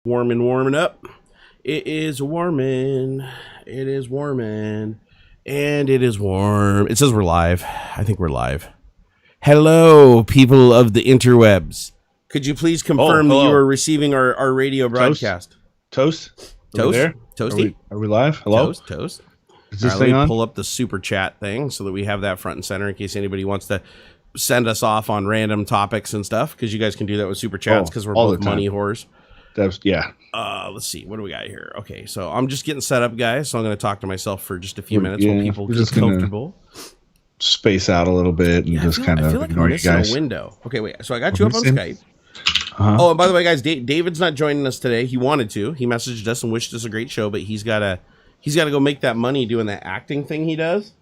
Warming up. It is warming. It is warming. And it is warm. It says we're live. I think we're live. Hello, people of the interwebs. Could you please confirm that you are receiving our radio broadcast? Toast? Toast? There? Toasty? Are we live? Hello? Toast. Is this All right, thing let me on? pull up the super chat thing so that we have that front and center in case anybody wants to send us off on random topics and stuff, because you guys can do that with super chats because we're both money whores. Yeah. Let's see. What do we got here? Okay, so I'm just getting set up, guys. So I'm going to talk to myself for just a few minutes while people get comfortable. Space out a little bit and just kind of ignore you guys. A window. Okay, wait. So I got you up on Skype. Oh, and by the way, guys, David's not joining us today. He wanted to. He messaged us and wished us a great show, but he's got to go make that money doing that acting thing he does.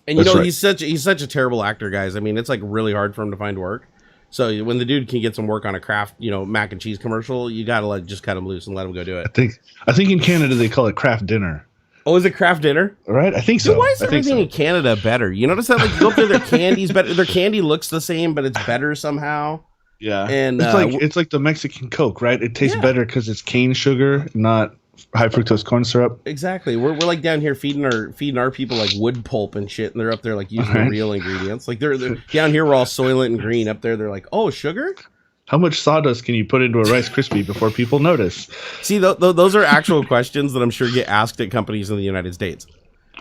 And you know, he's such a terrible actor, guys. I mean, it's like really hard for him to find work. So when the dude can get some work on a Kraft, mac and cheese commercial, you gotta just cut him loose and let him go do it. I think in Canada they call it Kraft dinner. Oh, is it Kraft dinner? All right, I think so. Dude, why is everything in Canada better? You notice that, like, you go up there, their candy's better. Their candy looks the same, but it's better somehow. Yeah, and it's like the Mexican Coke, right? It tastes better because it's cane sugar, not high fructose corn syrup. Exactly. We're like down here feeding our people like wood pulp and shit, and they're up there like using the real ingredients. Like they're down here, we're all soylent and green. Up there, they're like, oh, sugar. How much sawdust can you put into a Rice Krispie before people notice? See, those are actual questions that I'm sure get asked at companies in the United States.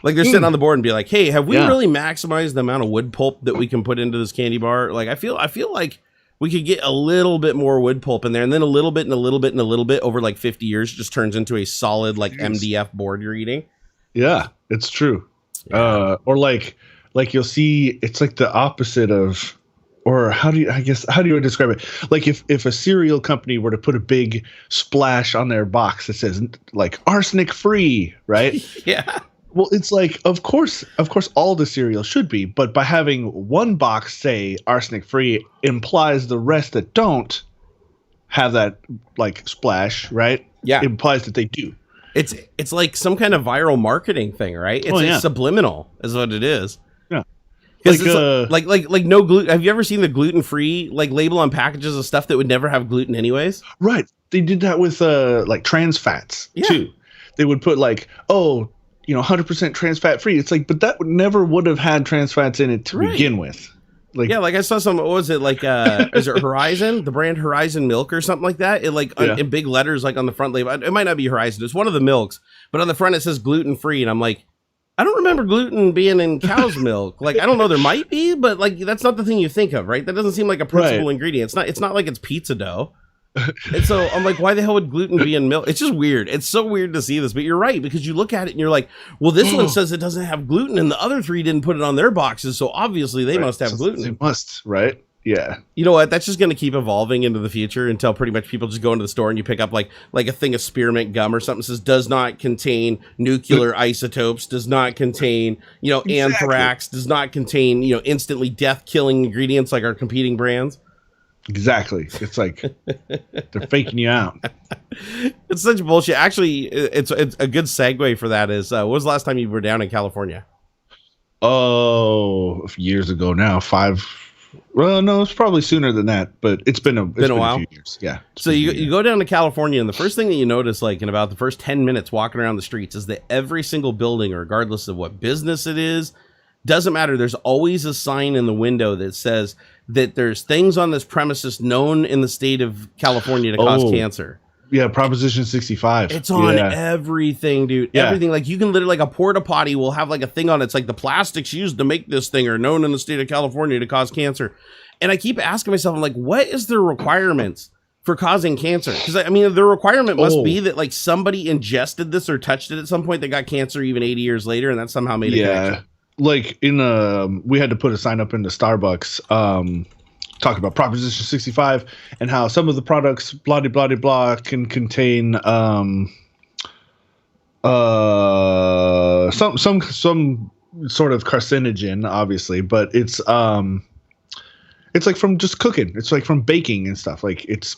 Like they're sitting on the board and be like, hey, have we really maximized the amount of wood pulp that we can put into this candy bar? Like I feel like we could get a little bit more wood pulp in there, and then a little bit and a little bit and a little bit over like 50 years just turns into a solid like MDF board you're eating. Yeah, it's true. Yeah. Or like you'll see, it's like the opposite of, or how do you describe it? Like if a cereal company were to put a big splash on their box that says like arsenic free, right? Yeah. Well, it's like, of course, all the cereal should be, but by having one box say arsenic free implies the rest that don't have that like splash, right? Yeah, it implies that they do. It's like some kind of viral marketing thing, right? It's subliminal, is what it is. Yeah, like no gluten. Have you ever seen the gluten free like label on packages of stuff that would never have gluten anyways? Right. They did that with like trans fats too. They would put like 100% trans fat free. It's like, but that would have had trans fats in it to begin with. Like, yeah, like I saw some. What was it like? Is it Horizon? The brand Horizon milk or something like that? It like in big letters, like on the front label. It might not be Horizon. It's one of the milks, but on the front it says gluten free, and I'm like, I don't remember gluten being in cow's milk. Like, I don't know, there might be, but like that's not the thing you think of, right? That doesn't seem like a principal ingredient. It's not like it's pizza dough. And so I'm like, why the hell would gluten be in milk? It's just weird. It's so weird to see this, but you're right, because you look at it and you're like, well, this one says it doesn't have gluten and the other three didn't put it on their boxes, so obviously they must have gluten. They must, right? Yeah. You know what? That's just going to keep evolving into the future until pretty much people just go into the store and you pick up like a thing of spearmint gum or something that says does not contain nuclear isotopes, does not contain, anthrax, does not contain, instantly death killing ingredients like our competing brands. Exactly. It's like they're faking you out. It's such bullshit. Actually, it's a good segue for that is when was the last time you were down in California? Oh, years ago now. 5. Well, no, it's probably sooner than that, but it's been a while. A few years. Yeah. So you go down to California, and the first thing that you notice, like in about the first 10 minutes walking around the streets, is that every single building, regardless of what business it is, doesn't matter. There's always a sign in the window that says that there's things on this premises known in the state of California to cause cancer. Yeah, Proposition 65. It's on everything, dude. Yeah. Everything. Like you can literally, like a porta potty will have like a thing on it. It's like the plastics used to make this thing are known in the state of California to cause cancer. And I keep asking myself, I'm like, what is the requirements for causing cancer? Because I mean, the requirement must be that like somebody ingested this or touched it at some point that got cancer even 80 years later, and that somehow made a connection. Like we had to put a sign up into Starbucks talking about Proposition 65 and how some of the products blah blah blah blah can contain some sort of carcinogen, obviously, but it's like from just cooking. It's like from baking and stuff. Like it's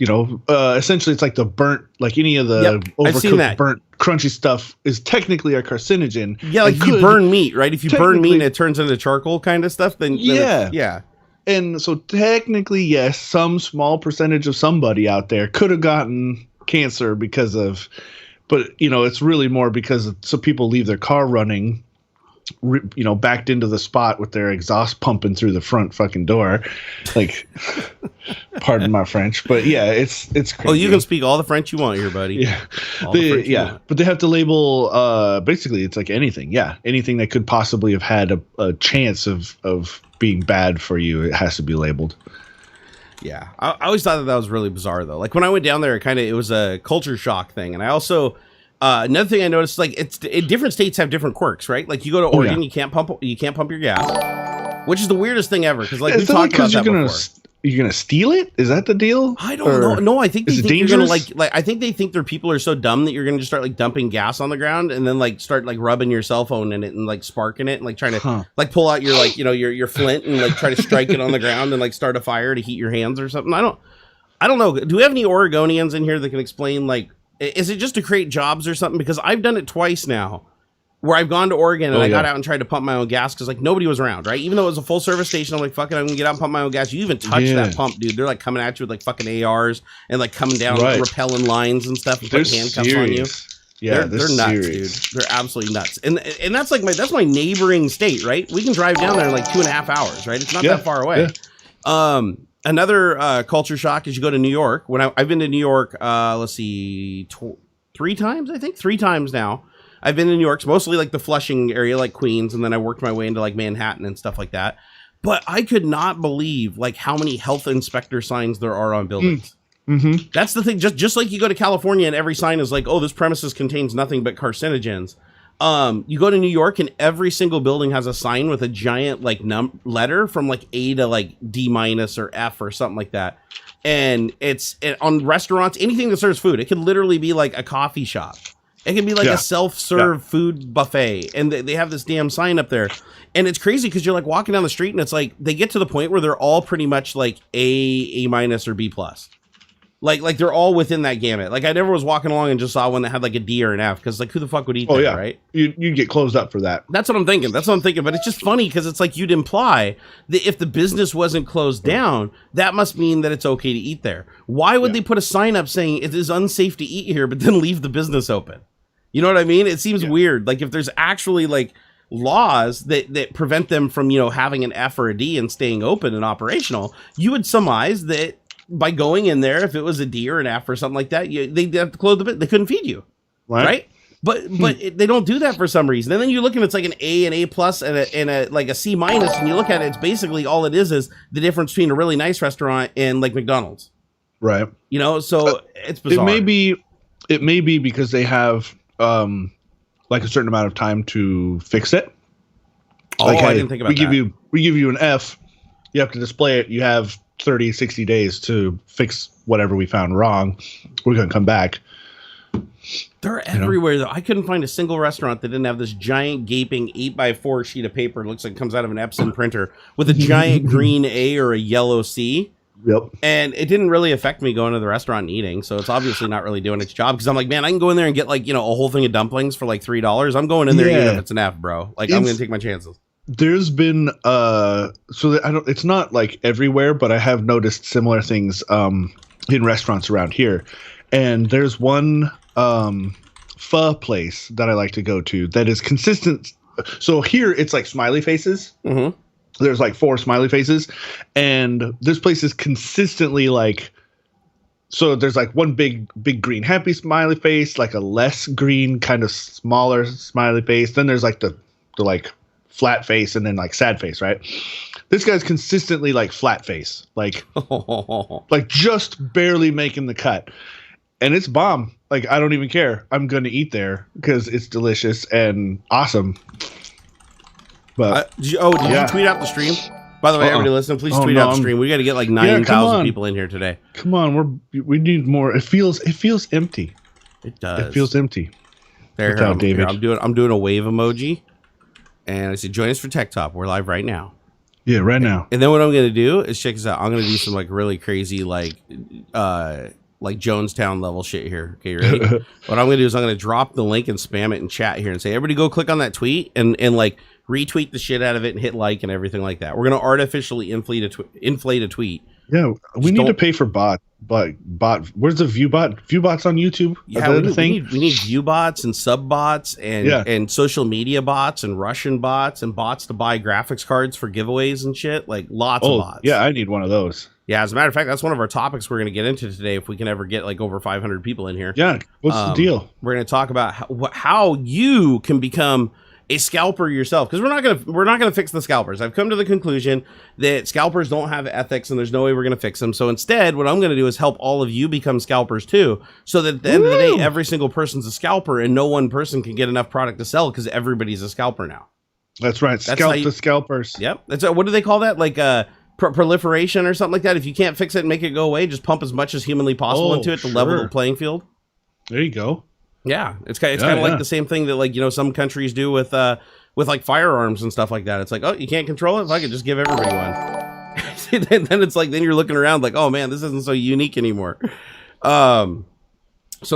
essentially it's like the burnt, like any of the overcooked burnt crunchy stuff is technically a carcinogen. Yeah, like if you burn meat, right? If you burn meat and it turns into charcoal kind of stuff, then yeah. And so technically, yes, some small percentage of somebody out there could have gotten cancer because of, but it's really more because some people leave their car running, backed into the spot with their exhaust pumping through the front fucking door. Like, pardon my French, but yeah, it's crazy. Oh, you can speak all the French you want here, buddy. Yeah. But they have to label, basically it's like anything. Yeah. Anything that could possibly have had a chance of being bad for you, it has to be labeled. Yeah. I always thought that was really bizarre though. Like when I went down there, it was a culture shock thing. And I also, another thing I noticed, like different states have different quirks, right? Like you go to Oregon, you can't pump your gas, which is the weirdest thing ever. Cause like we talked about that before. You're gonna steal it? Is that the deal? I don't know. No, I think they think you're gonna like. I think they think their people are so dumb that you're gonna just start like dumping gas on the ground and then like start like rubbing your cell phone in it and like sparking it and like trying to like pull out your like your flint and like try to strike it on the ground and like start a fire to heat your hands or something. I don't know. Do we have any Oregonians in here that can explain like, is it just to create jobs or something? Because I've done it twice now, where I've gone to Oregon and I got out and tried to pump my own gas because like nobody was around, right? Even though it was a full service station, I'm like, fuck it, I'm gonna get out and pump my own gas. You even touch that pump, dude. They're like coming at you with like fucking ARs and like coming down, like, rappelling lines and stuff and putting handcuffs on you. Yeah, they're nuts, serious. Dude. They're absolutely nuts. And that's like that's my neighboring state, right? We can drive down there in like 2.5 hours, right? It's not that far away. Yeah. Another culture shock is you go to New York. When I've been to New York, let's see, 3 times, I think 3 times now. I've been in New York, mostly like the Flushing area, like Queens, and then I worked my way into like Manhattan and stuff like that. But I could not believe like how many health inspector signs there are on buildings. Mm-hmm. That's the thing. Just like you go to California and every sign is like, oh, this premises contains nothing but carcinogens. You go to New York and every single building has a sign with a giant like letter from like A to like D- or F or something like that. And it's on restaurants, anything that serves food. It could literally be like a coffee shop. It can be like a self-serve food buffet, and they have this damn sign up there. And it's crazy because you're like walking down the street, and it's like they get to the point where they're all pretty much like A-, or B+. Like they're all within that gamut. Like I never was walking along and just saw one that had like a D or an F because like who the fuck would eat that, right? You get closed up for that. That's what I'm thinking. But it's just funny because it's like you'd imply that if the business wasn't closed down, that must mean that it's okay to eat there. Why would they put a sign up saying it is unsafe to eat here, but then leave the business open? You know what I mean? It seems weird. Like if there's actually like laws that prevent them from, having an F or a D and staying open and operational, you would surmise that by going in there, if it was a D or an F or something like that, they'd have to close the bit. They couldn't feed you, right? But they don't do that for some reason. And then you look and it's like an A, an A+, and a like a C-. And you look at it, it's basically all it is the difference between a really nice restaurant and like McDonald's, right? So it's bizarre. It may be because they have like a certain amount of time to fix it. Like, I didn't think about that. We give you an F, you have to display it. You have 30, 60 days to fix whatever we found wrong. We're going to come back. They're everywhere, though. I couldn't find a single restaurant that didn't have this giant gaping 8x4 sheet of paper. It looks like it comes out of an Epson printer with a giant green A or a yellow C. Yep. And it didn't really affect me going to the restaurant and eating, so it's obviously not really doing its job. Because I'm like, man, I can go in there and get like a whole thing of dumplings for like $3. I'm going in there even if it's an F, bro. Like I'm going to take my chances. There's been it's not like everywhere, but I have noticed similar things in restaurants around here. And there's one pho place that I like to go to that is consistent. So here it's like smiley faces. Mm-hmm. There's like 4 smiley faces, and this place is consistently like, so there's like one big green happy smiley face, like a less green kind of smaller smiley face. Then there's like the like flat face, and then like sad face, right? This guy's consistently like flat face, like like just barely making the cut. And it's bomb. Like I don't even care. I'm going to eat there because it's delicious and awesome. But did you tweet out the stream? By the way, everybody listening, please tweet out the stream. We got to get like 9,000 people in here today. Come on, we need more. It feels empty. It does. It feels empty. There, David. I'm doing a wave emoji, and I said, "Join us for Tech Top. We're live right now." Yeah, right now. And then what I'm going to do is check this out. I'm going to do some like really crazy like Jonestown level shit here. Okay, you ready? What I'm going to do is I'm going to drop the link and spam it in chat here and say, everybody go click on that tweet and like retweet the shit out of it and hit like and everything like that. We're going to artificially inflate a tweet. Yeah, we need to pay for bot. Where's the ViewBot? ViewBot's on YouTube. Yeah, we need ViewBots and sub-bots and social media bots and Russian bots and bots to buy graphics cards for giveaways and shit. Like lots of bots. Yeah, I need one of those. Yeah, as a matter of fact, that's one of our topics we're going to get into today if we can ever get like over 500 people in here. Yeah, what's the deal? We're going to talk about how you can become a scalper yourself, because we're not gonna fix the scalpers. I've come to the conclusion that scalpers don't have ethics and there's no way we're gonna fix them. So instead, what I'm gonna do is help all of you become scalpers too, so that at the end of the day, every single person's a scalper and no one person can get enough product to sell because everybody's a scalper now. That's right. Scalp the scalpers. Yep. That's what do they call that? Like proliferation or something like that. If you can't fix it and make it go away, just pump as much as humanly possible into it to level the playing field. There you go. Yeah, it's kind of like the same thing that, like, you know, some countries do with like firearms and stuff like that. It's like, oh, you can't control it? If I could just give everybody one. Then it's like, then you're looking around like, oh man, this isn't so unique anymore. So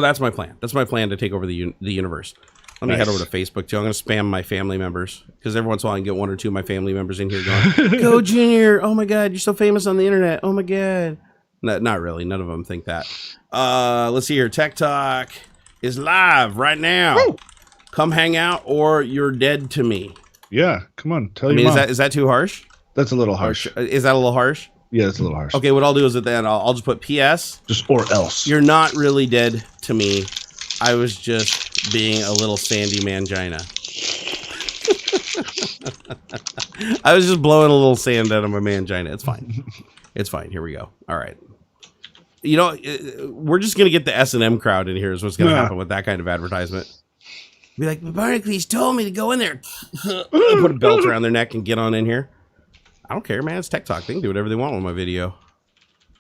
that's my plan. That's my plan to take over the universe. Let me head over to Facebook too. I'm going to spam my family members because every once in a while I can get one or two of my family members in here going, "Go Junior! Oh my God, you're so famous on the internet! Oh my God!" No, not really. None of them think that. Let's see here. Tech Talk is live right now. Woo! Come hang out or you're dead to me. Yeah, come on. Tell your mom. Is that too harsh? That's a little harsh. Is that a little harsh? Yeah, it's a little harsh. Okay, what I'll do is at the end, I'll just put P.S. Just or else. You're not really dead to me. I was just being a little sandy mangina. I was just blowing a little sand out of my mangina. It's fine. It's fine. Here we go. All right. You know, we're just going to get the S&M crowd in here is what's going to happen with that kind of advertisement. Be like, Barnacules told me to go in there. Put a belt around their neck and get on in here. I don't care, man. It's Tech Talk. They can do whatever they want with my video.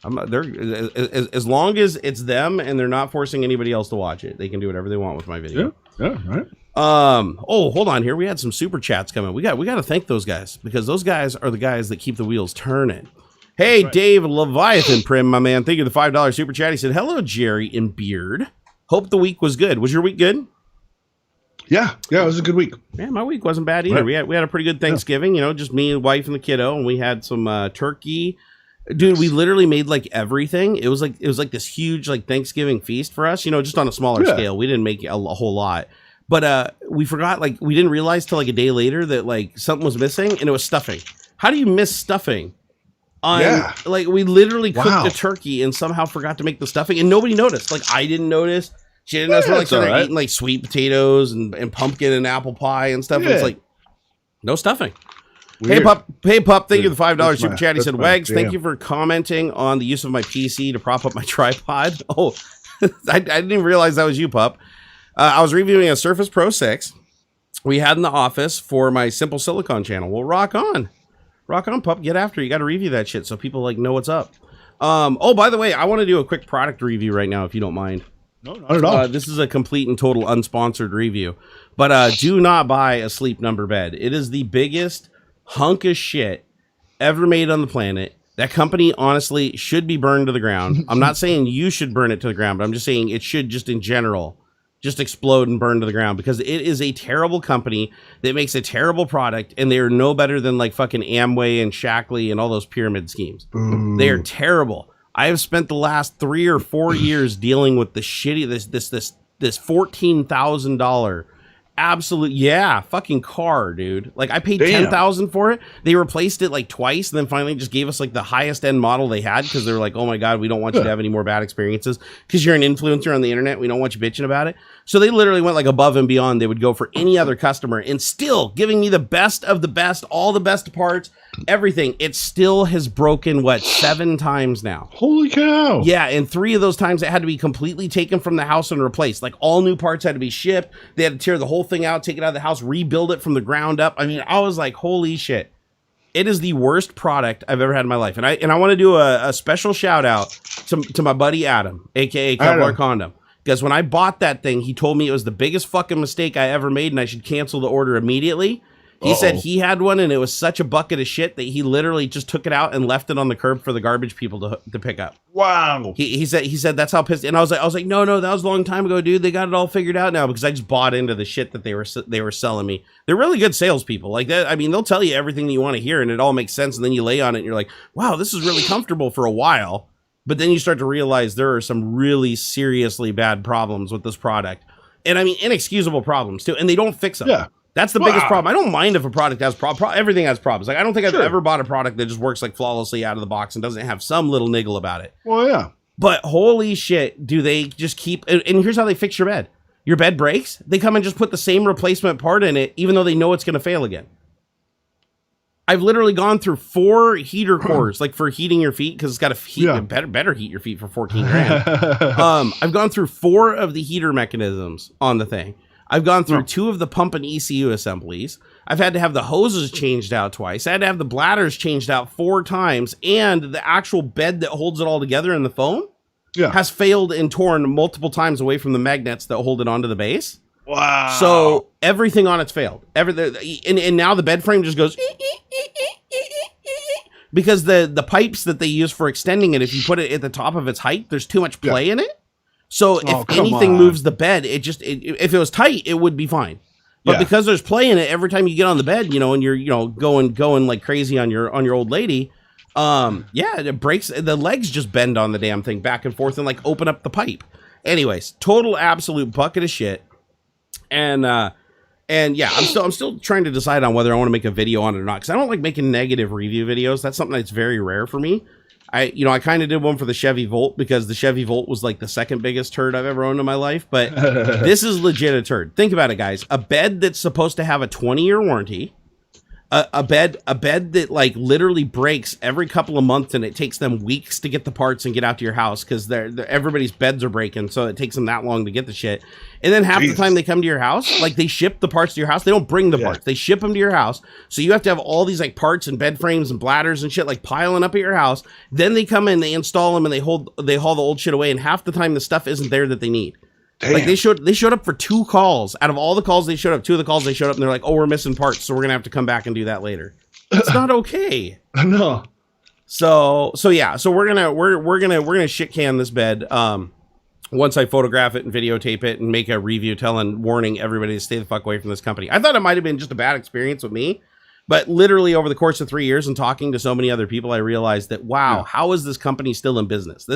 I'm not, as long as it's them and they're not forcing anybody else to watch it, they can do whatever they want with my video. Yeah, right. Oh, hold on here. We had some super chats coming. We got to thank those guys because those guys are the guys that keep the wheels turning. Hey, right. Dave Leviathan Prim, my man. Thank you for the $5 super chat. He said, hello, Jerry and Beard. Hope the week was good. Was your week good? Yeah, it was a good week. Man, my week wasn't bad either. Right. We had a pretty good Thanksgiving, you know, just me, wife, and the kiddo, and we had some turkey. Dude, we literally made like everything. It was like this huge like Thanksgiving feast for us, you know, just on a smaller scale. We didn't make a whole lot. But we forgot, like, we didn't realize till like a day later that like something was missing, and it was stuffing. How do you miss stuffing? Like, we literally cooked the turkey and somehow forgot to make the stuffing, and nobody noticed. Like, I didn't notice. She didn't notice. We're like sitting there eating like sweet potatoes and pumpkin and apple pie and stuff. And it's like, no stuffing. Weird. Hey pup, thank you for the $5 super chat. He said, Wags, thank you for commenting on the use of my PC to prop up my tripod. Oh, I didn't even realize that was you, pup. I was reviewing a Surface Pro 6 we had in the office for my Simple Silicon channel. Well, rock on, pup. Get after it. You got to review that shit so people like know what's up. Oh, by the way, I want to do a quick product review right now, if you don't mind. No, not at all. This is a complete and total unsponsored review, but do not buy a Sleep Number bed. It is the biggest hunk of shit ever made on the planet. That company honestly should be burned to the ground. I'm not saying you should burn it to the ground, but I'm just saying it should just in general just explode and burn to the ground, because it is a terrible company that makes a terrible product, and they are no better than like fucking Amway and Shackley and all those pyramid schemes. They are terrible. I have spent the last 3 or 4 years dealing with the shitty this $14,000 absolute fucking car, dude. Like, I paid $10,000 for it. They replaced it like twice, and then finally just gave us like the highest end model they had, because they were like, oh my God, we don't want you to have any more bad experiences because you're an influencer on the internet. We don't want you bitching about it. So they literally went like above and beyond. They would go for any other customer, and still giving me the best of the best, all the best parts, everything. It still has broken 7 times now. Holy cow. Yeah, and 3 of those times it had to be completely taken from the house and replaced. Like, all new parts had to be shipped. They had to tear the whole thing out, take it out of the house, rebuild it from the ground up. I mean, I was like, holy shit. It is the worst product I've ever had in my life. And I want to do a special shout out to my buddy Adam, aka Kevlar Condom. Because when I bought that thing, he told me it was the biggest fucking mistake I ever made and I should cancel the order immediately. He said he had one and it was such a bucket of shit that he literally just took it out and left it on the curb for the garbage people to pick up. Wow. He said that's how pissed. And I was like, no, that was a long time ago, dude. They got it all figured out now because I just bought into the shit that they were selling me. They're really good salespeople. Like that. I mean, they'll tell you everything that you want to hear and it all makes sense. And then you lay on it and you're like, wow, this is really comfortable for a while. But then you start to realize there are some really seriously bad problems with this product. And I mean, inexcusable problems too. And they don't fix them. Yeah. That's the biggest problem. I don't mind if a product has problems. Everything has problems. Like I don't think I've ever bought a product that just works like flawlessly out of the box and doesn't have some little niggle about it. Well, yeah. But holy shit, do they just keep... And here's how they fix your bed. Your bed breaks. They come and just put the same replacement part in it, even though they know it's going to fail again. I've literally gone through 4 heater cores, like for heating your feet, because it's got to heat, better heat your feet for 14 grand. I've gone through 4 of the heater mechanisms on the thing. I've gone through 2 of the pump and ECU assemblies. I've had to have the hoses changed out twice. I had to have the bladders changed out 4 times. And the actual bed that holds it all together in the foam has failed and torn multiple times away from the magnets that hold it onto the base. Wow. So everything on it's failed. And now the bed frame just goes... Because the pipes that they use for extending it, if you put it at the top of its height, there's too much play in it. So if anything moves the bed, if it was tight, it would be fine. But because there's play in it, every time you get on the bed, and you're going like crazy on your old lady, it breaks. The legs just bend on the damn thing back and forth and like open up the pipe. Anyways, total absolute bucket of shit. And yeah, I'm still trying to decide on whether I want to make a video on it or not, because I don't like making negative review videos. That's something that's very rare for me. I kind of did one for the Chevy Volt because the Chevy Volt was like the second biggest turd I've ever owned in my life. But this is legit a turd. Think about it, guys. A bed that's supposed to have a 20-year warranty. A bed that like literally breaks every couple of months, and it takes them weeks to get the parts and get out to your house because everybody's beds are breaking, so it takes them that long to get the shit. And then half the time they come to your house, like they ship the parts to your house. They don't bring the parts; they ship them to your house. So you have to have all these like parts and bed frames and bladders and shit like piling up at your house. Then they come in, they install them, and they haul the old shit away. And half the time the stuff isn't there that they need. Damn. Like they showed up for 2 calls. Out of all the calls they showed up, 2 of the calls they showed up, and they're like, "Oh, we're missing parts, so we're gonna have to come back and do that later." It's not okay. No. So we're gonna shit can this bed. Once I photograph it and videotape it and make a review warning everybody to stay the fuck away from this company. I thought it might have been just a bad experience with me, but literally over the course of 3 years and talking to so many other people, I realized that how is this company still in business?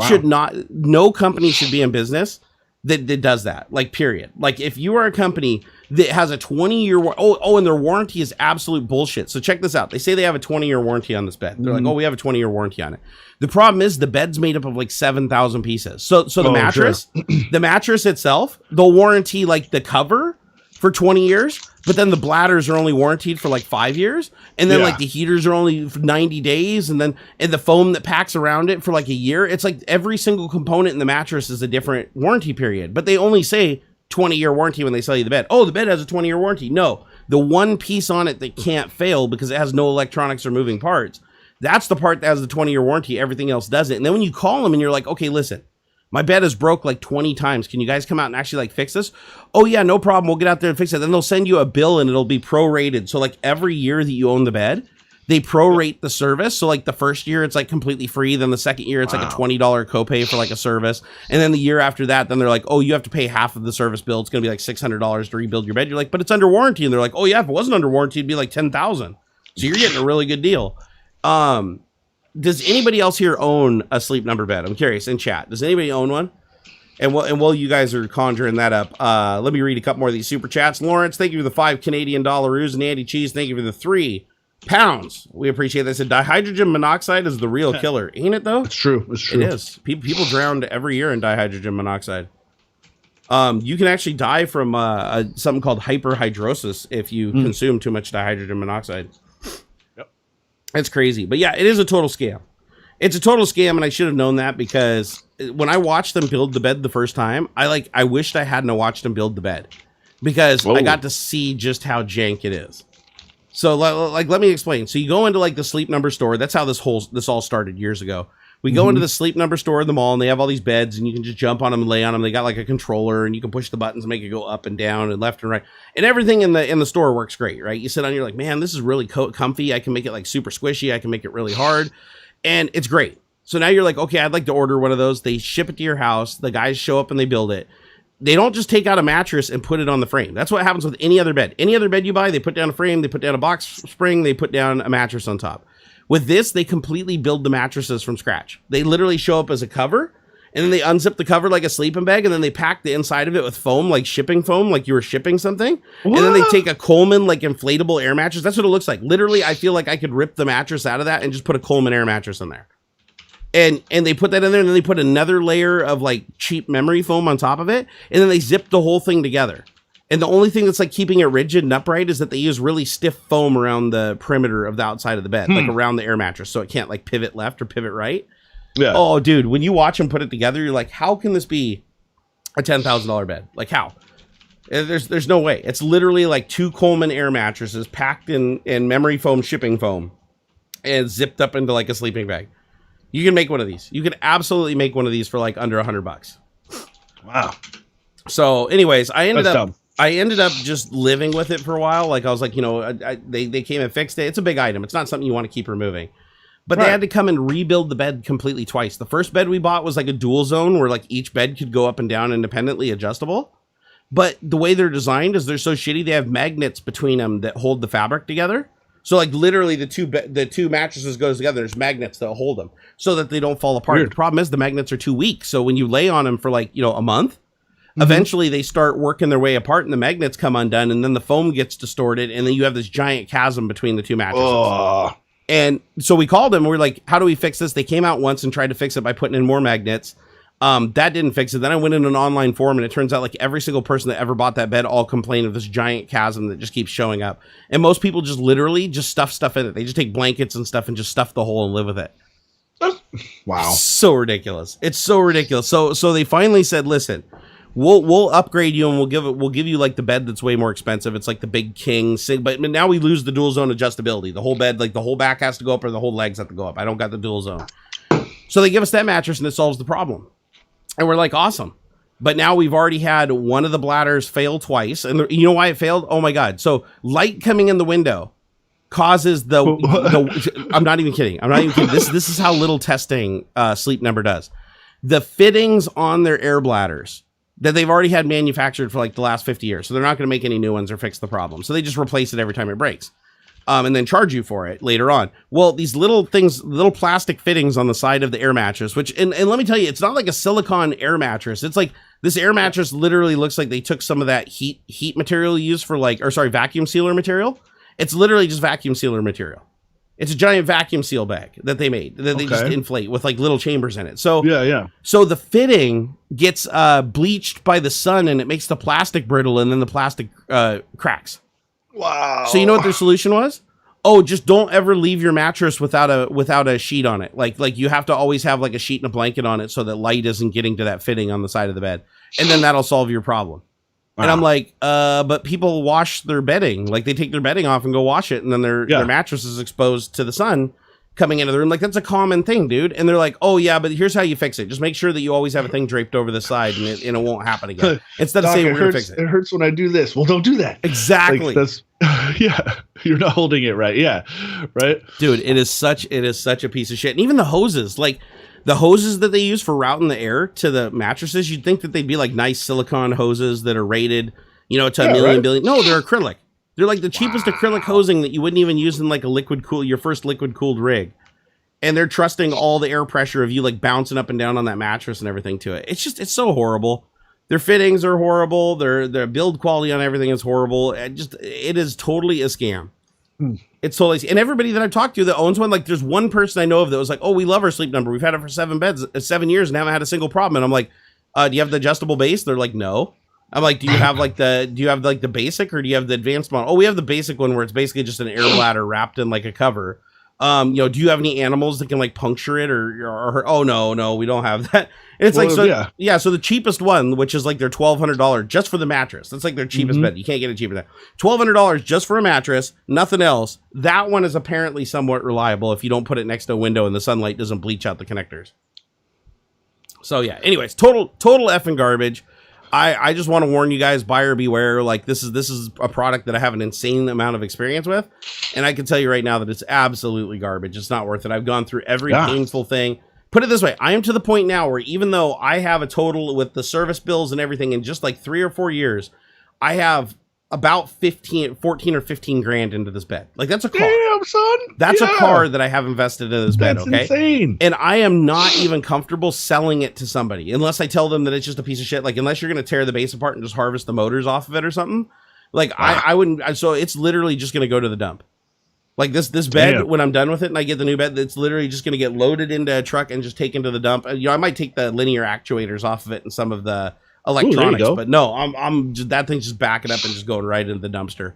Should not. No company should be in business that does that. Like, period. Like, if you are a company that has a 20-year and their warranty is absolute bullshit. So check this out. They say they have a 20-year warranty on this bed. They're like, we have a 20-year warranty on it. The problem is the bed's made up of like 7,000 pieces. So the mattress, the mattress itself, they'll warranty like the cover for 20 years, but then the bladders are only warranted for like 5 years. And then like the heaters are only 90 days. And the foam that packs around it for like a year. It's like every single component in the mattress is a different warranty period, but they only say 20-year warranty when they sell you the bed. Oh, the bed has a 20-year warranty. No, the one piece on it that can't fail because it has no electronics or moving parts. That's the part that has the 20-year warranty. Everything else doesn't. And then when you call them and you're like, okay, listen, my bed is broke like 20 times. Can you guys come out and actually like fix this? Oh yeah, no problem. We'll get out there and fix it. Then they'll send you a bill and it'll be prorated. So like every year that you own the bed, they prorate the service. So like the first year it's like completely free. Then the second year it's like a $20 copay for like a service. And then the year after that, then they're like, oh, you have to pay half of the service bill. It's going to be like $600 to rebuild your bed. You're like, but it's under warranty. And they're like, oh yeah, if it wasn't under warranty, it'd be like $10,000. So you're getting a really good deal. Does anybody else here own a Sleep Number bed? I'm curious in chat. Does anybody own one? And while you guys are conjuring that up, let me read a couple more of these super chats. Lawrence, thank you for the 5 Canadian dollars. And Andy Cheese, thank you for the 3 pounds. We appreciate that. Said dihydrogen monoxide is the real killer, ain't it though? It's true. It's true. It is. People drowned every year in dihydrogen monoxide. You can actually die from something called hyperhidrosis if you consume too much dihydrogen monoxide. It's crazy. But yeah, it is a total scam. It's a total scam, and I should have known that because when I watched them build the bed the first time, I wished I hadn't watched them build the bed because I got to see just how jank it is. So like let me explain. So you go into like the Sleep Number store. That's how this all started years ago. We go into the Sleep Number store in the mall, and they have all these beds, and you can just jump on them and lay on them. They got like a controller, and you can push the buttons and make it go up and down and left and right. And everything in the store works great, right? You sit on, you're like, man, this is really comfy. I can make it like super squishy. I can make it really hard, and it's great. So now you're like, okay, I'd like to order one of those. They ship it to your house. The guys show up and they build it. They don't just take out a mattress and put it on the frame. That's what happens with any other bed. Any other bed you buy, they put down a frame, they put down a box spring, they put down a mattress on top. With this, they completely build the mattresses from scratch. They literally show up as a cover, and then they unzip the cover like a sleeping bag, and then they pack the inside of it with foam, like shipping foam, like you were shipping something. What? And then they take a Coleman, like inflatable air mattress. That's what it looks like. Literally, I feel like I could rip the mattress out of that and just put a Coleman air mattress in there. And they put that in there, and then they put another layer of like cheap memory foam on top of it, and then they zip the whole thing together. And the only thing that's like keeping it rigid and upright is that they use really stiff foam around the perimeter of the outside of the bed, like around the air mattress, so it can't like pivot left or pivot right. Yeah. Oh, dude, when you watch them put it together, you're like, how can this be a $10,000 bed? Like how? There's no way. It's literally like 2 Coleman air mattresses packed in memory foam, shipping foam, and zipped up into like a sleeping bag. You can make one of these. You can absolutely make one of these for like under $100. Wow. So, anyways, I ended up just living with it for a while. Like I was like, they came and fixed it. It's a big item. It's not something you want to keep removing. But they had to come and rebuild the bed completely twice. The first bed we bought was like a dual zone where like each bed could go up and down independently adjustable. But the way they're designed is they're so shitty. They have magnets between them that hold the fabric together. So like literally the two mattresses goes together. There's magnets that hold them so that they don't fall apart. Weird. The problem is the magnets are too weak. So when you lay on them for like, a month, eventually they start working their way apart and the magnets come undone and then the foam gets distorted and then you have this giant chasm between the two mattresses. Oh. And so we called them. We were like, how do we fix this? They came out once and tried to fix it by putting in more magnets. That didn't fix it. Then I went in an online forum and it turns out like every single person that ever bought that bed all complained of this giant chasm that just keeps showing up. And most people just literally just stuff stuff in it. They just take blankets and stuff and just stuff the hole and live with it. Wow. It's so ridiculous. It's so ridiculous. So they finally said, listen, we'll upgrade you and we'll give you like the bed that's way more expensive. It's like the big king, but now we lose the dual zone adjustability. The whole bed, like the whole back has to go up or the whole legs have to go up. I don't got the dual zone. So they give us that mattress and it solves the problem. And we're like, awesome. But now we've already had one of the bladders fail twice. And you know why it failed? Oh my God. So light coming in the window causes the I'm not even kidding. This is how little testing Sleep Number does. The fittings on their air bladders that they've already had manufactured for like the last 50 years. So they're not going to make any new ones or fix the problem. So they just replace it every time it breaks. And then charge you for it later on. Well, these little things, little plastic fittings on the side of the air mattress, which, and let me tell you, it's not like a silicone air mattress. It's like this air mattress literally looks like they took some of that heat material used for vacuum sealer material. It's literally just vacuum sealer material. It's a giant vacuum seal bag that they made that they just inflate with like little chambers in it. So yeah. So the fitting gets bleached by the sun and it makes the plastic brittle and then the plastic cracks. Wow. So you know what their solution was? Oh, just don't ever leave your mattress without a sheet on it. Like you have to always have like a sheet and a blanket on it so that light isn't getting to that fitting on the side of the bed. And then that'll solve your problem. Wow. And I'm like, but people wash their bedding. Like they take their bedding off and go wash it. And then their mattress is exposed to the sun coming into the room. Like that's a common thing, dude. And they're like, oh yeah, but here's how you fix it. Just make sure that you always have a thing draped over the side and it won't happen again. Instead of saying we're going to fix it. It hurts when I do this. Well, don't do that. Exactly. Like, you're not holding it right. Yeah. Right. Dude, it is such a piece of shit. And even the hoses, like the hoses that they use for routing the air to the mattresses, you'd think that they'd be like nice silicone hoses that are rated, to a million billion. No, they're acrylic. They're like the cheapest acrylic hosing that you wouldn't even use in like your first liquid cooled rig. And they're trusting all the air pressure of you like bouncing up and down on that mattress and everything to it. It's so horrible. Their fittings are horrible. Their build quality on everything is horrible. It is totally a scam. It's totally, and everybody that I've talked to that owns one, like there's one person I know of that was like, oh, we love our Sleep Number. We've had it for 7 years and haven't had a single problem. And I'm like, do you have the adjustable base? They're like, no. I'm like, do you have the basic or do you have the advanced model? Oh, we have the basic one where it's basically just an air bladder wrapped in like a cover. Do you have any animals that can like puncture it or oh no, we don't have that. And it's so the cheapest one, which is like their $1,200 just for the mattress. That's like their cheapest bed. You can't get it cheaper than that. $1,200 just for a mattress, nothing else. That one is apparently somewhat reliable if you don't put it next to a window and the sunlight doesn't bleach out the connectors. So yeah, anyways, total effing garbage. I just want to warn you guys, buyer beware. Like this is a product that I have an insane amount of experience with, and I can tell you right now that it's absolutely garbage. It's not worth it. I've gone through every painful thing. Put it this way, I am to the point now where even though I have a total with the service bills and everything in just like 3 or 4 years, I have about 14 or 15 grand into this bed. Like that's a car. Damn, son. That's a car that I have invested in this bed. Okay. Insane. And I am not even comfortable selling it to somebody unless I tell them that it's just a piece of shit. Like unless you're going to tear the base apart and just harvest the motors off of it or something. Like I wouldn't. So it's literally just going to go to the dump. Like this bed, when I'm done with it and I get the new bed, it's literally just going to get loaded into a truck and just taken to the dump. I might take the linear actuators off of it and some of the electronics, but no, I'm just, that thing's just backing up and just going right into the dumpster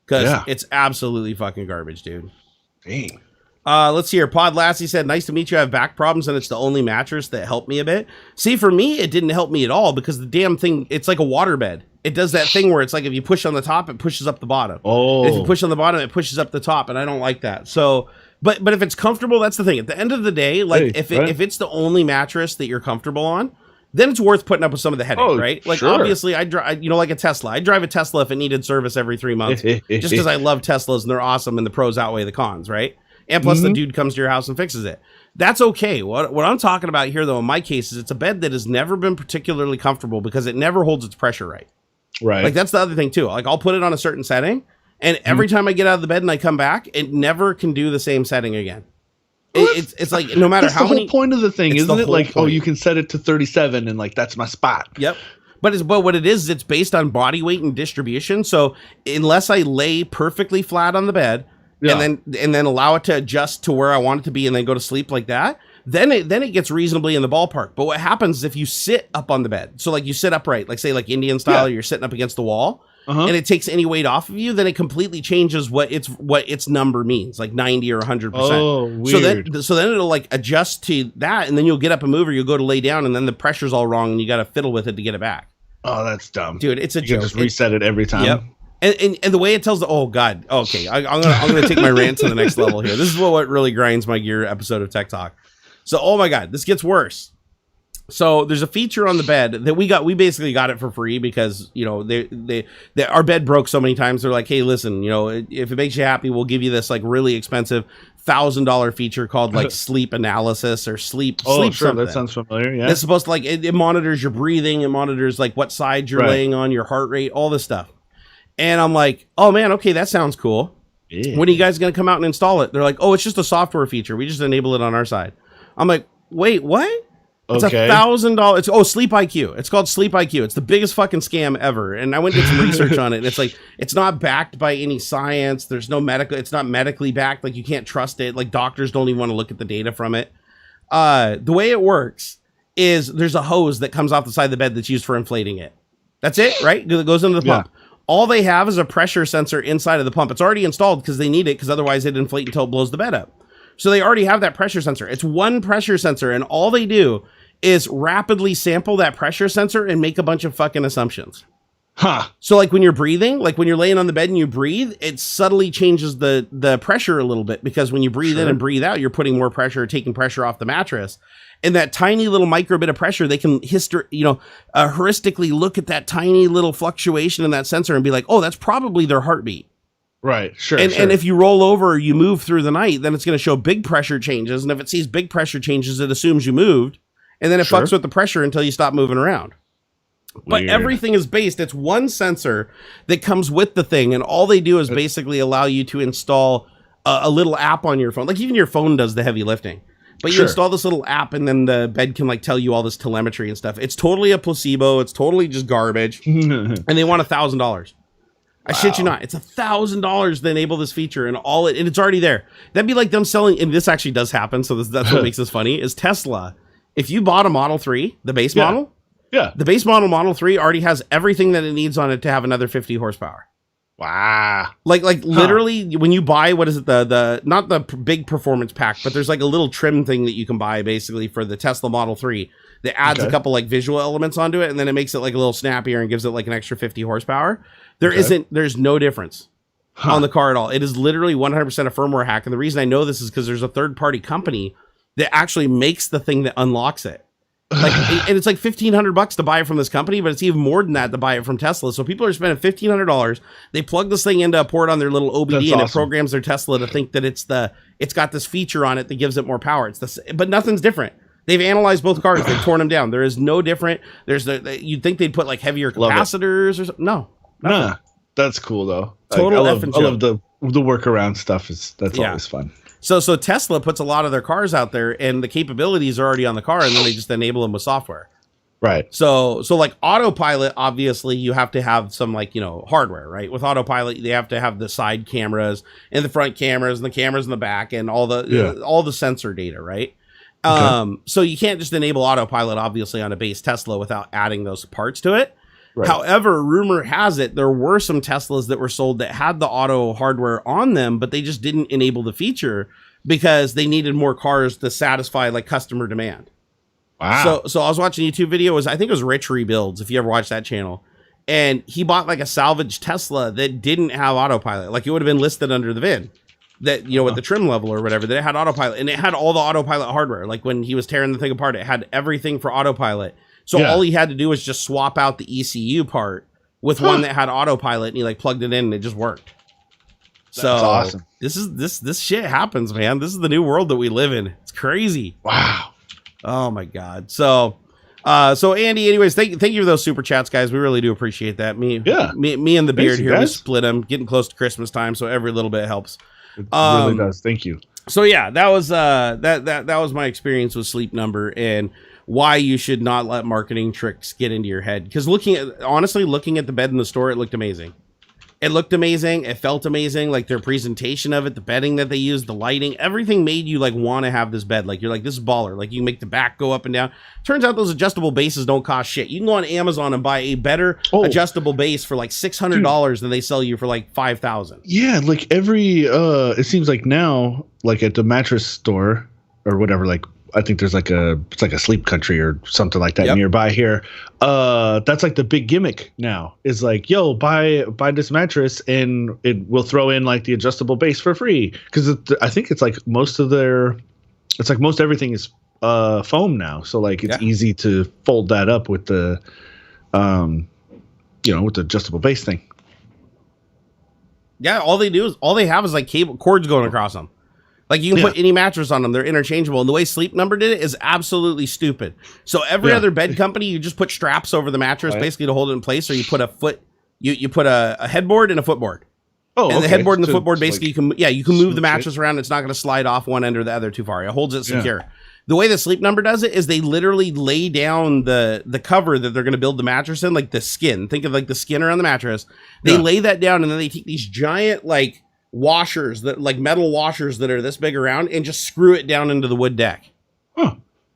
because it's absolutely fucking garbage, dude. Dang. Let's see here. Pod Lassie said, nice to meet you. I have back problems and it's the only mattress that helped me a bit. See, for me, it didn't help me at all because the damn thing, it's like a water bed. It does that thing where it's like if you push on the top, it pushes up the bottom. Oh. If you push on the bottom, it pushes up the top, and I don't like that. So, but if it's comfortable, that's the thing. At the end of the day, like if it's the only mattress that you're comfortable on, then it's worth putting up with some of the headache, right? Like obviously, I drive, like a Tesla. I drive a Tesla if it needed service every 3 months, just because I love Teslas and they're awesome and the pros outweigh the cons, right? And plus, the dude comes to your house and fixes it. That's okay. What I'm talking about here, though, in my case, is it's a bed that has never been particularly comfortable because it never holds its pressure right. Right. Like that's the other thing too. Like I'll put it on a certain setting, and every time I get out of the bed and I come back, it never can do the same setting again. It's like no matter how many. That's the whole point of the thing, isn't it? Like, you can set it to 37, and like that's my spot. Yep. But what it is, it's based on body weight and distribution. So unless I lay perfectly flat on the bed, and then allow it to adjust to where I want it to be, and then go to sleep like that, then it gets reasonably in the ballpark. But what happens is if you sit up on the bed, so like you sit upright, like say like Indian style, or you're sitting up against the wall, and it takes any weight off of you, then it completely changes what its number means, like 90 or 100%. Oh, weird. So then it'll like adjust to that, and then you'll get up and move, or you'll go to lay down, and then the pressure's all wrong, and you got to fiddle with it to get it back. Oh, that's dumb, dude. It's a joke. Just reset it every time. Yep. And the way it tells I'm gonna take my rant to the next level here. This is what really grinds my gear episode of Tech Talk. So, oh my God, this gets worse. So there's a feature on the bed that we basically got it for free because, our bed broke so many times. They're like, hey, listen, if it makes you happy, we'll give you this like really expensive $1,000 feature called like sleep analysis or sleep. Oh, sleep sure. something. That sounds familiar. Yeah. It's supposed to like, it monitors your breathing. It monitors like what side you're laying on, your heart rate, all this stuff. And I'm like, oh man, okay, that sounds cool. Yeah. When are you guys going to come out and install it? They're like, oh, it's just a software feature. We just enable it on our side. I'm like, wait, what? It's $1,000. Oh, Sleep IQ. It's called Sleep IQ. It's the biggest fucking scam ever. And I went and did some research on it. And it's like, it's not backed by any science. There's no it's not medically backed. Like you can't trust it. Like doctors don't even want to look at the data from it. The way it works is there's a hose that comes off the side of the bed that's used for inflating it. That's it, right? It goes into the pump. All they have is a pressure sensor inside of the pump. It's already installed because they need it because otherwise it'd inflate until it blows the bed up. So they already have that pressure sensor. It's one pressure sensor, and all they do is rapidly sample that pressure sensor and make a bunch of fucking assumptions. So like when you're breathing, like when you're laying on the bed and you breathe, it subtly changes the pressure a little bit because when you breathe in and breathe out, you're putting more pressure, taking pressure off the mattress. And that tiny little micro bit of pressure, they can heuristically look at that tiny little fluctuation in that sensor and be like, oh, that's probably their heartbeat. Right. Sure. And if you roll over or you move through the night, then it's going to show big pressure changes. And if it sees big pressure changes, it assumes you moved. And then it fucks with the pressure until you stop moving around. But everything is based. It's one sensor that comes with the thing. And all they do is basically allow you to install a little app on your phone. Like even your phone does the heavy lifting. But you install this little app and then the bed can like tell you all this telemetry and stuff. It's totally a placebo. It's totally just garbage. And they want $1,000. I shit you not. It's $1,000 to enable this feature and and it's already there. That'd be like them selling, and this actually does happen. So that's what makes this funny is Tesla. If you bought a Model 3, the base model, the base Model 3 already has everything that it needs on it to have another 50 horsepower. Wow. Like literally when you buy, what is it? The not the big performance pack, but there's like a little trim thing that you can buy basically for the Tesla Model 3 that adds a couple like visual elements onto it. And then it makes it like a little snappier and gives it like an extra 50 horsepower. There's no difference on the car at all. It is literally 100% a firmware hack. And the reason I know this is because there's a third party company that actually makes the thing that unlocks it. Like, and it's like $1,500 to buy it from this company, but it's even more than that to buy it from Tesla. So people are spending $1,500. They plug this thing into a port on their little OBD, and it programs their Tesla to think that it's got this feature on it that gives it more power. But nothing's different. They've analyzed both cars. They've torn them down. There is no different. You'd think they'd put like heavier capacitors or something. No. Nah, that's cool though. Total I love the workaround stuff. That's always fun. So Tesla puts a lot of their cars out there, and the capabilities are already on the car, and then they just enable them with software. Right. So like autopilot, obviously you have to have some like, hardware, right? With autopilot, they have to have the side cameras and the front cameras and the cameras in the back and all the sensor data, right? Okay. So you can't just enable autopilot, obviously, on a base Tesla without adding those parts to it. Right. However, rumor has it there were some Teslas that were sold that had the auto hardware on them, but they just didn't enable the feature because they needed more cars to satisfy like customer demand. Wow. So I was watching a YouTube video. I think it was Rich Rebuilds, if you ever watched that channel. And he bought like a salvage Tesla that didn't have autopilot. Like it would have been listed under the VIN that, with the trim level or whatever, that it had autopilot, and it had all the autopilot hardware. Like when he was tearing the thing apart, it had everything for autopilot. So all he had to do was just swap out the ECU part with one that had autopilot, and he like plugged it in and it just worked. That's awesome. This shit happens, man. This is the new world that we live in. It's crazy. Wow. Oh my God. So Andy, anyways, thank you for those super chats, guys. We really do appreciate that. Me and the beard here, we split them, getting close to Christmas time, so every little bit helps. It really does. Thank you. So yeah, that was that was my experience with Sleep Number and why you should not let marketing tricks get into your head. Because looking at the bed in the store, it looked amazing. It looked amazing. It felt amazing. Like their presentation of it, the bedding that they used, the lighting, everything made you like want to have this bed. Like you're like, this is baller. Like you can make the back go up and down. Turns out those adjustable bases don't cost shit. You can go on Amazon and buy a better adjustable base for like $600 than they sell you for like $5,000. Yeah, like it seems like now, like at the mattress store or whatever, like I think there's like it's like a Sleep Country or something like that nearby here. That's like the big gimmick now is like, yo, buy this mattress and it will throw in like the adjustable base for free. Cause I think it's like most everything is foam now. So like it's easy to fold that up with the, with the adjustable base thing. Yeah. All they have is like cable cords going across them. Like you can put any mattress on them. They're interchangeable. And the way Sleep Number did it is absolutely stupid. So every other bed company, you just put straps over the mattress basically to hold it in place. Or you put you put a headboard and a footboard. Oh, and the headboard and the footboard basically you can move the mattress around. It's not going to slide off one end or the other too far. It holds it secure. The way the Sleep Number does it is they literally lay down the cover that they're going to build the mattress in, like the skin. Think of like the skin around the mattress. They lay that down and then they take these giant like washers that like metal washers that are this big around and just screw it down into the wood deck.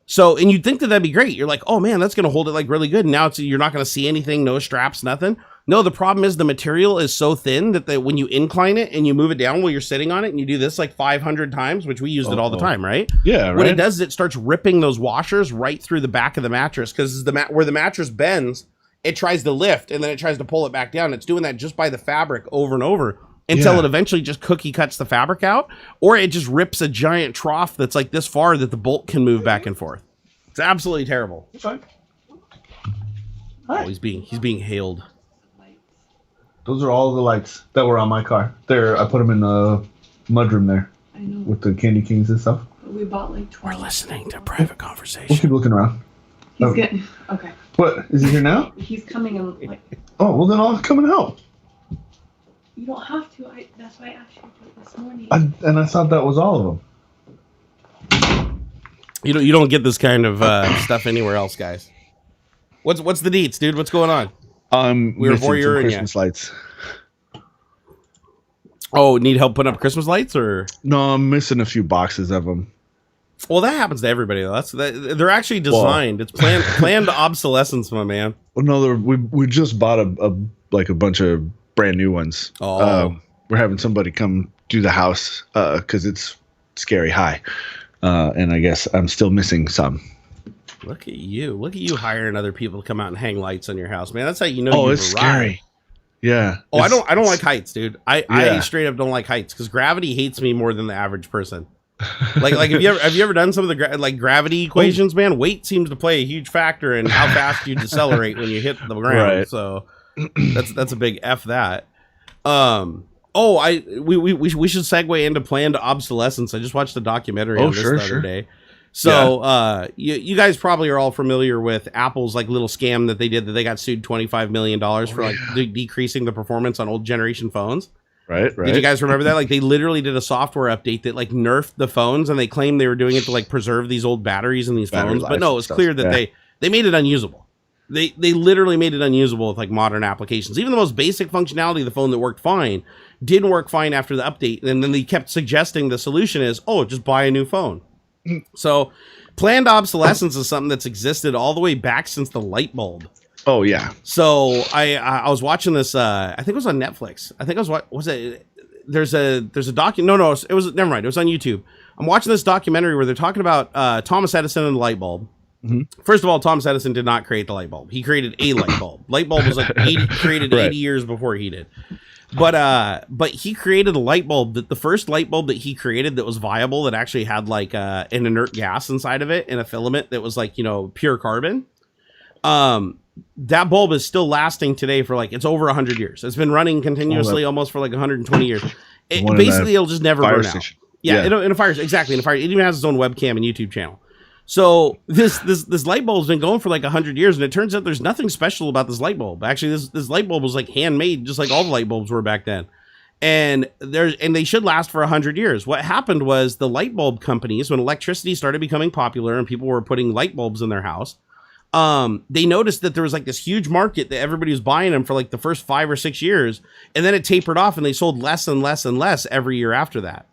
So, and you'd think that'd be great. You're like, oh man, that's going to hold it like really good. And now you're not going to see anything, no straps, nothing. No, the problem is the material is so thin that when you incline it and you move it down while you're sitting on it and you do this like 500 times, which we used it all the time, right? Yeah. Right. What it does is it starts ripping those washers right through the back of the mattress because where the mattress bends, it tries to lift and then it tries to pull it back down. It's doing that just by the fabric over and over. Until it eventually just cookie cuts the fabric out, or it just rips a giant trough that's like this far that the bolt can move back and forth. It's absolutely terrible. Hi. Oh, he's being hailed. Those are all the lights that were on my car. I put them in the mudroom there. I know. With the candy canes and stuff. We bought like 12. We're listening to private conversation. We'll keep looking around. He's getting okay. What? Is he here now? He's coming in like. Oh well, then I'll come and help. You don't have to. That's why I asked you to do it this morning. And I thought that was all of them. You don't get this kind of stuff anywhere else, guys. What's the deets, dude? What's going on? We were voyeuring Christmas lights. Oh, need help putting up Christmas lights, or no? I'm missing a few boxes of them. Well, that happens to everybody, though. They're actually designed. It's planned obsolescence, my man. Well, no, we just bought a bunch of brand new ones. We're having somebody come do the house because it's scary high, and I guess I'm still missing some. Look at you hiring other people to come out and hang lights on your house, man. That's how you know. Oh, it's scary. Yeah. Oh, I don't like heights, dude. I straight up don't like heights because gravity hates me more than the average person. Like have you ever done some of the gravity equations, man? Weight seems to play a huge factor in how fast you decelerate when you hit the ground. Right. So that's a big F that. We should segue into planned obsolescence. I just watched a documentary on this the other day. So you guys probably are all familiar with Apple's like little scam that they did that they got sued $25 million for decreasing the performance on old generation phones. Right. Did you guys remember that? Like they literally did a software update that like nerfed the phones, and they claimed they were doing it to like preserve these old batteries in these phones. But no, it's clear that they made it unusable. They literally made it unusable with like modern applications. Even the most basic functionality of the phone that worked fine didn't work fine after the update. And then they kept suggesting the solution is, just buy a new phone. So planned obsolescence is something that's existed all the way back since the light bulb. Oh yeah. So I was watching this. I think it was on Netflix. I think it was it? There's a docu. No, it was never mind. It was on YouTube. I'm watching this documentary where they're talking about Thomas Edison and the light bulb. Mm-hmm. First of all, Thomas Edison did not create the light bulb. He created a light bulb. Light bulb was like 80 years before he did. But he created a light bulb that the first light bulb that he created that was viable, that actually had like an inert gas inside of it and a filament that was like, pure carbon. That bulb is still lasting today for like, it's over 100 years. It's been running continuously almost for like 120 years. It'll just never burn out. Yeah. In a fire. Exactly. In a fire. It even has its own webcam and YouTube channel. So this light bulb's been going for like 100 years, and it turns out there's nothing special about this light bulb. Actually, this light bulb was like handmade, just like all the light bulbs were back then. And they should last for 100 years. What happened was the light bulb companies, when electricity started becoming popular and people were putting light bulbs in their house, they noticed that there was like this huge market that everybody was buying them for like the first 5 or 6 years, and then it tapered off and they sold less and less and less every year after that.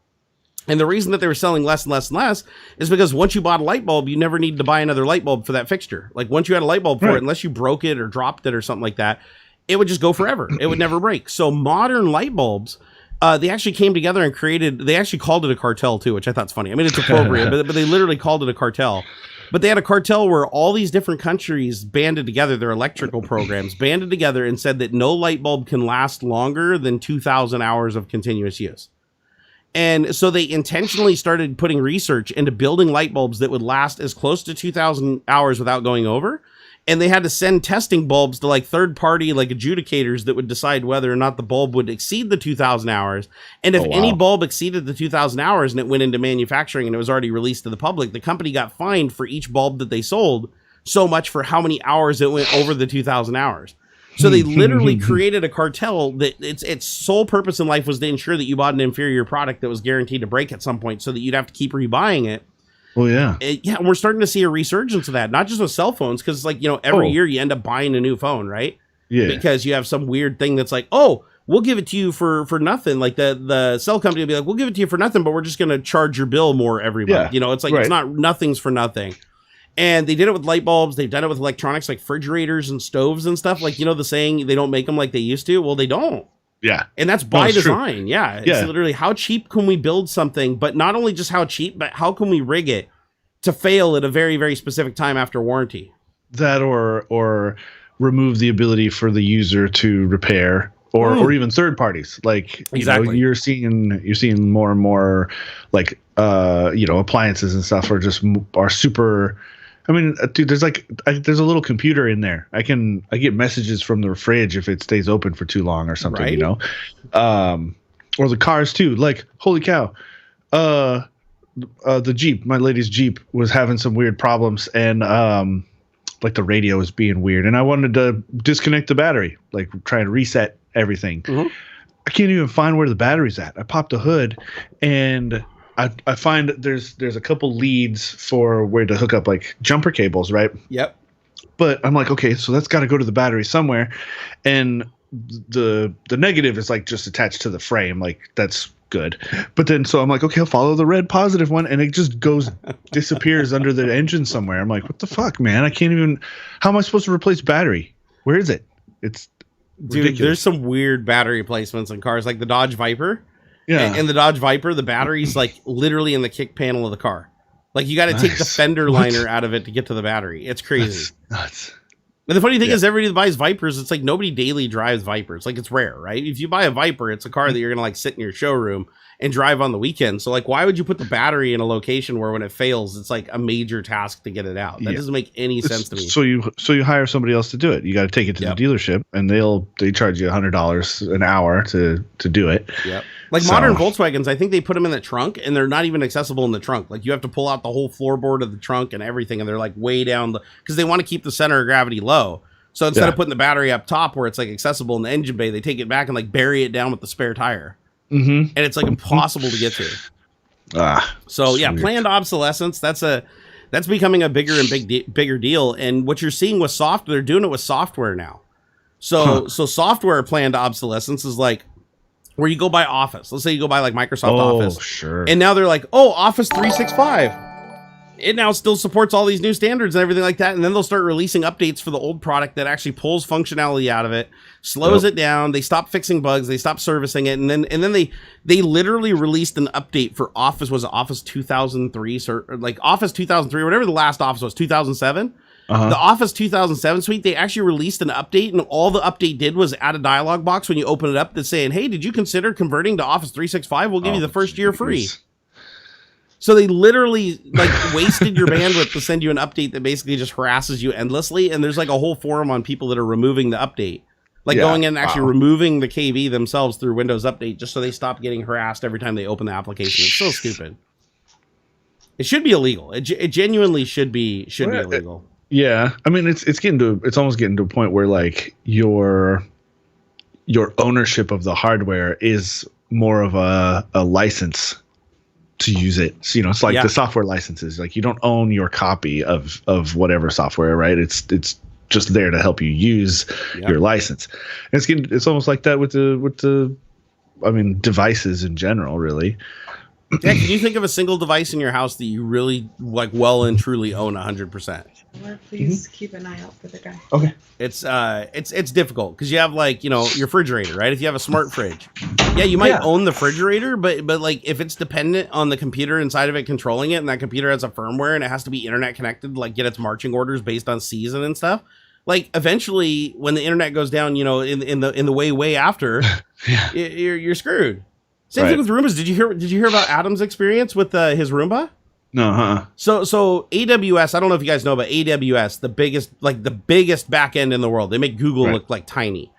And the reason that they were selling less and less and less is because once you bought a light bulb, you never needed to buy another light bulb for that fixture. Like once you had a light bulb for it, unless you broke it or dropped it or something like that, it would just go forever. It would never break. So modern light bulbs, they actually came together and they actually called it a cartel too, which I thought's funny. I mean, it's appropriate, but they literally called it a cartel. But they had a cartel where all these different countries banded together, their electrical programs banded together and said that no light bulb can last longer than 2,000 hours of continuous use. And so they intentionally started putting research into building light bulbs that would last as close to 2,000 hours without going over. And they had to send testing bulbs to like third party, like adjudicators that would decide whether or not the bulb would exceed the 2,000 hours. And if any bulb exceeded the 2,000 hours and it went into manufacturing and it was already released to the public, the company got fined for each bulb that they sold so much for how many hours it went over the 2,000 hours. So they literally created a cartel that its sole purpose in life was to ensure that you bought an inferior product that was guaranteed to break at some point so that you'd have to keep rebuying it. Well, yeah. And we're starting to see a resurgence of that, not just with cell phones, because like, every year you end up buying a new phone, right? Yeah. Because you have some weird thing that's like, we'll give it to you for nothing. Like the cell company will be like, we'll give it to you for nothing, but we're just going to charge your bill more every month. It's like, it's not nothing's for nothing. And they did it with light bulbs. They've done it with electronics like refrigerators and stoves and stuff. Like, the saying, they don't make them like they used to. Well, they don't. Yeah. And that's by design. True. Yeah. It's literally how cheap can we build something, but not only just how cheap, but how can we rig it to fail at a very, very specific time after warranty? That or remove the ability for the user to repair or even third parties. Like, you're seeing more and more like, appliances and stuff are super. I mean, dude, there's a little computer in there. I get messages from the fridge if it stays open for too long or something, or the cars too. Like, holy cow, the Jeep, my lady's Jeep was having some weird problems, and like the radio was being weird, and I wanted to disconnect the battery, like try and reset everything. Mm-hmm. I can't even find where the battery's at. I popped the hood, and I find there's a couple leads for where to hook up like jumper cables, right? Yep. But I'm like, okay, so that's got to go to the battery somewhere, and the negative is like just attached to the frame, like that's good. But then so I'm like, okay, I'll follow the red positive one, and it just disappears under the engine somewhere. I'm like, what the fuck, man? I can't even. How am I supposed to replace battery? Where is it? Dude, ridiculous. There's some weird battery placements in cars, like the Dodge Viper. Yeah. And the Dodge Viper, the battery's like literally in the kick panel of the car. Like you got to take the fender liner out of it to get to the battery. It's crazy. That's nuts. And the funny thing is, everybody that buys Vipers, it's like nobody daily drives Vipers. Like it's rare, right? If you buy a Viper, it's a car that you're gonna like sit in your showroom and drive on the weekend. So like, why would you put the battery in a location where when it fails, it's like a major task to get it out? That doesn't make any sense to me. So you hire somebody else to do it. You got to take it to the dealership, and they charge you $100 an hour to do it. Yep. Like modern Volkswagens, I think they put them in the trunk, and they're not even accessible in the trunk. Like you have to pull out the whole floorboard of the trunk and everything, and they're like way down because they want to keep the center of gravity low. So instead of putting the battery up top where it's like accessible in the engine bay, they take it back and like bury it down with the spare tire. And it's like impossible to get to. So yeah, planned obsolescence. That's becoming a bigger and bigger deal. And what you're seeing with software, they're doing it with software now. So software planned obsolescence is like where you go buy Office. Let's say you go buy like Microsoft Office. Sure. And now they're like, oh, Office 365. It now still supports all these new standards and everything like that. And then they'll start releasing updates for the old product that actually pulls functionality out of it, slows it down. They stop fixing bugs. They stop servicing it. And then they literally released an update for Office. Was it Office 2003? Or like Office 2003, whatever the last Office was, 2007. The Office 2007 suite, they actually released an update, and all the update did was add a dialog box when you open it up that's saying, hey, did you consider converting to Office 365? We'll give you the first year free. So they literally like wasted your bandwidth to send you an update that basically just harasses you endlessly. And there's like a whole forum on people that are removing the update, like going in and actually removing the KV themselves through Windows Update just so they stop getting harassed every time they open the application. It's so stupid. It should be illegal. It genuinely should be illegal. Yeah, I mean it's almost getting to a point where like your ownership of the hardware is more of a license to use it. So, you know, it's like the software licenses. Like you don't own your copy of whatever software, right? It's just there to help you use your license. And it's almost like that with the devices in general, really. Yeah, can you think of a single device in your house that you really like well and truly own 100%? Or please keep an eye out for the guy. Okay. It's difficult because you have like, you know, your refrigerator, right? If you have a smart fridge, you might own the refrigerator, but like if it's dependent on the computer inside of it controlling it, and that computer has a firmware and it has to be internet connected to like get its marching orders based on season and stuff. Like eventually when the internet goes down, you know, in the way after, you're screwed. Same thing with Roombas. Did you hear about Adam's experience with his Roomba? No, So AWS, I don't know if you guys know, but AWS, the biggest back end in the world. They make Google look like tiny.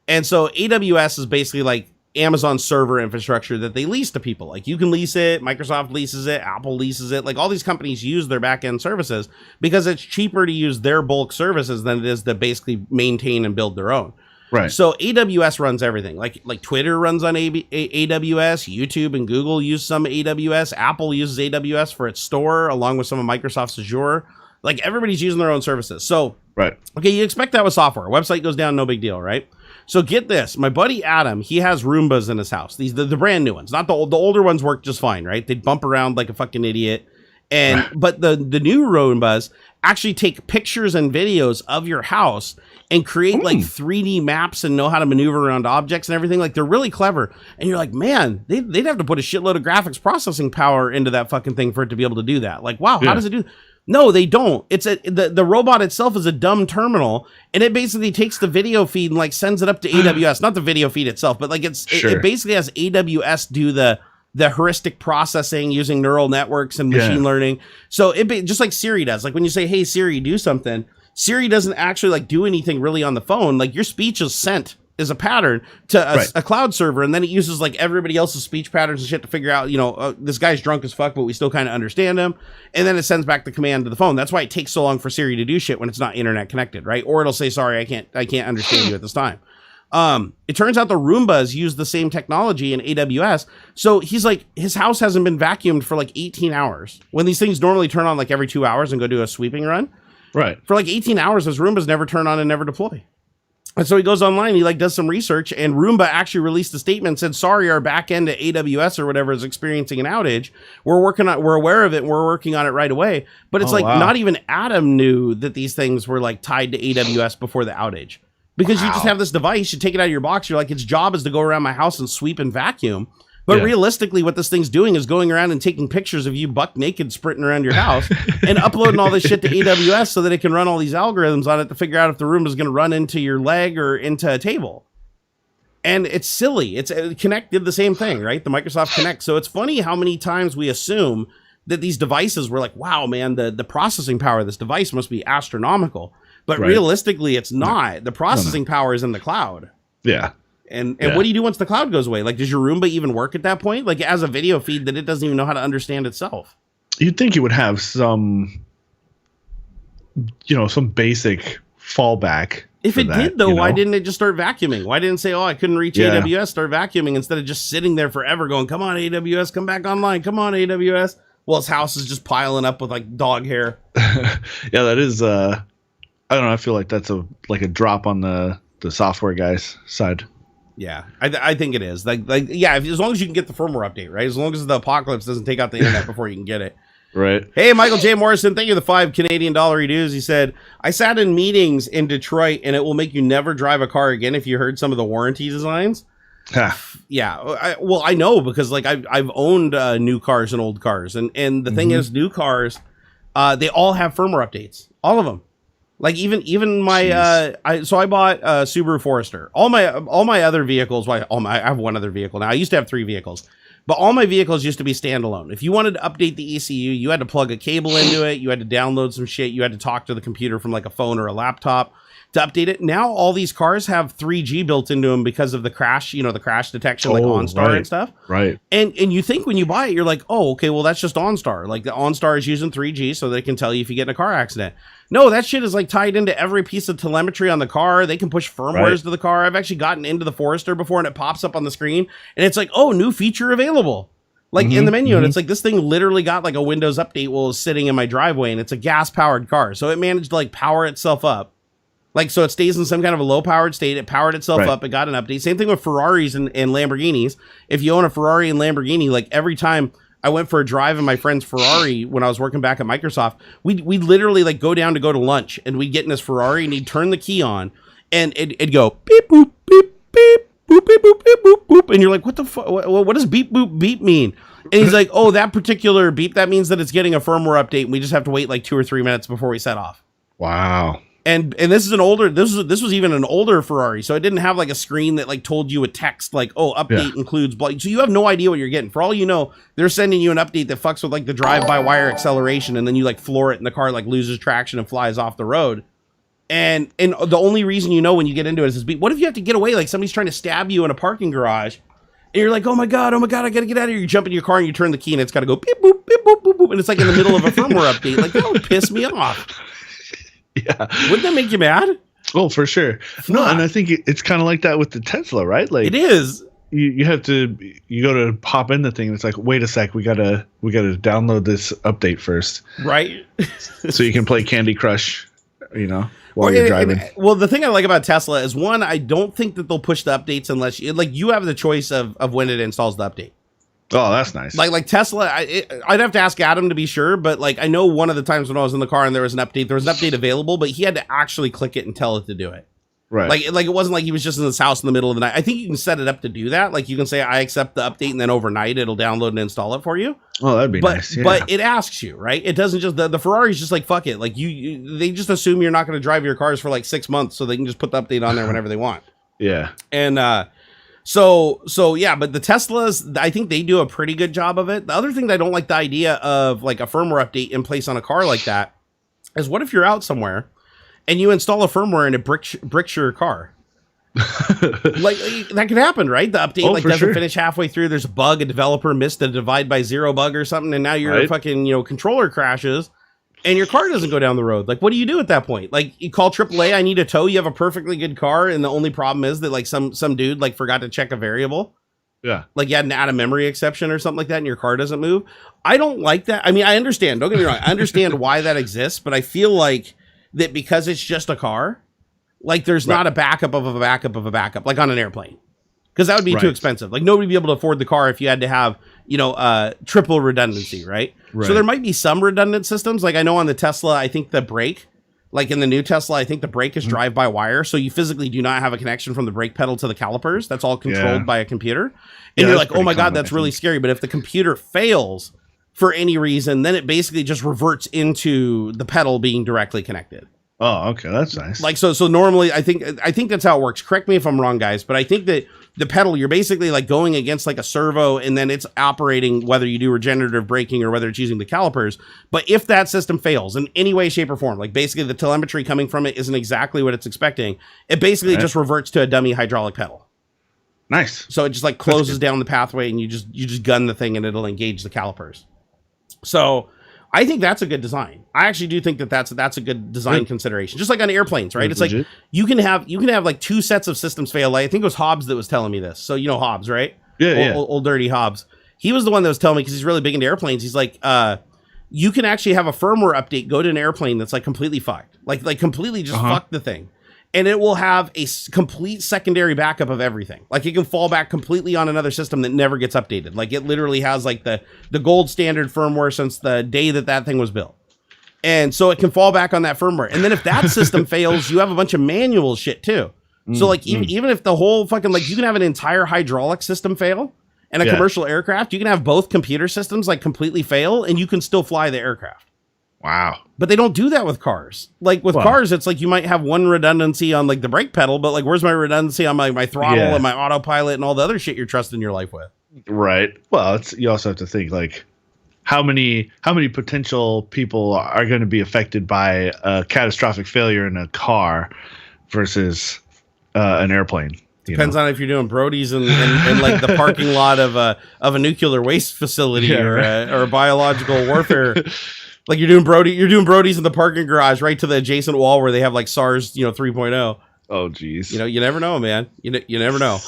And so AWS is basically like Amazon server infrastructure that they lease to people. Like you can lease it, Microsoft leases it, Apple leases it. Like all these companies use their back end services because it's cheaper to use their bulk services than it is to basically maintain and build their own. Right. So AWS runs everything. Like Twitter runs on AWS, YouTube and Google use some AWS. Apple uses AWS for its store along with some of Microsoft's Azure. Like everybody's using their own services. So, okay, you expect that with software. Website goes down, no big deal, right? So get this. My buddy Adam, he has Roombas in his house. These the brand new ones. Not the older ones work just fine, right? They bump around like a fucking idiot. But the new Roombas actually take pictures and videos of your house and create like 3D maps and know how to maneuver around objects and everything. Like they're really clever. And you're like, man, they'd have to put a shitload of graphics processing power into that fucking thing for it to be able to do that. Like, wow, how does it do? No, they don't. It's the robot itself is a dumb terminal, and it basically takes the video feed and like sends it up to AWS. Not the video feed itself, but like it basically has AWS do the heuristic processing using neural networks and machine learning. So it just like Siri does. Like when you say, hey, Siri, do something, Siri doesn't actually like do anything really on the phone. Like your speech is sent as a pattern to a cloud server, and then it uses like everybody else's speech patterns and shit to figure out, you know, this guy's drunk as fuck, but we still kind of understand him. And then it sends back the command to the phone. That's why it takes so long for Siri to do shit when it's not internet connected, right? Or it'll say, sorry, I can't understand you at this time. It turns out the Roombas use the same technology in AWS. So he's like, his house hasn't been vacuumed for like 18 hours when these things normally turn on like every 2 hours and go do a sweeping run. Right. For like 18 hours, his Roombas never turn on and never deploy. And so he goes online, he like does some research, and Roomba actually released a statement and said, sorry, our back end at AWS or whatever is experiencing an outage. We're aware of it and we're working on it right away. But it's not even Adam knew that these things were like tied to AWS before the outage. Because you just have this device, you take it out of your box, you're like, its job is to go around my house and sweep and vacuum. But realistically, what this thing's doing is going around and taking pictures of you buck naked sprinting around your house and uploading all this shit to AWS so that it can run all these algorithms on it to figure out if the room is going to run into your leg or into a table. And it's silly. Kinect did the same thing, right? The Microsoft Kinect. So it's funny how many times we assume that these devices were like, wow, man, the processing power of this device must be astronomical. But realistically, it's not. No. The processing power is in the cloud. Yeah. And what do you do once the cloud goes away? Like, does your Roomba even work at that point? Like, as a video feed that it doesn't even know how to understand itself. You'd think it would have some basic fallback. If it did, though, why didn't it just start vacuuming? Why didn't it say, oh, I couldn't reach AWS, start vacuuming, instead of just sitting there forever going, come on, AWS, come back online. Come on, AWS. Well, his house is just piling up with, like, dog hair. Yeah, that is, I don't know, I feel like that's a drop on the software guy's side. Yeah, I think it is. Like as long as you can get the firmware update, right? As long as the apocalypse doesn't take out the internet before you can get it. Right. Hey, Michael J. Morrison, thank you for the $5 Canadian dues. He said, I sat in meetings in Detroit, and it will make you never drive a car again if you heard some of the warranty designs. Yeah, I know, because like I've owned new cars and old cars, and the thing is, new cars, they all have firmware updates, all of them. Like even my I bought a Subaru Forester. All my other vehicles, I have one other vehicle now. I used to have 3 vehicles, but all my vehicles used to be standalone. If you wanted to update the ECU, you had to plug a cable into it. You had to download some shit. You had to talk to the computer from like a phone or a laptop to update it. Now all these cars have 3G built into them because of the crash, the crash detection, like OnStar and stuff. Right. And you think when you buy it, you're like, oh, okay, well, that's just OnStar. Like the OnStar is using 3G so they can tell you if you get in a car accident. No, that shit is like tied into every piece of telemetry on the car. They can push firmwares to the car. I've actually gotten into the Forester before, and it pops up on the screen and it's like, oh, new feature available. Like in the menu, and it's like, this thing literally got like a Windows update while it was sitting in my driveway, and it's a gas powered car. So it managed to like power itself up. Like, so it stays in some kind of a low-powered state. It powered itself up. It got an update. Same thing with Ferraris and Lamborghinis. If you own a Ferrari and Lamborghini, like every time I went for a drive in my friend's Ferrari when I was working back at Microsoft, we'd literally like go down to go to lunch, and we'd get in this Ferrari, and he'd turn the key on, and it'd go beep, boop, beep, beep, boop, beep, boop, beep, boop, boop. And you're like, what the fuck? What does beep, boop, beep mean? And he's like, oh, that particular beep, that means that it's getting a firmware update, and we just have to wait like 2 or 3 minutes before we set off. Wow. And this is this was even an older Ferrari, so it didn't have like a screen that like told you a text like, oh, update includes blah. So you have no idea what you're getting. For all you know, they're sending you an update that fucks with like the drive-by-wire acceleration, and then you like floor it, and the car like loses traction and flies off the road. And the only reason you know when you get into it is what if you have to get away, like somebody's trying to stab you in a parking garage, and you're like, oh my god, I gotta get out of here. You jump in your car and you turn the key, and it's gotta go beep boop beep boop boop boop, and it's like in the middle of a firmware update. Like, that would piss me off. Yeah. Wouldn't that make you mad? Oh, for sure. No, and I think it's kind of like that with the Tesla, right? Like, it is. You have to go to pop in the thing, and it's like, wait a sec, we gotta download this update first, right? So you can play Candy Crush, while you're driving. Well, the thing I like about Tesla is, one, I don't think that they'll push the updates unless you have the choice of when it installs the update. Oh, that's nice. Like Tesla, I'd have to ask Adam to be sure, but like I know one of the times when I was in the car and there was an update available, but he had to actually click it and tell it to do it. Right. Like it wasn't like he was just in his house in the middle of the night. I think you can set it up to do that. Like you can say, I accept the update, and then overnight it'll download and install it for you. Oh, that'd be nice. Yeah. But it asks you, right? It doesn't just, the Ferrari's just like, fuck it. Like they just assume you're not going to drive your cars for like 6 months, so they can just put the update on there whenever they want. Yeah. And, So yeah, but the Teslas, I think they do a pretty good job of it. The other thing that I don't like the idea of like a firmware update in place on a car like that is, what if you're out somewhere and you install a firmware and it bricks your car? Like that could happen, right? The update doesn't finish halfway through. There's a bug, a developer missed a divide by zero bug or something, and now your fucking controller crashes. And your car doesn't go down the road. Like, what do you do at that point? Like, you call AAA, I need a tow. You have a perfectly good car, and the only problem is that, like, some dude, like, forgot to check a variable. Yeah. Like, you had an out-of-memory exception or something like that, and your car doesn't move. I don't like that. I mean, I understand. Don't get me wrong. I understand why that exists, but I feel like that because it's just a car, like, there's not a backup of a backup of a backup, like on an airplane. Because that would be too expensive. Like, nobody would be able to afford the car if you had to have, triple redundancy, right? So there might be some redundant systems. Like, I know on the Tesla, I think the brake Like in the new Tesla, I think the brake is drive-by-wire, so you physically do not have a connection from the brake pedal to the calipers. That's all controlled by a computer. And you're like, oh my God, that's really scary. But if the computer fails for any reason, then it basically just reverts into the pedal being directly connected. Oh, okay, that's nice. Like so normally I think that's how it works. Correct me if I'm wrong, guys, but I think that the pedal, you're basically like going against like a servo, and then it's operating whether you do regenerative braking or whether it's using the calipers. But if that system fails in any way, shape, or form, like basically the telemetry coming from it isn't exactly what it's expecting, it basically just reverts to a dummy hydraulic pedal. Nice. So it just like closes down the pathway, and you just gun the thing, and it'll engage the calipers. So I think that's a good design. I actually do think that that's a good design consideration. Just like on airplanes, right? It's like you can have like two sets of systems fail. Like, I think it was Hobbs that was telling me this. So you know Hobbs, right? Yeah, Old dirty Hobbs. He was the one that was telling me, because he's really big into airplanes. He's like, you can actually have a firmware update go to an airplane that's like completely fucked, like completely just fuck the thing, and it will have a complete secondary backup of everything. Like it can fall back completely on another system that never gets updated. Like it literally has like the gold standard firmware since the day that thing was built. And so it can fall back on that firmware. And then if that system fails, you have a bunch of manual shit too. So like even if the whole fucking, like you can have an entire hydraulic system fail and a commercial aircraft, you can have both computer systems like completely fail and you can still fly the aircraft. Wow. But they don't do that with cars. Like with cars, it's like you might have one redundancy on like the brake pedal, but like where's my redundancy on my throttle and my autopilot and all the other shit you're trusting your life with? Right. Well, you also have to think like how many potential people are going to be affected by a catastrophic failure in a car versus an airplane. Depends on if you're doing Brody's in like the parking lot of a nuclear waste facility or a biological warfare. Like you're doing Brody's in the parking garage right to the adjacent wall where they have like SARS, 3.0. Oh, geez. You never know, man. You never know.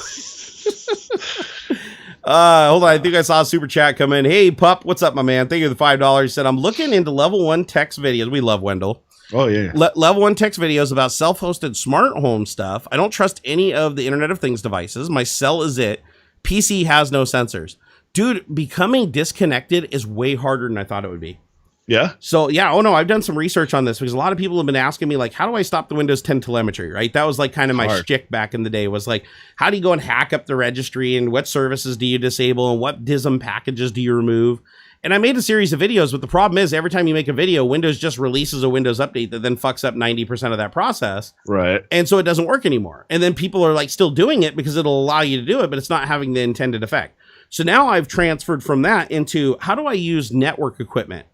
Hold on. I think I saw a super chat come in. Hey, Pup, what's up, my man? Thank you for the $5. He said, I'm looking into level 1 text videos. We love Wendell. Oh, yeah. Level 1 text videos about self-hosted smart home stuff. I don't trust any of the Internet of Things devices. My cell is it. PC has no sensors. Dude, becoming disconnected is way harder than I thought it would be. Yeah. So yeah. Oh no, I've done some research on this because a lot of people have been asking me like, how do I stop the Windows 10 telemetry? Right. That was like kind of my shtick back in the day, was like, how do you go and hack up the registry, and what services do you disable, and what DISM packages do you remove? And I made a series of videos, but the problem is every time you make a video, Windows just releases a Windows update that then fucks up 90% of that process. Right. And so it doesn't work anymore. And then people are like still doing it because it'll allow you to do it, but it's not having the intended effect. So now I've transferred from that into how do I use network equipment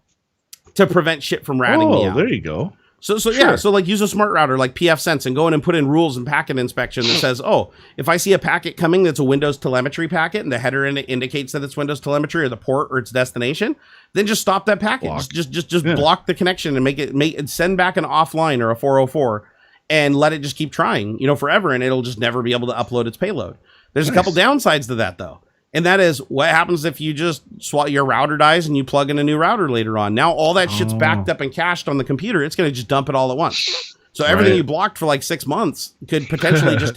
to prevent shit from ratting me out. Oh, there you go. So yeah, so like use a smart router like pfSense and go in and put in rules and packet inspection that says, oh, if I see a packet coming that's a Windows telemetry packet and the header in it indicates that it's Windows telemetry or the port or its destination, then just stop that packet. Just block the connection and make it send back an offline or a 404 and let it just keep trying, forever, and it'll just never be able to upload its payload. There's a couple downsides to that though. And that is what happens if you just your router dies and you plug in a new router later on. Now all that shit's backed up and cached on the computer. It's going to just dump it all at once. So everything you blocked for like 6 months could potentially just,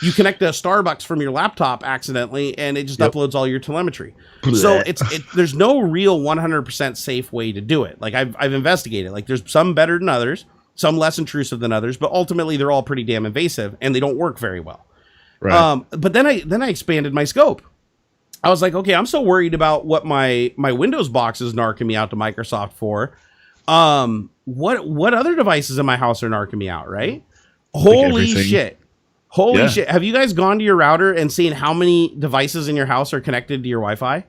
you connect to a Starbucks from your laptop accidentally and it just uploads all your telemetry. So there's no real 100% safe way to do it. Like I've investigated, like there's some better than others, some less intrusive than others, but ultimately they're all pretty damn invasive and they don't work very well. Right. But then I expanded my scope. I was like, okay, I'm so worried about what my Windows box is narking me out to Microsoft for. What other devices in my house are narking me out, right? Holy shit. Have you guys gone to your router and seen how many devices in your house are connected to your Wi-Fi?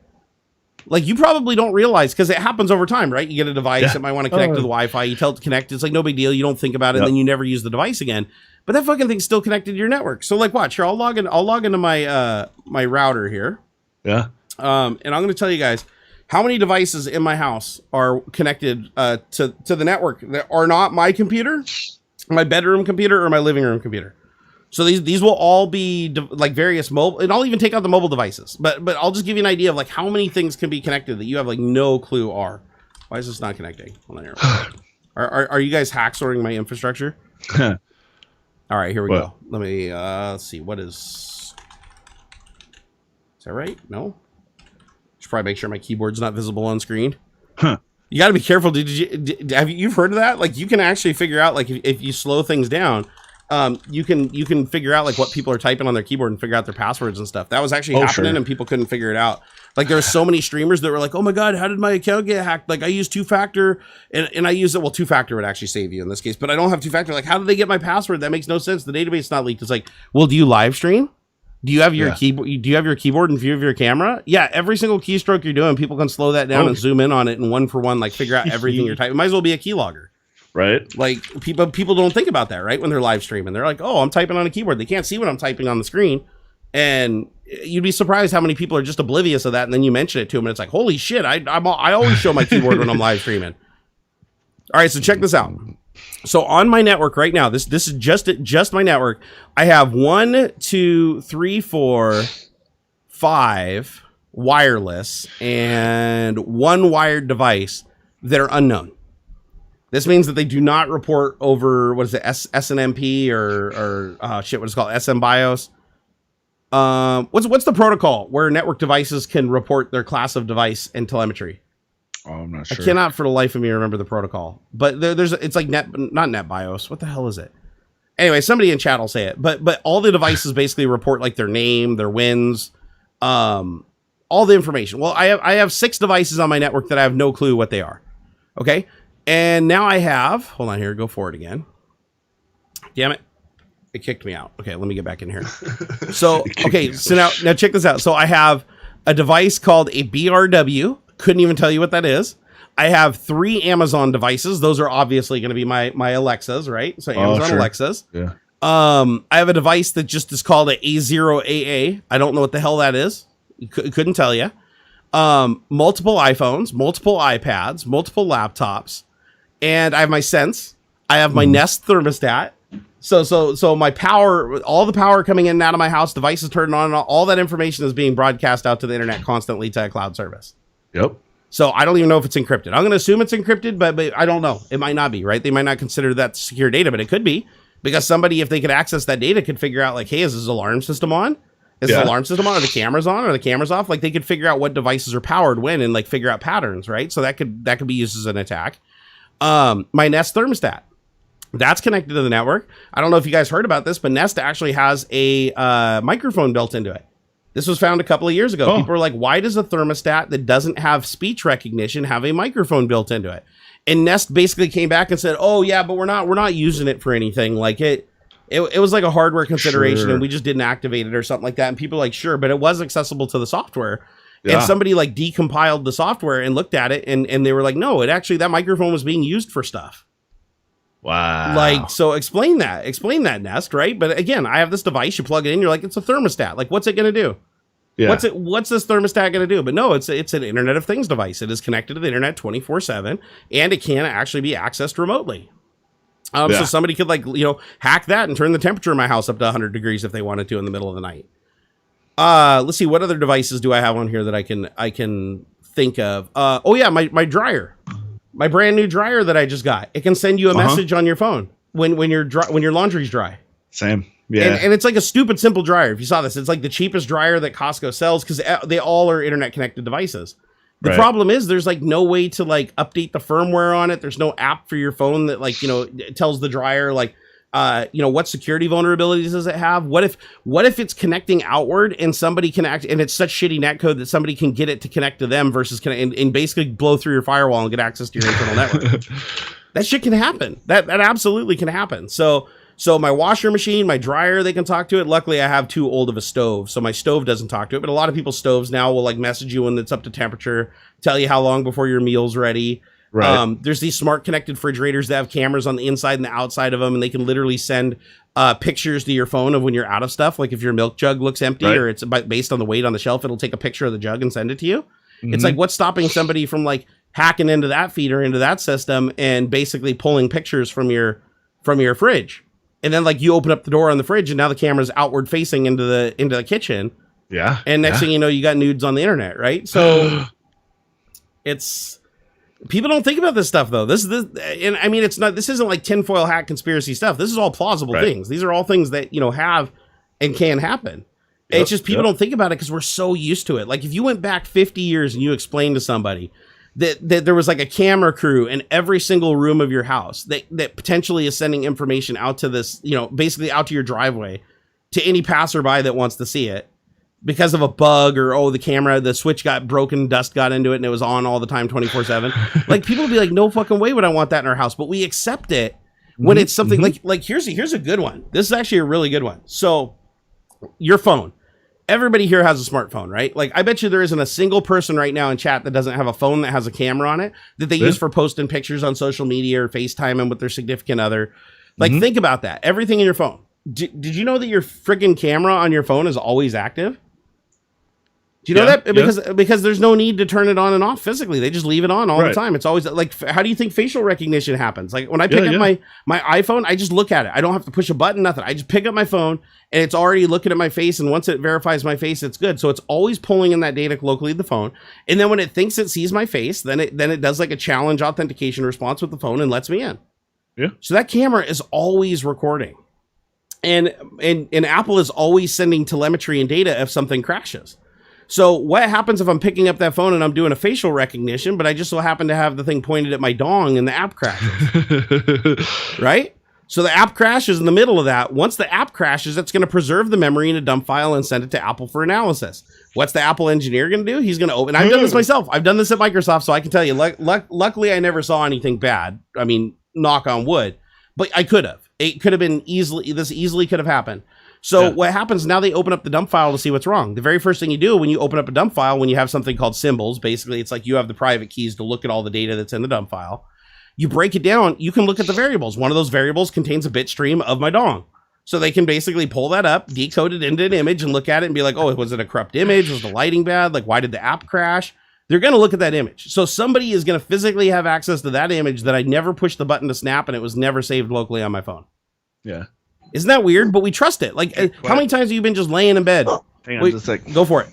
Like you probably don't realize, because it happens over time, right? You get a device that might want to connect to the Wi-Fi. You tell it to connect. It's like no big deal. You don't think about it, and then you never use the device again. But that fucking thing's still connected to your network. So like, watch here. I'll log into my my router here. Yeah. And I'm going to tell you guys how many devices in my house are connected to the network that are not my computer, my bedroom computer, or my living room computer. So these will all be like various mobile, and I'll even take out the mobile devices. But I'll just give you an idea of like how many things can be connected that you have like no clue are. Why is this not connecting? Hold on here. Are you guys hack sorting my infrastructure? All right, here we go. Let me let's see. What is that right? No. Should probably make sure my keyboard's not visible on screen. You got to be careful. Have you've heard of that? Like, you can actually figure out, like, if you slow things down, you can figure out like what people are typing on their keyboard and figure out their passwords and stuff. That was actually happening, and people couldn't figure it out. Like, there were so many streamers that were like, "Oh my god, how did my account get hacked?" Like, I use 2-factor, and I use it. Well, 2-factor would actually save you in this case, but I don't have 2-factor. Like, how did they get my password? That makes no sense. The database is not leaked. It's like, well, do you live stream? Do you have your keyboard? Do you have your keyboard in view of your camera? Yeah, every single keystroke you're doing, people can slow that down and zoom in on it and one for one, like figure out everything you're typing. It might as well be a keylogger, right? Like people don't think about that, right? When they're live streaming, they're like, "Oh, I'm typing on a keyboard." They can't see what I'm typing on the screen, and you'd be surprised how many people are just oblivious of that. And then you mention it to them, and it's like, "Holy shit!" I always show my keyboard when I'm live streaming. All right, so check this out. So on my network right now, this is just my network. I have 1, 2, 3, 4, 5 wireless and 1 wired device that are unknown. This means that they do not report over, what is it, SNMP or what is it called, SM BIOS. What's the protocol where network devices can report their class of device and telemetry? Oh, I'm not sure. I cannot for the life of me remember the protocol, but it's like not NetBIOS. What the hell is it? Anyway, somebody in chat will say it, but all the devices basically report like their name, their wins, all the information. Well, I have 6 devices on my network that I have no clue what they are. Okay. And now I have, hold on here, go forward again. Damn it. It kicked me out. Okay. Let me get back in here. So, okay. So now check this out. So I have a device called a BRW. Couldn't even tell you what that is. I have 3 Amazon devices. Those are obviously going to be my Alexas, right? So Amazon Alexas. Yeah. I have a device that just is called a A0AA. I don't know what the hell that is. Couldn't tell you. Multiple iPhones, multiple iPads, multiple laptops, and I have my Sense. I have my Nest thermostat. So my power, all the power coming in and out of my house, devices turning on, and all that information is being broadcast out to the internet constantly to a cloud service. Yep. So I don't even know if it's encrypted. I'm going to assume it's encrypted, but I don't know. It might not be, right? They might not consider that secure data, but it could be, because somebody, if they could access that data, could figure out like, hey, is this alarm system on? Is the alarm system on? Are the cameras on? Are the cameras off? Like, they could figure out what devices are powered when and like figure out patterns, right? So that could be used as an attack. My Nest thermostat, that's connected to the network. I don't know if you guys heard about this, but Nest actually has a microphone built into it. This was found a couple of years ago. People were like, why does a thermostat that doesn't have speech recognition have a microphone built into it? And Nest basically came back and said, oh yeah, but we're not using it for anything. Like it was like a hardware consideration, and we just didn't activate it or something like that. And people were like, sure, but it was accessible to the software. Yeah. And somebody like decompiled the software and looked at it, and they were like, no, that microphone was being used for stuff. Wow. Like, so explain that Nest, right? But again, I have this device, you plug it in, you're like, it's a thermostat. Like, what's it going to do? Yeah. What's this thermostat going to do? But no, it's an Internet of Things device. It is connected to the internet 24/7, and it can actually be accessed remotely. So somebody could hack that and turn the temperature in my house up to 100 degrees if they wanted to in the middle of the night. Let's see, what other devices do I have on here that I can think of? My dryer. My brand new dryer that I just got. It can send you a message on your phone when your laundry's dry. Same. Yeah. And it's like a stupid simple dryer. If you saw this, it's like the cheapest dryer that Costco sells because they all are internet connected devices. The problem is there's like no way to like update the firmware on it. There's no app for your phone that tells the dryer what security vulnerabilities does it have? What if it's connecting outward and somebody can and it's such shitty netcode that somebody can get it to connect to them versus and basically blow through your firewall and get access to your internal network. That shit can happen. That absolutely can happen. So my washer machine, my dryer, they can talk to it. Luckily, I have too old of a stove, so my stove doesn't talk to it. But a lot of people's stoves now will like message you when it's up to temperature, tell you how long before your meal's ready. Right. There's these smart connected refrigerators that have cameras on the inside and the outside of them, and they can literally send pictures to your phone of when you're out of stuff. Like if your milk jug looks empty or it's based on the weight on the shelf, it'll take a picture of the jug and send it to you. Mm-hmm. It's like, what's stopping somebody from like hacking into that feeder, into that system, and basically pulling pictures from your fridge? And then like you open up the door on the fridge, and now the camera's outward facing into the kitchen. Yeah. And next thing you know, you got nudes on the internet, right? So it's. People don't think about this stuff though. This isn't like tinfoil hat conspiracy stuff. This is all plausible things. These are all things that, have and can happen. It's just people don't think about it because we're so used to it. Like if you went back 50 years and you explained to somebody that there was like a camera crew in every single room of your house that potentially is sending information out to this, basically out to your driveway to any passerby that wants to see it because of a bug or, the switch got broken, dust got into it and it was on all the time 24/7. Like people would be like, no fucking way would I want that in our house. But we accept it when it's something like here's a good one. This is actually a really good one. So your phone. Everybody here has a smartphone, right? Like I bet you there isn't a single person right now in chat that doesn't have a phone that has a camera on it that they use for posting pictures on social media or FaceTiming with their significant other. Like think about that. Everything in your phone. Did you know that your friggin' camera on your phone is always active? Do you know that? Because there's no need to turn it on and off physically. They just leave it on all the time. It's always like, how do you think facial recognition happens? Like when I pick up my iPhone, I just look at it. I don't have to push a button, nothing. I just pick up my phone and it's already looking at my face. And once it verifies my face, it's good. So it's always pulling in that data locally to the phone. And then when it thinks it sees my face, then it does like a challenge authentication response with the phone and lets me in. Yeah. So that camera is always recording. And Apple is always sending telemetry and data if something crashes. So what happens if I'm picking up that phone and I'm doing a facial recognition, but I just so happen to have the thing pointed at my dong and the app crashes, right? So the app crashes in the middle of that. Once the app crashes, it's going to preserve the memory in a dump file and send it to Apple for analysis. What's the Apple engineer going to do? He's going to open. I've done this myself. I've done this at Microsoft, so I can tell you. Luckily, I never saw anything bad. I mean, knock on wood, but I could have. It could have been easily. This easily could have happened. So what happens now, they open up the dump file to see what's wrong. The very first thing you do when you open up a dump file, when you have something called symbols, basically it's like you have the private keys to look at all the data that's in the dump file. You break it down, you can look at the variables. One of those variables contains a bit stream of my dong. So they can basically pull that up, decode it into an image and look at it and be like, oh, was it a corrupt image? Was the lighting bad? Like, why did the app crash? They're going to look at that image. So somebody is going to physically have access to that image that I never pushed the button to snap and it was never saved locally on my phone. Yeah. Isn't that weird? But we trust it. Like, how many times have you been just laying in bed? Hang on just a sec. Go for it.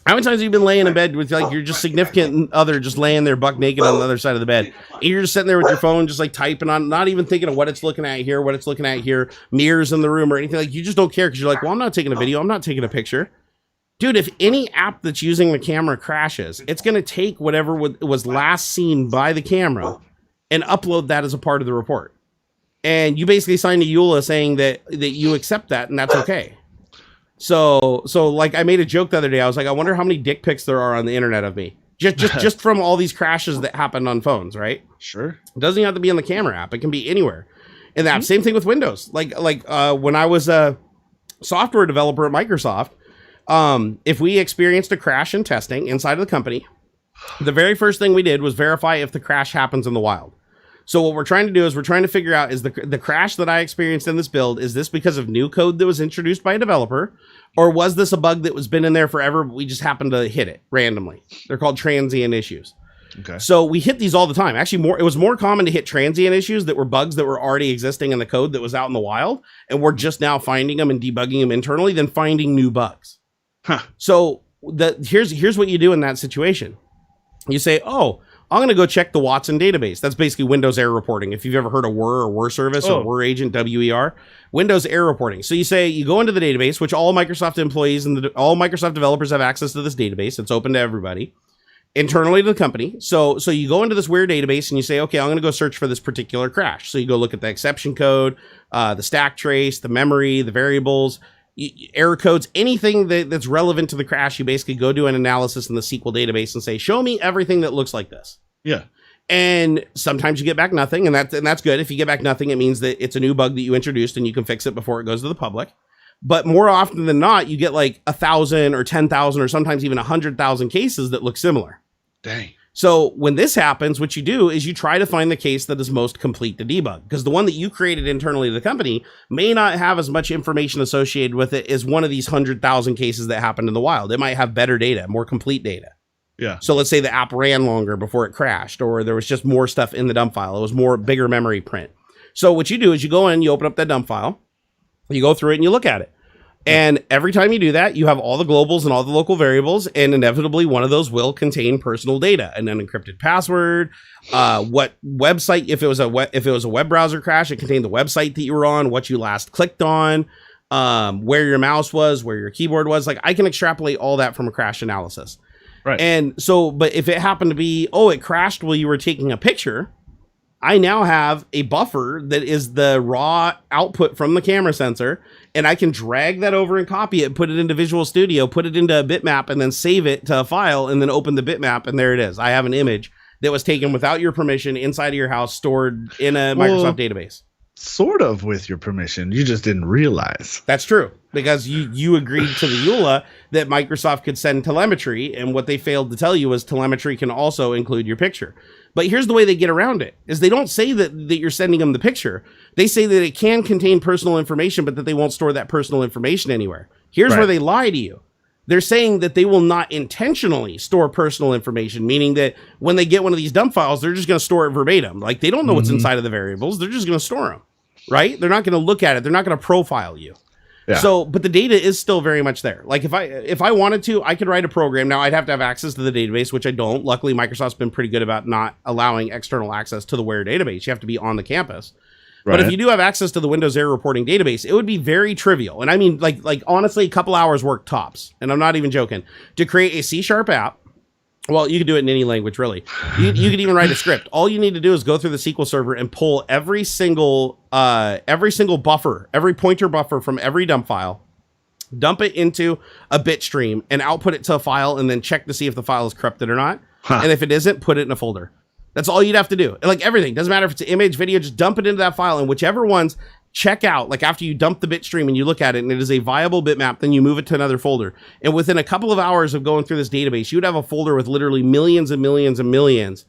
How many times have you been laying in bed with like your just significant other just laying there buck naked on the other side of the bed? And you're just sitting there with your phone, just like typing on, not even thinking of what it's looking at here, mirrors in the room or anything. Like you just don't care because you're like, well, I'm not taking a video. I'm not taking a picture. Dude, if any app that's using the camera crashes, it's going to take whatever was last seen by the camera and upload that as a part of the report. And you basically signed a EULA saying that you accept that and that's okay. So like I made a joke the other day. I was like, I wonder how many dick pics there are on the internet of me. Just from all these crashes that happened on phones, right? Sure. It doesn't have to be on the camera app. It can be anywhere. And that same thing with Windows. Like when I was a software developer at Microsoft, if we experienced a crash in testing inside of the company, the very first thing we did was verify if the crash happens in the wild. So what we're trying to do is we're trying to figure out, is the crash that I experienced in this build, is this because of new code that was introduced by a developer, or was this a bug that was been in there forever, but we just happened to hit it randomly? They're called transient issues. Okay. So we hit these all the time. Actually, it was more common to hit transient issues that were bugs that were already existing in the code that was out in the wild, and we're just now finding them and debugging them internally than finding new bugs. Huh. So here's what you do in that situation. You say, oh, I'm going to go check the Watson database. That's basically Windows error reporting. If you've ever heard of WER or WER service or WER agent, WER, Windows error reporting. So you go into the database, which all Microsoft employees and all Microsoft developers have access to this database. It's open to everybody internally to the company. So you go into this weird database and you say, okay, I'm going to go search for this particular crash. So you go look at the exception code, the stack trace, the memory, the variables, error codes, anything that's relevant to the crash. You basically go do an analysis in the SQL database and say, show me everything that looks like this. Yeah. And sometimes you get back nothing, and that's good. If you get back nothing, it means that it's a new bug that you introduced and you can fix it before it goes to the public. But more often than not, you get like 1,000 or 10,000 or sometimes even 100,000 cases that look similar. Dang. So when this happens, what you do is you try to find the case that is most complete to debug, because the one that you created internally to the company may not have as much information associated with it as one of these 100,000 cases that happened in the wild. It might have better data, more complete data. Yeah. So let's say the app ran longer before it crashed, or there was just more stuff in the dump file. It was bigger memory print. So what you do is you go in, you open up that dump file, you go through it and you look at it. And every time you do that, you have all the globals and all the local variables, and inevitably one of those will contain personal data, an unencrypted password, what website, if it was a web browser crash, it contained the website that you were on, what you last clicked on, where your mouse was, where your keyboard was. Like, I can extrapolate all that from a crash analysis. Right. And so, but if it happened to be, oh, it crashed while you were taking a picture, I now have a buffer that is the raw output from the camera sensor, and I can drag that over and copy it, put it into Visual Studio, put it into a bitmap, and then save it to a file, and then open the bitmap, and there it is. I have an image that was taken without your permission inside of your house, stored in a Microsoft database. Sort of with your permission. You just didn't realize. That's true, because you agreed to the EULA that Microsoft could send telemetry, and what they failed to tell you was telemetry can also include your picture. But here's the way they get around it, is they don't say that you're sending them the picture. They say that it can contain personal information, but that they won't store that personal information anywhere. Here's where they lie to you. They're saying that they will not intentionally store personal information, meaning that when they get one of these dump files, they're just going to store it verbatim. Like, they don't know what's inside of the variables. They're just going to store them, right? They're not going to look at it. They're not going to profile you. Yeah. So, but the data is still very much there. Like, if I wanted to, I could write a program. Now, I'd have to have access to the database, which I don't. Luckily, Microsoft's been pretty good about not allowing external access to the Where database. You have to be on the campus. Right. But if you do have access to the Windows Error Reporting database, it would be very trivial. And I mean, like honestly, a couple hours work tops. And I'm not even joking. To create a C# app, well, you can do it in any language, really. You could even write a script. All you need to do is go through the SQL Server and pull every single buffer, every pointer buffer from every dump file, dump it into a bit stream, and output it to a file, and then check to see if the file is corrupted or not. And if it isn't, put it in a folder. That's all you'd have to do. And like everything, doesn't matter if it's an image, video, just dump it into that file, and whichever ones check out, like after you dump the bit stream and you look at it and it is a viable bitmap, then you move it to another folder. And within a couple of hours of going through this database, you would have a folder with literally millions and millions and millions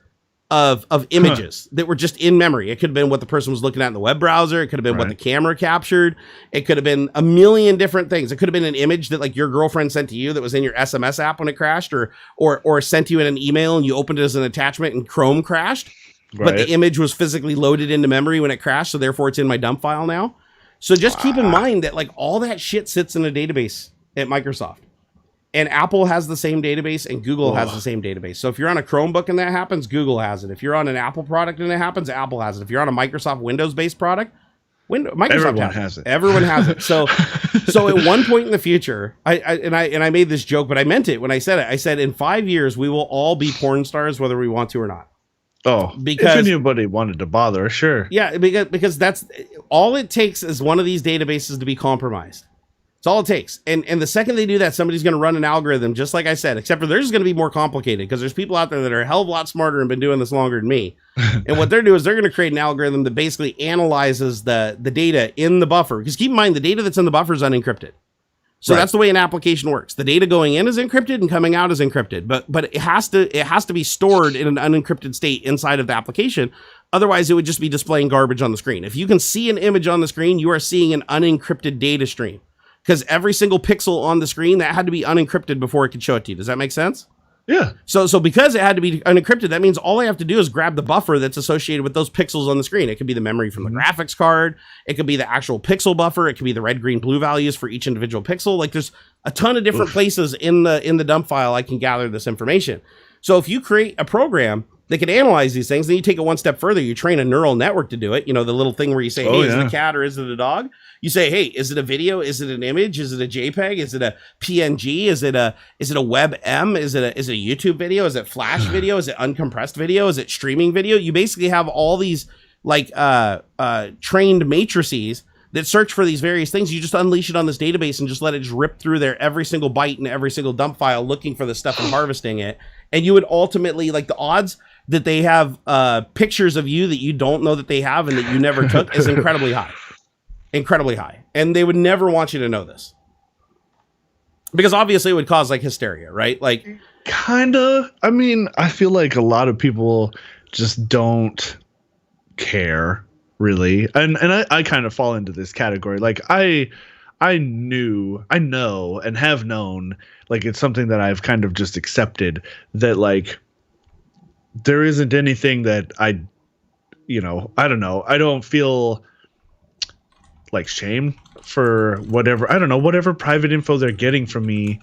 of images that were just in memory. It could have been what the person was looking at in the web browser. It could have been what the camera captured. It could have been a million different things. It could have been an image that like your girlfriend sent to you that was in your SMS app when it crashed, or sent you in an email and you opened it as an attachment and Chrome crashed. But the image was physically loaded into memory when it crashed, so therefore it's in my dump file now. So just keep in mind that like all that shit sits in a database at Microsoft. And Apple has the same database, and Google has the same database. So if you're on a Chromebook and that happens, Google has it. If you're on an Apple product and it happens, Apple has it. If you're on a Microsoft Windows-based product, Microsoft has it. Everyone has it. So at one point in the future, I made this joke, but I meant it when I said it. I said in 5 years we will all be porn stars, whether we want to or not. Oh, because if anybody wanted to bother, sure. Yeah, because that's all it takes is one of these databases to be compromised. It's all it takes. And the second they do that, somebody's going to run an algorithm, just like I said, except for theirs is going to be more complicated because there's people out there that are a hell of a lot smarter and been doing this longer than me. And what they're doing is they're going to create an algorithm that basically analyzes the data in the buffer. Because keep in mind, the data that's in the buffer is unencrypted. So that's the way an application works. The data going in is encrypted and coming out is encrypted, but it has to be stored in an unencrypted state inside of the application. Otherwise, it would just be displaying garbage on the screen. If you can see an image on the screen, you are seeing an unencrypted data stream because every single pixel on the screen that had to be unencrypted before it could show it to you. Does that make sense? Yeah. So because it had to be unencrypted, that means all I have to do is grab the buffer that's associated with those pixels on the screen. It could be the memory from the graphics card. It could be the actual pixel buffer. It could be the red, green, blue values for each individual pixel. Like there's a ton of different places in the dump file I can gather this information. So if you create a program that can analyze these things, then you take it one step further. You train a neural network to do it. You know, the little thing where you say, hey, is it a cat or is it a dog? You say, hey, is it a video? Is it an image? Is it a JPEG? Is it a PNG? Is it a WebM? Is it a YouTube video? Is it Flash video? Is it uncompressed video? Is it streaming video? You basically have all these like trained matrices that search for these various things. You just unleash it on this database and just let it just rip through there every single byte and every single dump file looking for this stuff and harvesting it. And you would ultimately, like the odds that they have pictures of you that you don't know that they have and that you never took is incredibly high. Incredibly high. And they would never want you to know this. Because obviously it would cause like hysteria, right? Like kinda. I mean, I feel like a lot of people just don't care really. And I kind of fall into this category. Like I know and have known, like it's something that I've kind of just accepted that like there isn't anything that I don't know. I don't feel like shame for whatever private info they're getting from me.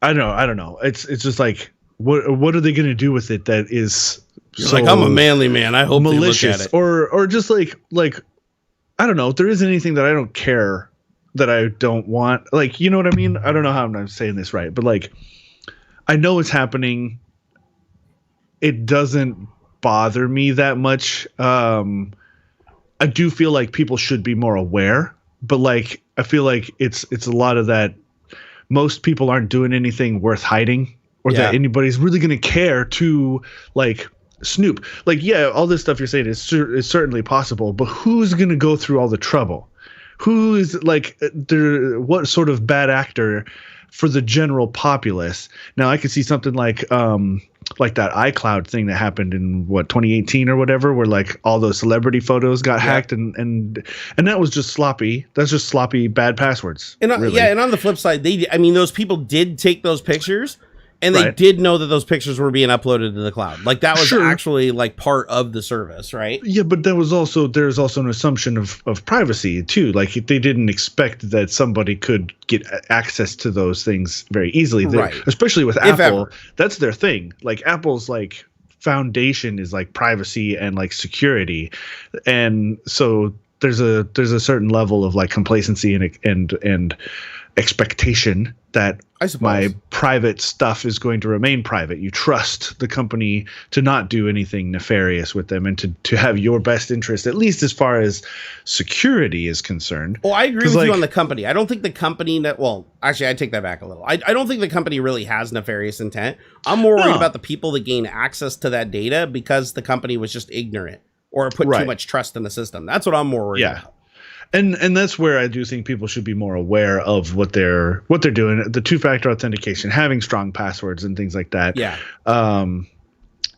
I don't know. It's just like, what are they going to do with it that is so like, I'm a manly man. I hope malicious, they look at it. Or just like, I don't know. If there isn't anything that I don't care that I don't want. Like, you know what I mean? I don't know how I'm not saying this right, but like, I know it's happening. It doesn't bother me that much. I do feel like people should be more aware, but like, I feel like it's a lot of that. Most people aren't doing anything worth hiding, or that anybody's really going to care to like snoop. Like, yeah, all this stuff you're saying is certainly possible, but who's going to go through all the trouble? Who is like, what sort of bad actor for the general populace? Now I could see something like that iCloud thing that happened in 2018 or whatever, where like all those celebrity photos got hacked, and that was just sloppy. That's just sloppy bad passwords. And really. Yeah, and on the flip side, those people did take those pictures, and they did know that those pictures were being uploaded to the cloud. Like that was actually like part of the service, right? Yeah, but there's also an assumption of privacy too. Like they didn't expect that somebody could get access to those things very easily. Especially with Apple, that's their thing. Like Apple's like foundation is like privacy and like security, and so there's a certain level of like complacency and expectation that my private stuff is going to remain private. You trust the company to not do anything nefarious with them, and to have your best interest, at least as far as security is concerned. Well, I agree with you on the company. I don't think the company actually, I take that back a little. I don't think the company really has nefarious intent. I'm more worried about the people that gain access to that data because the company was just ignorant or put too much trust in the system. That's what I'm more worried about. And that's where I do think people should be more aware of what they're doing. The two-factor authentication, having strong passwords and things like that. Yeah.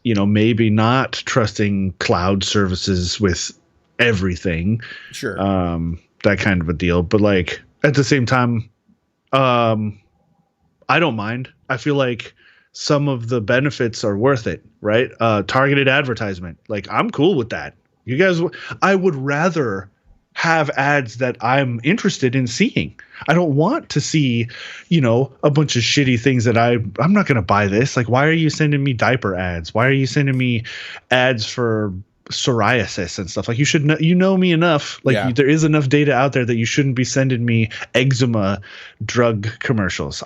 Maybe not trusting cloud services with everything. Sure. That kind of a deal. But like at the same time, I don't mind. I feel like some of the benefits are worth it, right? Targeted advertisement. Like I'm cool with that. You guys, I would rather have ads that I'm interested in seeing. I don't want to see, a bunch of shitty things that I'm not going to buy this. Like, why are you sending me diaper ads? Why are you sending me ads for psoriasis and stuff? Like you should know me enough. Like there is enough data out there that you shouldn't be sending me eczema drug commercials.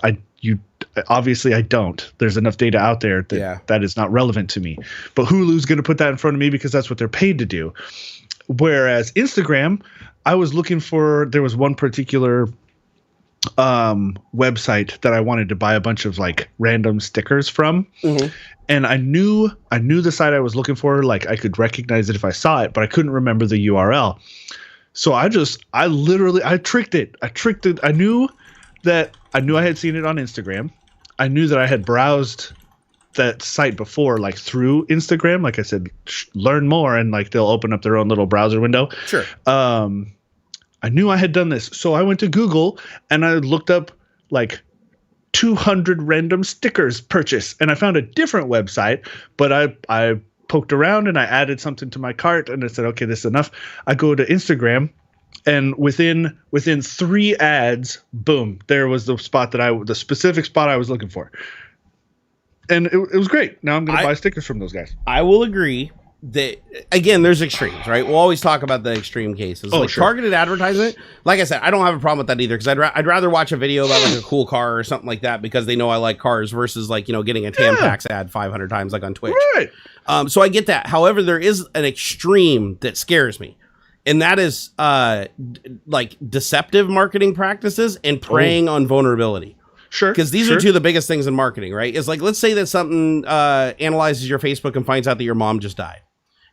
Obviously I don't. There's enough data out there that is not relevant to me. But Hulu's going to put that in front of me because that's what they're paid to do. Whereas Instagram, I was looking for, there was one particular website that I wanted to buy a bunch of like random stickers from. Mm-hmm. And I knew the site I was looking for. Like I could recognize it if I saw it, but I couldn't remember the URL. So I tricked it. I knew I had seen it on Instagram. I knew that I had browsed that site before, like through Instagram. Like I said, learn more, and like they'll open up their own little browser window. Sure. I knew I had done this, so I went to Google and I looked up like 200 random stickers purchase, and I found a different website. But I poked around and I added something to my cart, and I said, okay, this is enough. I go to Instagram, and within 3 ads, boom, there was the specific spot I was looking for. And it was great. Now I'm going to buy stickers from those guys. I will agree that, again, there's extremes, right? We'll always talk about the extreme cases. Targeted advertisement, like I said, I don't have a problem with that either, because I'd rather watch a video about like a cool car or something like that because they know I like cars versus like, getting a Tampax ad 500 times like on Twitch. Right. So I get that. However, there is an extreme that scares me. And that is like deceptive marketing practices and preying on vulnerability. Sure. Because these are two of the biggest things in marketing, right? It's like, let's say that something analyzes your Facebook and finds out that your mom just died.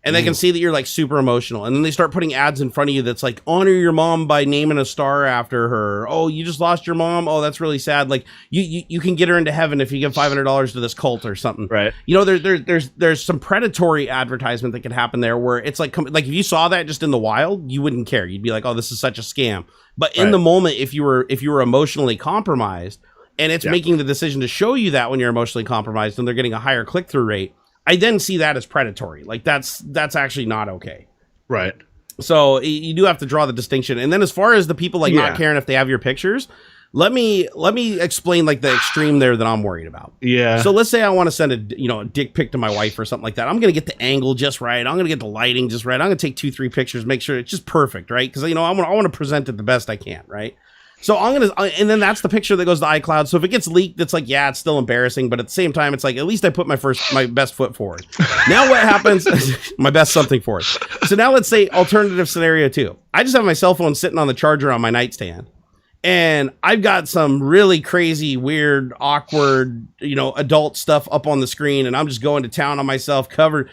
And they can see that you're like super emotional. And then they start putting ads in front of you that's like, honor your mom by naming a star after her. Oh, you just lost your mom. Oh, that's really sad. Like you can get her into heaven if you give $500 to this cult or something. Right. There's some predatory advertisement that can happen there where it's like if you saw that just in the wild, you wouldn't care. You'd be like, oh, this is such a scam. But in the moment, if you were emotionally compromised, and it's making the decision to show you that when you're emotionally compromised and they're getting a higher click-through rate, I then see that as predatory. Like that's actually not okay. Right. So you do have to draw the distinction. And then as far as the people like not caring if they have your pictures, let me explain like the extreme there that I'm worried about. Yeah. So let's say I want to send a dick pic to my wife or something like that. I'm going to get the angle just right. I'm going to get the lighting just right. I'm going to take 2-3 pictures, make sure it's just perfect, right? Because I want to present it the best I can, right? So I'm gonna, and then that's the picture that goes to iCloud. So if it gets leaked, it's like, yeah, it's still embarrassing, but at the same time, it's like, at least I put my best foot forward. Now what happens? My best something forward. So now let's say alternative scenario 2. I just have my cell phone sitting on the charger on my nightstand, and I've got some really crazy, weird, awkward, adult stuff up on the screen, and I'm just going to town on myself, covered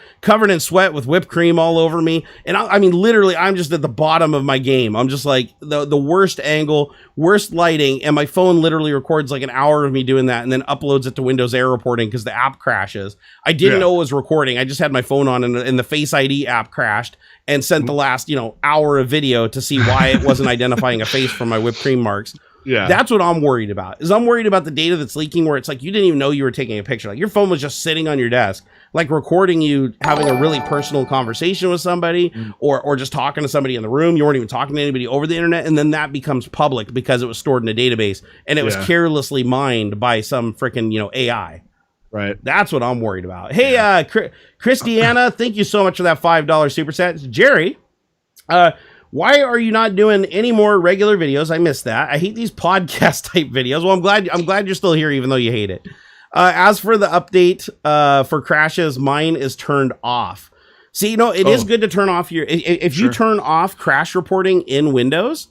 in sweat with whipped cream all over me. And I mean, literally, I'm just at the bottom of my game. I'm just like the worst angle, worst lighting, and my phone literally records like an hour of me doing that and then uploads it to Windows Error Reporting because the app crashes. I didn't know it was recording. I just had my phone on, and the Face ID app crashed and sent the last, hour of video to see why it wasn't identifying a face from my whipped cream marks. Yeah. That's what I'm worried about. I'm worried about the data that's leaking where it's like you didn't even know you were taking a picture. Like your phone was just sitting on your desk, like recording you having a really personal conversation with somebody or just talking to somebody in the room. You weren't even talking to anybody over the internet. And then that becomes public because it was stored in a database and it was carelessly mined by some freaking, AI. Right. That's what I'm worried about. Hey, Christiana, thank you so much for that $5 super set. Jerry, why are you not doing any more regular videos? I missed that. I hate these podcast type videos. Well, I'm glad you're still here, even though you hate it. As for the update for crashes, mine is turned off. See, it is good to turn off your. If you turn off crash reporting in Windows,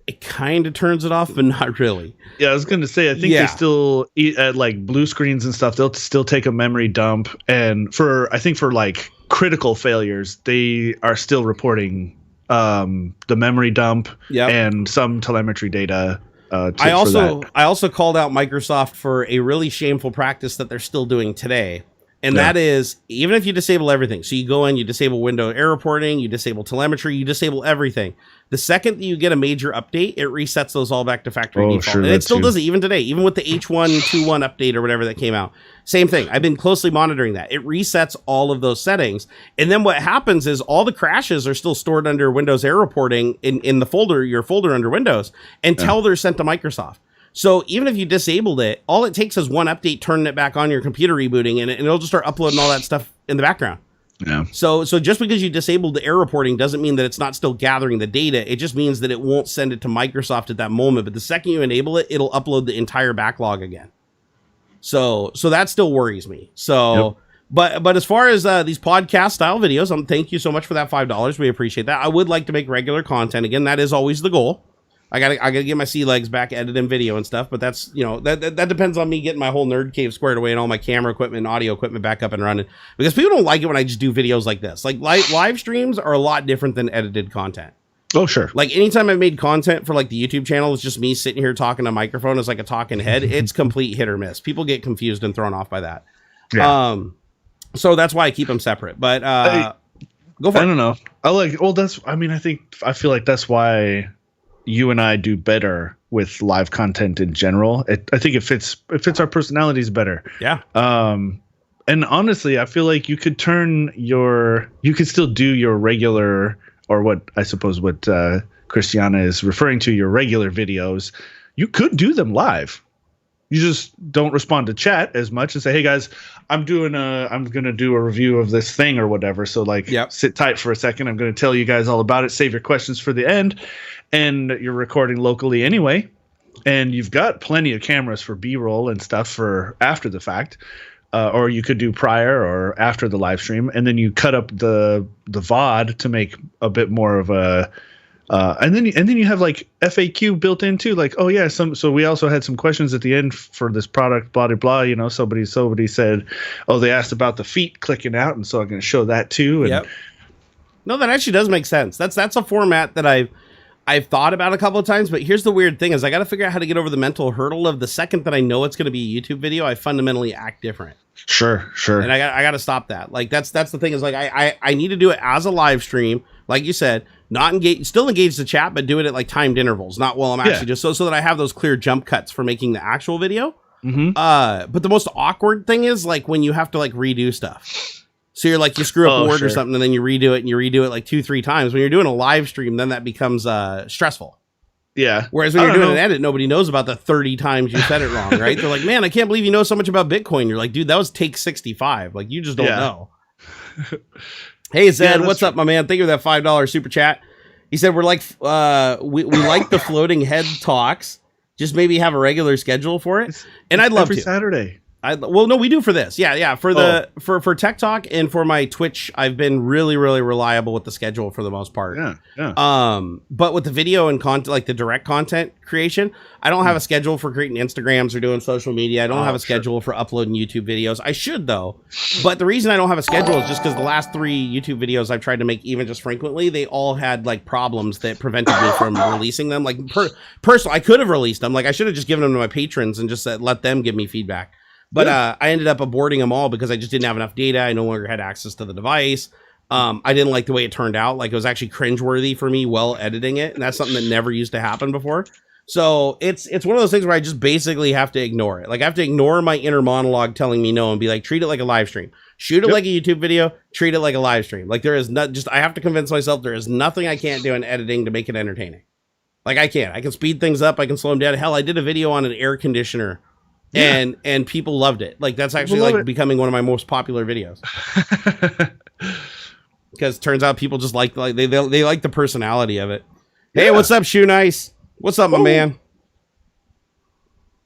it kind of turns it off, but not really. Yeah, I was going to say, I think they still at like blue screens and stuff, they'll still take a memory dump. And for like critical failures, they are still reporting the memory dump and some telemetry data. I also called out Microsoft for a really shameful practice that they're still doing today. And that is, even if you disable everything, so you go in, you disable window error reporting, you disable telemetry, you disable everything. The second that you get a major update, it resets those all back to factory default. Sure, and it still does it even today, even with the H121 update or whatever that came out. Same thing. I've been closely monitoring that. It resets all of those settings. And then what happens is all the crashes are still stored under Windows error reporting in the folder, your folder under Windows, until they're sent to Microsoft. So even if you disabled it, all it takes is one update, turning it back on, your computer rebooting, and it'll just start uploading all that stuff in the background. Yeah. So just because you disabled the error reporting doesn't mean that it's not still gathering the data. It just means that it won't send it to Microsoft at that moment. But the second you enable it, it'll upload the entire backlog again. So that still worries me. So, but as far as these podcast style videos, thank you so much for that $5. We appreciate that. I would like to make regular content again. That is always the goal. I gotta get my sea legs back, editing video and stuff, but that's, that depends on me getting my whole nerd cave squared away and all my camera equipment and audio equipment back up and running, because people don't like it when I just do videos like this. Like live streams are a lot different than edited content. Oh, sure. Like anytime I've made content for like the YouTube channel, it's just me sitting here talking to a microphone as like a talking head. It's complete hit or miss. People get confused and thrown off by that. Yeah. So that's why I keep them separate, but, go for it. I don't know. I feel like that's why you and I do better with live content in general. I think it fits our personalities better. Yeah. And honestly, I feel like you could still do your regular, or what Christiana is referring to, your regular videos. You could do them live. You just don't respond to chat as much and say, "Hey guys, I'm going to do a review of this thing or whatever." So sit tight for a second. I'm going to tell you guys all about it. Save your questions for the end. And you're recording locally anyway, and you've got plenty of cameras for B-roll and stuff for after the fact, or you could do prior or after the live stream, and then you cut up the VOD to make a bit more of a, and then you have like FAQ built in too, like, oh yeah, so we also had some questions at the end for this product, blah blah blah. Somebody said, oh, they asked about the feet clicking out, and so I'm going to show that too. And no, that actually does make sense. That's a format that I've thought about a couple of times, but here's the weird thing is I got to figure out how to get over the mental hurdle of the second that I know it's going to be a YouTube video, I fundamentally act different. Sure. And I got to stop that. Like that's the thing is like, I need to do it as a live stream. Like you said, still engage the chat, but do it at like timed intervals, not while I'm actually just so that I have those clear jump cuts for making the actual video. Mm-hmm. But the most awkward thing is like when you have to like redo stuff. So you're like, you screw up a word or something, and then you redo it like 2-3 times. When you're doing a live stream, then that becomes stressful. Yeah. Whereas when you're doing an edit, nobody knows about the 30 times you said it wrong, right? They're like, man, I can't believe you know so much about Bitcoin. You're like, dude, that was take 65. Like, you just don't know. Hey, Zed, what's up, my man? Thank you for that $5 super chat. He said we're like we like the floating head talks. Just maybe have a regular schedule for it, and I'd love every to. Saturday. Well, no, we do for this. Yeah. For Tech Talk and for my Twitch, I've been really, really reliable with the schedule for the most part. Yeah. But with the video and content, like the direct content creation, I don't have a schedule for creating Instagrams or doing social media. I don't have a schedule for uploading YouTube videos. I should though. But the reason I don't have a schedule is just because the last 3 YouTube videos I've tried to make even just frequently, they all had like problems that prevented me from releasing them. Like personal, I could have released them. Like I should have just given them to my patrons and just said, let them give me feedback. But I ended up aborting them all because I just didn't have enough data. I no longer had access to the device. I didn't like the way it turned out. Like it was actually cringeworthy for me while editing it. And that's something that never used to happen before. So it's one of those things where I just basically have to ignore it. Like I have to ignore my inner monologue telling me no and be like, treat it like a live stream. Shoot it like a YouTube video. Treat it like a live stream. Like there is not just, I have to convince myself there is nothing I can't do in editing to make it entertaining. Like I can speed things up. I can slow them down. Hell, I did a video on an air conditioner. And people loved it. Like that's actually like becoming one of my most popular videos. Because turns out people just like they like the personality of it. Hey, what's up, Shoe Nice? What's up, my man?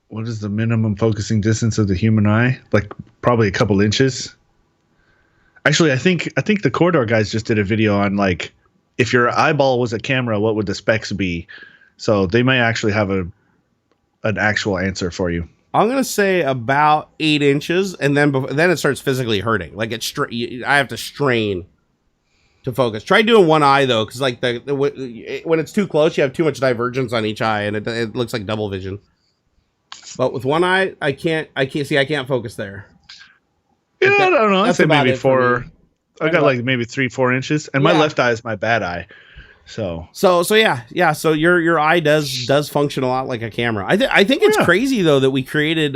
What is the minimum focusing distance of the human eye? Like probably a couple inches. Actually, I think the Corridor guys just did a video on like if your eyeball was a camera, what would the specs be? So they may actually have an actual answer for you. I'm going to say about 8 inches, and then it starts physically hurting. Like I have to strain to focus. Try doing one eye, though, because like when it's too close, you have too much divergence on each eye, and it looks like double vision. But with one eye, I can't focus there. Yeah, I don't know. I'd say maybe 4. I got like maybe 3-4 inches, and my left eye is my bad eye. So yeah. So your eye does function a lot like a camera. I think it's crazy though that we created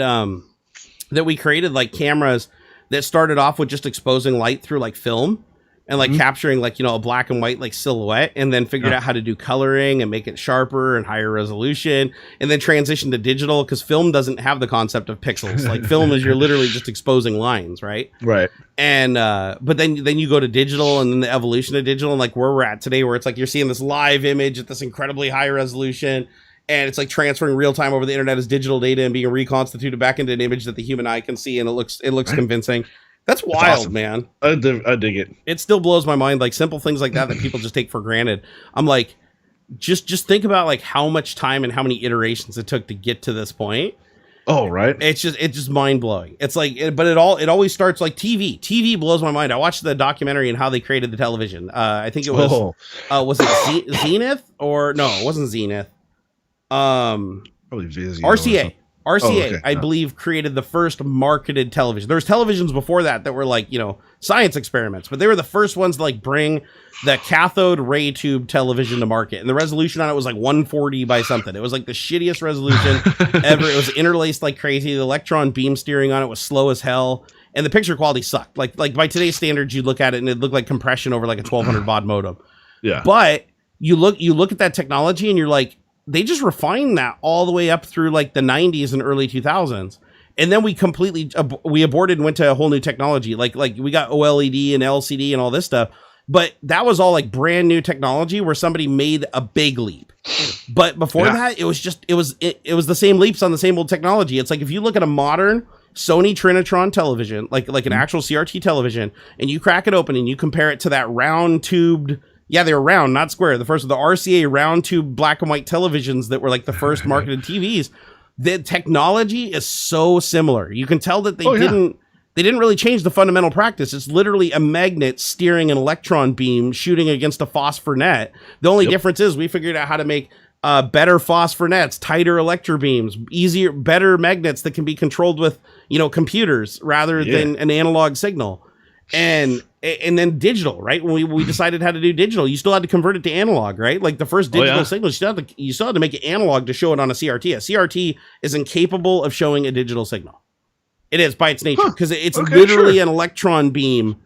like cameras that started off with just exposing light through like film and like capturing like, you know, a black and white like silhouette, and then figured out how to do coloring and make it sharper and higher resolution, and then transition to digital because film doesn't have the concept of pixels. Like film is you're literally just exposing lines, right? Right. And but then you go to digital, and then the evolution of digital, and like where we're at today, where it's like you're seeing this live image at this incredibly high resolution, and it's like transferring real time over the internet as digital data and being reconstituted back into an image that the human eye can see, and it looks convincing. That's wild, awesome. Man. I dig it. It still blows my mind. Like simple things like that people just take for granted. I'm like, just think about like how much time and how many iterations it took to get to this point. Oh, right. It's just mind blowing. It's like, but it always starts like TV. TV blows my mind. I watched the documentary and how they created the television. I think it was, was it Zenith or no, it wasn't Zenith. Probably Vizio. RCA. RCA, I believe, created the first marketed television. There was televisions before that were like, you know, science experiments, but they were the first ones to like bring the cathode ray tube television to market. And the resolution on it was like 140 by something. It was like the shittiest resolution ever. It was interlaced like crazy. The electron beam steering on it was slow as hell. And the picture quality sucked. Like by today's standards, you look at it and it looked like compression over like a 1200 baud modem. Yeah. But you look at that technology and you're like, they just refined that all the way up through like the 90s and early 2000s. And then we completely, we aborted and went to a whole new technology. Like we got OLED and LCD and all this stuff. But that was all like brand new technology where somebody made a big leap. But before that, it was the same leaps on the same old technology. It's like, if you look at a modern Sony Trinitron television, like an actual CRT television, and you crack it open and you compare it to that round tubed, yeah, they were round, not square. The first of the RCA round tube black and white televisions that were like the first marketed TVs. The technology is so similar. You can tell that they didn't really change the fundamental practice. It's literally a magnet steering an electron beam shooting against a phosphor net. The only difference is we figured out how to make better phosphor nets, tighter electron beams, easier, better magnets that can be controlled with, you know, computers rather than an analog signal. And then digital, right? When we decided how to do digital, you still had to convert it to analog, right? Like the first digital signal, you still had to make it analog to show it on a CRT. A CRT is incapable of showing a digital signal. It is by its nature, because it's literally an electron beam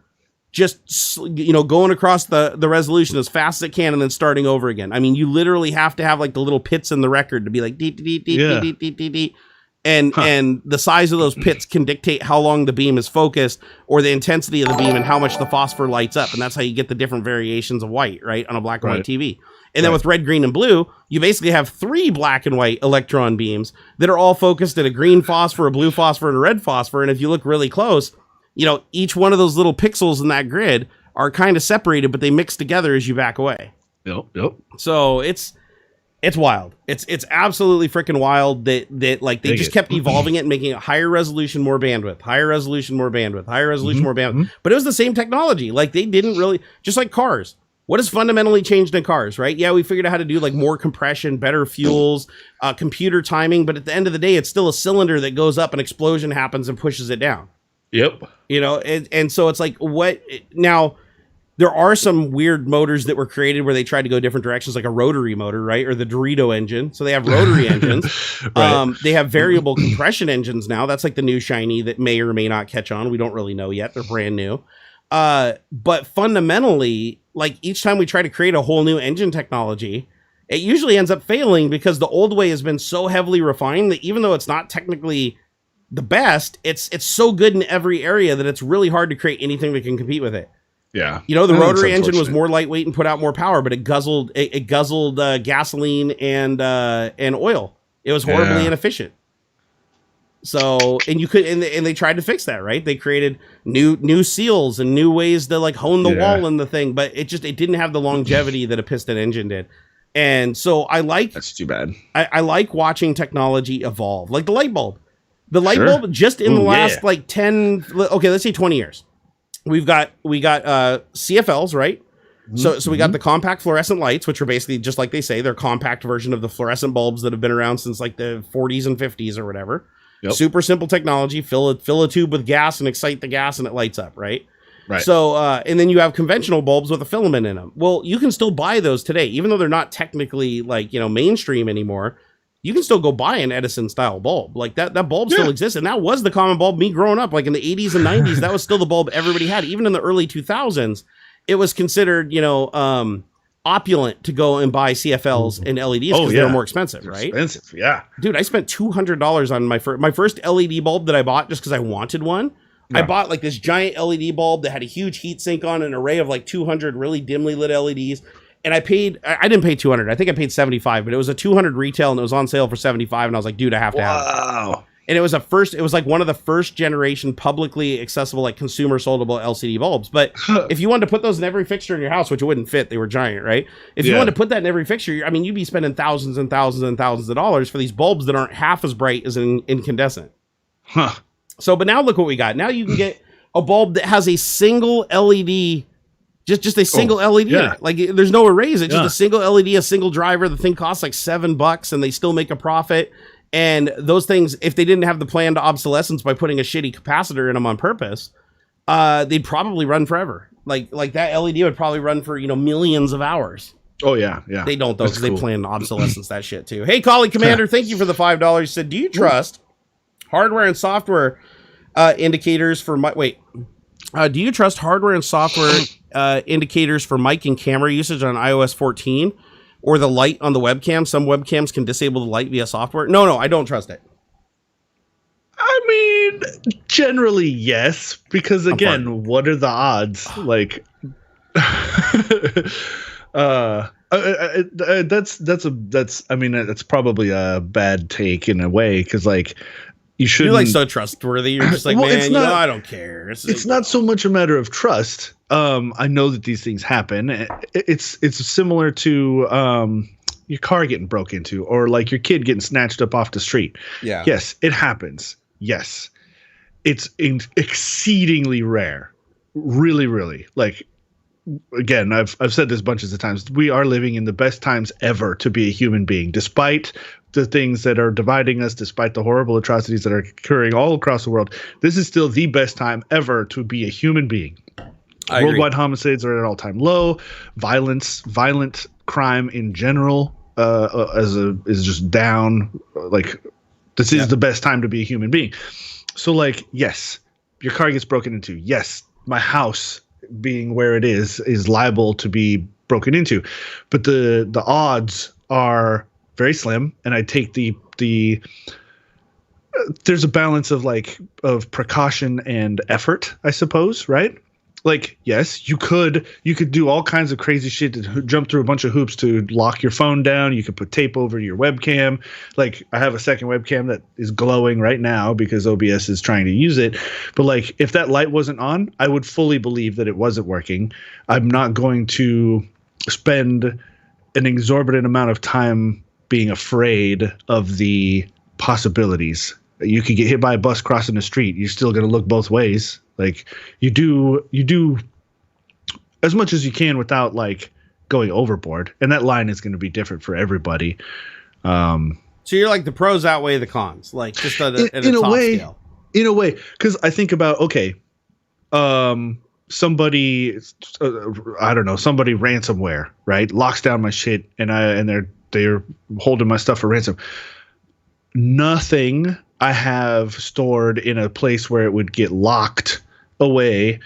just, you know, going across the resolution as fast as it can and then starting over again. I mean, you literally have to have like the little pits in the record to be like dee, dee, dee, dee, dee, dee, dee, dee. And the size of those pits can dictate how long the beam is focused, or the intensity of the beam and how much the phosphor lights up. And that's how you get the different variations of white, right, on a black and white TV. And then with red, green, and blue, you basically have 3 black and white electron beams that are all focused at a green phosphor, a blue phosphor, and a red phosphor. And if you look really close, you know, each one of those little pixels in that grid are kind of separated, but they mix together as you back away. Yep. So it's wild. It's absolutely freaking wild that like they just kept evolving it and making it higher resolution, more bandwidth, higher resolution, more bandwidth, higher resolution, more bandwidth. But it was the same technology. Like they didn't really, just like cars. What has fundamentally changed in cars, right? Yeah, we figured out how to do like more compression, better fuels, computer timing. But at the end of the day, it's still a cylinder that goes up, an explosion happens and pushes it down. Yep. You know, and so it's like, what now? There are some weird motors that were created where they tried to go different directions, like a rotary motor, right? Or the Dorito engine. So they have rotary engines. Right. They have variable compression engines now. That's like the new shiny that may or may not catch on. We don't really know yet. They're brand new. But fundamentally, like each time we try to create a whole new engine technology, it usually ends up failing because the old way has been so heavily refined that even though it's not technically the best, it's so good in every area that it's really hard to create anything that can compete with it. Yeah, you know, the rotary engine was more lightweight and put out more power, but it guzzled gasoline and oil. It was horribly inefficient. So, and you could, and they tried to fix that, right? They created new seals and new ways to like hone the wall in the thing, but it didn't have the longevity that a piston engine did. And so that's too bad. I like watching technology evolve, like the light bulb. The light bulb just in the last like 10, okay, let's say 20 years. We got CFLs, right? So we got the compact fluorescent lights, which are basically just like they say, they're compact version of the fluorescent bulbs that have been around since like the 40s and 50s or whatever. Yep. Super simple technology. Fill a tube with gas and excite the gas and it lights up, right? Right. So and then you have conventional bulbs with a filament in them. Well, you can still buy those today, even though they're not technically like, you know, mainstream anymore. You can still go buy an Edison style bulb. Like that bulb still exists. And that was the common bulb me growing up. Like in the 80s and 90s, that was still the bulb everybody had. Even in the early 2000s, it was considered, you know, opulent to go and buy CFLs and LEDs because they were more expensive, right? Expensive, yeah. Dude, I spent $200 on my first LED bulb that I bought just because I wanted one. Yeah. I bought like this giant LED bulb that had a huge heat sink on an array of like 200 really dimly lit LEDs. And I didn't pay 200. I think I paid 75, but it was a 200 retail and it was on sale for 75. And I was like, dude, I have to have it. And it was like one of the first generation publicly accessible, like consumer soldable LCD bulbs. But if you wanted to put those in every fixture in your house, which it wouldn't fit, they were giant, right? If you wanted to put that in every fixture, I mean, you'd be spending thousands and thousands and thousands of dollars for these bulbs that aren't half as bright as an incandescent. Huh. So, but now look what we got. Now you can get a bulb that has a single LED. Just a single LED in it. Like there's no arrays. It's just a single LED, a single driver. The thing costs like $7 and they still make a profit. And those things, if they didn't have the planned obsolescence by putting a shitty capacitor in them on purpose, they'd probably run forever. Like that LED would probably run for, you know, millions of hours. Oh yeah. They don't though, because they plan obsolescence that shit too. Hey, Collie Commander, thank you for the $5. He said, do you trust hardware and software indicators for do you trust hardware and software indicators for mic and camera usage on iOS 14 or the light on the webcam? Some webcams can disable the light via software. No, I don't trust it. I mean, generally, yes, because again, what are the odds? Like, that's probably a bad take in a way. Cause like, you're like so trustworthy. You're just like, man, I don't care. It's not so much a matter of trust. I know that these things happen. It's similar to your car getting broke into or like your kid getting snatched up off the street. Yeah. Yes, it happens. Yes. It's exceedingly rare. Really, really. Like, again, I've said this bunches of times. We are living in the best times ever to be a human being, despite the things that are dividing us, despite the horrible atrocities that are occurring all across the world. This is still the best time ever to be a human being. Worldwide homicides are at an all-time low. Violent crime in general is just down. Like, this is the best time to be a human being. So, like, yes, your car gets broken into. Yes, my house, being where it is liable to be broken into. But the odds are very slim, and I take the there's a balance of precaution and effort, I suppose, right? like, yes, you could do all kinds of crazy shit to jump through a bunch of hoops to lock your phone down. You could put tape over your webcam. Like, I have a second webcam that is glowing right now because OBS is trying to use it. But like, if that light wasn't on, I would fully believe that it wasn't working. I'm not going to spend an exorbitant amount of time being afraid of the possibilities. You could get hit by a bus crossing the street. You're still going to look both ways. Like, you do as much as you can without like going overboard, and that line is going to be different for everybody. So you're like the pros outweigh the cons, like just at a top scale. In a way, because I think about somebody I don't know, somebody ransomware, right, locks down my shit, and they're holding my stuff for ransom. Nothing I have stored in a place where it would get locked away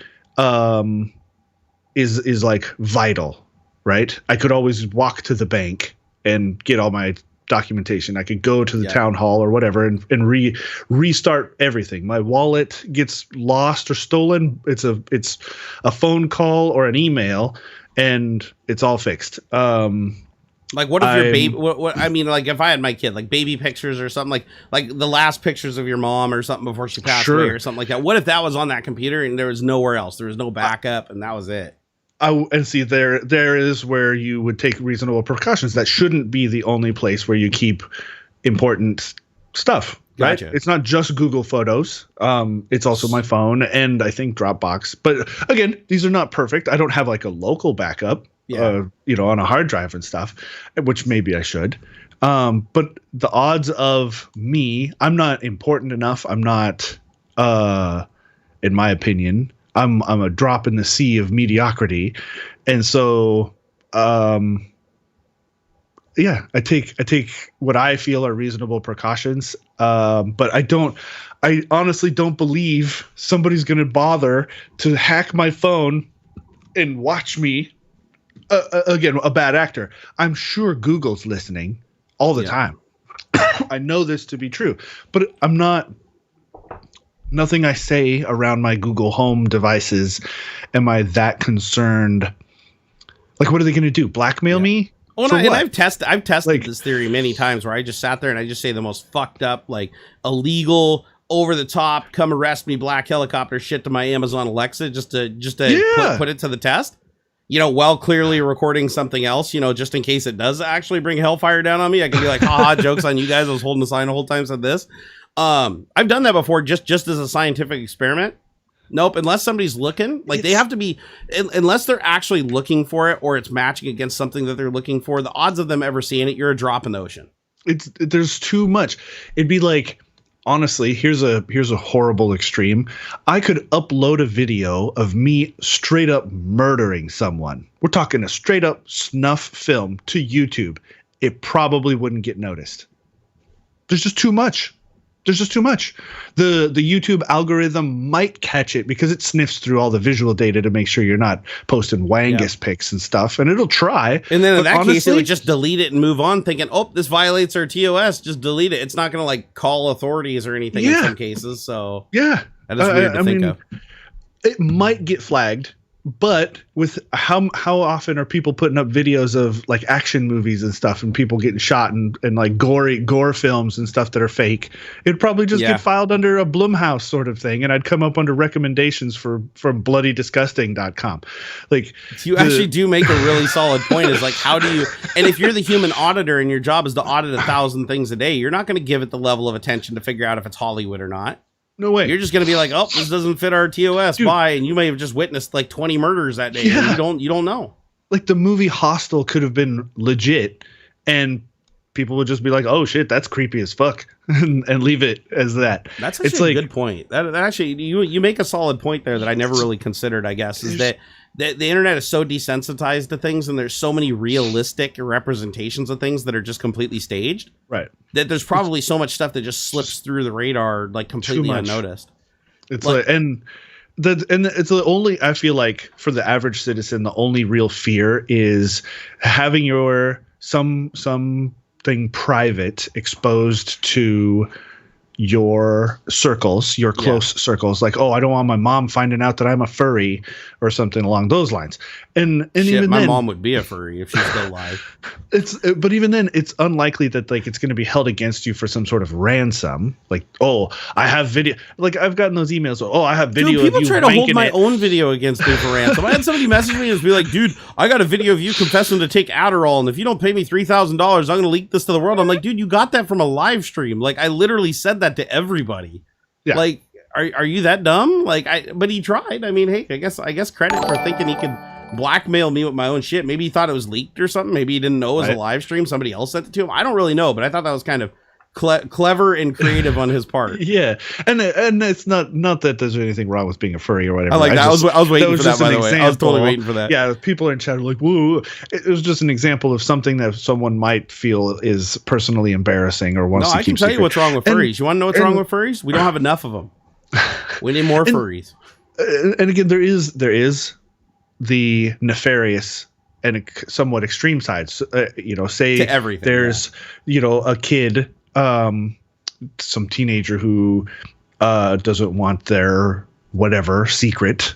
is like vital, right? I could always walk to the bank and get all my documentation. I could go to the town hall or whatever and restart everything. My wallet gets lost or stolen, it's a phone call or an email, and it's all fixed. Like, what if your baby? What I mean, like, if I had my kid, like baby pictures or something, like the last pictures of your mom or something before she passed away or something like that. What if that was on that computer and there was nowhere else? There was no backup, and that was it. And see, there is where you would take reasonable precautions. That shouldn't be the only place where you keep important stuff. Right? Gotcha. It's not just Google Photos. It's also my phone and I think Dropbox. But again, these are not perfect. I don't have like a local backup. On a hard drive and stuff, which maybe I should. But the odds of me, I'm not important enough. I'm not, in my opinion, I'm a drop in the sea of mediocrity. And so, I take what I feel are reasonable precautions. But I honestly don't believe somebody's going to bother to hack my phone and watch me. Again, a bad actor. I'm sure Google's listening all the time. I know this to be true, but I'm not. Nothing I say around my Google Home devices am I that concerned. Like, what are they going to do? Blackmail me? Well, and I've tested like, this theory many times where I just sat there and I just say the most fucked up, like illegal, over the top, come arrest me, black helicopter shit to my Amazon Alexa just to put it to the test. While clearly recording something else, just in case it does actually bring hellfire down on me, I can be like, haha, jokes on you guys. I was holding the sign the whole time, said this. I've done that before just as a scientific experiment. Nope. Unless somebody's looking, like they have to be, unless they're actually looking for it or it's matching against something that they're looking for, the odds of them ever seeing it, you're a drop in the ocean. There's too much. It'd be like, honestly, here's a horrible extreme. I could upload a video of me straight up murdering someone. We're talking a straight up snuff film to YouTube. It probably wouldn't get noticed. There's just too much. The YouTube algorithm might catch it because it sniffs through all the visual data to make sure you're not posting wangus pics and stuff, and it'll try. And then in that case, it would just delete it and move on, thinking, "Oh, this violates our TOS. Just delete it." It's not going to like call authorities or anything in some cases. So that is weird to think of. It might get flagged. But with how often are people putting up videos of like action movies and stuff and people getting shot and like gore films and stuff that are fake, it'd probably just get filed under a Blumhouse sort of thing, and I'd come up under recommendations from bloodydisgusting.com. Like, you actually do make a really solid point. Is like, how do you? And if you're the human auditor and your job is to audit 1,000 things a day, you're not going to give it the level of attention to figure out if it's Hollywood or not. No way. You're just going to be like, oh, this doesn't fit our TOS. Bye. And you may have just witnessed like 20 murders that day. Yeah. And you don't know. Like the movie Hostel could have been legit and people would just be like, oh shit, that's creepy as fuck. and leave it as that. That's actually a good point. That actually, you make a solid point there that I never really considered, I guess, is that the internet is so desensitized to things and there's so many realistic representations of things that are just completely staged. Right. That there's probably so much stuff that just slips through the radar like completely unnoticed. It's and it's the only, I feel like for the average citizen, the only real fear is having your something private exposed to your circles, your close circles. Like, oh, I don't want my mom finding out that I'm a furry or something along those lines. And Shit, even my then, mom would be a furry if she's still alive. But even then, it's unlikely that like it's going to be held against you for some sort of ransom. Like, oh, I have video. Like, I've gotten those emails. Oh, I have video. Dude, people of you try to hold my it. own video against me for ransom. I had somebody message me and be like, dude, I got a video of you confessing to take Adderall, and if you don't pay me $3,000, I'm going to leak this to the world. I'm like, dude, you got that from a live stream. Like, I literally said that to everybody. Yeah. Like, are you that dumb? Like, but he tried. I mean, hey, I guess credit for thinking he could blackmail me with my own shit. Maybe he thought it was leaked or something. Maybe he didn't know it was a live stream. Somebody else sent it to him. I don't really know, but I thought that was kind of clever and creative on his part. Yeah, and it's not that there's anything wrong with being a furry or whatever. I like that. I was waiting for that, by the way. I was totally waiting for that. Yeah, people in chat are like, woo. It was just an example of something that someone might feel is personally embarrassing or wants to keep secret. I can tell you what's wrong with furries. You want to know what's wrong with furries? We don't have enough of them. We need more furries. And again, there is the nefarious and somewhat extreme sides. Say to everything, there's a kid, some teenager who doesn't want their whatever secret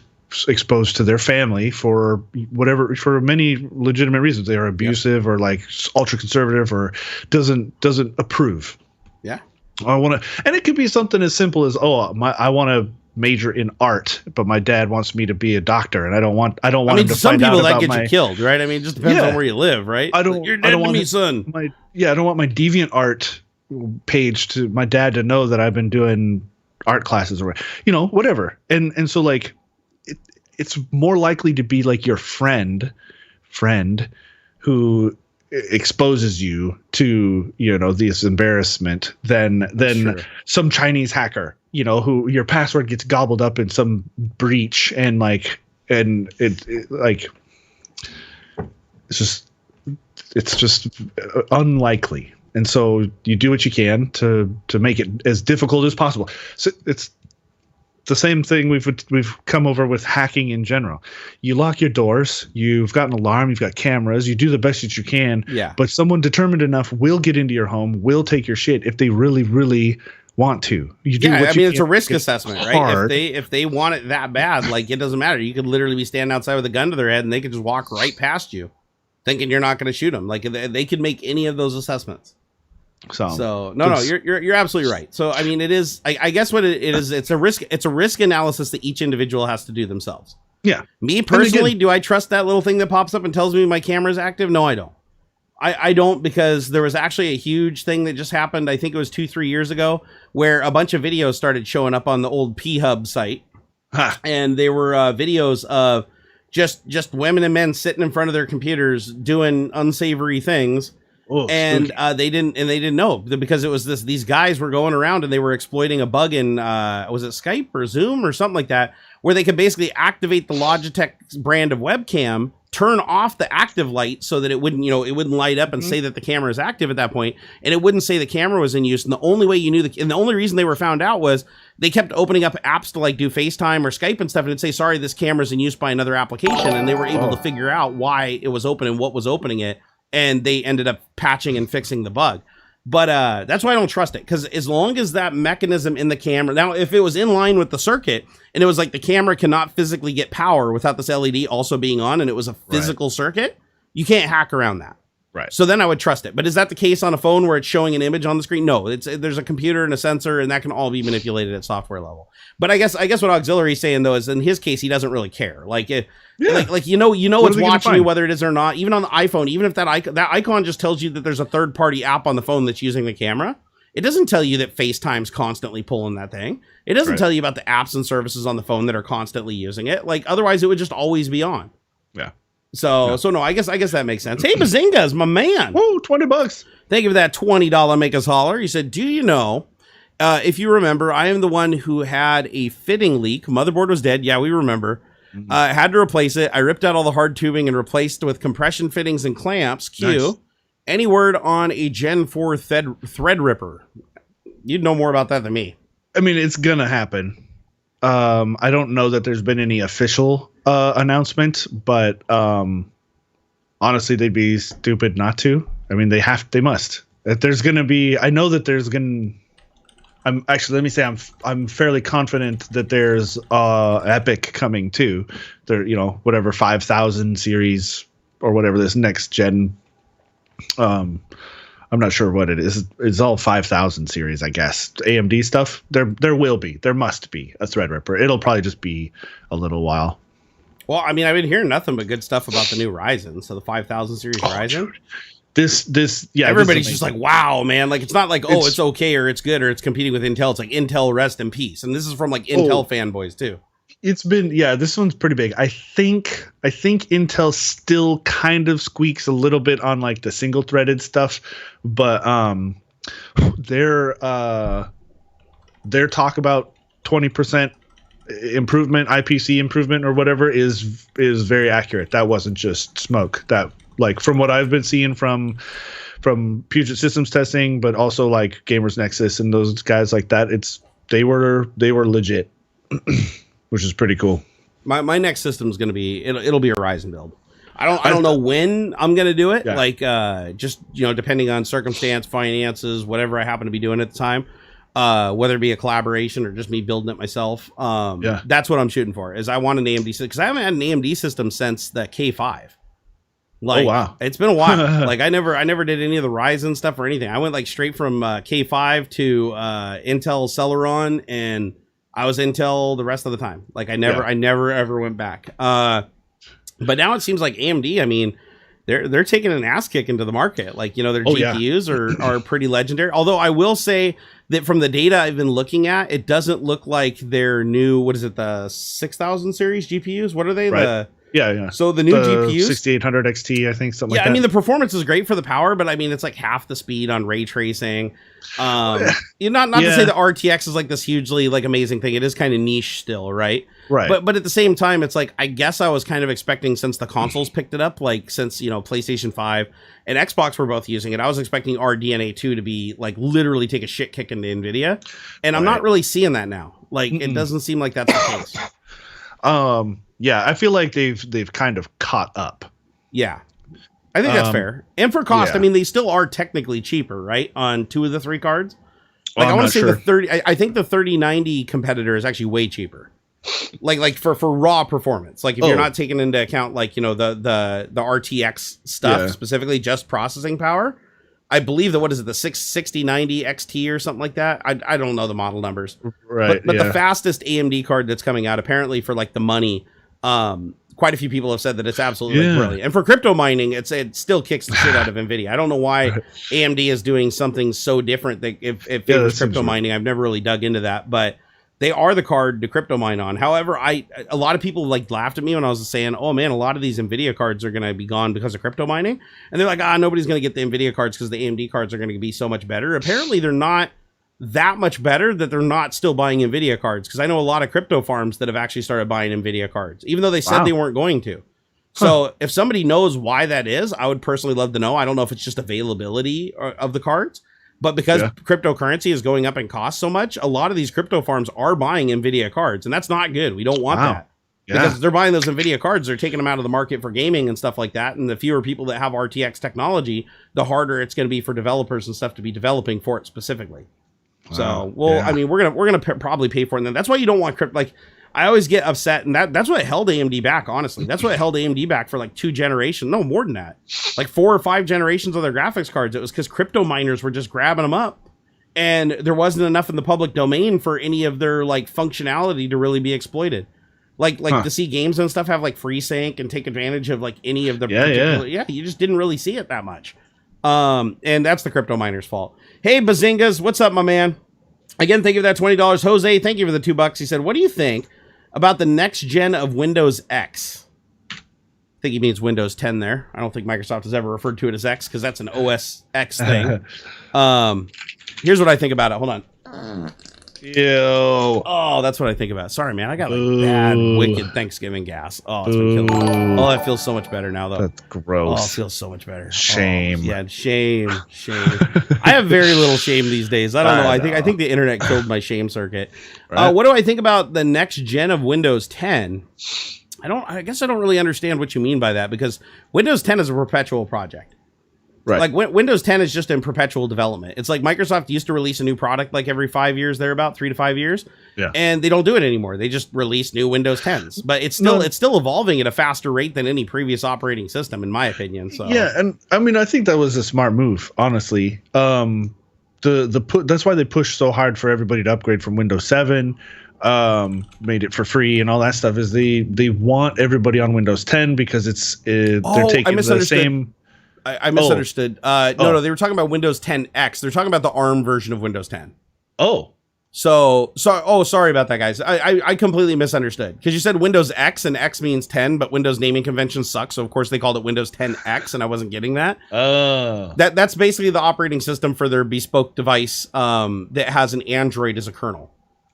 exposed to their family for many legitimate reasons. They are abusive or like ultra conservative or doesn't approve. Yeah. And it could be something as simple as, I want to major in art, but my dad wants me to be a doctor, and I don't want him to find out about some people that get you killed, right? I mean, it just depends on where you live, right? You're dead to me, son. I don't want my deviant art page to my dad to know that I've been doing art classes or whatever. And so like it's more likely to be like your friend who exposes you to this embarrassment than some Chinese hacker who your password gets gobbled up in some breach and it's just unlikely. And so you do what you can to make it as difficult as possible. So it's the same thing we've come over with hacking in general. You lock your doors, you've got an alarm, you've got cameras, you do the best that you can. Yeah. But someone determined enough will get into your home, will take your shit if they really, really want to. It's a risk assessment, right? If they want it that bad, like it doesn't matter. You could literally be standing outside with a gun to their head and they could just walk right past you, thinking you're not going to shoot them. Like they could make any of those assessments. So no, you're absolutely right. So I mean, it is. I guess what it is. It's a risk. It's a risk analysis that each individual has to do themselves. Yeah. Me personally, do I trust that little thing that pops up and tells me my camera is active? No, I don't. I don't, because there was actually a huge thing that just happened. I think it was 2-3 years ago, where a bunch of videos started showing up on the old P-Hub site, and they were videos of just women and men sitting in front of their computers doing unsavory things. And they didn't know, because it was these guys were going around and they were exploiting a bug in was it Skype or Zoom or something like that, where they could basically activate the Logitech brand of webcam, turn off the active light so that it wouldn't light up and say that the camera is active at that point, and it wouldn't say the camera was in use. And the only way you knew and the only reason they were found out was they kept opening up apps to like do FaceTime or Skype and stuff, and it'd say, sorry, this camera's in use by another application, and they were able to figure out why it was open and what was opening it. And they ended up patching and fixing the bug. But that's why I don't trust it, because as long as that mechanism in the camera, now if it was in line with the circuit and it was like the camera cannot physically get power without this LED also being on, and it was a physical circuit, you can't hack around that. Right. So then I would trust it. But is that the case on a phone where it's showing an image on the screen? No, there's a computer and a sensor, and that can all be manipulated at software level. But I guess what AuxxZillary is saying though is, in his case, he doesn't really care. Like it's watching you whether it is or not. Even on the iPhone, even if that icon just tells you that there's a third-party app on the phone that's using the camera, it doesn't tell you that FaceTime's constantly pulling that thing. It doesn't tell you about the apps and services on the phone that are constantly using it. Like otherwise, it would just always be on. Yeah. So no, I guess that makes sense. Hey, Bazingas, my man. Whoa, $20. Thank you for that $20 make us holler. He said, do you know, if you remember, I am the one who had a fitting leak. Motherboard was dead. Yeah, we remember. Had to replace it. I ripped out all the hard tubing and replaced with compression fittings and clamps. Nice. Any word on a Gen 4 thread ripper? You'd know more about that than me. I mean, it's going to happen. I don't know that there's been any official announcement, but honestly, they'd be stupid not to. I mean, they must. That there's going to be, I know that there's going let me say I'm fairly confident that there's Epic coming too. There, whatever 5000 series or whatever this next gen. I'm not sure what it is. It's all 5000 series, I guess. AMD stuff. There must be a Threadripper. It'll probably just be a little while. Well, I mean, I've been hearing nothing but good stuff about the new Ryzen. So the 5000 series Ryzen. Everybody's just like, wow, man. Like, it's not like, it's okay or it's good or it's competing with Intel. It's like Intel rest in peace. And this is from like Intel fanboys too. It's been, this one's pretty big. I think Intel still kind of squeaks a little bit on like the single threaded stuff, but their talk about 20% improvement, IPC improvement or whatever is very accurate. That wasn't just smoke. That, like, from what I've been seeing from Puget Systems testing, but also like Gamers Nexus and those guys like that, they were legit, which is pretty cool. My next system is going to be it'll be a Ryzen build. I don't know when I'm going to do it. Yeah. Like just depending on circumstance, finances, whatever I happen to be doing at the time. Whether it be a collaboration or just me building it myself. That's what I'm shooting for. Is I want an AMD system, because I haven't had an AMD system since the K5. Like, wow, it's been a while. Like I never did any of the Ryzen stuff or anything. I went like straight from K5 to Intel Celeron, and I was Intel the rest of the time. Like I never ever went back. But now it seems like AMD, I mean, they're taking an ass kick into the market. Like, their GPUs are pretty legendary. Although I will say that from the data I've been looking at, it doesn't look like their new, what is it, the 6000 series GPUs? What are they? Right. So the new GPUs, 6800 XT, I think, something like that. I mean, the performance is great for the power, but I mean, it's like half the speed on ray tracing. Not to say the RTX is like this hugely like amazing thing. It is kind of niche still, right? Right. But at the same time, it's like, I guess I was kind of expecting, since the consoles picked it up, like since PlayStation 5 and Xbox were both using it, I was expecting RDNA 2 to be like literally take a shit kick into Nvidia, and I'm not really seeing that now. Like it doesn't seem like that's the case. I feel like they've kind of caught up. Yeah, I think that's fair. And for cost, I mean, they still are technically cheaper, right? On 2 of the 3 cards. Like I want to say the 30. I think the 3090 competitor is actually way cheaper. Like for raw performance. Like if you're not taking into account like the RTX stuff specifically, just processing power. I believe that, what is it, the 6090 XT or something like that? I don't know the model numbers. Right. But the fastest AMD card that's coming out, apparently for like the money, quite a few people have said that it's absolutely brilliant. And for crypto mining, it still kicks the shit out of Nvidia. I don't know why AMD is doing something so different that if it was crypto mining. I've never really dug into that, but they are the card to crypto mine on. However, a lot of people like laughed at me when I was saying, oh man, a lot of these Nvidia cards are going to be gone because of crypto mining. And they're like, nobody's going to get the Nvidia cards because the AMD cards are going to be so much better. Apparently they're not that much better that they're not still buying Nvidia cards. Because I know a lot of crypto farms that have actually started buying Nvidia cards, even though they said they weren't going to. So if somebody knows why that is, I would personally love to know. I don't know if it's just availability of the cards. But because cryptocurrency is going up in cost so much, a lot of these crypto farms are buying Nvidia cards, and that's not good. We don't want that. Because they're buying those Nvidia cards, they're taking them out of the market for gaming and stuff like that. And the fewer people that have RTX technology, the harder it's going to be for developers and stuff to be developing for it specifically. Wow. So, I mean, we're gonna probably pay for it. And that's why you don't want crypto. Like, I always get upset, and that's what held AMD back, honestly. That's what held AMD back for like 2 generations. No, more than that. Like 4 or 5 generations of their graphics cards. It was because crypto miners were just grabbing them up. And there wasn't enough in the public domain for any of their like functionality to really be exploited. Like to see games and stuff have like free sync and take advantage of like any of the you just didn't really see it that much. And that's the crypto miners' fault. Hey, Bazingas, what's up, my man? Again, thank you for that $20. Jose, thank you for the $2. He said, what do you think about the next gen of Windows X? I think he means Windows 10 there. I don't think Microsoft has ever referred to it as X because that's an OS X thing. Here's what I think about it. Hold on. Ew. Oh, that's what I think about. Sorry, man. I got like bad, wicked Thanksgiving gas. Oh, it's been killing me. Oh, that feels so much better now, though. That's gross. Oh, it feels so much better. Shame. Oh, shame. I have very little shame these days. I don't know. I think the internet killed my shame circuit. Right. What do I think about the next gen of Windows 10? I guess I don't really understand what you mean by that, because Windows 10 is a perpetual project. Like Windows 10 is just in perpetual development. It's like Microsoft used to release a new product like every 5 years, they're about 3 to 5 years. Yeah. And they don't do it anymore. They just release new Windows 10s. But it's still evolving at a faster rate than any previous operating system, in my opinion. So yeah, and I mean I think that was a smart move, honestly. That's why they pushed so hard for everybody to upgrade from Windows 7. Made it for free and all that stuff. Is they want everybody on Windows 10 because they're taking the same. I misunderstood. No, they were talking about Windows 10X. They're talking about the ARM version of Windows 10. Oh, sorry about that, guys. I completely misunderstood because you said Windows X and X means 10, but Windows naming conventions suck. So of course they called it Windows 10X, and I wasn't getting that. That's basically the operating system for their bespoke device that has an Android as a kernel.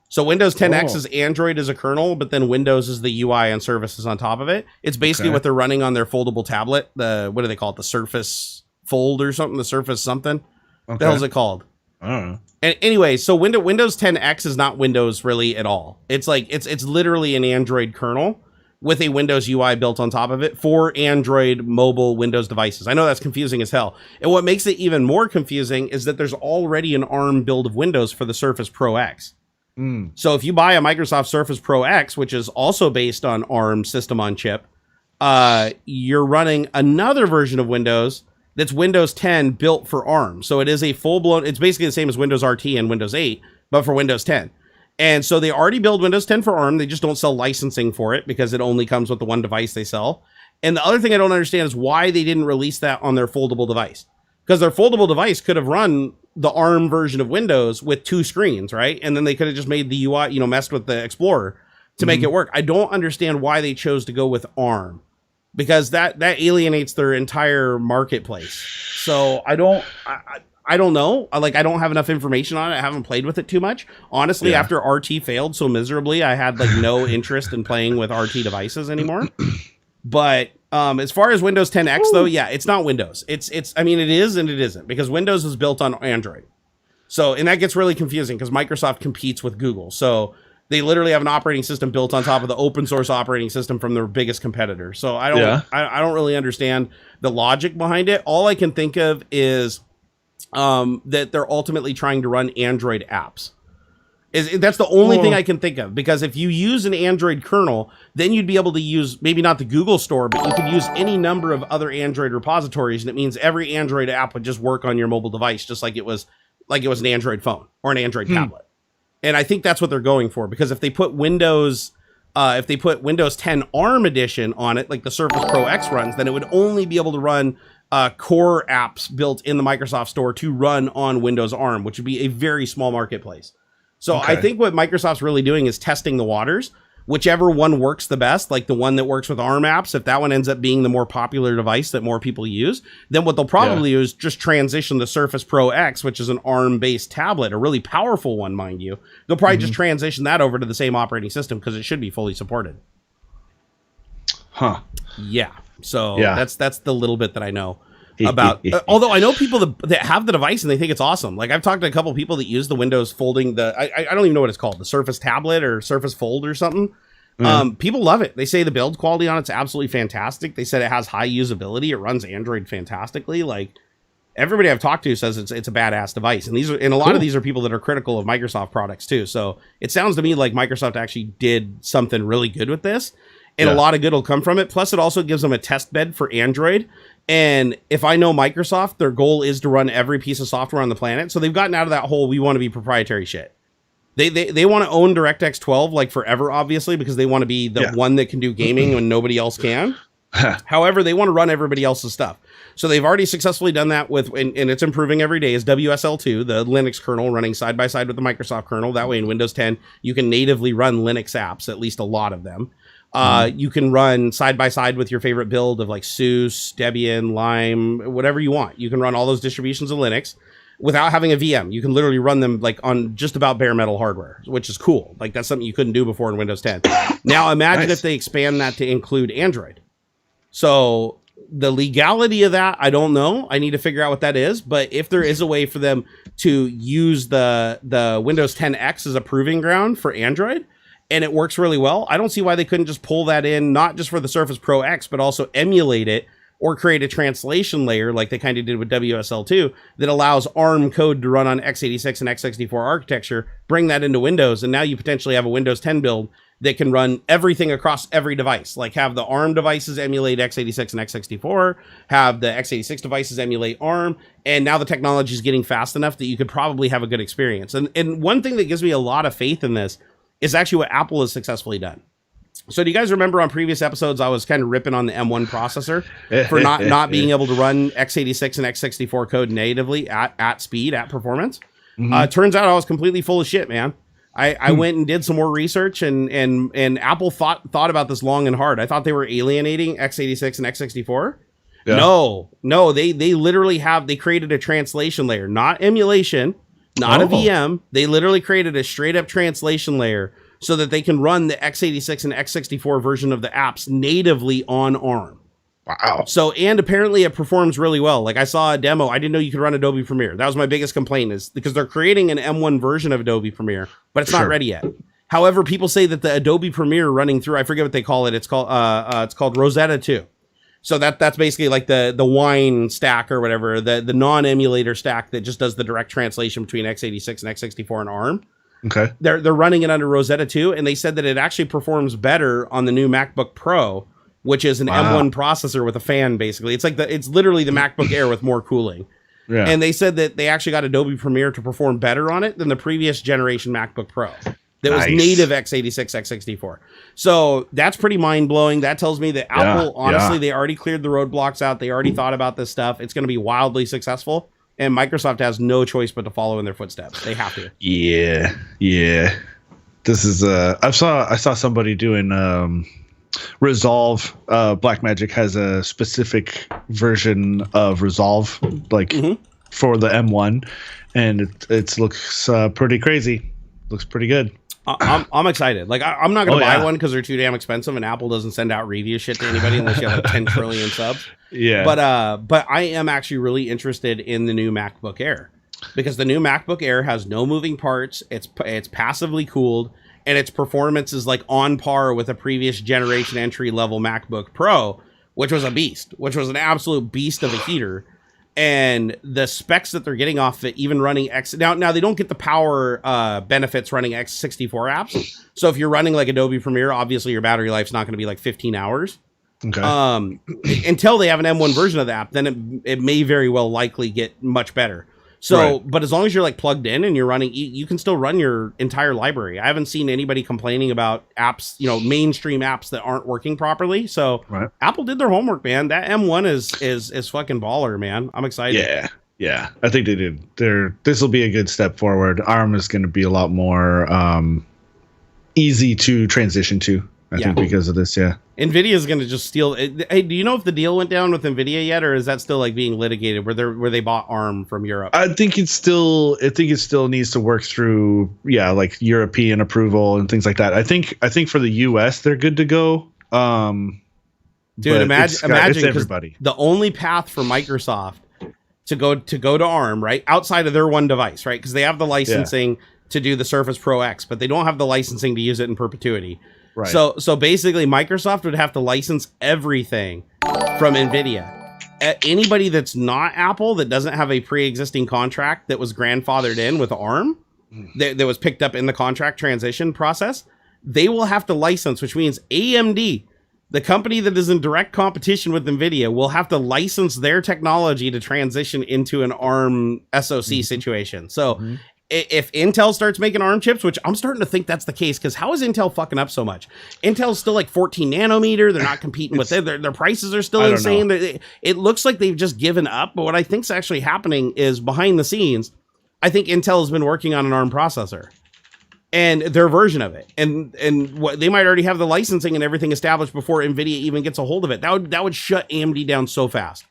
So Windows 10X is Android as a kernel, but then Windows is the UI and services on top of it. It's basically what they're running on their foldable tablet. What do they call it? The Surface Fold or something? The Surface something? What the hell is it called? I don't know. And anyway, so Windows 10X is not Windows really at all. It's like it's literally an Android kernel with a Windows UI built on top of it for Android mobile Windows devices. I know that's confusing as hell. And what makes it even more confusing is that there's already an ARM build of Windows for the Surface Pro X. So if you buy a Microsoft Surface Pro X, which is also based on ARM system on chip, you're running another version of Windows that's Windows 10 built for ARM. So it is a full-blown, it's basically the same as Windows RT and Windows 8, but for Windows 10. And so they already build Windows 10 for ARM. They just don't sell licensing for it because it only comes with the one device they sell. And the other thing I don't understand is why they didn't release that on their foldable device. Because their foldable device could have run the ARM version of Windows with 2 screens, right? And then they could have just made the UI, messed with the Explorer to make it work. I don't understand why they chose to go with ARM, because that alienates their entire marketplace. So I don't know. I don't have enough information on it. I haven't played with it too much. Honestly, after RT failed so miserably, I had no interest in playing with RT devices anymore. But as far as Windows 10X though, it's not Windows. It is and it isn't, because Windows is built on Android. So, and that gets really confusing because Microsoft competes with Google. So they literally have an operating system built on top of the open source operating system from their biggest competitor. So I don't really understand the logic behind it. All I can think of is that they're ultimately trying to run Android apps. That's the only thing I can think of, because if you use an Android kernel, then you'd be able to use maybe not the Google store, but you could use any number of other Android repositories, and it means every Android app would just work on your mobile device, just like it was an Android phone or an Android tablet. And I think that's what they're going for, because if they put Windows 10 ARM edition on it, like the Surface Pro X runs, then it would only be able to run core apps built in the Microsoft store to run on Windows ARM, which would be a very small marketplace. So I think what Microsoft's really doing is testing the waters. Whichever one works the best, like the one that works with ARM apps, if that one ends up being the more popular device that more people use, then what they'll probably do is just transition the Surface Pro X, which is an ARM-based tablet, a really powerful one, mind you. They'll probably just transition that over to the same operating system because it should be fully supported. Huh. Yeah. So that's the little bit that I know about. Although I know people that have the device and they think it's awesome. Like I've talked to a couple people that use the Windows folding, I don't even know what it's called, the Surface tablet or Surface Fold or something. People love it. They say the build quality on it's absolutely fantastic. They said it has high usability. It runs Android fantastically. Like everybody I've talked to says it's a badass device. And a lot of these are people that are critical of Microsoft products too. So it sounds to me like Microsoft actually did something really good with this. And a lot of good will come from it. Plus, it also gives them a test bed for Android. And if I know Microsoft, their goal is to run every piece of software on the planet. So they've gotten out of that whole we want to be proprietary shit. They want to own DirectX 12 like forever, obviously, because they want to be the one that can do gaming when nobody else can. However, they want to run everybody else's stuff. So they've already successfully done that with, and it's improving every day, is WSL2, the Linux kernel running side by side with the Microsoft kernel. That way in Windows 10, you can natively run Linux apps, at least a lot of them. You can run side by side with your favorite build of like SUSE, Debian, Lime, whatever you want. You can run all those distributions of Linux without having a VM. You can literally run them like on just about bare metal hardware, which is cool. Like that's something you couldn't do before in Windows 10. Now imagine if they expand that to include Android. So the legality of that, I don't know. I need to figure out what that is. But if there is a way for them to use the Windows 10X as a proving ground for Android, and it works really well, I don't see why they couldn't just pull that in, not just for the Surface Pro X, but also emulate it or create a translation layer like they kind of did with WSL2 that allows ARM code to run on x86 and x64 architecture, bring that into Windows, and now you potentially have a Windows 10 build that can run everything across every device, like have the ARM devices emulate x86 and x64, have the x86 devices emulate ARM, and now the technology is getting fast enough that you could probably have a good experience. And one thing that gives me a lot of faith in this is actually what Apple has successfully done. So do you guys remember on previous episodes, I was kind of ripping on the M1 processor for not being able to run x86 and x64 code natively at speed, at performance? Turns out I was completely full of shit, man. I went and did some more research, and Apple thought about this long and hard. I thought they were alienating x86 and x64. Yeah. No, they literally they created a translation layer, not emulation, not a VM. They literally created a straight up translation layer so that they can run the x86 and x64 version of the apps natively on ARM. Wow. So, and apparently it performs really well. Like I saw a demo. I didn't know you could run Adobe Premiere. That was my biggest complaint, is because they're creating an M1 version of Adobe Premiere, but it's not ready yet. However, people say that the Adobe Premiere running through, I forget what they call it. It's called Rosetta 2. So that's basically like the wine stack or whatever, the non-emulator stack that just does the direct translation between x86 and x64 and ARM. Okay. They're running it under Rosetta 2, and they said that it actually performs better on the new MacBook Pro, which is an M1 processor with a fan, basically. It's literally the MacBook Air with more cooling. Yeah. And they said that they actually got Adobe Premiere to perform better on it than the previous generation MacBook Pro that was native x86, x64. So that's pretty mind-blowing. That tells me that Apple, honestly, they already cleared the roadblocks out. They already thought about this stuff. It's going to be wildly successful. And Microsoft has no choice but to follow in their footsteps. They have to. Yeah. This is I saw somebody doing Resolve. Blackmagic has a specific version of Resolve, like for the M1, and it looks pretty crazy. Looks pretty good. I'm excited. Like I'm not gonna buy one because they're too damn expensive, and Apple doesn't send out review shit to anybody unless you have like 10 trillion subs. Yeah. But I am actually really interested in the new MacBook Air, because the new MacBook Air has no moving parts. It's passively cooled, and its performance is like on par with a previous generation entry level MacBook Pro, which was a beast, which was an absolute beast of a heater. And the specs that they're getting off it, even running now they don't get the power benefits running x64 apps. So if you're running like Adobe Premiere, obviously your battery life's not going to be like 15 hours. Okay. Until they have an M1 version of the app, then it may very well likely get much better. So, but as long as you're like plugged in and you're running, you can still run your entire library. I haven't seen anybody complaining about apps, mainstream apps that aren't working properly. So Apple did their homework, man. That M1 is fucking baller, man. I'm excited. Yeah. I think they did. This will be a good step forward. ARM is going to be a lot more easy to transition to. I think because of this, Nvidia is going to just steal. Hey, do you know if the deal went down with Nvidia yet, or is that still like being litigated? Where they bought ARM from Europe? I think it still needs to work through, like European approval and things like that. I think for the US they're good to go. Dude, imagine everybody. The only path for Microsoft to go to ARM, right, outside of their one device, right, because they have the licensing to do the Surface Pro X, but they don't have the licensing to use it in perpetuity. Right. So basically, Microsoft would have to license everything from Nvidia. Anybody that's not Apple, that doesn't have a pre-existing contract that was grandfathered in with ARM, that was picked up in the contract transition process, they will have to license, which means AMD, the company that is in direct competition with Nvidia, will have to license their technology to transition into an ARM SoC situation. So if Intel starts making ARM chips, which I'm starting to think that's the case, because how is Intel fucking up so much? Intel's still like 14 nanometer. They're not competing with it. Their prices are still insane. It looks like they've just given up. But what I think's actually happening is, behind the scenes, I think Intel has been working on an ARM processor and their version of it. And what they might already have the licensing and everything established before Nvidia even gets a hold of it. That would shut AMD down so fast.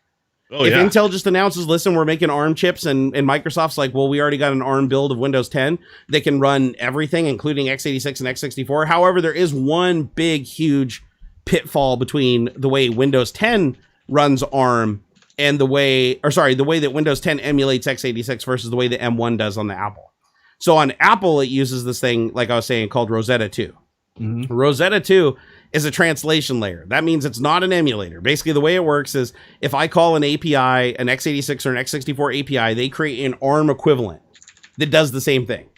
If Intel just announces, listen, we're making ARM chips, and Microsoft's like, well, we already got an ARM build of Windows 10 that can run everything, including x86 and x64. However, there is one big, huge pitfall between the way Windows 10 runs ARM and the way that Windows 10 emulates x86 versus the way the M1 does on the Apple. So on Apple, it uses this thing, like I was saying, called Rosetta 2. Rosetta 2 is a translation layer. That means it's not an emulator. Basically, the way it works is if I call an API, an x86 or an x64 API, they create an ARM equivalent that does the same thing.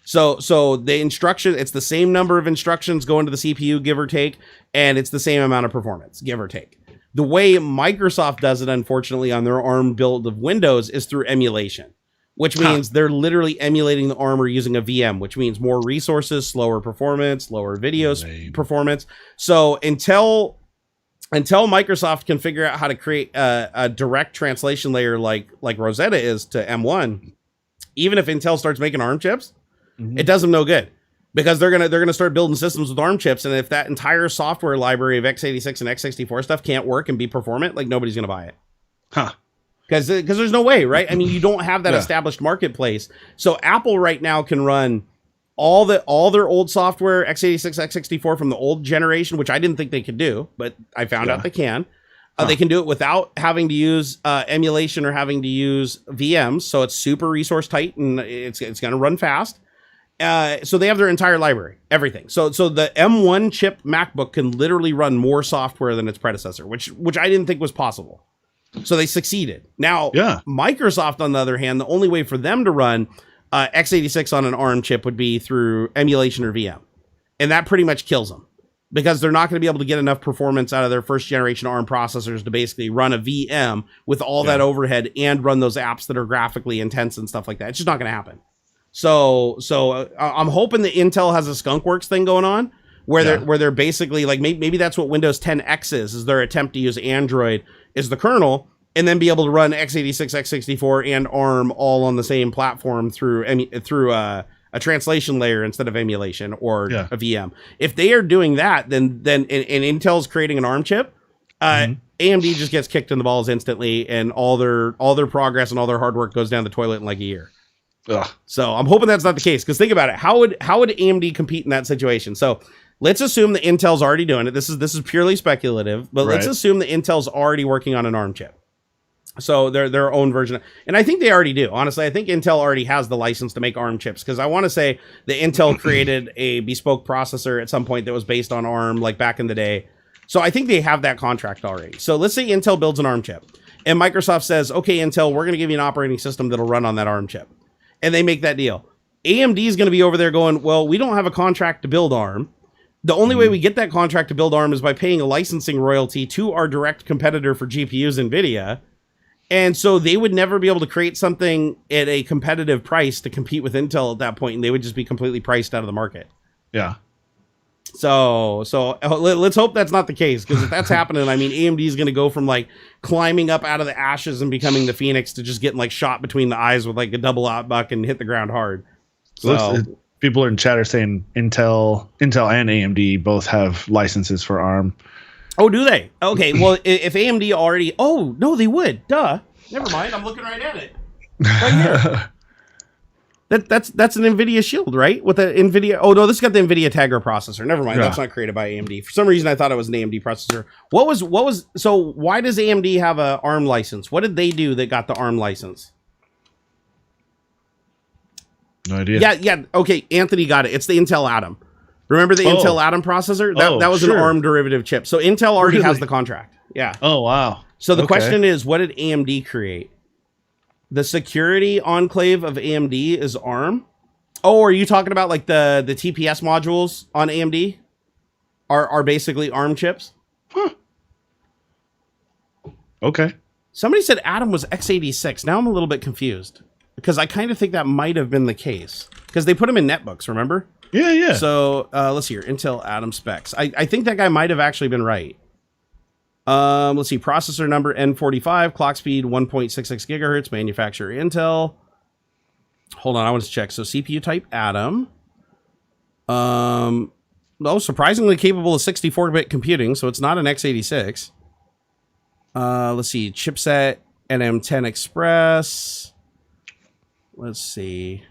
So the instruction, it's the same number of instructions going to the CPU, give or take, and it's the same amount of performance, give or take. The way Microsoft does it, unfortunately, on their ARM build of Windows is through emulation, which means they're literally emulating the ARM or using a VM, which means more resources, slower performance, lower video performance. So until Microsoft can figure out how to create a direct translation layer like Rosetta is to M1, even if Intel starts making ARM chips, it does them no good. Because they're gonna start building systems with ARM chips, and if that entire software library of x86 and x64 stuff can't work and be performant, like nobody's gonna buy it. Because there's no way, right? I mean, you don't have that established marketplace. So Apple right now can run all their old software, x86, x64 from the old generation, which I didn't think they could do, but I found out they can. They can do it without having to use emulation or having to use VMs. So it's super resource tight and it's gonna run fast. So they have their entire library, everything. So the M1 chip MacBook can literally run more software than its predecessor, which I didn't think was possible. So they succeeded. Now, Microsoft, on the other hand, the only way for them to run x86 on an ARM chip would be through emulation or VM. And that pretty much kills them because they're not going to be able to get enough performance out of their first generation ARM processors to basically run a VM with all that overhead and run those apps that are graphically intense and stuff like that. It's just not going to happen. So I'm hoping that Intel has a skunkworks thing going on where they're basically like, maybe that's what Windows 10X is their attempt to use Android as the kernel and then be able to run x86, x64 and ARM all on the same platform through a translation layer instead of emulation or a VM. If they are doing that, then and Intel's creating an ARM chip, AMD just gets kicked in the balls instantly and all their progress and all their hard work goes down the toilet in like a year. So I'm hoping that's not the case, because think about it. How would AMD compete in that situation? So let's assume that Intel's already doing it. This is purely speculative, but let's assume that Intel's already working on an ARM chip. So their own version. And I think they already do. Honestly, I think Intel already has the license to make ARM chips, because I want to say that Intel created a bespoke processor at some point that was based on ARM, like back in the day. So I think they have that contract already. So let's say Intel builds an ARM chip and Microsoft says, okay, Intel, we're going to give you an operating system that'll run on that ARM chip. And they make that deal. AMD is going to be over there going, well, we don't have a contract to build ARM. The only way we get that contract to build ARM is by paying a licensing royalty to our direct competitor for GPUs, Nvidia. And so they would never be able to create something at a competitive price to compete with Intel at that point, and they would just be completely priced out of the market. Yeah. So let's hope that's not the case, because if that's happening, I mean, AMD is going to go from like climbing up out of the ashes and becoming the Phoenix to just getting like shot between the eyes with like a double out buck and hit the ground hard. So people are in chat are saying Intel and AMD both have licenses for ARM. Oh, do they? Okay, well, if AMD already... Oh, no, they would. Duh. Never mind. I'm looking right at it. Right here. That's an Nvidia Shield, right? With the Nvidia... Oh, no, this got the Nvidia Tegra processor. Never mind. That's not created by AMD. For some reason, I thought it was an AMD processor. What was... So why does AMD have a ARM license? What did they do that got the ARM license? No idea. Yeah. Okay, Anthony got it. It's the Intel Atom. Remember the Intel Atom processor? That was an ARM derivative chip. So Intel already has the contract. Yeah. Oh, wow. So the question is, what did AMD create? The security enclave of AMD is ARM? Oh, are you talking about like the TPS modules on AMD are basically ARM chips? Huh. Okay. Somebody said Atom was x86. Now I'm a little bit confused, because I kind of think that might have been the case, because they put them in netbooks, remember? Yeah. So let's see here. Intel Atom specs. I think that guy might have actually been right. Let's see. Processor number N45, clock speed 1.66 gigahertz, manufacturer Intel. Hold on, I want to check. So CPU type Atom. Surprisingly capable of 64-bit computing, so it's not an x86. Let's see. Chipset NM10 Express. Let's see.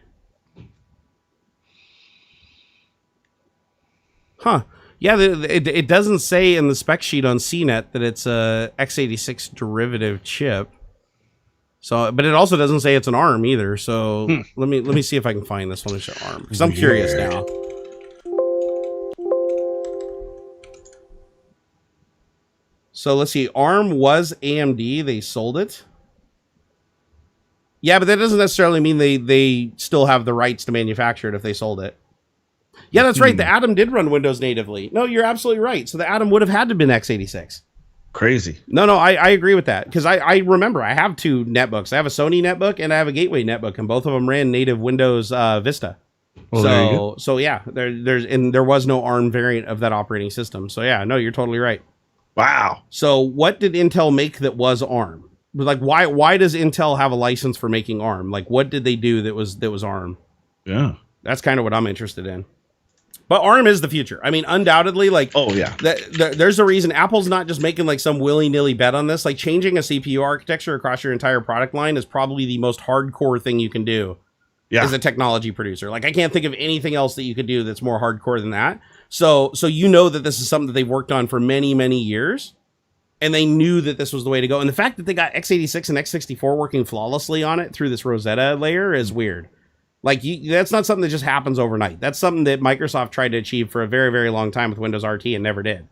Huh. Yeah, it doesn't say in the spec sheet on CNET that it's a x86 derivative chip. So, but it also doesn't say it's an ARM either. So let me see if I can find this one and show ARM, because I'm curious now. So let's see. ARM was AMD. They sold it. Yeah, but that doesn't necessarily mean they still have the rights to manufacture it if they sold it. Yeah, that's right. The Atom did run Windows natively. No, you're absolutely right. So the Atom would have had to have been x86. Crazy. No, I agree with that. Because I remember I have 2 netbooks. I have a Sony netbook and I have a Gateway netbook, and both of them ran native Windows Vista. Well, so yeah, there was no ARM variant of that operating system. So yeah, no, you're totally right. Wow. So what did Intel make that was ARM? Like, why does Intel have a license for making ARM? Like, what did they do that was ARM? Yeah, that's kind of what I'm interested in. But ARM is the future. I mean, undoubtedly, like, oh yeah, there's a reason Apple's not just making like some willy-nilly bet on this. Like, changing a CPU architecture across your entire product line is probably the most hardcore thing you can do as a technology producer. Like, I can't think of anything else that you could do that's more hardcore than that. So you know that this is something that they've worked on for many, many years, and they knew that this was the way to go. And the fact that they got x86 and x64 working flawlessly on it through this Rosetta layer is weird. Like, that's not something that just happens overnight. That's something that Microsoft tried to achieve for a very, very long time with Windows RT and never did.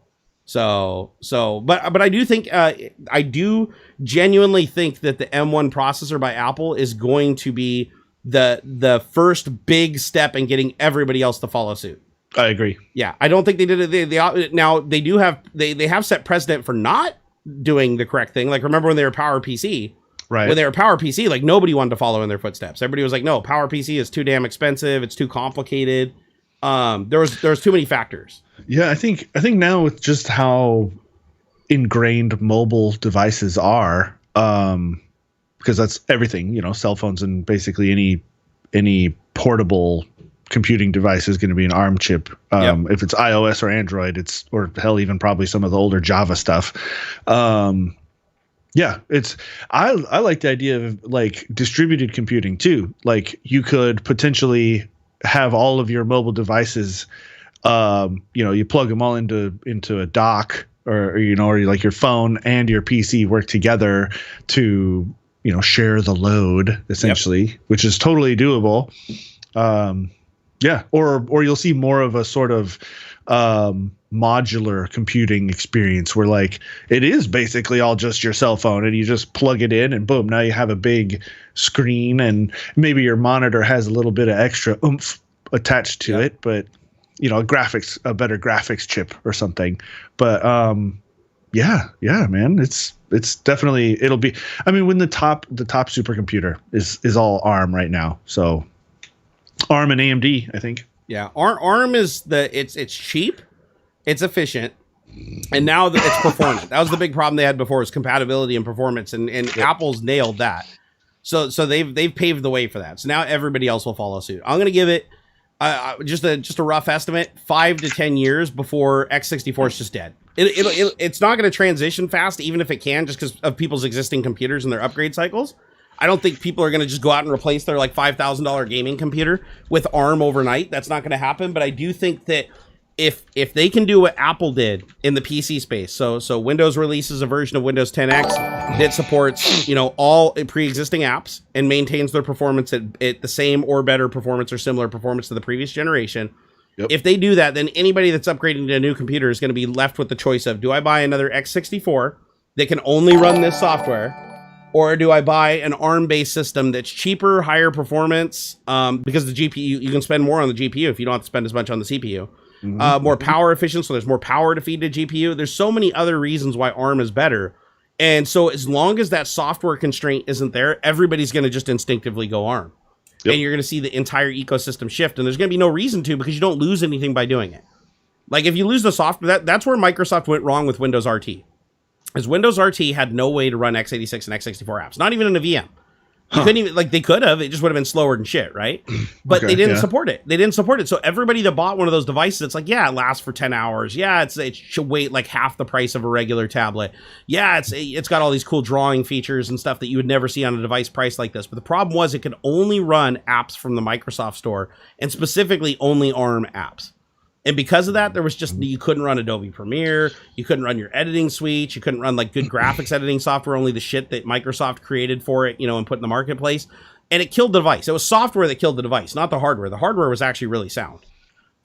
But I do think, I do genuinely think that the M1 processor by Apple is going to be the first big step in getting everybody else to follow suit. I agree. Yeah, I don't think they did it. Now they do have they have set precedent for not doing the correct thing. Like, remember when they were PowerPC? Right. When they were PowerPC, like, nobody wanted to follow in their footsteps. Everybody was like, no, PowerPC is too damn expensive. It's too complicated. There was too many factors. Yeah, I think now with just how ingrained mobile devices are, because that's everything, you know, cell phones and basically any portable computing device is going to be an ARM chip. If it's iOS or Android, or hell, even probably some of the older Java stuff. Yeah, I like the idea of like distributed computing too. Like, you could potentially have all of your mobile devices, you plug them all into a dock, or like your phone and your PC work together to, share the load essentially, which is totally doable. Yeah, or you'll see more of a sort of modular computing experience where, like, it is basically all just your cell phone and you just plug it in and boom, now you have a big screen, and maybe your monitor has a little bit of extra oomph attached to it, but a better graphics chip or something. But yeah, man, it's definitely, it'll be, I mean, when the top supercomputer is all ARM right now, so ARM and AMD, I think. Yeah, ARM is it's cheap, it's efficient, and now that it's performant. That was the big problem they had before, was compatibility and performance, and Apple's nailed that. So they've paved the way for that. So now everybody else will follow suit. I'm gonna give it just a rough estimate, 5 to 10 years before x64 is just dead. It's not going to transition fast, even if it can, just because of people's existing computers and their upgrade cycles. I don't think people are going to just go out and replace their like $5,000 gaming computer with ARM overnight. That's not going to happen. But I do think that if they can do what Apple did in the PC space, so Windows releases a version of Windows 10X that supports all pre-existing apps and maintains their performance at the same or better performance or similar performance to the previous generation. Yep. If they do that, then anybody that's upgrading to a new computer is going to be left with the choice of, do I buy another x64 that can only run this software, or do I buy an ARM-based system that's cheaper, higher performance, because the GPU, you can spend more on the GPU if you don't have to spend as much on the CPU. More power efficient, so there's more power to feed the GPU. There's so many other reasons why ARM is better. And so as long as that software constraint isn't there, everybody's going to just instinctively go ARM. Yep. And you're going to see the entire ecosystem shift. And there's going to be no reason to, because you don't lose anything by doing it. Like, if you lose the software, that's where Microsoft went wrong with Windows RT. Because Windows RT had no way to run x86 and x64 apps, not even in a VM. You couldn't even, like, they could have, it just would have been slower than shit, right? But they didn't support it. They didn't support it. So everybody that bought one of those devices, it's like, yeah, it lasts for 10 hours. Yeah, it should wait like half the price of a regular tablet. Yeah, it's got all these cool drawing features and stuff that you would never see on a device priced like this. But the problem was it could only run apps from the Microsoft Store, and specifically only ARM apps. And because of that, there was just, you couldn't run Adobe Premiere, you couldn't run your editing suite, you couldn't run like good graphics editing software, only the shit that Microsoft created for it, and put in the marketplace. And it killed the device. It was software that killed the device, not the hardware. The hardware was actually really sound.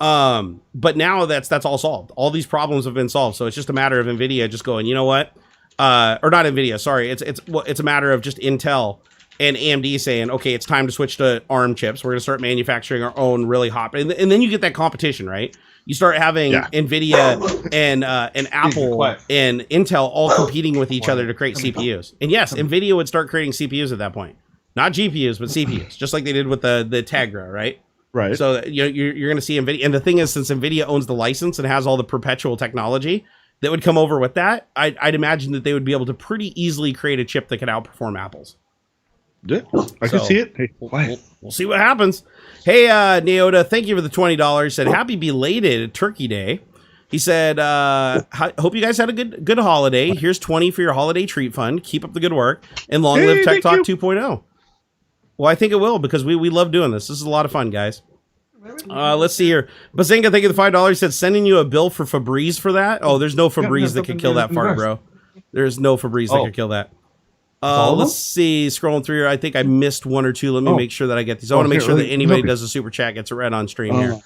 But now that's all solved. All these problems have been solved. So it's just a matter of Nvidia just going, you know what? Or not Nvidia, sorry. It's a matter of just Intel and AMD saying, okay, it's time to switch to ARM chips. We're going to start manufacturing our own really hot, and then you get that competition, right? You start having Nvidia and Apple and Intel all competing with each other to create CPUs. And yes, Nvidia would start creating CPUs at that point, not GPUs, but CPUs, just like they did with the Tegra, right? Right. So you're going to see Nvidia, and the thing is, since Nvidia owns the license and has all the perpetual technology that would come over with that, I'd imagine that they would be able to pretty easily create a chip that could outperform Apple's. Yeah, I can see it. Hey, we'll see what happens. Hey, Neota, thank you for the $20. Said happy belated Turkey Day. He said, hope you guys had a good holiday. Here's 20 for your holiday treat fund. Keep up the good work, and long live Tech Talk 2.0. Well, I think it will, because we love doing this. This is a lot of fun, guys. Let's see here. Bazinga, thank you for the $5. Said sending you a bill for Febreze for that. Oh, there's no Febreze that could kill that fart, bro. There's no Febreze that could kill that. Let's see. Scrolling through here, I think I missed one or two. Let me make sure that I get these. I want to make sure that anybody does a super chat gets it read on stream here.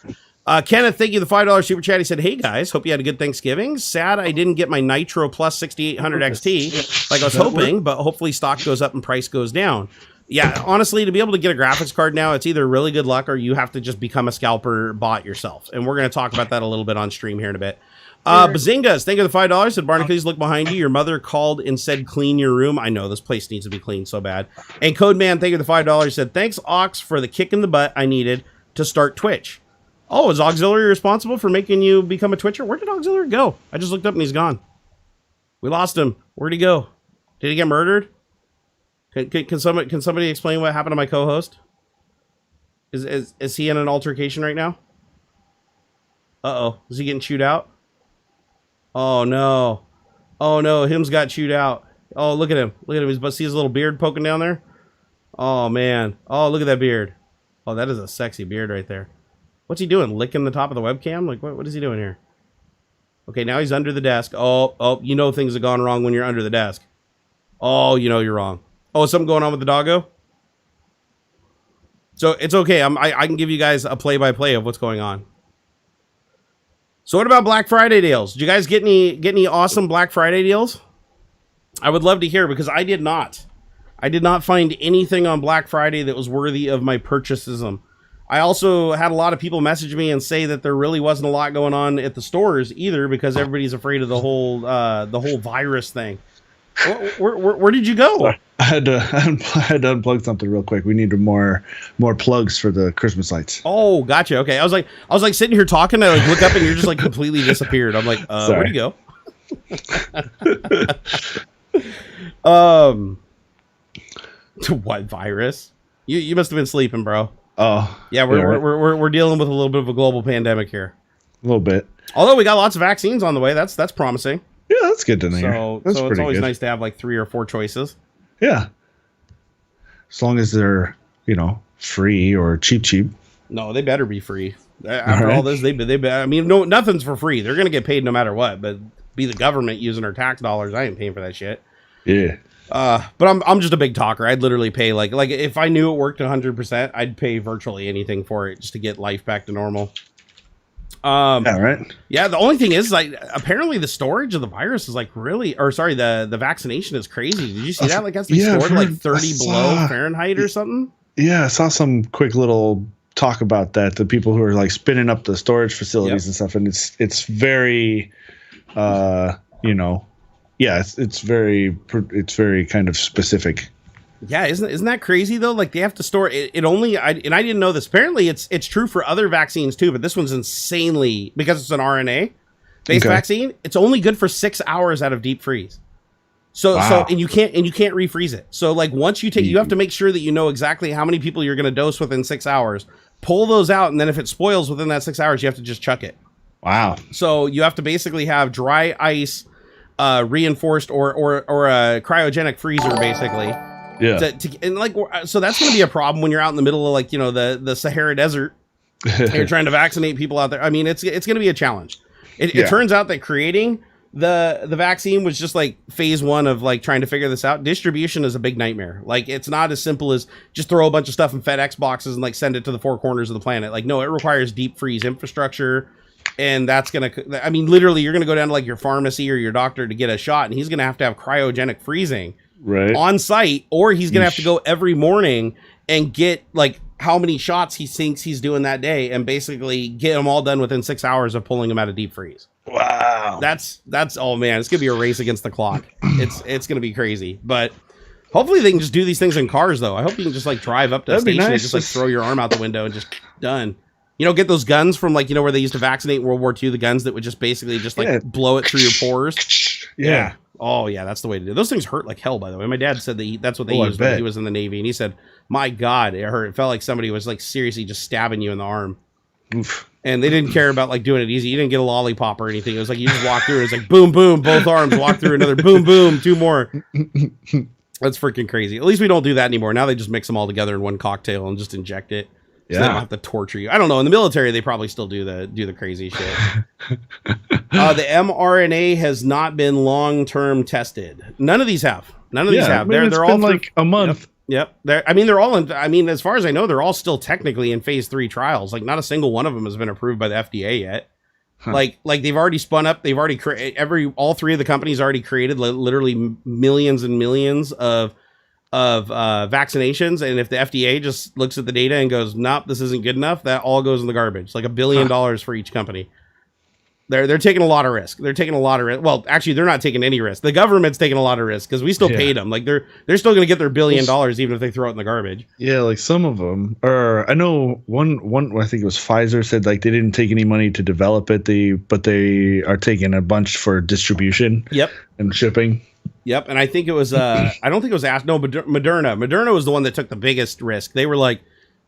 Kenneth, thank you the $5 super chat. He said, hey guys, hope you had a good Thanksgiving. Sad I didn't get my Nitro Plus 6800 XT like I was hoping, but hopefully stock goes up and price goes down. Yeah, honestly, to be able to get a graphics card now, it's either really good luck or you have to just become a scalper bot yourself. And we're going to talk about that a little bit on stream here in a bit. Bazingas, thank you for the $5. Said Barnacules, look behind you. Your mother called and said clean your room. I know this place needs to be cleaned so bad. And Codeman, thank you for the $5. Said thanks Aux for the kick in the butt I needed to start Twitch. Oh, is AuxxZillary responsible for making you become a Twitcher? Where did AuxxZillary go? I just looked up and he's gone. We lost him. Where'd he go? Did he get murdered? Can somebody explain what happened to my co-host? Is he in an altercation right now? Uh-oh. Is he getting chewed out? Oh, no. Oh, no. Him's got chewed out. Oh, look at him. Look at him. See his little beard poking down there? Oh, man. Oh, look at that beard. Oh, that is a sexy beard right there. What's he doing? Licking the top of the webcam? Like, what is he doing here? Okay, now he's under the desk. Oh, you know things have gone wrong when you're under the desk. Oh, you know you're wrong. Oh, is something going on with the doggo? So it's okay. I can give you guys a play-by-play of what's going on. So what about Black Friday deals? Did you guys get any awesome Black Friday deals? I would love to hear, because I did not. I did not find anything on Black Friday that was worthy of my purchasism. I also had a lot of people message me and say that there really wasn't a lot going on at the stores either, because everybody's afraid of the whole virus thing. Where did you go? Sorry. I had to unplug something real quick. We needed more plugs for the Christmas lights. Oh, gotcha. Okay, I was like sitting here talking. I look up and you're just completely disappeared. I'm like, where'd you go? What virus? You must have been sleeping, bro. Oh, yeah. We're dealing with a little bit of a global pandemic here. A little bit. Although we got lots of vaccines on the way. That's promising. Yeah, that's good to hear. So it's always nice to have 3 or 4 choices. Yeah. As long as they're, free or cheap. No, they better be free. After all this, they I mean, no, nothing's for free. They're going to get paid no matter what, but be the government using our tax dollars. I ain't paying for that shit. Yeah. But I'm just a big talker. I'd literally pay like if I knew it worked 100%, I'd pay virtually anything for it just to get life back to normal. Yeah, right. Yeah, the only thing is apparently the storage of the virus is the vaccination is crazy. Did you see that? It has to be stored 30 below Fahrenheit or something. Yeah, I saw some quick little talk about that. The people who are spinning up the storage facilities and stuff, and it's very, it's very kind of specific. Yeah, isn't that crazy though? They have to store it only. I didn't know this. Apparently, it's true for other vaccines too, but this one's insanely, because it's an RNA based vaccine. It's only good for 6 hours out of deep freeze. So you can't refreeze it. So once you take, you have to make sure that you know exactly how many people you're going to dose within 6 hours. Pull those out, and then if it spoils within that 6 hours, you have to just chuck it. Wow. So you have to basically have dry ice, reinforced or a cryogenic freezer, basically. Yeah. So that's going to be a problem when you're out in the middle of the Sahara Desert. And you're trying to vaccinate people out there. I mean, it's going to be a challenge. It turns out that creating the vaccine was just like phase one of like trying to figure this out. Distribution is a big nightmare. Like it's not as simple as just throw a bunch of stuff in FedEx boxes and like send it to the four corners of the planet. Like no, it requires deep freeze infrastructure, and that's gonna. I mean, literally, you're gonna go down to like your pharmacy or your doctor to get a shot, and he's gonna have to have cryogenic freezing on site, or he's gonna have to go every morning and get like how many shots he thinks he's doing that day, and basically get them all done within 6 hours of pulling them out of deep freeze. Wow. That's oh man, it's gonna be a race against the clock. It's gonna be crazy. But hopefully they can just do these things in cars though. I hope you can just like drive up to a station and just like throw your arm out the window and just done. You know, get those guns from like, you know, where they used to vaccinate in World War II, the guns that would just basically just like blow it through your pores. Yeah. Oh yeah, that's the way to do it. Those things hurt like hell, by the way. My dad said that that's what they used when he was in the Navy, and he said, my God, it hurt. It felt like somebody was like seriously just stabbing you in the arm. Oof. And they didn't care about like doing it easy. You didn't get a lollipop or anything. It was like you just walk through. It's like boom, boom, both arms. Walk through another boom, boom, two more. That's freaking crazy. At least we don't do that anymore. Now they just mix them all together in one cocktail and just inject it. So they don't have to torture you. I don't know. In the military, they probably still do the crazy shit. The mRNA has not been long-term tested. None of these have. None of these have. I mean, they're all like a month. Yep. They're all in. I mean, as far as I know, they're all still technically in phase 3 trials. Like, not a single one of them has been approved by the FDA yet. Huh. Like they've already spun up. They've already all three of the companies already created literally millions and millions of vaccinations, and if the FDA just looks at the data and goes, nope, this isn't good enough, that all goes in the garbage. Like $1 billion for each company. They're taking a lot of risk. They're taking a lot of risk. Well, actually, they're not taking any risk. The government's taking a lot of risk because we still paid them. Like they're still going to get their $1 billion even if they throw it in the garbage. Yeah, like some of them. Or I know one. I think it was Pfizer said like they didn't take any money to develop it. But they are taking a bunch for distribution. Yep. And shipping. Yep, and I think it was, I don't think it was Moderna. Moderna was the one that took the biggest risk. They were like,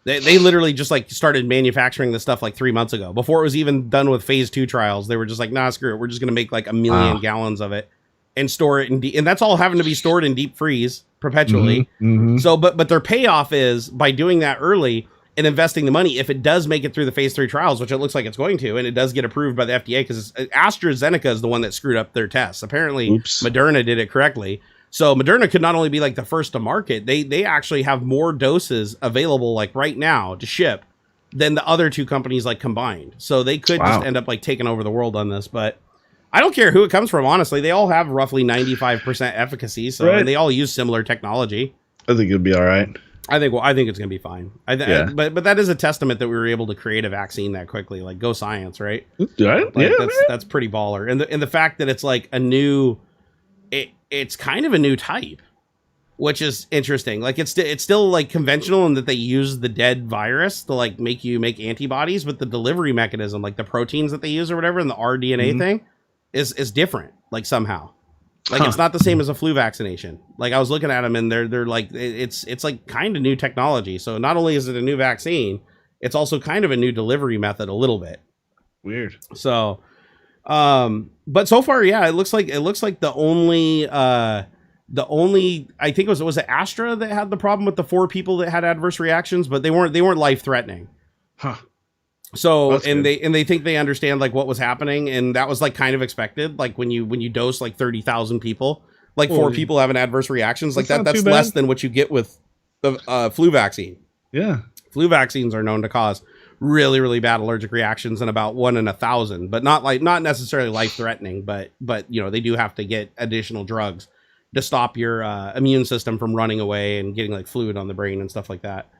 they literally just like started manufacturing this stuff like 3 months ago. Before it was even done with phase 2 trials, they were just like, nah, screw it. We're just going to make like 1 million gallons of it and store it. And that's all having to be stored in deep freeze perpetually. Mm-hmm. So, but their payoff is by doing that early and investing the money, if it does make it through the phase 3 trials, which it looks like it's going to, and it does get approved by the FDA, because AstraZeneca is the one that screwed up their tests. Apparently, Moderna did it correctly. So Moderna could not only be like the first to market, they actually have more doses available like right now to ship than the other two companies like combined. So they could just end up like taking over the world on this. But I don't care who it comes from, honestly. They all have roughly 95% efficacy, so and they all use similar technology. I think it'll be all right. I think it's gonna be fine. But that is a testament that we were able to create a vaccine that quickly. Like, go science, right? Right. Like, that's pretty baller. And the fact that it's like a new, it's kind of a new type, which is interesting. Like it's still like conventional in that they use the dead virus to like make antibodies, but the delivery mechanism, like the proteins that they use or whatever, and the rDNA thing is different. Like somehow. Like it's not the same as a flu vaccination. Like I was looking at them and they're like, it's like kind of new technology. So not only is it a new vaccine, it's also kind of a new delivery method a little bit. Weird. So, but so far, yeah, it looks like the only, I think it was Astra that had the problem with the 4 people that had adverse reactions, but they weren't life threatening. Huh. So they think they understand like what was happening, and that was like kind of expected. Like when you dose like 30,000 people, like 4 people having adverse reactions, like that's less than what you get with the flu vaccine. Yeah, flu vaccines are known to cause really, really bad allergic reactions in about 1 in 1,000, but not necessarily life threatening. But you know, they do have to get additional drugs to stop your immune system from running away and getting like fluid on the brain and stuff like that.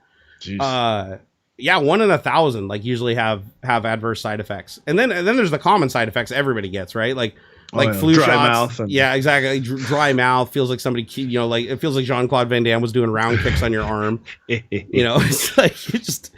Jeez. Yeah, 1 in 1,000 like usually have adverse side effects, and then there's the common side effects everybody gets, right? Like flu dry shots. Mouth yeah, exactly. Dry mouth, feels like somebody, you know, like it feels like Jean-Claude Van Damme was doing round kicks on your arm. You know, it's like it just.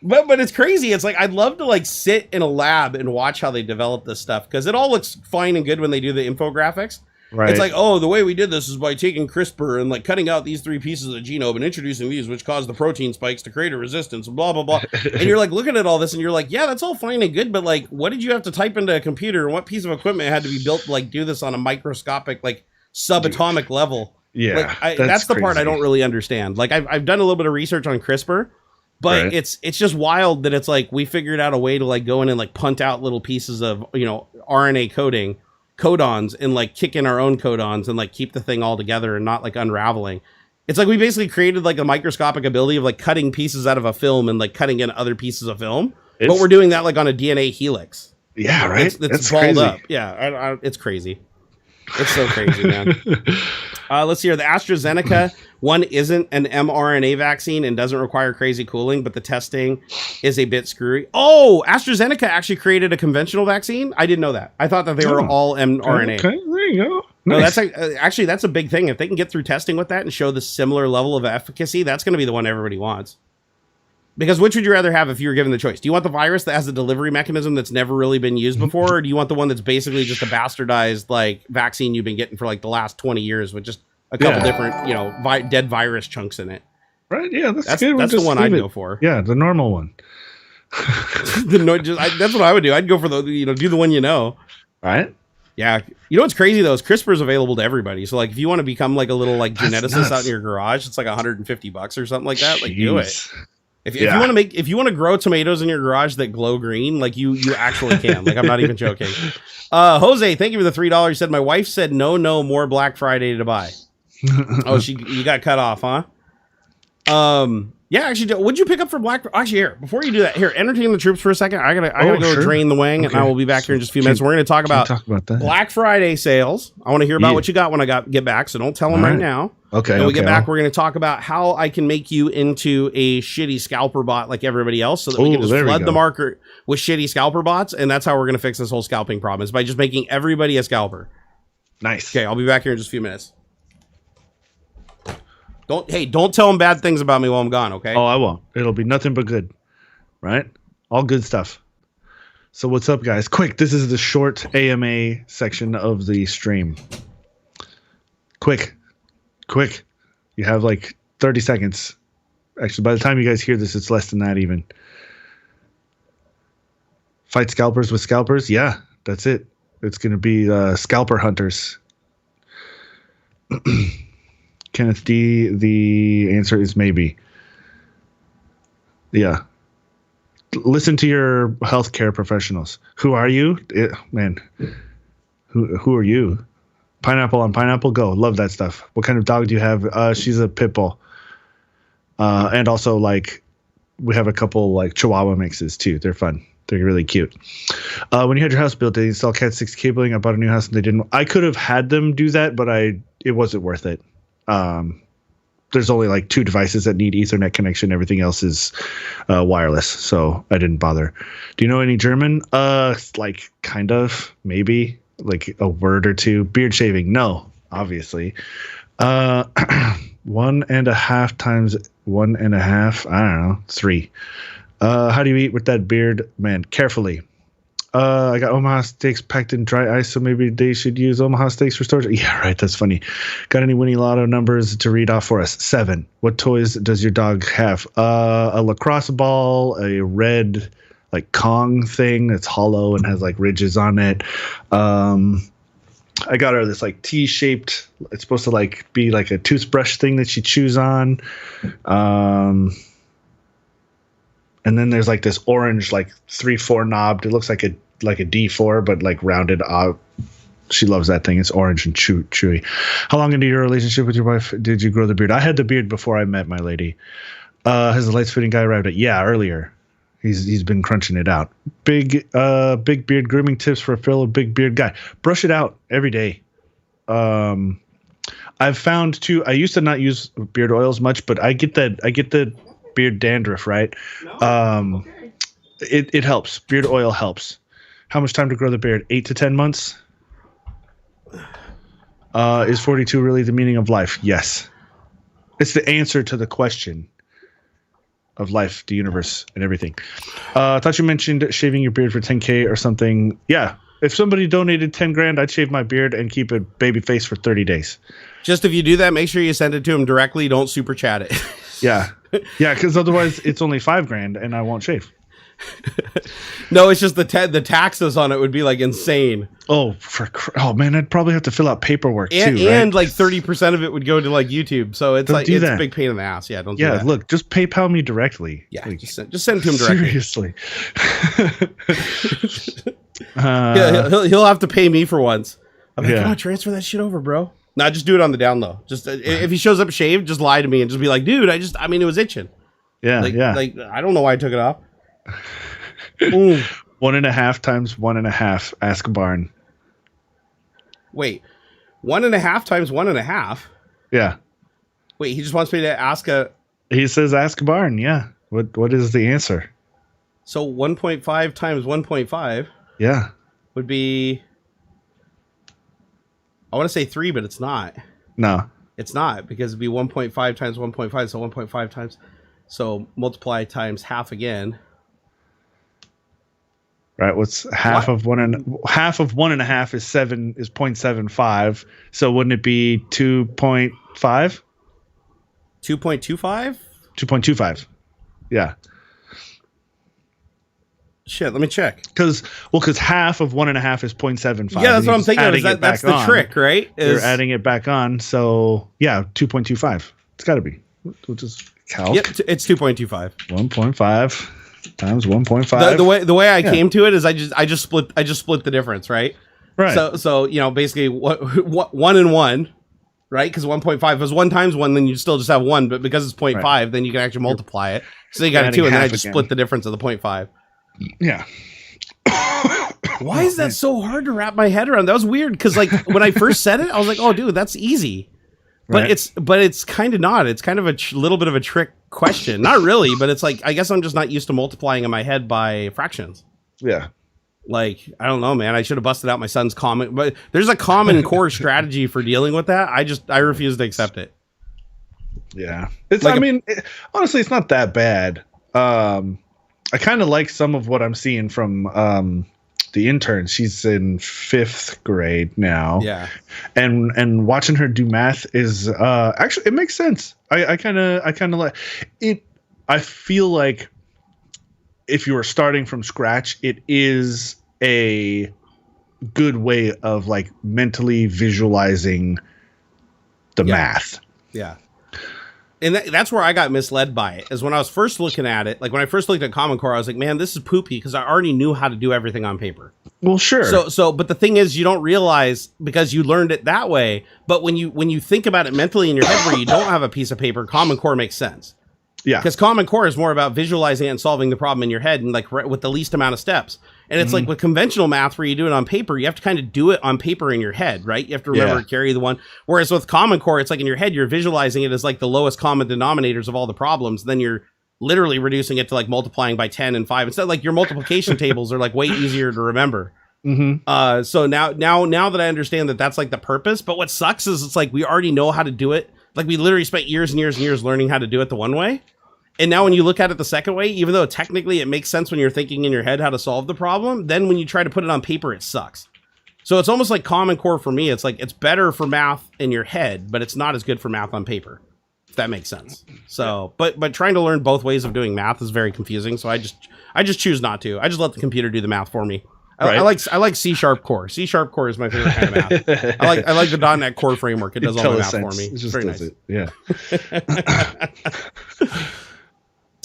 But it's crazy. It's like I'd love to like sit in a lab and watch how they develop this stuff, because it all looks fine and good when they do the infographics. Right. It's like, oh, the way we did this is by taking CRISPR and like cutting out these 3 pieces of the genome and introducing these, which cause the protein spikes to create a resistance, blah, blah, blah. And you're like looking at all this and you're like, yeah, that's all fine and good. But like, what did you have to type into a computer, and what piece of equipment had to be built to like do this on a microscopic, like subatomic level? Yeah. Like, that's the part I don't really understand. Like I've done a little bit of research on CRISPR, but it's just wild that it's like we figured out a way to like go in and like punt out little pieces of, you know, RNA coding codons and like kick in our own codons and like keep the thing all together and not like unraveling. It's like we basically created like a microscopic ability of like cutting pieces out of a film and like cutting in other pieces of film. But we're doing that like on a DNA helix. Yeah, right. It's balled up. Yeah, it's crazy. It's so crazy, man. Let's see here. The AstraZeneca one isn't an mRNA vaccine and doesn't require crazy cooling, but the testing is a bit screwy. Oh, AstraZeneca actually created a conventional vaccine? I didn't know that. I thought that they were all mRNA. Okay, there you go. Nice. No, that's actually, that's a big thing. If they can get through testing with that and show the similar level of efficacy, that's going to be the one everybody wants. Because which would you rather have if you were given the choice? Do you want the virus that has a delivery mechanism that's never really been used before? Or do you want the one that's basically just a bastardized like vaccine you've been getting for like the last 20 years with just a couple different, dead virus chunks in it? Right. Yeah, that's good. That's the one I'd go for. Yeah, the normal one. That's what I would do. I'd go for the, do the one Right. Yeah. You know what's crazy though is CRISPR is available to everybody. So like if you want to become like a little like geneticist out in your garage, it's like $150 or something like that. Like do it. If you want to grow tomatoes in your garage that glow green, like you actually can. Like I'm not even joking. Jose, thank you for the $3. He said my wife said no more Black Friday to buy. Oh, you got cut off, huh? Yeah, actually, what'd you pick up for Black? Actually, here before you do that, here entertain the troops for a second. I gotta go drain the wang, and I will be back here in just a few minutes. We're gonna talk about that. Black Friday sales. I want to hear about what you got when I get back. So don't tell them right now. Okay. When we get back, we're going to talk about how I can make you into a shitty scalper bot like everybody else so that we can just flood the market with shitty scalper bots. And that's how we're going to fix this whole scalping problem is by just making everybody a scalper. Nice. Okay. I'll be back here in just a few minutes. Don't tell them bad things about me while I'm gone. Okay. Oh, I won't. It'll be nothing but good. Right. All good stuff. So what's up, guys? Quick. This is the short AMA section of the stream. Quick. You have like 30 seconds. Actually, by the time you guys hear this, it's less than that even. Fight scalpers with scalpers? Yeah, that's it. It's going to be scalper hunters. Kenneth D, the answer is maybe. Yeah. Listen to your healthcare professionals. Who are you? Man, who are you? Pineapple on pineapple, go. Love that stuff. What kind of dog do you have? She's a pit bull. And also, like, we have a couple, like, Chihuahua mixes, too. They're fun. They're really cute. When you had your house built, they installed Cat 6 cabling. I bought a new house, and they didn't. I could have had them do that, but it wasn't worth it. There's only, like, 2 devices that need Ethernet connection. Everything else is wireless, so I didn't bother. Do you know any German? Like, kind of, maybe. Like a word or two. Beard shaving, no, obviously. 1.5 times 1.5, I don't know, 3. How do you eat with that beard? Man, carefully. I got Omaha steaks packed in dry ice, so maybe they should use Omaha steaks for storage. Yeah, right, that's funny. Got any Winnie Lotto numbers to read off for us? 7. What toys does your dog have? A lacrosse ball, a red like Kong thing that's hollow and has like ridges on it. I got her this like T-shaped, it's supposed to like be like a toothbrush thing that she chews on. And then there's like this orange like 3-4 knobbed. It looks like a D4 but like rounded out. She loves that thing. It's orange and chewy. How long into your relationship with your wife did you grow the beard? I had the beard before I met my lady. Has the lights fitting guy arrived at? Yeah, earlier. He's been crunching it out. Big beard grooming tips for a fellow big beard guy. Brush it out every day. I've found too. I used to not use beard oils much, but I get the beard dandruff, right? No? Okay. It helps. Beard oil helps. How much time to grow the beard? 8 to 10 months. Is 42 really the meaning of life? Yes. It's the answer to the question of life, the universe, and everything. I thought you mentioned shaving your beard for 10K or something. Yeah. If somebody donated 10 grand, I'd shave my beard and keep a baby face for 30 days. Just if you do that, make sure you send it to him directly. Don't super chat it. Yeah. Yeah, because otherwise it's only 5 grand and I won't shave. No, it's just the taxes on it would be like insane. Oh, man, I'd probably have to fill out paperwork too, right? And like 30% of it would go to like YouTube. So it's it's a big pain in the ass. Yeah, don't do that. Yeah, look, just PayPal me directly. Yeah, like, just send it to him directly. Seriously. He'll have to pay me for once. I'm like, come on, transfer that shit over, bro. No, just do it on the down low. Just if he shows up shaved, just lie to me and just be like, dude, I mean, it was itching. Yeah, Like, I don't know why I took it off. 1.5 times 1.5. Ask Barn. Wait, 1.5 times 1.5? Yeah. Wait, he just wants me to ask He says ask Barn, yeah. What is the answer? So 1.5 times 1.5 yeah. would be... I want to say 3, but it's not. No. It's not, because it'd be 1.5 times 1.5, so 1.5 times... So multiply times half again. Right, what's half of 1.5 is 0.75. So wouldn't it be 2.5? 2.25? 2.25. Yeah. Shit, let me check. Because half of 1.5 is 0.75. Yeah, that's what I'm thinking. That's the trick, right? You're adding it back on. So yeah, 2.25. It's got to be. We'll just calc. Yep, it's 2.25. 1.5 times 1.5. The way I came to it is I just split the difference, right? Right. So basically what 1 and 1, right? Because 1.5 is 1 times 1, then you still just have 1, but because it's 0.5, right, then you can actually multiply it. So you got a 2, and then I just split the difference of the 0.5. Yeah. Why is that so hard to wrap my head around? That was weird because like when I first said it, I was like, "Oh, dude, that's easy," but it's kind of not. It's kind of a little bit of a trick question. Not really, but it's like I guess I'm just not used to multiplying in my head by fractions. Yeah. Like I don't know, man. I should have busted out my son's common, but there's a common core strategy for dealing with that. I refuse to accept it. Yeah, honestly, it's not that bad. I kind of like some of what I'm seeing from the intern. She's in 5th grade now. Yeah. And watching her do math is actually, it makes sense. I kind of like it. I feel like if you are starting from scratch, it is a good way of like mentally visualizing the math. Yeah. And that's where I got misled by it, is when I was first looking at it. Like when I first looked at Common Core, I was like, man, this is poopy because I already knew how to do everything on paper. Well, sure. But the thing is, you don't realize because you learned it that way. But when you think about it mentally in your head where you don't have a piece of paper, Common Core makes sense. Yeah. Because Common Core is more about visualizing and solving the problem in your head and like with the least amount of steps. And it's like with conventional math where you do it on paper, you have to kind of do it on paper in your head, right? You have to remember to carry the one. Whereas with Common Core, it's like in your head, you're visualizing it as like the lowest common denominators of all the problems. Then you're literally reducing it to like multiplying by 10 and 5. Instead, like your multiplication tables are like way easier to remember. So now that I understand that that's like the purpose, but what sucks is it's like we already know how to do it. Like we literally spent years and years and years learning how to do it the one way. And now when you look at it the second way, even though technically it makes sense when you're thinking in your head how to solve the problem, then when you try to put it on paper, it sucks. So it's almost like Common Core for me. It's like it's better for math in your head, but it's not as good for math on paper, if that makes sense. So, but trying to learn both ways of doing math is very confusing. So I just choose not to. I just let the computer do the math for me. I like C# core. C# core is my favorite kind of math. I like the .NET Core framework. It does all the math for me. It's very nice. Yeah.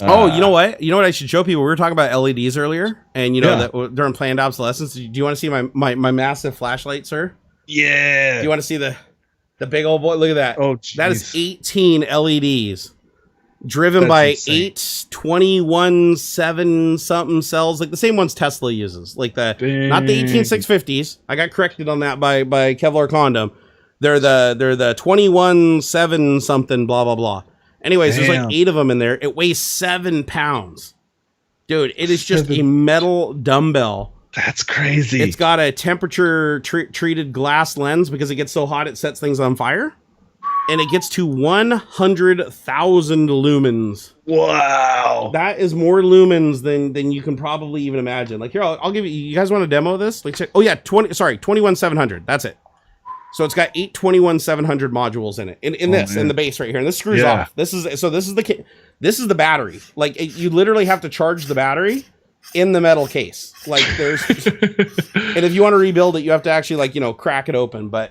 Oh, you know what? You know what I should show people? We were talking about LEDs earlier, and you know that during planned obsolescence. Do you want to see my massive flashlight, sir? Yeah. Do you want to see the big old boy? Look at that. Oh, geez. That is 18 LEDs driven by insane. 8 21.7 something cells, like the same ones Tesla uses, like not the 18650s. I got corrected on that by Kevlar Condom. They're the 21.7 something blah blah blah. Anyways, there's like 8 of them in there. It weighs 7 pounds. Dude, it is just a metal dumbbell. That's crazy. It's got a temperature treated glass lens because it gets so hot it sets things on fire. And it gets to 100,000 lumens. Wow. That is more lumens than you can probably even imagine. Like here, I'll give you. You guys want to demo this? Like check. Oh yeah, 21700. That's it. So it's got 8 21700 modules in it. In the base right here, and this screws off. This is the battery. Like you literally have to charge the battery in the metal case. Like there's, and if you want to rebuild it, you have to actually like crack it open. But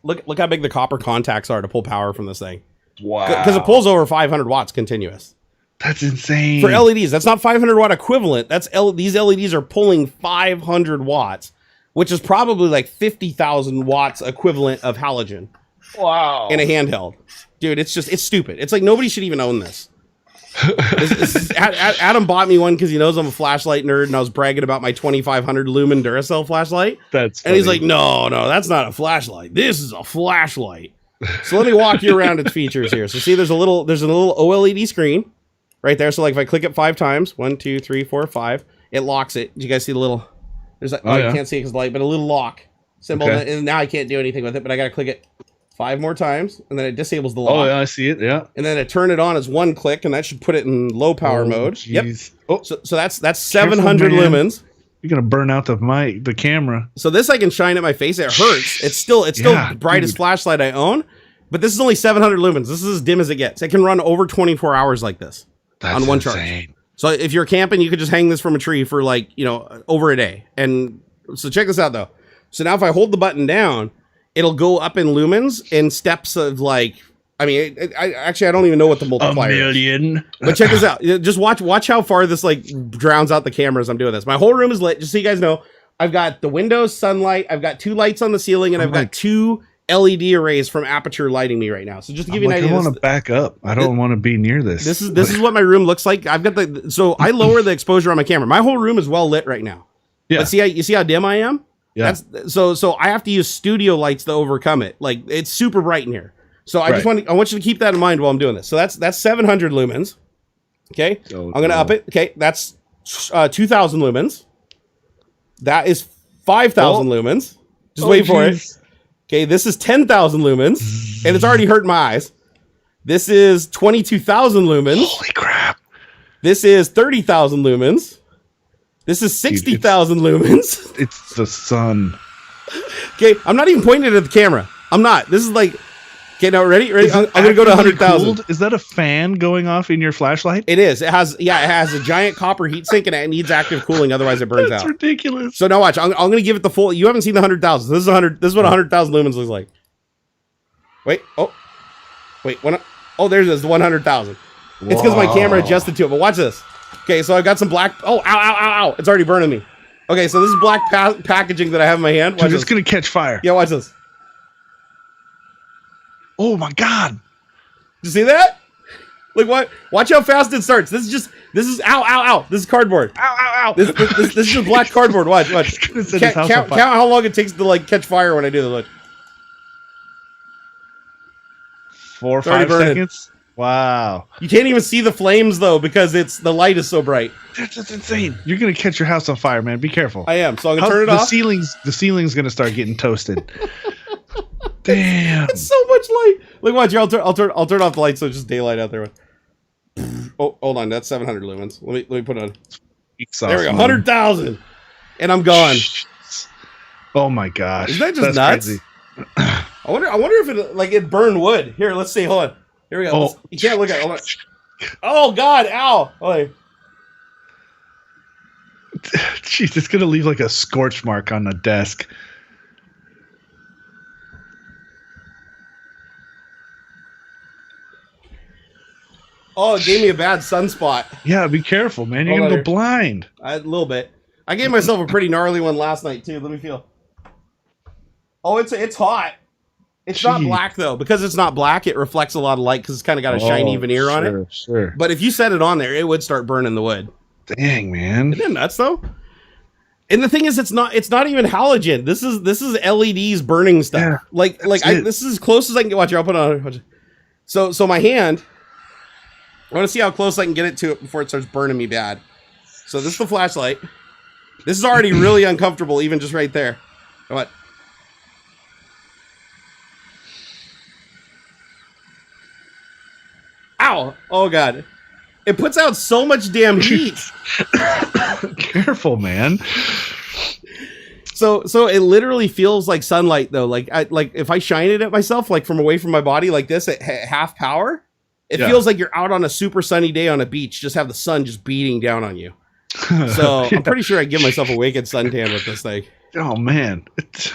look how big the copper contacts are to pull power from this thing. Wow. Because it pulls over 500 watts continuous. That's insane. For LEDs, that's not 500 watt equivalent. These LEDs are pulling 500 watts. which is probably like 50,000 watts equivalent of halogen. Wow. In a handheld. Dude, it's stupid. It's like nobody should even own this. Adam bought me one because he knows I'm a flashlight nerd, and I was bragging about my 2500 lumen Duracell flashlight. That's funny. And he's like, no, that's not a flashlight. This is a flashlight. So let me walk you around its features here. So see, there's a little OLED screen right there. So like if I click it 5 times, 1, 2, 3, 4, 5, it locks it. Did you guys see the little? There's like, you can't see it because light, but a little lock symbol. Okay. And now I can't do anything with it, but I got to click it 5 more times, and then it disables the lock. Oh yeah, I see it. Yeah. And then I turn it on as 1 click, and that should put it in low power mode. Geez. Yep. Oh, so that's 700 lumens. You're gonna burn out the camera. So this I can shine at my face. It hurts. It's still the brightest flashlight I own, but this is only 700 lumens. This is as dim as it gets. It can run over 24 hours like this on one charge. So if you're camping, you could just hang this from a tree for like over a day. And so check this out though. So now if I hold the button down, it'll go up in lumens in steps of like. I mean, I don't even know what the multiplier is. 1,000,000. But check this out. Just watch how far this like drowns out the camera as I'm doing this. My whole room is lit. Just so you guys know, I've got the windows, sunlight. I've got 2 lights on the ceiling, and I've got 2 LED arrays from Aperture lighting me right now. So just to give you an idea, I want to back up. I don't want to be near this. This is what my room looks like. I've got so I lower the exposure on my camera. My whole room is well lit right now. Yeah. But you see how dim I am? Yeah. So I have to use studio lights to overcome it. Like it's super bright in here. So I want you to keep that in mind while I'm doing this. So that's 700 lumens. Okay. I'm going to up it. Okay. That's 2,000 lumens. That is 5,000 lumens. Just wait for it. Okay. This is 10,000 lumens and it's already hurting my eyes. This is 22,000 lumens. Holy crap. This is 30,000 lumens. This is 60,000 lumens. It's the sun. Okay. I'm not even pointing it at the camera. I'm not. This is like... Okay, now ready? I'm going to go to 100,000. Is that a fan going off in your flashlight? It is. It has a giant copper heatsink, and it needs active cooling, otherwise it burns out. That's ridiculous. So now watch. I'm going to give it the full. You haven't seen the 100,000. This is 100. This is what 100,000 lumens looks like. Wait. There's the 100,000. It's because my camera adjusted to it. But watch this. Okay, so I got some black. Oh, ow! It's already burning me. Okay, so this is black packaging that I have in my hand. Dude, it's going to catch fire. Yeah, watch this. Oh my God! Did you see that? Like what? Watch how fast it starts. This is ow! This is cardboard. Ow! This is just black cardboard. Watch. Count how long it takes to like catch fire when I do this. 4 or 5 seconds. Wow! You can't even see the flames though because the light is so bright. That's insane. You're gonna catch your house on fire, man. Be careful. I am. So I'm gonna turn it off. The ceiling's gonna start getting toasted. Damn! It's so much light. Like, watch here. I'll turn off the light so it's just daylight out there. Oh, hold on. That's 700 lumens. Let me put it on. There we go. 100,000, and I'm gone. Oh my gosh! Isn't that just nuts? Crazy. I wonder if it burned wood. Here, let's see. Hold on. Here we go. Oh. You can't look at it. Hold on. Oh God! Ow! Oh. Jeez, it's gonna leave like a scorch mark on the desk. Oh, it gave me a bad sunspot. Yeah, be careful, man. You're going to go blind. A little bit. I gave myself a pretty gnarly one last night, too. Let me feel. Oh, it's hot. It's not black, though. Because it's not black, it reflects a lot of light because it's kind of got a shiny veneer on it. Sure. But if you set it on there, it would start burning the wood. Dang, man. Isn't it nuts, though? And the thing is, it's not even halogen. This is LEDs burning stuff. Yeah, this is as close as I can get. Watch here, I'll put it on. So my hand... I want to see how close I can get it to it before it starts burning me bad. So this is the flashlight. This is already really uncomfortable, even just right there. What? Ow! Oh God! It puts out so much damn heat. Careful, man. So it literally feels like sunlight, though. Like if I shine it at myself, like from away from my body, like this at half power. It feels like you're out on a super sunny day on a beach, just have the sun just beating down on you. So I'm pretty sure I give myself a wicked suntan with this thing. Oh man.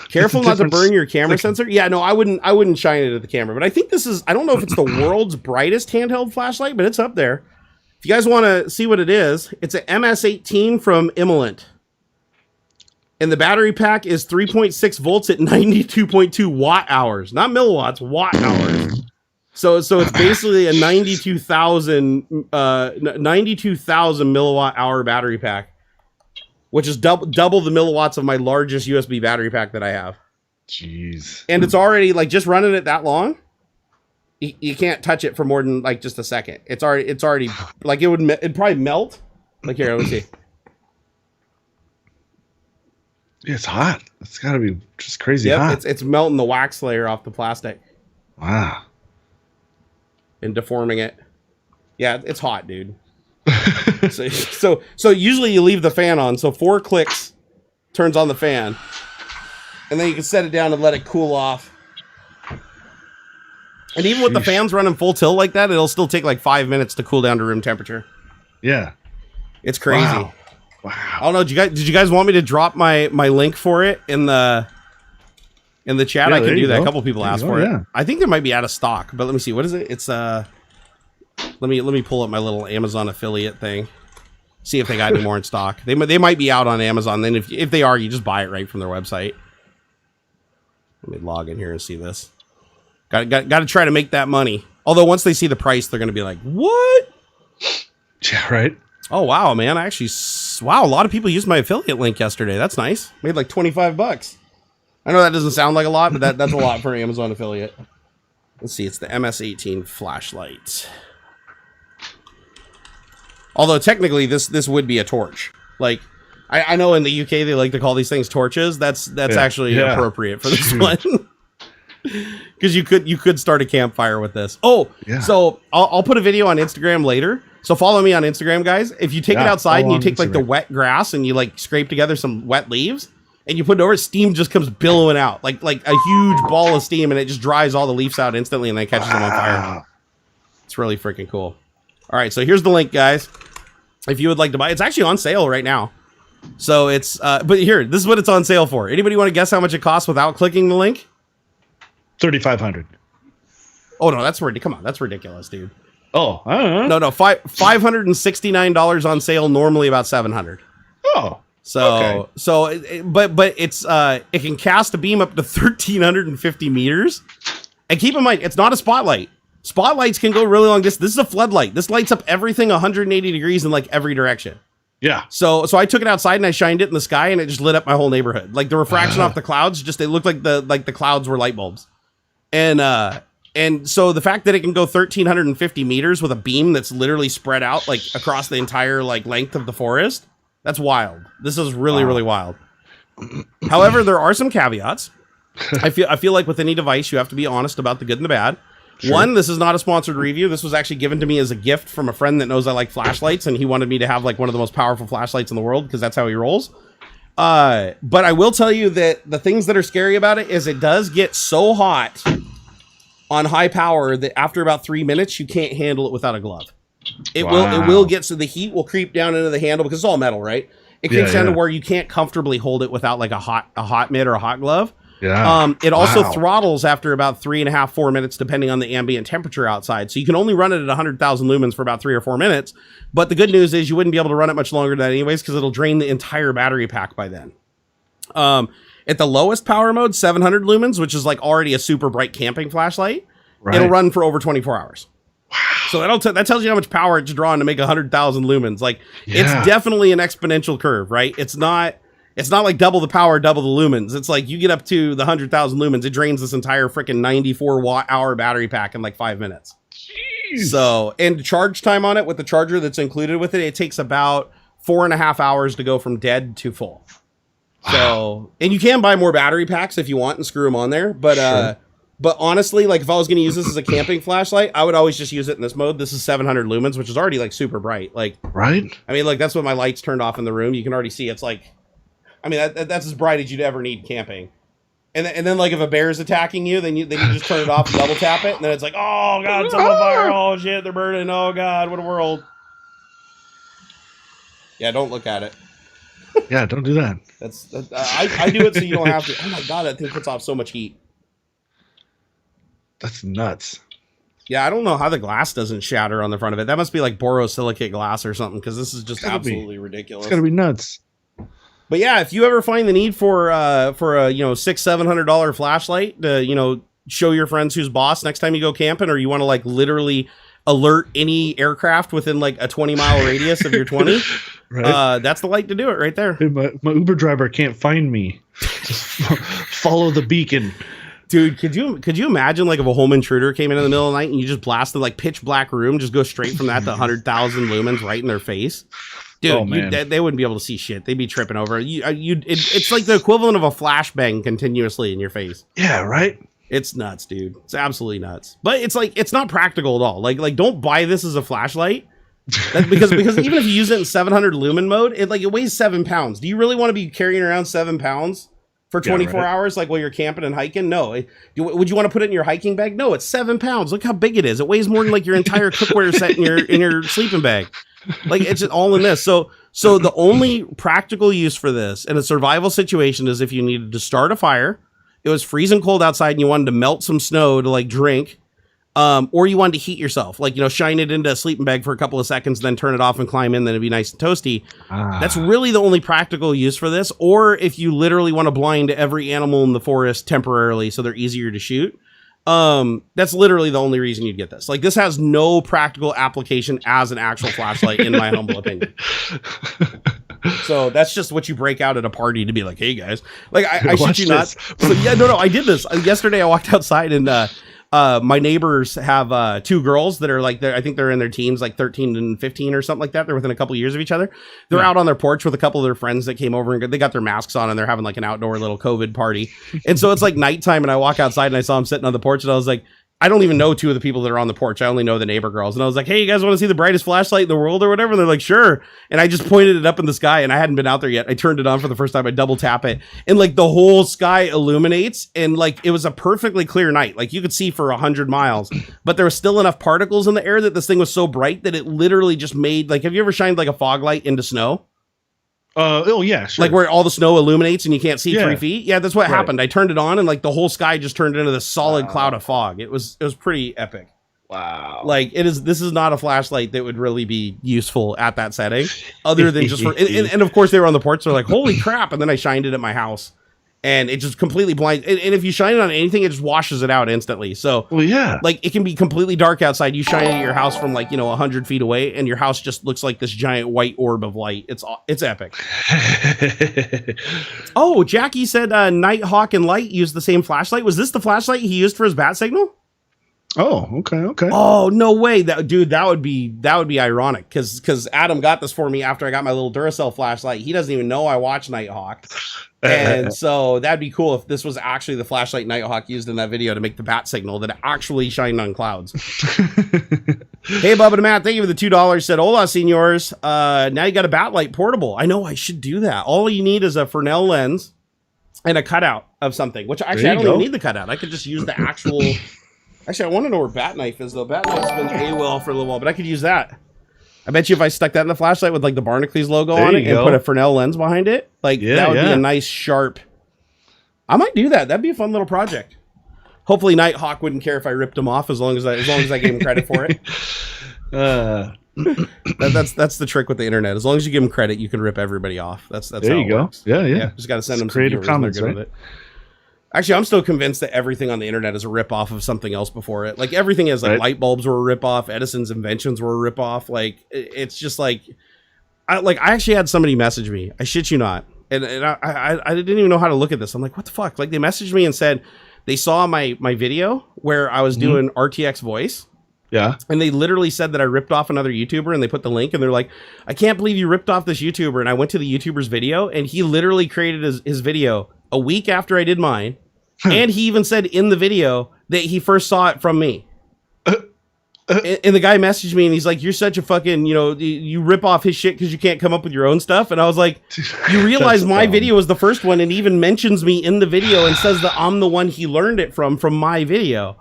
Careful not to burn your camera sensor. Yeah, no, I wouldn't shine it at the camera, but I think I don't know if it's the world's brightest handheld flashlight, but it's up there. If you guys want to see what it is, it's an MS-18 from Hewlett. And the battery pack is 3.6 volts at 92.2 watt hours, not milliwatts, watt hours. So it's basically a 92,000 milliwatt hour battery pack, which is double the milliwatts of my largest USB battery pack that I have. Jeez. And it's already like just running it that long. You can't touch it for more than like just a second. It's already like it'd probably melt. Like here, let me see. Yeah, it's hot. It's got to be just crazy hot. It's melting the wax layer off the plastic. Wow. And deforming it. Yeah, it's hot, dude. so usually you leave the fan on. So 4 clicks turns on the fan. And then you can set it down and let it cool off. And even with the fans running full tilt like that, it'll still take like 5 minutes to cool down to room temperature. Yeah. It's crazy. Wow. I don't know. Did you guys want me to drop my link for it in the chat? Yeah, I can do that. A couple people asked for it. I think they might be out of stock, but let me see. What is it? It's let me pull up my little Amazon affiliate thing. See if they got any more in stock. They might be out on Amazon. Then if they are, you just buy it right from their website. Let me log in here and see this. Got to try to make that money. Although once they see the price, they're going to be like, "What?" Yeah, right. Oh wow, man! A lot of people used my affiliate link yesterday. That's nice. Made like $25. I know that doesn't sound like a lot, but that's a lot for an Amazon affiliate. Let's see. It's the MS-18 flashlight. Although technically, this would be a torch. Like I know in the UK they like to call these things torches. That's actually appropriate for this one. Because you could start a campfire with this. Oh, yeah. So I'll put a video on Instagram later. So follow me on Instagram, guys. If you take it outside and you take like the wet grass and you like scrape together some wet leaves and you put it over, steam just comes billowing out like a huge ball of steam, and it just dries all the leaves out instantly and then catches them on fire. It's really freaking cool. All right, so here's the link, guys. If you would like to buy, it's actually on sale right now. So it's but here, this is what it's on sale for. Anybody want to guess how much it costs without clicking the link? $3,500. Oh no, that's come on, that's ridiculous, dude. Oh, I don't No, know. $569 on sale. Normally about $700. Oh, so but it's it can cast a beam up to 1,350 meters. And keep in mind, it's not a spotlight. Spotlights can go really long distance. This is a floodlight. This lights up everything 180 degrees in like every direction. Yeah. So I took it outside and I shined it in the sky and it just lit up my whole neighborhood. Like the refraction off the clouds, it looked like the clouds were light bulbs. And so the fact that it can go 1,350 meters with a beam that's literally spread out like across the entire like length of the forest, that's wild. This is really, really wild. However, there are some caveats. I feel like with any device, you have to be honest about the good and the bad. Sure. One, this is not a sponsored review. This was actually given to me as a gift from a friend that knows I like flashlights, and he wanted me to have like one of the most powerful flashlights in the world because that's how he rolls. But I will tell you that the things that are scary about it is it does get so hot on high power that after about 3 minutes, you can't handle it without a glove. It will get, so the heat will creep down into the handle because it's all metal, right? It creeps down to where you can't comfortably hold it without like a hot mitt or a hot glove. Yeah. It also throttles after about 3.5, 4 minutes, depending on the ambient temperature outside. So you can only run it at 100,000 lumens for about 3 or 4 minutes. But the good news is you wouldn't be able to run it much longer than that anyways, because it'll drain the entire battery pack by then. At the lowest power mode, 700 lumens, which is like already a super bright camping flashlight, it'll run for over 24 hours. Wow. So that tells you how much power it's drawing to make 100,000 lumens. Like it's definitely an exponential curve, right? It's not like double the power, double the lumens. It's like you get up to the 100,000 lumens, it drains this entire freaking 94 watt hour battery pack in like 5 minutes. Jeez. So, and charge time on it with the charger that's included with it, it takes about 4.5 hours to go from dead to full. Wow. So, and you can buy more battery packs if you want and screw them on there. But, but honestly, like if I was going to use this as a camping flashlight, I would always just use it in this mode. This is 700 lumens, which is already like super bright. Like, right. I mean, like that's what my lights turned off in the room. You can already see it's like, I mean, that's as bright as you'd ever need camping. And then like if a bear is attacking you, then you just turn it off and double tap it. And then it's like, oh God, it's on fire. Oh shit, they're burning. Oh God, what a world. Yeah, don't look at it. Yeah, don't do that. I do it so you don't have to. Oh my God, that thing puts off so much heat. That's nuts. Yeah, I don't know how the glass doesn't shatter on the front of it. That must be like borosilicate glass or something, because this is just absolutely ridiculous. It's gotta be nuts. But yeah, if you ever find the need for a $600-700 flashlight to show your friends who's boss next time you go camping, or you want to like literally alert any aircraft within like a 20-mile radius of your 20, right. That's the light to do it right there. Hey, my Uber driver can't find me. Just follow the beacon. Dude, could you imagine like if a home intruder came in the middle of the night and you just blasted like pitch black room, just go straight from that to 100,000 lumens right in their face? Dude, they wouldn't be able to see shit. They'd be tripping over. It's like the equivalent of a flashbang continuously in your face. Yeah, right? It's nuts, dude. It's absolutely nuts. But it's like, it's not practical at all. Like don't buy this as a flashlight. because even if you use it in 700 lumen mode, it weighs 7 pounds. Do you really want to be carrying around 7 pounds for 24 hours, like while you're camping and hiking? No. Would you want to put it in your hiking bag? No, it's 7 pounds. Look how big it is. It weighs more than like your entire cookware set in your sleeping bag. Like it's just all in this. So the only practical use for this in a survival situation is if you needed to start a fire, it was freezing cold outside and you wanted to melt some snow to like drink, or you wanted to heat yourself, like, shine it into a sleeping bag for a couple of seconds, then turn it off and climb in, then it'd be nice and toasty. That's really the only practical use for this. Or if you literally want to blind every animal in the forest temporarily so they're easier to shoot, that's literally the only reason you'd get this. Like, this has no practical application as an actual flashlight, in my humble opinion. So that's just what you break out at a party to be like, hey guys, like I shit you not. So yeah, no, I did this yesterday. I walked outside and my neighbors have 2 girls that are like, I think they're in their teens, like 13 and 15 or something like that. They're within a couple years of each other. They're out on their porch with a couple of their friends that came over, and they got their masks on and they're having like an outdoor little COVID party. And so it's like nighttime and I walk outside and I saw them sitting on the porch and I was like, I don't even know 2 of the people that are on the porch. I only know the neighbor girls. And I was like, hey, you guys want to see the brightest flashlight in the world or whatever? And they're like, sure. And I just pointed it up in the sky, and I hadn't been out there yet. I turned it on for the first time. I double tap it, and like the whole sky illuminates. And like, it was a perfectly clear night. Like you could see for 100 miles, but there was still enough particles in the air that this thing was so bright that it literally just made, like, have you ever shined like a fog light into snow? Oh yeah, sure. Like where all the snow illuminates and you can't see 3 feet. Yeah, that's what happened. I turned it on and like the whole sky just turned into this solid cloud of fog. It was pretty epic. Wow. Like this is not a flashlight that would really be useful at that setting, other than just for, and of course they were on the porch. They're like, holy crap. And then I shined it at my house and it just completely blinds. And if you shine it on anything, it just washes it out instantly. So like it can be completely dark outside. You shine it at your house from like, 100 feet away and your house just looks like this giant white orb of light. It's epic. Oh, Jackie said Nighthawk and Light used the same flashlight. Was this the flashlight he used for his bat signal? Oh, okay. Oh, no way. That would be ironic because Adam got this for me after I got my little Duracell flashlight. He doesn't even know I watch Nighthawk. And so that'd be cool if this was actually the flashlight Nighthawk used in that video to make the bat signal that actually shined on clouds. Hey, Bubba and Matt, thank you for the $2. Said, hola, senors. Now you got a bat light portable. I know I should do that. All you need is a Fresnel lens and a cutout of something, which actually I don't even need the cutout. I could just use the actual... Actually, I want to know where Bat Knife is, though. Bat Knife's been AWOL for a little while, but I could use that. I bet you if I stuck that in the flashlight with like the Barnacules logo on it and put a Fresnel lens behind it, like that would be a nice sharp. I might do that. That'd be a fun little project. Hopefully, Nighthawk wouldn't care if I ripped him off as long as I gave him credit for it. That's the trick with the internet. As long as you give him credit, you can rip everybody off. That's there how you it go. Works. Yeah. Just got to send them creative some comments, right? With it. Actually, I'm still convinced that everything on the internet is a ripoff of something else before it. Like everything is like light bulbs were a ripoff. Edison's inventions were a ripoff. Like it's just like, I actually had somebody message me. I shit you not. And I didn't even know how to look at this. I'm like, what the fuck? Like they messaged me and said they saw my video where I was doing RTX voice. Yeah. And they literally said that I ripped off another YouTuber, and they put the link and they're like, I can't believe you ripped off this YouTuber. And I went to the YouTuber's video and he literally created his video a week after I did mine. And he even said in the video that he first saw it from me. And the guy messaged me and he's like, you're such a fucking, you rip off his shit because you can't come up with your own stuff. And I was like, you realize my video was the first one and even mentions me in the video and says that I'm the one he learned it from my video.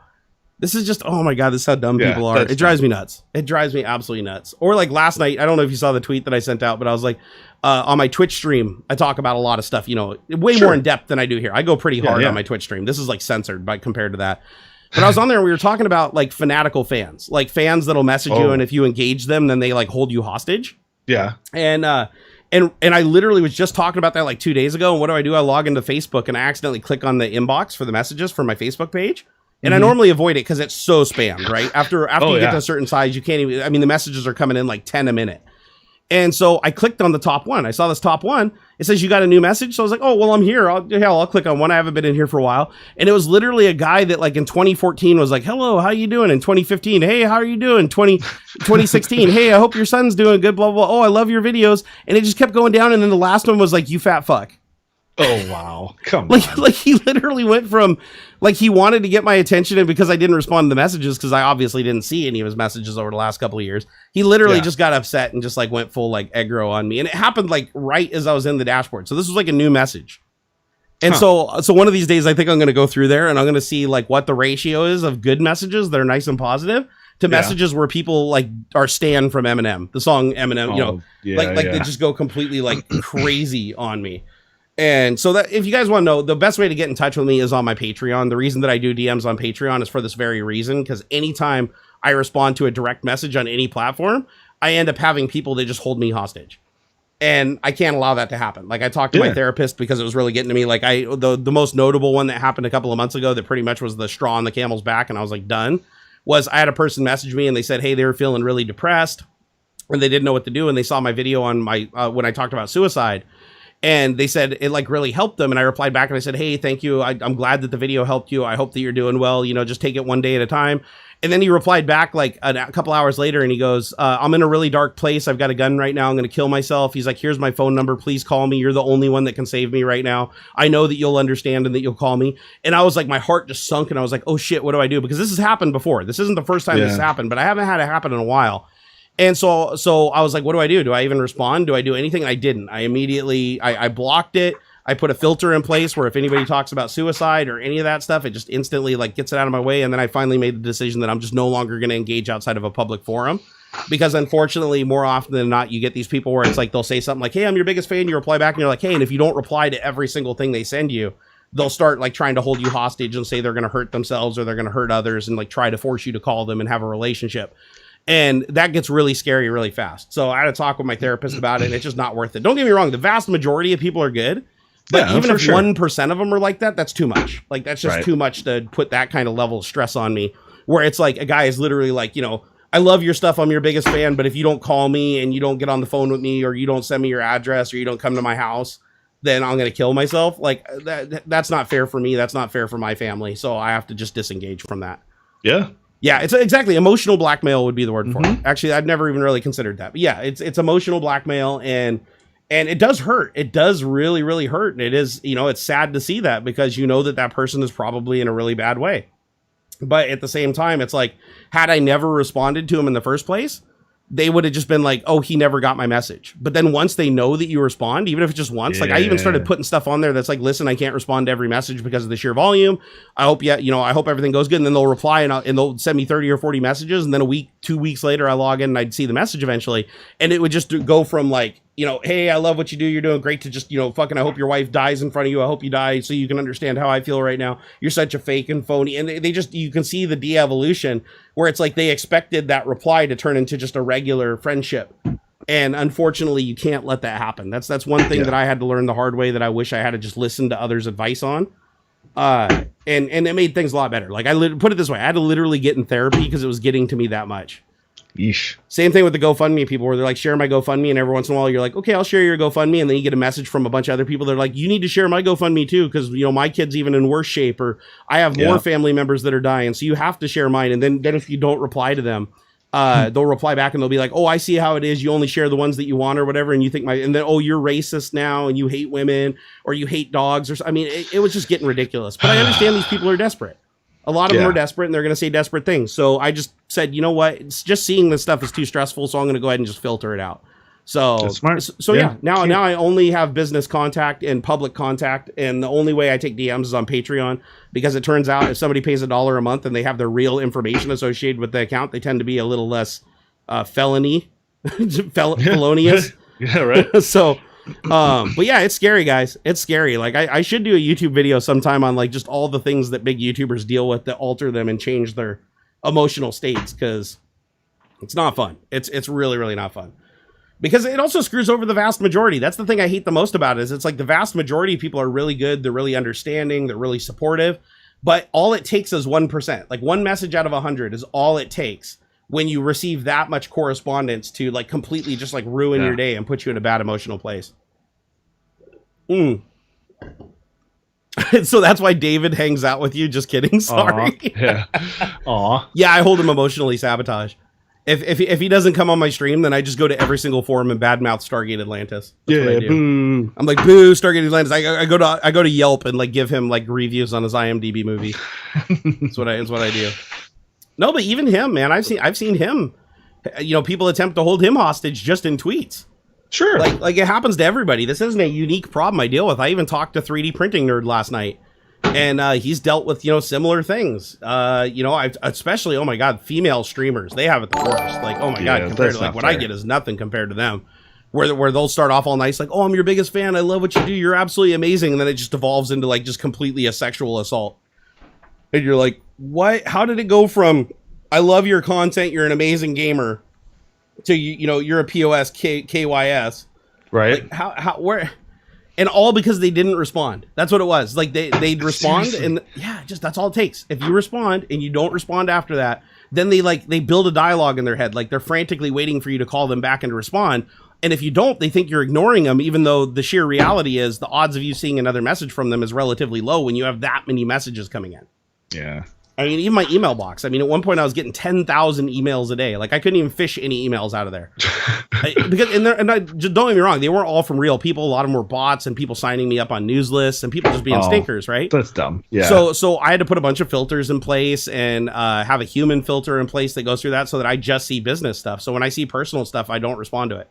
This is just, oh my God, this is how dumb people are. It drives me nuts. It drives me absolutely nuts. Or like last night, I don't know if you saw the tweet that I sent out, but I was like, on my Twitch stream, I talk about a lot of stuff, way more in depth than I do here. I go pretty hard on my Twitch stream. This is like censored compared to that. But I was on there and we were talking about like fanatical fans, like fans that'll message you, and if you engage them, then they like hold you hostage. Yeah. And And I literally was just talking about that like 2 days ago. And what do? I log into Facebook and I accidentally click on the inbox for the messages for my Facebook page. And I normally avoid it because it's so spammed, right? After you get to a certain size, you can't even, I mean, the messages are coming in like 10 a minute. And so I clicked on the top one. I saw this top one. It says, you got a new message? So I was like, oh, well, I'm here. I'll click on one. I haven't been in here for a while. And it was literally a guy that like in 2014 was like, hello, how you doing? In 2015, hey, how are you doing? 2016, hey, I hope your son's doing good, blah, blah, blah. Oh, I love your videos. And it just kept going down. And then the last one was like, you fat fuck. Oh, wow. Come on. Like he literally went from like he wanted to get my attention, and because I didn't respond to the messages because I obviously didn't see any of his messages over the last couple of years, he literally just got upset and just like went full like aggro on me. And it happened like right as I was in the dashboard. So this was like a new message. And so one of these days I think I'm going to go through there and I'm going to see like what the ratio is of good messages that are nice and positive to messages where people like are stan from Eminem, the song Eminem, they just go completely like crazy on me. And so that if you guys want to know, the best way to get in touch with me is on my Patreon. The reason that I do DMs on Patreon is for this very reason, because anytime I respond to a direct message on any platform, I end up having people that just hold me hostage. And I can't allow that to happen. Like I talked to my therapist because it was really getting to me. Like the most notable one that happened a couple of months ago that pretty much was the straw on the camel's back, and I was like done, was I had a person message me and they said, hey, they were feeling really depressed and they didn't know what to do. And they saw my video on my when I talked about suicide. And they said it like really helped them. And I replied back and I said, hey, thank you. I'm glad that the video helped you. I hope that you're doing well. You know, just take it one day at a time. And then he replied back like a couple hours later and he goes, I'm in a really dark place. I've got a gun right now. I'm going to kill myself. He's like, here's my phone number. Please call me. You're the only one that can save me right now. I know that you'll understand and that you'll call me. And I was like, my heart just sunk and I was like, oh shit, what do I do? Because this has happened before. This isn't the first time this happened, but I haven't had it happen in a while. And so I was like, what do I do? Do I even respond? Do I do anything? And I didn't. I immediately, I blocked it. I put a filter in place where if anybody talks about suicide or any of that stuff, it just instantly like gets it out of my way. And then I finally made the decision that I'm just no longer going to engage outside of a public forum, because unfortunately, more often than not, you get these people where it's like, they'll say something like, hey, I'm your biggest fan. You reply back and you're like, hey, and if you don't reply to every single thing they send you, they'll start like trying to hold you hostage and say they're going to hurt themselves or they're going to hurt others and like try to force you to call them and have a relationship. And that gets really scary really fast. So I had to talk with my therapist about it, and it's just not worth it. Don't get me wrong. The vast majority of people are good. But even if 1% of them are like that, that's too much. Like, that's just too much to put that kind of level of stress on me, where it's like a guy is literally like, you know, I love your stuff. I'm your biggest fan. But if you don't call me and you don't get on the phone with me or you don't send me your address or you don't come to my house, then I'm going to kill myself. Like that's not fair for me. That's not fair for my family. So I have to just disengage from that. Yeah. Yeah, it's exactly emotional blackmail would be the word for it. Actually, I'd never even really considered that. But yeah, it's emotional blackmail, and it does hurt. It does really, really hurt. And it is, you know, it's sad to see that, because you know that that person is probably in a really bad way. But at the same time, it's like, had I never responded to him in the first place, they would have just been like, oh, he never got my message. But then once they know that you respond, even if it's just once, like I even started putting stuff on there that's like, listen, I can't respond to every message because of the sheer volume. I hope, I hope everything goes good. And then they'll reply and they'll send me 30 or 40 messages. And then a week, 2 weeks later, I log in and I'd see the message eventually. And it would just go from like, you know, hey, I love what you do. You're doing great, to just, you know, fucking, I hope your wife dies in front of you. I hope you die so you can understand how I feel right now. You're such a fake and phony. And they just, you can see the de-evolution where it's like they expected that reply to turn into just a regular friendship. And unfortunately, you can't let that happen. That's one thing that I had to learn the hard way, that I wish I had to just listen to others' advice on. And it made things a lot better. Like put it this way, I had to literally get in therapy because it was getting to me that much. Yeesh. Same thing with the GoFundMe people, where they're like, share my GoFundMe, and every once in a while you're like, okay, I'll share your GoFundMe, and then you get a message from a bunch of other people. They're like, you need to share my GoFundMe too, because, you know, my kid's even in worse shape, or I have more family members that are dying, so you have to share mine. And then if you don't reply to them, they'll reply back and they'll be like, oh, I see how it is. You only share the ones that you want or whatever, and you think and then, oh, you're racist now and you hate women or you hate dogs, or I mean, it was just getting ridiculous. But I understand these people are desperate. A lot of them are desperate, and they're going to say desperate things. So I just said, you know what? It's just seeing this stuff is too stressful, so I'm going to go ahead and just filter it out. So that's smart. So now I only have business contact and public contact, and the only way I take DMs is on Patreon, because it turns out if somebody pays $1 a month and they have their real information associated with the account, they tend to be a little less felonious. Yeah, right. So but yeah, it's scary, guys. It's scary. Like I should do a YouTube video sometime on like just all the things that big YouTubers deal with that alter them and change their emotional states, because it's not fun. It's really, really not fun. Because it also screws over the vast majority. That's the thing I hate the most about it, is it's like the vast majority of people are really good. They're really understanding. They're really supportive. But all it takes is 1%. Like one message out of 100 is all it takes when you receive that much correspondence to like completely just like ruin your day and put you in a bad emotional place. So that's why David hangs out with you. Just kidding. Sorry. Yeah. Yeah, I hold him emotionally sabotage. If he doesn't come on my stream, then I just go to every single forum and badmouth Stargate Atlantis. That's what I do. Boo. I'm like, boo, Stargate Atlantis. I go to Yelp and like give him like reviews on his IMDb movie. That's what I do. No, but even him, man, I've seen him. You know, people attempt to hold him hostage just in tweets. Sure. Like it happens to everybody. This isn't a unique problem I deal with. I even talked to 3D printing nerd last night. And he's dealt with, you know, similar things. You know, I've especially, oh my God, female streamers, they have it the worst. Like, oh my God, compared to like what I get is nothing compared to them. Where they'll start off all nice, like, oh, I'm your biggest fan. I love what you do. You're absolutely amazing. And then it just evolves into like just completely a sexual assault. And you're like, what? How did it go from I love your content, you're an amazing gamer, to you know, you're a POS KYS. Right. Like, where? And all because they didn't respond. That's what it was. Like they'd respond. Seriously? And yeah, just that's all it takes. If you respond and you don't respond after that, then they build a dialogue in their head. Like they're frantically waiting for you to call them back and to respond. And if you don't, they think you're ignoring them, even though the sheer reality is the odds of you seeing another message from them is relatively low when you have that many messages coming in. Yeah. I mean, even my email box. I mean, at one point I was getting 10,000 emails a day. Like I couldn't even fish any emails out of there. Just don't get me wrong. They weren't all from real people. A lot of them were bots and people signing me up on news lists and people just being stinkers, right? That's dumb. Yeah. So I had to put a bunch of filters in place and have a human filter in place that goes through that so that I just see business stuff. So when I see personal stuff, I don't respond to it.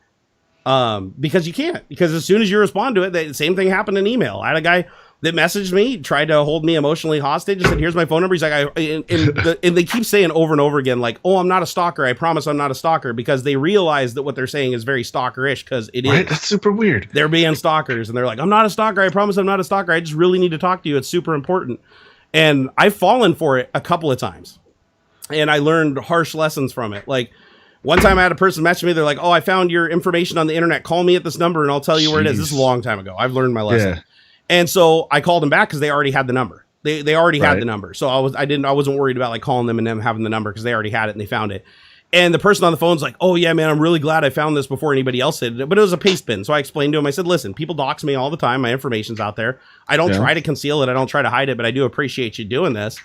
Because you can't. Because as soon as you respond to it, the same thing happened in email. I had a guy that messaged me, tried to hold me emotionally hostage, and said, here's my phone number. He's like, and they keep saying over and over again, like, oh, I'm not a stalker. I promise I'm not a stalker, because they realize that what they're saying is very stalkerish, because it is. That's super weird. They're being stalkers, and they're like, I'm not a stalker. I promise I'm not a stalker. I just really need to talk to you. It's super important. And I've fallen for it a couple of times, and I learned harsh lessons from it. Like, one time I had a person message me. They're like, oh, I found your information on the internet. Call me at this number, and I'll tell you where it is. This is a long time ago. I've learned my lesson. Yeah. And so I called them back because they already had the number. They already had the number. So I wasn't worried about like calling them and them having the number because they already had it and they found it. And the person on the phone's like, oh yeah, man, I'm really glad I found this before anybody else did. But it was a paste bin. So I explained to him, I said, listen, people dox me all the time. My information's out there. I don't try to conceal it. I don't try to hide it, but I do appreciate you doing this.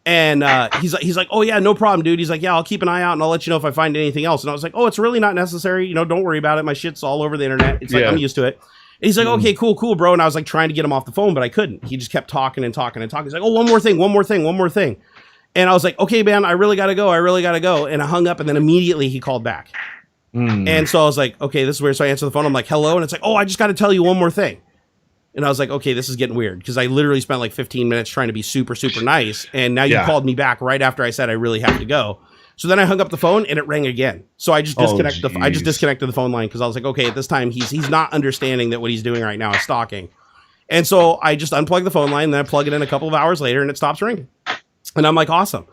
And he's like, oh yeah, no problem, dude. He's like, yeah, I'll keep an eye out and I'll let you know if I find anything else. And I was like, oh, it's really not necessary. You know, don't worry about it. My shit's all over the internet. It's like, I'm used to it. And he's like, okay, cool, bro. And I was like trying to get him off the phone, but I couldn't. He just kept talking and talking and talking. He's like, oh, one more thing. And I was like, okay, man, I really got to go. And I hung up, and then immediately he called back. And so I was like, okay, this is weird. So I answer the phone. I'm like, hello. And it's like, oh, I just got to tell you one more thing. And I was like, okay, this is getting weird, because I literally spent like 15 minutes trying to be super, super nice. And now you called me back right after I said I really have to go. So then I hung up the phone and it rang again. So I just disconnected the phone line, because I was like, okay, at this time he's not understanding that what he's doing right now is stalking. And so I just unplugged the phone line, and then I plug it in a couple of hours later and it stops ringing. And I'm like, awesome.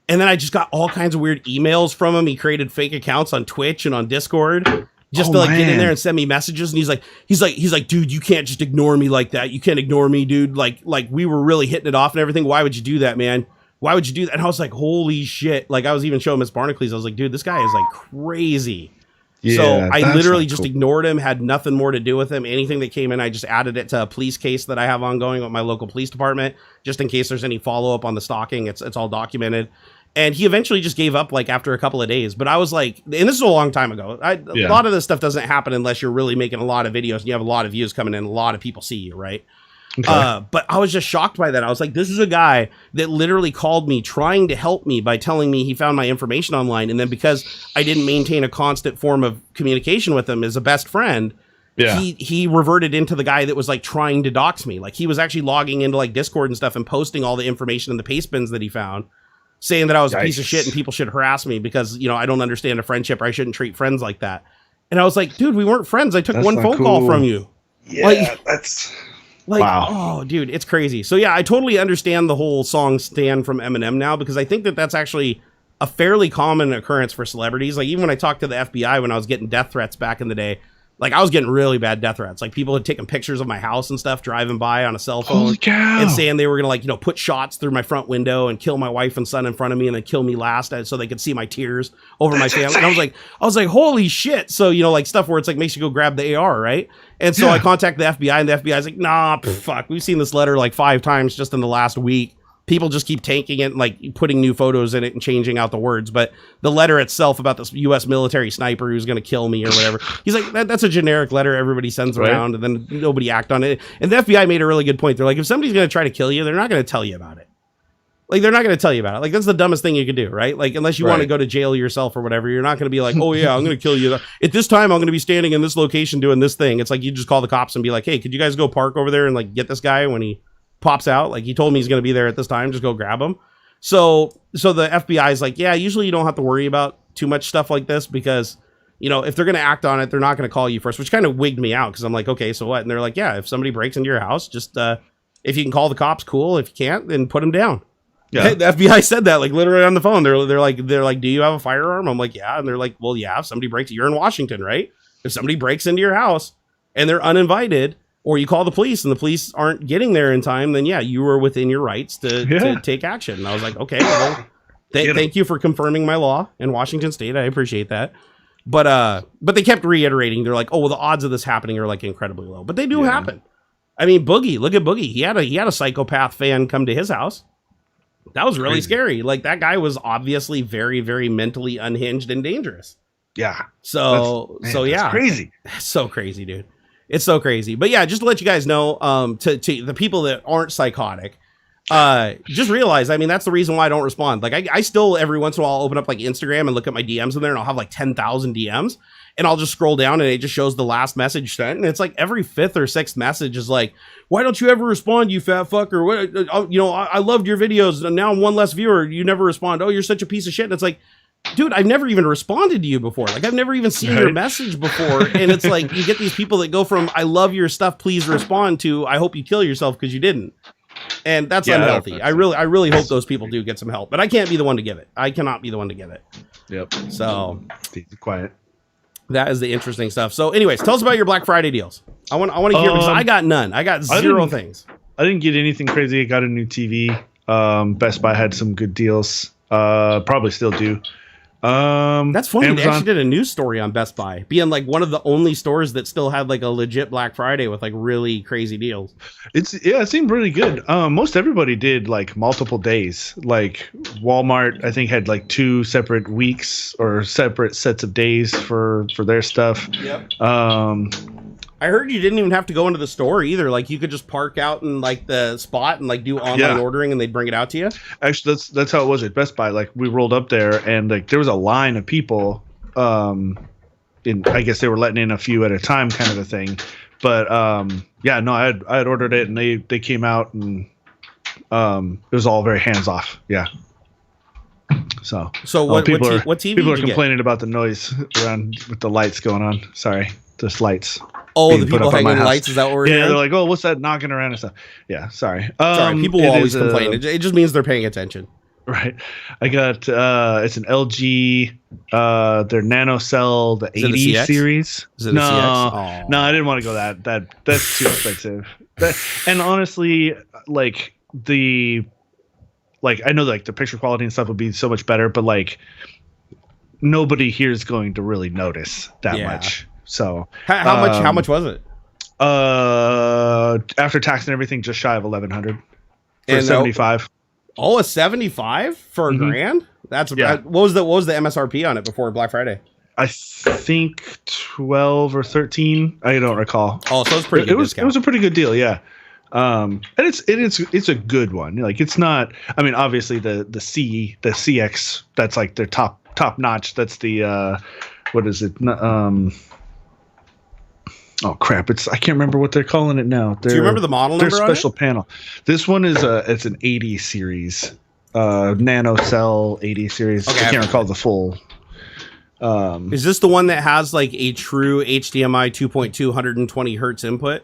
And then I just got all kinds of weird emails from him. He created fake accounts on Twitch and on Discord just to like get in there and send me messages. And he's like, dude, you can't just ignore me like that. You can't ignore me, dude. Like we were really hitting it off and everything. Why would you do that, man? Why would you do that? And I was like, holy shit. Like, I was even showing Miss Barnacules. I was like, dude, this guy is like crazy. Yeah, so I literally just ignored him, had nothing more to do with him. Anything that came in, I just added it to a police case that I have ongoing with my local police department, just in case there's any follow-up on the stalking. It's all documented. And he eventually just gave up like after a couple of days. But I was like, and this is a long time ago. A lot of this stuff doesn't happen unless you're really making a lot of videos and you have a lot of views coming in. A lot of people see you, right? Okay. But I was just shocked by that. I was like, this is a guy that literally called me trying to help me by telling me he found my information online. And then because I didn't maintain a constant form of communication with him as a best friend, he reverted into the guy that was like trying to dox me. Like, he was actually logging into like Discord and stuff and posting all the information in the paste bins that he found, saying that I was a piece of shit and people should harass me because, you know, I don't understand a friendship, or I shouldn't treat friends like that. And I was like, dude, we weren't friends. I took one phone call from you. Yeah, like, that's... Like, wow. Oh, dude, it's crazy. So, yeah, I totally understand the whole song Stand from Eminem now, because I think that that's actually a fairly common occurrence for celebrities. Like even when I talked to the FBI when I was getting death threats back in the day, like I was getting really bad death threats. Like people had taken pictures of my house and stuff driving by on a cell phone and saying they were going to put shots through my front window and kill my wife and son in front of me and then kill me last so they could see my tears over my family. And I was like, holy shit. So, like stuff where it's like makes you go grab the AR, right? And so I contacted the FBI and the FBI's like, nah, fuck. We've seen this letter like 5 times just in the last week. People just keep taking it and like putting new photos in it and changing out the words. But the letter itself about this U.S. military sniper who's going to kill me or whatever, he's like, that's a generic letter everybody sends around and then nobody act on it. And the FBI made a really good point. They're like, if somebody's going to try to kill you, they're not going to tell you about it. Like, they're not going to tell you about it. Like, that's the dumbest thing you could do, right? Like, unless you want to go to jail yourself or whatever, you're not going to be like, oh, yeah, I'm going to kill you. At this time, I'm going to be standing in this location doing this thing. It's like you just call the cops and be like, hey, could you guys go park over there and, like, get this guy when he pops out? Like, he told me he's going to be there at this time. Just go grab him. So the FBI is like, yeah, usually you don't have to worry about too much stuff like this because, if they're going to act on it, they're not going to call you first, which kind of wigged me out because I'm like, okay, so what? And they're like, yeah, if somebody breaks into your house, just if you can call the cops, cool. If you can't, then put them down. Yeah. The FBI said that like literally on the phone. They're like, do you have a firearm? I'm like, yeah. And they're like, well, yeah, if somebody breaks, you're in Washington, right? If somebody breaks into your house and they're uninvited, or you call the police and the police aren't getting there in time, then yeah, you were within your rights to take action. And I was like, okay, well, thank you for confirming my law in Washington State. I appreciate that. But they kept reiterating. They're like, oh, well, the odds of this happening are like incredibly low, but they do happen. I mean, Boogie, look at Boogie. He had a psychopath fan come to his house. That was really scary. Like that guy was obviously very, very mentally unhinged and dangerous. Yeah. So yeah, crazy. That's so crazy, dude. It's so crazy. But yeah, just to let you guys know, to the people that aren't psychotic, just realize, I mean, that's the reason why I don't respond. Like I still every once in a while open up like Instagram and look at my DMs in there and I'll have like 10,000 DMs and I'll just scroll down and it just shows the last message sent. And it's like every 5th or 6th message is like, why don't you ever respond, you fat fucker? What, I loved your videos and now I'm one less viewer. You never respond. Oh, you're such a piece of shit. And it's like, dude, I've never even responded to you before. Like, I've never even seen your message before. And it's like, you get these people that go from, I love your stuff, please respond, to, I hope you kill yourself because you didn't. And that's unhealthy. I really hope those people do get some help. But I can't be the one to give it. I cannot be the one to give it. Yep. So, be quiet. That is the interesting stuff. So, anyways, tell us about your Black Friday deals. I want to hear, because I got none. I got zero things. I didn't get anything crazy. I got a new TV. Best Buy had some good deals. Probably still do. That's funny. Amazon. They actually did a news story on Best Buy being like one of the only stores that still had like a legit Black Friday with like really crazy deals. It seemed really good. Most everybody did like multiple days. Like Walmart, I think, had like 2 separate weeks or separate sets of days for their stuff. Yep. I heard you didn't even have to go into the store either. Like you could just park out in like the spot and like do online ordering and they'd bring it out to you. Actually, that's how it was at Best Buy. Like we rolled up there and like there was a line of people. I guess they were letting in a few at a time, kind of a thing. But I had ordered it and they came out and it was all very hands off. Yeah. So what TV people are complaining about the noise around with the lights going on. Sorry, just lights. Oh, the people hanging lights, is that what we're hearing? Yeah, they're like, oh, what's that knocking around and stuff? Yeah, sorry. People will always complain. It just means they're paying attention. Right. I got, it's an LG, their NanoCell, the 80 series. Is it the CX? No, I didn't want to go that's too expensive. And honestly, like, I know like the picture quality and stuff would be so much better, but like, nobody here is going to really notice that much. So how much was it? After tax and everything, just shy of 1,100 for 75. Oh, a 75 for a grand? That's what was the MSRP on it before Black Friday? I think 12 or 13. I don't recall. Oh, so it's pretty good. It was a pretty good deal, yeah. And it's a good one. Like it's not. I mean, obviously the CX, that's like their top notch. That's the what is it? Oh crap! I can't remember what they're calling it now. Do you remember the model number? Their special panel. This one is it's an 80 series, NanoCell 80 series. Okay, I can't recall the full. Is this the one that has like a true HDMI 2.2 120 hertz input?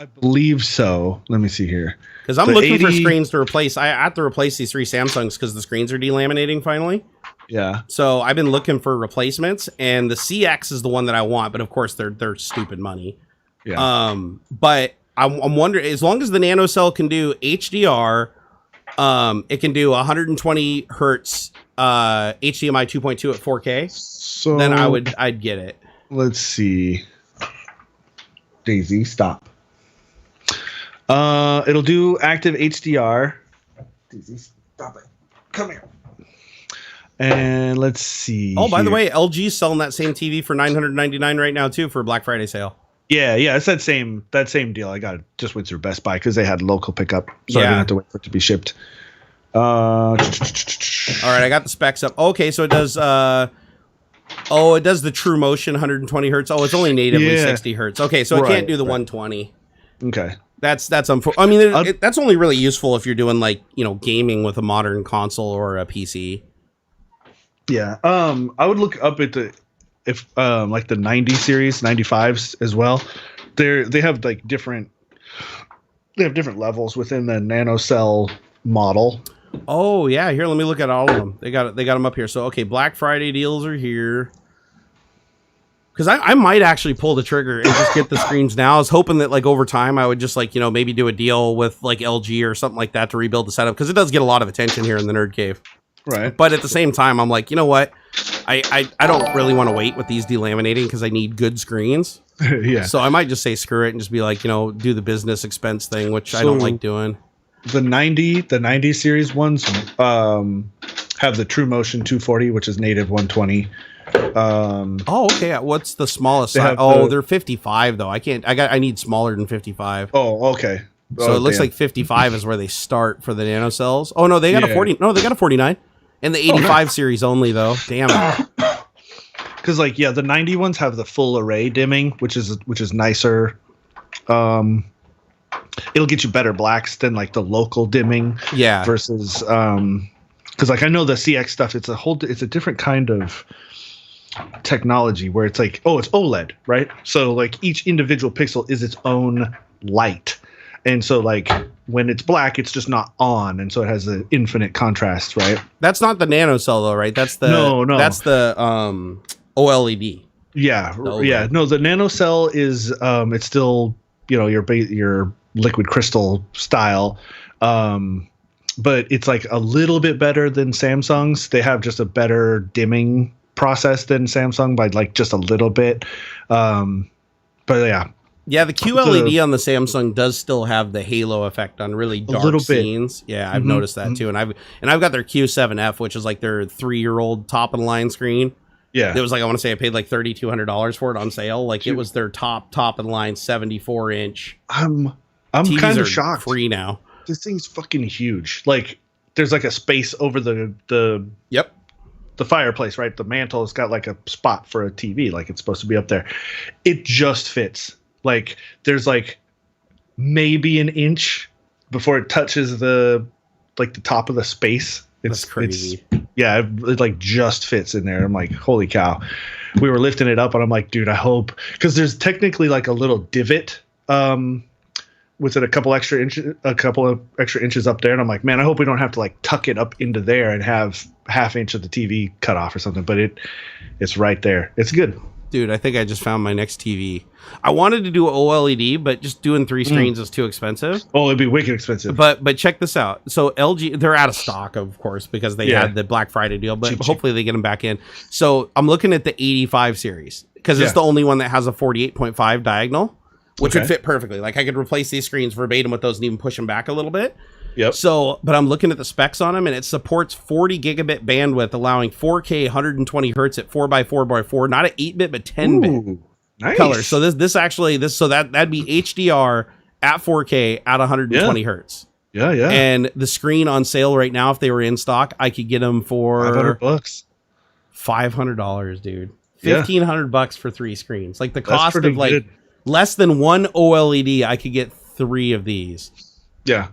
I believe so. Let me see here. Because I'm looking for screens to replace. I have to replace these 3 Samsungs because the screens are delaminating finally. Yeah. So I've been looking for replacements, and the CX is the one that I want, but of course they're stupid money. Yeah. But I'm wondering, as long as the nanocell can do HDR, it can do 120 hertz HDMI 2.2 at 4K. So then I'd get it. Let's see. Daisy, stop. It'll do active HDR. Daisy, stop it. Come here. And let's see. Oh, by the way, LG's selling that same TV for $999 right now too for a Black Friday sale. Yeah, it's that same deal. I just went through Best Buy because they had local pickup, so I didn't have to wait for it to be shipped. All right, I got the specs up. Okay, so it does. It does the True Motion 120 hertz. Oh, it's only natively 60 hertz. Okay, so it can't do the 120. Okay, that's unfortunate. I mean, that's only really useful if you're doing like gaming with a modern console or a PC. Yeah, I would look up at like the 90 series, 95s as well. They have like different levels within the nanocell model. Oh yeah, here, let me look at all of them. They got them up here. So okay, Black Friday deals are here. Because I might actually pull the trigger and just get the screens now. I was hoping that like over time I would just like maybe do a deal with like LG or something like that to rebuild the setup, because it does get a lot of attention here in the Nerd Cave. Right. But at the same time, I'm like, you know what? I don't really want to wait with these delaminating because I need good screens. Yeah. So I might just say screw it and just be like, do the business expense thing, which I don't like doing. The 90 series ones have the True Motion 240, which is native 120. Okay. What's the smallest size? They're 55 though. I need smaller than 55. Oh, okay. So it looks like 55 is where they start for the nanocells. Oh no, they got a 40. No, they got a 49. And the 85 series only though. Damn it. Because the 90 ones have the full array dimming, which is nicer. It'll get you better blacks than like the local dimming. Yeah. Versus because I know the CX stuff, it's a different kind of technology where it's like, it's OLED, right? So like each individual pixel is its own light. And so like when it's black, it's just not on, and so it has an infinite contrast, right? That's not the nanocell though, right? That's the no. That's the OLED. Yeah. No, the nanocell is it's still your liquid crystal style, but it's like a little bit better than Samsung's. They have just a better dimming process than Samsung by like just a little bit. But yeah. Yeah, the QLED on the Samsung does still have the halo effect on really dark scenes. Yeah, I've noticed that too, and I've got their Q7F, which is like their 3-year-old top of the line screen. Yeah, it was like, I want to say I paid like $3,200 for it on sale. Like it was their top of the line 74-inch. I'm kind of shocked. Free now. This thing's fucking huge. Like there's like a space over the fireplace, right? The mantle has got like a spot for a TV, like it's supposed to be up there. It just fits. Like there's like maybe an inch before it touches the top of the space. That's crazy. It like just fits in there. I'm like, holy cow. We were lifting it up and I'm like, dude, I hope, because there's technically like a little divot with it a couple of extra inches up there, and I'm like, man, I hope we don't have to like tuck it up into there and have half inch of the TV cut off or something. But it's right there. It's good. Dude, I think I just found my next TV. I wanted to do OLED, but just doing 3 screens is too expensive. Oh, it'd be wicked expensive. But check this out. So LG, they're out of stock, of course, because they had the Black Friday deal, but hopefully they get them back in. So I'm looking at the 85 series because it's the only one that has a 48.5 diagonal, which would fit perfectly. Like I could replace these screens verbatim with those and even push them back a little bit. Yep. So, but I'm looking at the specs on them, and it supports 40 gigabit bandwidth, allowing 4K 120 hertz at 4x4x4, not at 8-bit, but 10-bit color. So that'd be HDR at 4K at 120 hertz. Yeah. And the screen on sale right now, if they were in stock, I could get them for $500. $500, dude. $1,500 for 3 screens. Like the cost of like less than one OLED, I could get 3 of these. Yeah.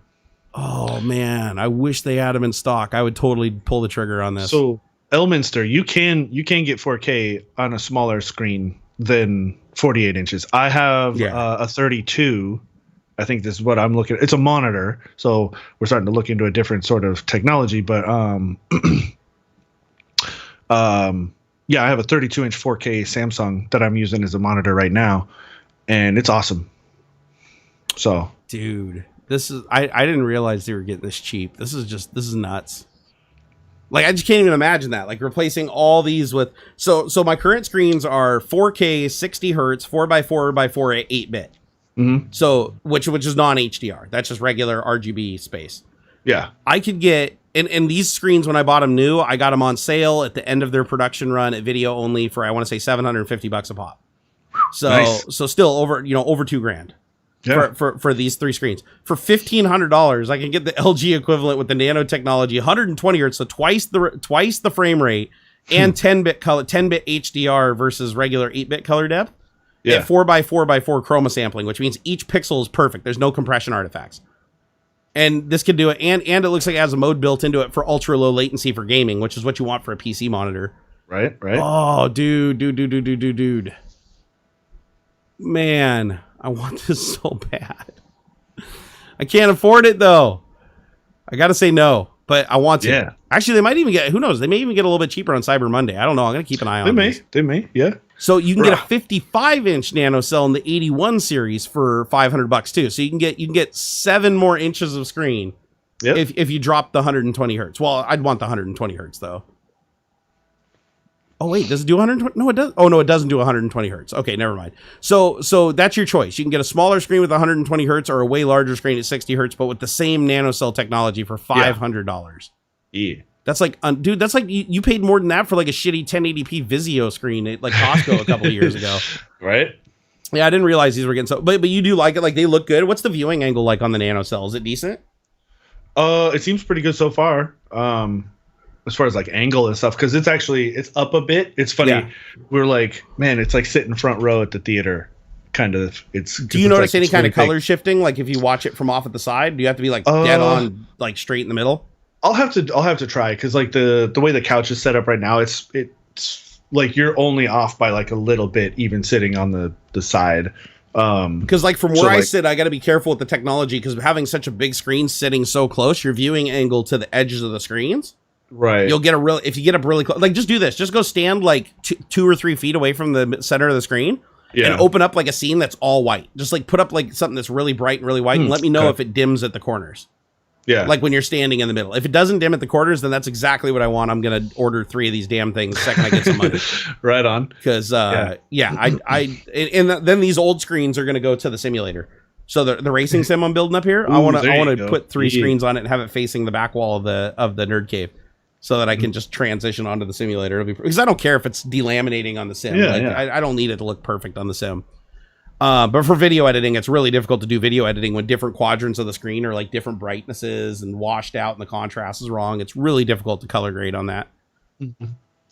Oh man, I wish they had them in stock. I would totally pull the trigger on this. So Elminster, you can get 4K on a smaller screen than 48 inches. I have a 32. I think this is what I'm looking at. It's a monitor, so we're starting to look into a different sort of technology. But Yeah, I have a 32-inch 4K Samsung that I'm using as a monitor right now, and it's awesome. So, dude, this is I didn't realize they were getting this cheap. This is nuts. Like, I just can't even imagine that. Like, replacing all these with so my current screens are 4K 60 hertz 4x4x4 8-bit. Mm-hmm. So which is non-HDR. That's just regular RGB space. Yeah, I could get and these screens when I bought them new, I got them on sale at the end of their production run at video only for I want to say $750 a pop. So nice. So still over $2,000. Yeah. For these 3 screens. For $1,500, I can get the LG equivalent with the nano technology, 120 hertz, so twice the frame rate, and 10-bit HDR versus regular 8-bit color depth. Yeah. At 4x4x4 chroma sampling, which means each pixel is perfect. There's no compression artifacts. And this can do it, and it looks like it has a mode built into it for ultra low latency for gaming, which is what you want for a PC monitor. Right. Oh, dude. Man, I want this so bad. I can't afford it though. I gotta say no, but I want to. Yeah. Actually, they might even get. Who knows? They may even get a little bit cheaper on Cyber Monday. I don't know. I'm gonna keep an eye on. They may. Yeah. So you can get a 55-inch nano cell in the 81 series for $500 too. So you can get 7 more inches of screen. Yep. If you drop the 120 hertz. Well, I'd want the 120 hertz though. Oh wait, does it do 120? No, it does. Oh no, it doesn't do 120 hertz. Okay, never mind. So that's your choice. You can get a smaller screen with 120 hertz or a way larger screen at 60 hertz, but with the same nanocell technology for $500. Yeah. That's like, dude. That's like you paid more than that for like a shitty 1080p Vizio screen at like Costco a couple of years ago. Right. Yeah, I didn't realize these were getting so. But you do like it. Like they look good. What's the viewing angle like on the nanocell? Is it decent? It seems pretty good so far. As far as like angle and stuff, because it's up a bit. It's funny. Yeah. We're like, man, it's like sitting front row at the theater. Kind of. Do you notice any kind of color shifting? Like if you watch it from off at the side, do you have to be like dead on, like straight in the middle? I'll have to try because like the way the couch is set up right now, it's like you're only off by like a little bit, even sitting on the side. Because like from where I sit, I got to be careful with the technology because having such a big screen sitting so close, your viewing angle to the edges of the screens. Right. You'll get if you get up really close, like just do this. Just go stand like 2 or 3 feet away from the center of the screen and open up like a scene that's all white. Just like put up like something that's really bright and really white and let me know if it dims at the corners. Yeah. Like when you're standing in the middle. If it doesn't dim at the corners, then that's exactly what I want. I'm going to order 3 of these damn things the second I get some money. Right on. Because, then these old screens are going to go to the simulator. So the racing sim I'm building up here, I want to put 3 screens on it and have it facing the back wall of the nerd cave. So that I can just transition onto the simulator. Because I don't care if it's delaminating on the sim. I don't need it to look perfect on the sim. But for video editing, it's really difficult to do video editing when different quadrants of the screen are like different brightnesses and washed out and the contrast is wrong. It's really difficult to color grade on that.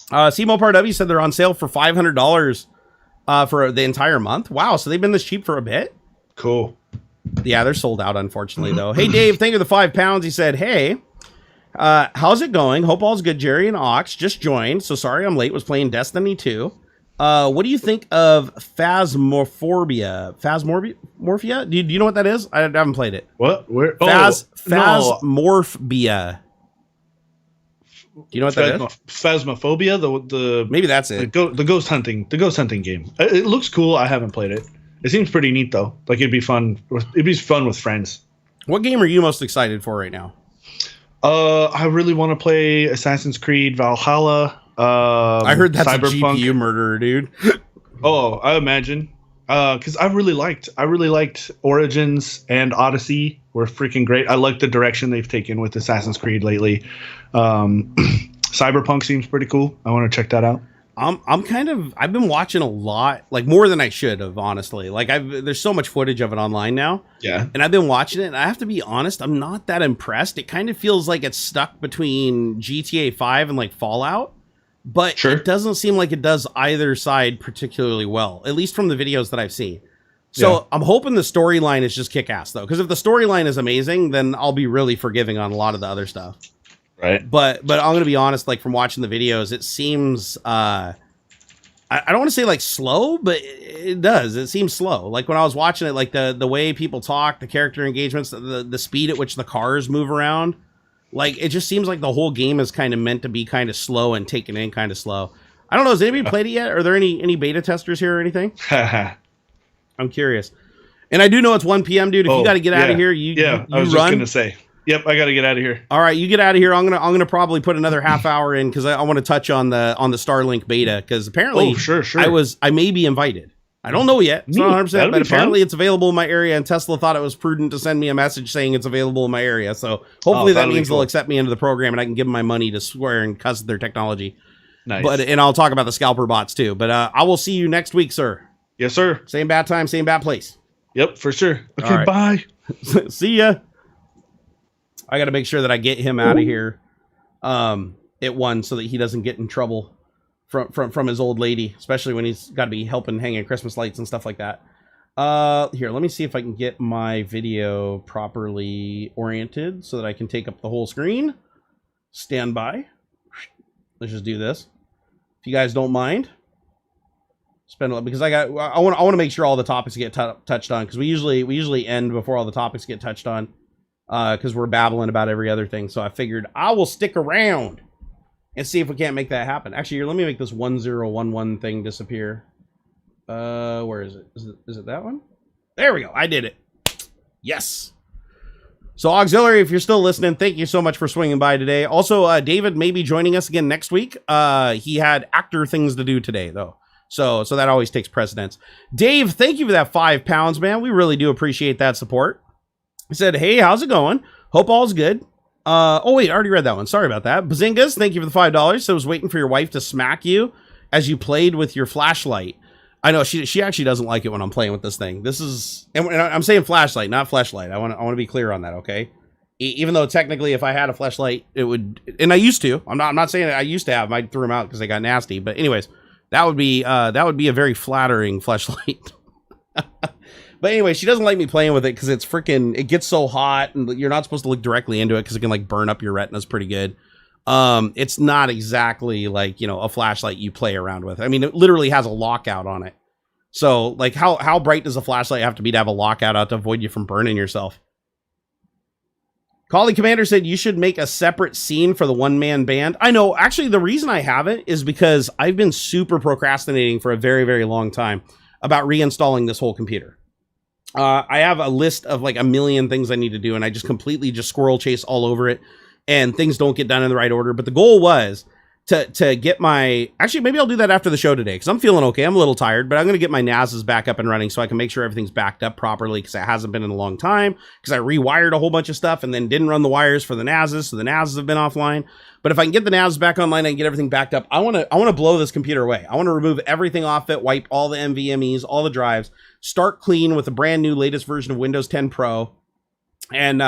Simo W said they're on sale for $500 for the entire month. Wow, so they've been this cheap for a bit? Cool. Yeah, they're sold out, unfortunately, though. Hey, Dave, thank you for the £5. He said, hey, how's it going? Hope all's good. Jerry and Ox just joined, so sorry I'm late. Was playing Destiny 2. What do you think of Phasmophobia? Phasmophobia? Do you know what that is? I haven't played it. What? Where? Phasmophobia. Do you know what that is? Phasmophobia. The maybe that's it. The ghost hunting game. It looks cool. I haven't played it. It seems pretty neat though. Like it'd be fun. It'd be fun with friends. What game are you most excited for right now? I really want to play Assassin's Creed Valhalla. I heard that's Cyberpunk. A GPU murderer, dude. Oh, I imagine. Because I really liked Origins and Odyssey were freaking great. I like the direction they've taken with Assassin's Creed lately. Cyberpunk seems pretty cool. I want to check that out. I've been watching a lot, like more than I should have, honestly. Like there's so much footage of it online now. Yeah. And I've been watching it, and I have to be honest, I'm not that impressed. It kind of feels like it's stuck between GTA 5 and like Fallout. But sure. It doesn't seem like it does either side particularly well, at least from the videos that I've seen. So yeah. I'm hoping the storyline is just kick-ass, though. Because if the storyline is amazing, then I'll be really forgiving on a lot of the other stuff. Right. But I'm going to be honest, like from watching the videos, it seems, I don't want to say like slow, but it does. It seems slow. Like when I was watching it, like the way people talk, the character engagements, the speed at which the cars move around. Like, it just seems like the whole game is kind of meant to be kind of slow and taken in kind of slow. I don't know. Has anybody played it yet? Are there any beta testers here or anything? I'm curious. And I do know it's 1 p.m., dude. If you got to get out of here, you I was just gonna say. Yep, I got to get out of here. All right, you get out of here. I'm gonna probably put another half hour in because I want to touch on the Starlink beta because apparently sure. I may be invited. I don't know yet. It's not 100%, but apparently it's available in my area, and Tesla thought it was prudent to send me a message saying it's available in my area. So hopefully that means they'll accept me into the program, and I can give them my money to swear and cuss at their technology. Nice. And I'll talk about the Scalper bots too. But I will see you next week, sir. Yes, sir. Same bad time, same bad place. Yep, for sure. Okay, bye. See ya. I got to make sure that I get him out of here at 1 so that he doesn't get in trouble from his old lady, especially when he's got to be helping hanging Christmas lights and stuff like that. Here, let me see if I can get my video properly oriented so that I can take up the whole screen. Stand by. Let's just do this. If you guys don't mind. Because I want to make sure all the topics get touched on, because we usually end before all the topics get touched on, because we're babbling about every other thing. So I figured I will stick around and see if we can't make that happen. Actually, here, let me make this 1011 thing disappear. Where is it? Is it that one? There we go. I did it. Yes. So AuxxZillary, if you're still listening, thank you so much for swinging by today. Also, David may be joining us again next week. He had actor things to do today, though. So that always takes precedence. Dave, thank you for that £5, man. We really do appreciate that support. He said, hey, how's it going? Hope all's good. Oh, wait, I already read that one. Sorry about that. Bazingas, thank you for the $5. So I was waiting for your wife to smack you as you played with your flashlight. I know she actually doesn't like it when I'm playing with this thing. This is, and I'm saying flashlight, not fleshlight. I want to be clear on that, okay? Even though technically if I had a fleshlight, it would, and I used to. I'm not saying I used to have. I threw them out because they got nasty. But anyways, that would be a very flattering fleshlight. But anyway, she doesn't like me playing with it because it's freaking, it gets so hot and you're not supposed to look directly into it because it can like burn up your retinas pretty good. It's not exactly like, you know, a flashlight you play around with. I mean, it literally has a lockout on it. So like how bright does a flashlight have to be to have a lockout out to avoid you from burning yourself? Collie Commander said you should make a separate scene for the one-man band. I know, actually the reason I haven't is because I've been super procrastinating for a very, very long time about reinstalling this whole computer. I have a list of like a million things I need to do, and I just completely just squirrel chase all over it, and things don't get done in the right order. But the goal was to get my, actually maybe I'll do that after the show today because I'm feeling okay. I'm a little tired, but I'm going to get my NASs back up and running so I can make sure everything's backed up properly, because it hasn't been in a long time, because I rewired a whole bunch of stuff and then didn't run the wires for the NASs, so the NASs have been offline. But if I can get the NASs back online and get everything backed up, I want to blow this computer away. I want to remove everything off it, wipe all the NVMEs, all the drives, start clean with a brand new latest version of Windows 10 Pro, and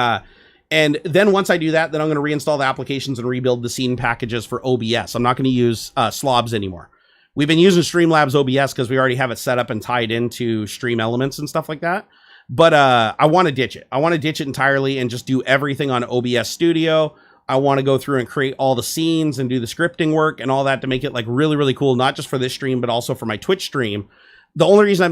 then once I do that, then I'm going to reinstall the applications and rebuild the scene packages for OBS. I'm not going to use slobs anymore. We've been using Streamlabs OBS because we already have it set up and tied into Stream Elements and stuff like that. But I want to ditch it. I want to ditch it entirely and just do everything on OBS Studio. I want to go through and create all the scenes and do the scripting work and all that to make it like really, really cool, not just for this stream, but also for my Twitch stream. The only reason I've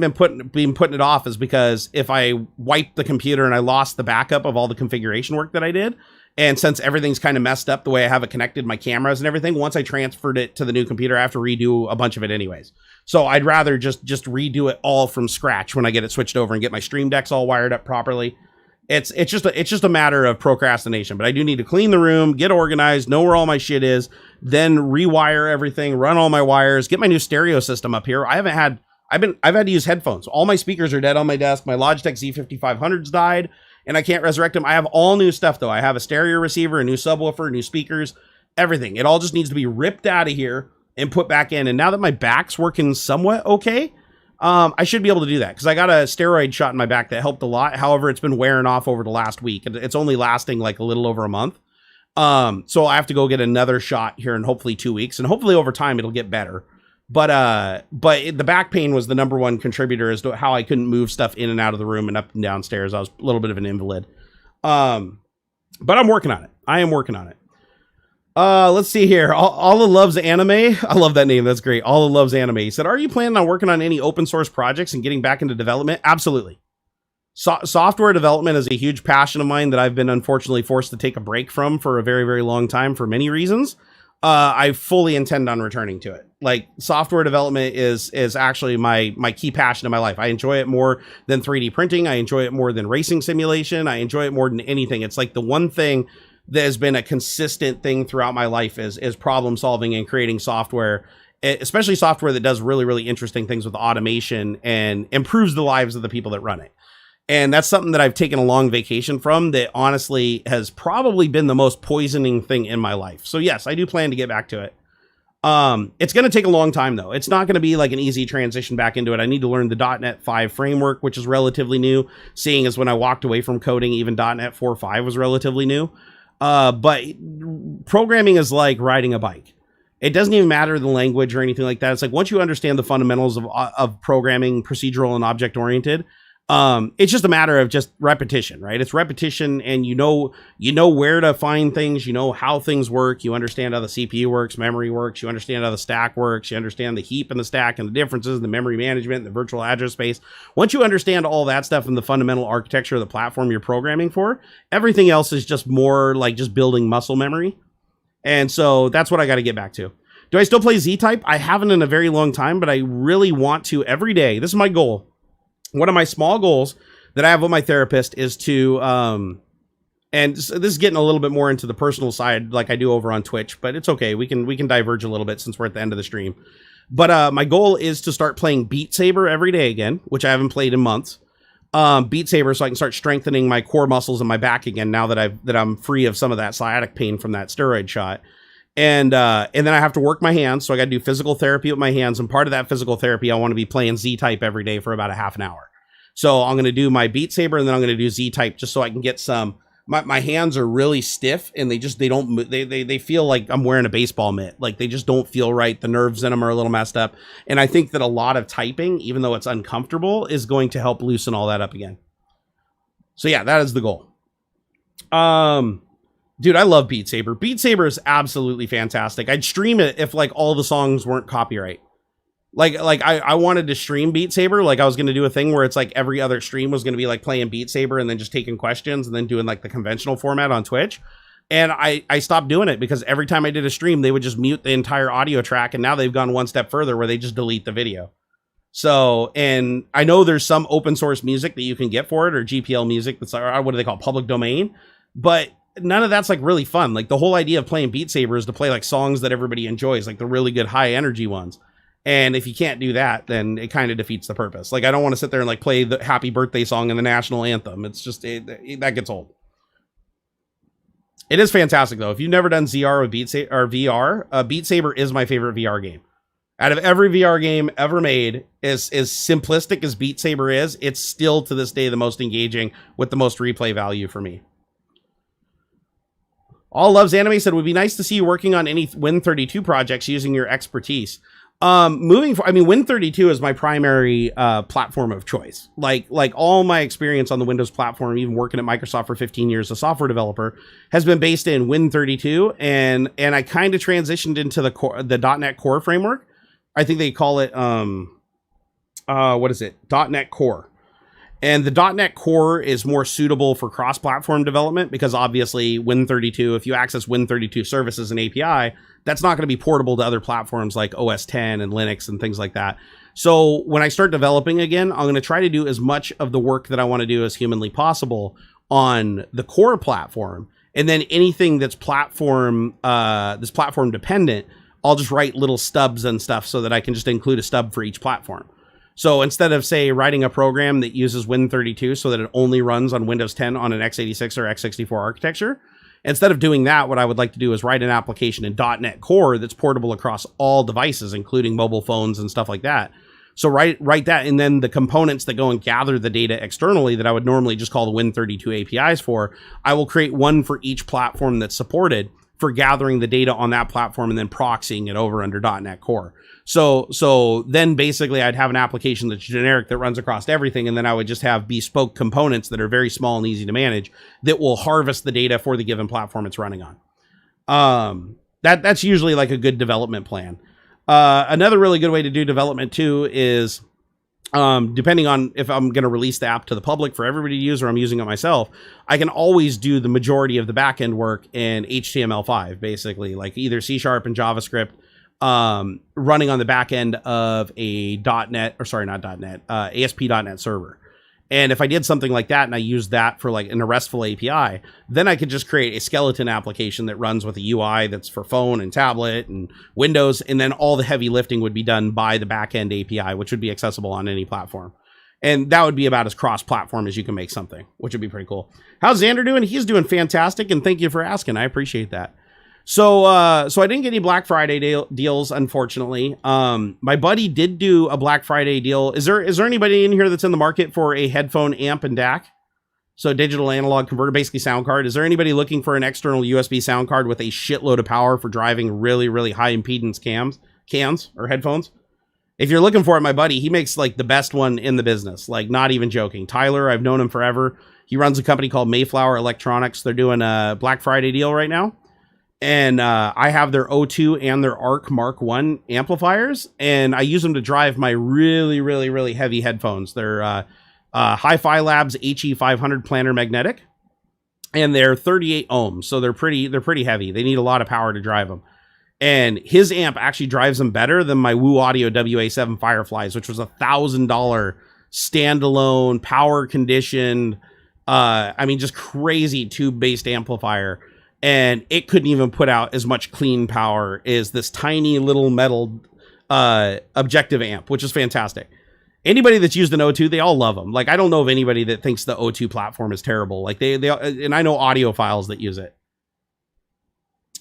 been putting it off is because if I wiped the computer and I lost the backup of all the configuration work that I did, and since everything's kind of messed up the way I have it connected, my cameras and everything, once I transferred it to the new computer, I have to redo a bunch of it anyways. So I'd rather just redo it all from scratch when I get it switched over and get my stream decks all wired up properly. It's just a matter of procrastination, but I do need to clean the room, get organized, know where all my shit is, then rewire everything, run all my wires, get my new stereo system up here. I've had to use headphones. All my speakers are dead on my desk. My Logitech Z5500s died, and I can't resurrect them. I have all new stuff, though. I have a stereo receiver, a new subwoofer, new speakers, everything. It all just needs to be ripped out of here and put back in. And now that my back's working somewhat okay, I should be able to do that, because I got a steroid shot in my back that helped a lot. However, it's been wearing off over the last week. It's only lasting like a little over a month. So I have to go get another shot here in hopefully 2 weeks, and hopefully over time it'll get better. But the back pain was the number one contributor as to how I couldn't move stuff in and out of the room and up and downstairs. I was a little bit of an invalid. But I'm working on it. I am working on it. Let's see here. Alla loves anime. I love that name. That's great. Alla loves anime. He said, are you planning on working on any open source projects and getting back into development? Absolutely. Software development is a huge passion of mine that I've been unfortunately forced to take a break from for a very, very long time for many reasons. I fully intend on returning to it. Like, software development is actually my key passion in my life. I enjoy it more than 3D printing. I enjoy it more than racing simulation. I enjoy it more than anything. It's like the one thing that has been a consistent thing throughout my life is problem solving and creating software, especially software that does really, really interesting things with automation and improves the lives of the people that run it. And that's something that I've taken a long vacation from that honestly has probably been the most poisoning thing in my life. So yes, I do plan to get back to it. It's going to take a long time though. It's not going to be like an easy transition back into it. I need to learn the .NET 5 framework, which is relatively new, seeing as when I walked away from coding, even .NET 4.5 was relatively new. But programming is like riding a bike. It doesn't even matter the language or anything like that. It's like, once you understand the fundamentals of programming, procedural and object oriented, it's just a matter of just repetition, right? It's repetition, and you know where to find things, you know how things work, you understand how the CPU works, memory works, you understand how the stack works, you understand the heap and the stack and the differences, the memory management, the virtual address space. Once you understand all that stuff and the fundamental architecture of the platform you're programming for, everything else is just more like just building muscle memory. And so that's what I got to get back to. Do I still play Z-Type? I haven't in a very long time, but I really want to every day. This is my goal. One of my small goals that I have with my therapist is to, and this is getting a little bit more into the personal side like I do over on Twitch, but it's okay. We can diverge a little bit since we're at the end of the stream. But my goal is to start playing Beat Saber every day again, which I haven't played in months. Beat Saber, so I can start strengthening my core muscles in my back again now that I'm free of some of that sciatic pain from that steroid shot. And then I have to work my hands, so I got to do physical therapy with my hands. And part of that physical therapy, I want to be playing Z-Type every day for about a half an hour. So I'm going to do my Beat Saber, and then I'm going to do Z-Type just so I can get some. My hands are really stiff, and they don't they feel like I'm wearing a baseball mitt. Like, they just don't feel right. The nerves in them are a little messed up, and I think that a lot of typing, even though it's uncomfortable, is going to help loosen all that up again. So yeah, that is the goal. Dude, I love Beat Saber. Beat Saber is absolutely fantastic. I'd stream it if like all the songs weren't copyright. Like I wanted to stream Beat Saber. Like, I was going to do a thing where it's like every other stream was going to be like playing Beat Saber and then just taking questions and then doing like the conventional format on Twitch. And I stopped doing it because every time I did a stream, they would just mute the entire audio track. And now they've gone one step further where they just delete the video. So, and I know there's some open source music that you can get for it, or GPL music. That's like, what do they call it? Public domain. But none of that's like really fun. Like, the whole idea of playing Beat Saber is to play like songs that everybody enjoys, like the really good high energy ones. And if you can't do that, then it kind of defeats the purpose. Like, I don't want to sit there and like play the happy birthday song and the national anthem. It's just, that gets old. It is fantastic though. If you've never done ZR with Beat Saber or VR, Beat Saber is my favorite VR game. Out of every VR game ever made, as simplistic as Beat Saber is, it's still to this day the most engaging with the most replay value for me. All Loves Anime said, would be nice to see you working on any Win32 projects using your expertise. Win32 is my primary platform of choice. Like all my experience on the Windows platform, even working at Microsoft for 15 years as a software developer, has been based in Win32, and I kind of transitioned into the .NET Core framework. I think they call it .NET Core. And the .NET Core is more suitable for cross-platform development because obviously Win32, if you access Win32 services and API, that's not going to be portable to other platforms like OS X and Linux and things like that. So when I start developing again, I'm going to try to do as much of the work that I want to do as humanly possible on the core platform. And then anything that's platform dependent, I'll just write little stubs and stuff so that I can just include a stub for each platform. So instead of, say, writing a program that uses Win32 so that it only runs on Windows 10 on an x86 or x64 architecture, instead of doing that, what I would like to do is write an application in .NET Core that's portable across all devices, including mobile phones and stuff like that. So write that, and then the components that go and gather the data externally that I would normally just call the Win32 APIs for, I will create one for each platform that's supported for gathering the data on that platform and then proxying it over under .NET Core. So then basically I'd have an application that's generic that runs across everything, and then I would just have bespoke components that are very small and easy to manage that will harvest the data for the given platform it's running on. That's usually like a good development plan. Another really good way to do development too is depending on if I'm going to release the app to the public for everybody to use or I'm using it myself, I can always do the majority of the backend work in HTML5, basically, like either C# and JavaScript, running on the back end of a .NET, or sorry, not .NET, ASP.NET server. And if I did something like that and I used that for like in a RESTful API, then I could just create a skeleton application that runs with a UI that's for phone and tablet and Windows. And then all the heavy lifting would be done by the backend API, which would be accessible on any platform. And that would be about as cross-platform as you can make something, which would be pretty cool. How's Xander doing? He's doing fantastic. And thank you for asking. I appreciate that. So I didn't get any Black Friday deals, unfortunately. My buddy did do a Black Friday deal. Is there anybody in here that's in the market for a headphone amp and DAC? So digital analog converter, basically sound card. Is there anybody looking for an external USB sound card with a shitload of power for driving really, really high impedance cans or headphones? If you're looking for it, my buddy, he makes like the best one in the business. Like, not even joking. Tyler, I've known him forever. He runs a company called Mayflower Electronics. They're doing a Black Friday deal right now. And I have their O2 and their ARC Mark 1 amplifiers, and I use them to drive my really, really, really heavy headphones. They're Hi-Fi Labs HE500 planar magnetic, and they're 38 ohms, so they're pretty heavy. They need a lot of power to drive them. And his amp actually drives them better than my Woo Audio WA7 Fireflies, which was $1,000 standalone, power conditioned, just crazy tube-based amplifier. And it couldn't even put out as much clean power as this tiny little metal objective amp, which is fantastic. Anybody that's used an O2, they all love them. Like, I don't know of anybody that thinks the O2 platform is terrible. Like, they and I know audiophiles that use it.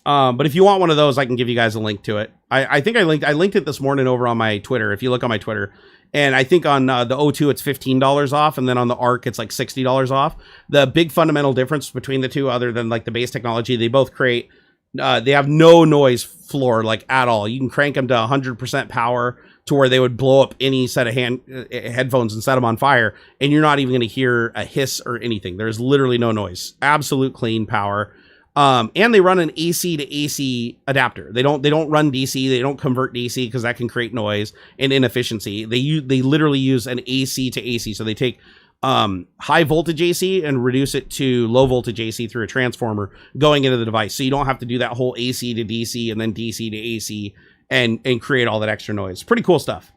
But if you want one of those, I can give you guys a link to it. I think I linked it this morning over on my Twitter. If you look on my Twitter, and I think on the O2 it's $15 off, and then on the ARC it's like $60 off. The big fundamental difference between the two, other than like the base technology, they both create. They have no noise floor like at all. You can crank them to 100% power to where they would blow up any set of headphones and set them on fire, and you're not even going to hear a hiss or anything. There's literally no noise. Absolute clean power. And they run an AC to AC adapter. They don't run DC. They don't convert DC because that can create noise and inefficiency. They literally use an AC to AC. So they take high voltage AC and reduce it to low voltage AC through a transformer going into the device. So you don't have to do that whole AC to DC and then DC to AC and create all that extra noise. Pretty cool stuff.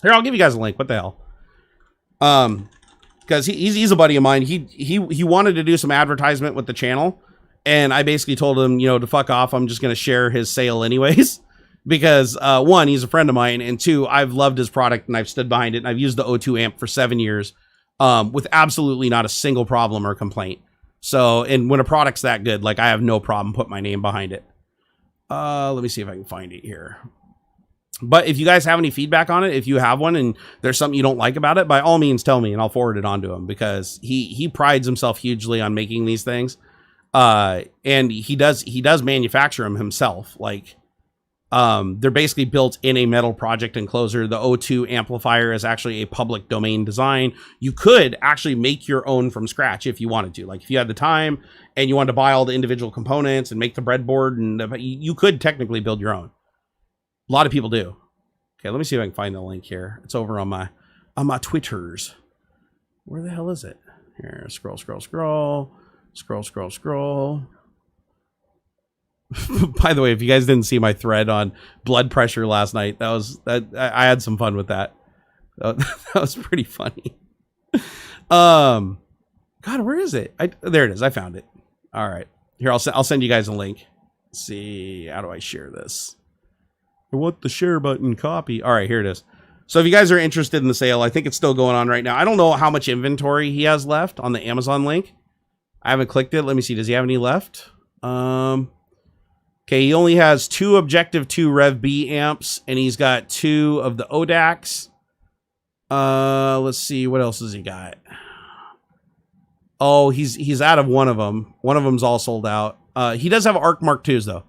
Here, I'll give you guys a link. What the hell? Because he's a buddy of mine. He wanted to do some advertisement with the channel. And I basically told him, to fuck off. I'm just going to share his sale anyways. Because, one, he's a friend of mine. And two, I've loved his product and I've stood behind it. And I've used the O2 amp for 7 years with absolutely not a single problem or complaint. So, and when a product's that good, like, I have no problem putting my name behind it. Let me see if I can find it here. But if you guys have any feedback on it, if you have one and there's something you don't like about it, by all means, tell me and I'll forward it on to him. Because he prides himself hugely on making these things. And he does manufacture them himself. Like, they're basically built in a metal project enclosure. The O2 amplifier is actually a public domain design. You could actually make your own from scratch if you wanted to. Like, if you had the time and you wanted to buy all the individual components and make the breadboard, and you could technically build your own. A lot of people do. Okay, let me see if I can find the link here. It's over on my Twitters. Where the hell is it? Here, scroll. By the way, if you guys didn't see my thread on blood pressure last night, I had some fun with that. That was pretty funny. God, where is it? There it is. I found it. All right, here I'll send you guys a link. Let's see, how do I share this? I want the share button. Copy. All right, here it is. So if you guys are interested in the sale, I think it's still going on right now. I don't know how much inventory he has left on the Amazon link. I haven't clicked it. Let me see. Does he have any left? Okay, he only has 2 Objective 2 Rev B amps, and he's got 2 of the ODACs. Let's see. What else has he got? Oh, he's out of one of them. One of them's all sold out. He does have ARC Mark IIs, though.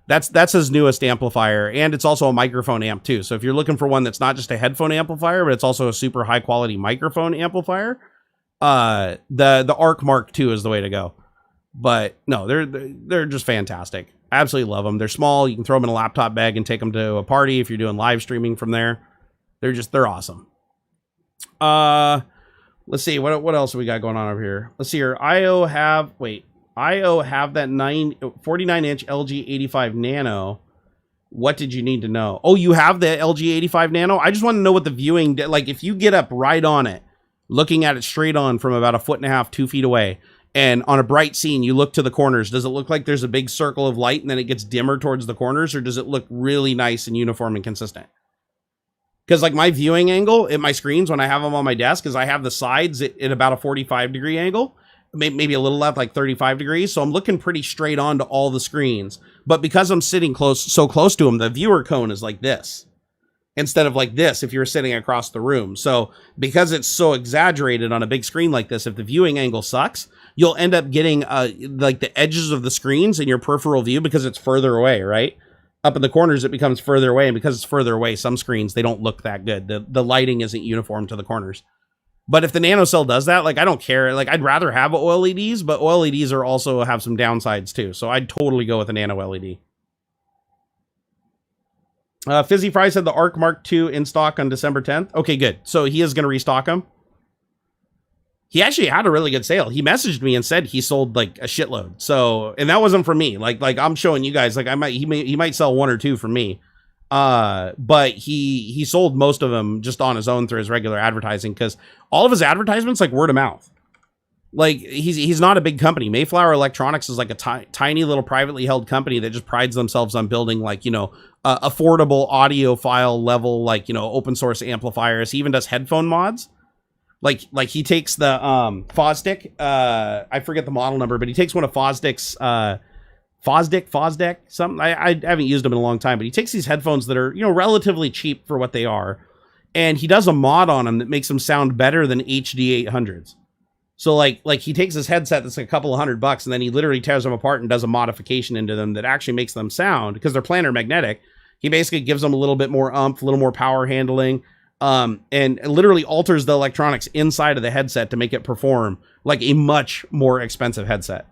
That's his newest amplifier, and it's also a microphone amp, too. So if you're looking for one that's not just a headphone amplifier, but it's also a super high-quality microphone amplifier, the ARC Mark II is the way to go. But no, they're just fantastic. I absolutely love them. They're small. You can throw them in a laptop bag and take them to a party if you're doing live streaming from there. They're awesome. Let's see what else we got going on over here. Let's see here. IO have that 49 inch LG 85 Nano. What did you need to know? Oh, you have the LG 85 Nano? I just want to know what the viewing, like if you get up right on it, looking at it straight on from about 1.5 feet, 2 feet away, and on a bright scene, you look to the corners, does it look like there's a big circle of light and then it gets dimmer towards the corners, or does it look really nice and uniform and consistent? Because like my viewing angle at my screens when I have them on my desk is I have the sides at about a 45 degree angle, maybe a little left, like 35 degrees. So I'm looking pretty straight on to all the screens. But because I'm sitting so close to them, the viewer cone is like this instead of like this if you're sitting across the room. So because it's so exaggerated on a big screen like this, if the viewing angle sucks, you'll end up getting like the edges of the screens in your peripheral view because it's further away, right? Up in the corners, it becomes further away. And because it's further away, some screens, they don't look that good. The lighting isn't uniform to the corners. But if the nanocell does that, like, I don't care. Like, I'd rather have OLEDs, but OLEDs are also have some downsides too. So I'd totally go with a nano LED. Fizzy Fry said the Arc Mark II in stock on December 10th. Okay, good. So he is going to restock them. He actually had a really good sale. He messaged me and said he sold like a shitload. So, and that wasn't for me. Like I'm showing you guys, like he might sell 1 or 2 for me. But he sold most of them just on his own through his regular advertising, because all of his advertisements like word of mouth. Like he's not a big company. Mayflower Electronics is like a tiny little privately held company that just prides themselves on building like, you know, affordable audiophile level, like, you know, open source amplifiers. He even does headphone mods. Like he takes the Fosdick, I forget the model number, but he takes one of Fosdick's Fosdick, something. I haven't used them in a long time, but he takes these headphones that are, you know, relatively cheap for what they are, and he does a mod on them that makes them sound better than HD 800s. So like he takes this headset that's like a couple of $100, and then he literally tears them apart and does a modification into them that actually makes them sound, because they're planar magnetic. He basically gives them a little bit more oomph, a little more power handling, and literally alters the electronics inside of the headset to make it perform like a much more expensive headset.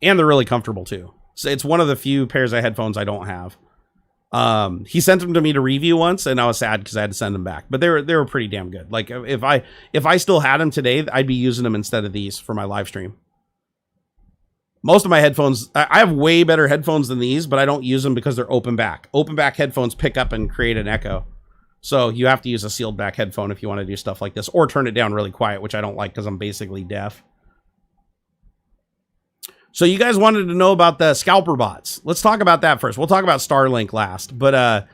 And they're really comfortable too. So it's one of the few pairs of headphones I don't have. He sent them to me to review once, and I was sad because I had to send them back. But they were pretty damn good. Like if I still had them today, I'd be using them instead of these for my live stream. Most of my headphones, I have way better headphones than these, but I don't use them because they're open back. Open back headphones pick up and create an echo. So you have to use a sealed back headphone if you want to do stuff like this, or turn it down really quiet, which I don't like because I'm basically deaf. So you guys wanted to know about the Scalper bots. Let's talk about that first. We'll talk about Starlink last, but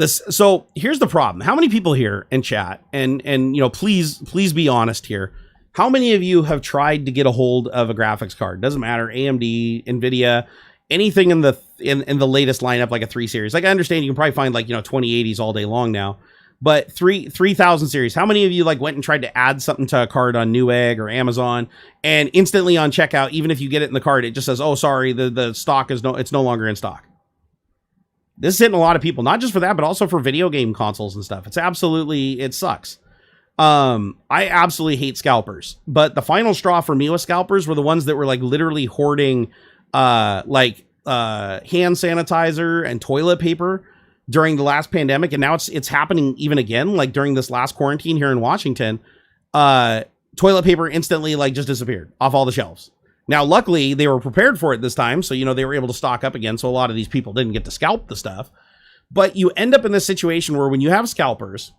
so here's the problem. How many people here in chat, and you know, please be honest here. How many of you have tried to get a hold of a graphics card? Doesn't matter, AMD, Nvidia, anything in the latest lineup, like a 3 series. Like, I understand you can probably find like, you know, 2080s all day long now, but 3000 series. How many of you like went and tried to add something to a card on Newegg or Amazon, and instantly on checkout, even if you get it in the card, it just says, oh, sorry, the stock is it's no longer in stock. This is hitting a lot of people, not just for that, but also for video game consoles and stuff. It sucks. I absolutely hate scalpers, but the final straw for me with scalpers were the ones that were like literally hoarding hand sanitizer and toilet paper during the last pandemic, and now it's happening even again, like during this last quarantine here in Washington. Toilet paper instantly like just disappeared off all the shelves. Now, luckily, they were prepared for it this time, so, you know, they were able to stock up again, so a lot of these people didn't get to scalp the stuff. But you end up in this situation where when you have scalpers,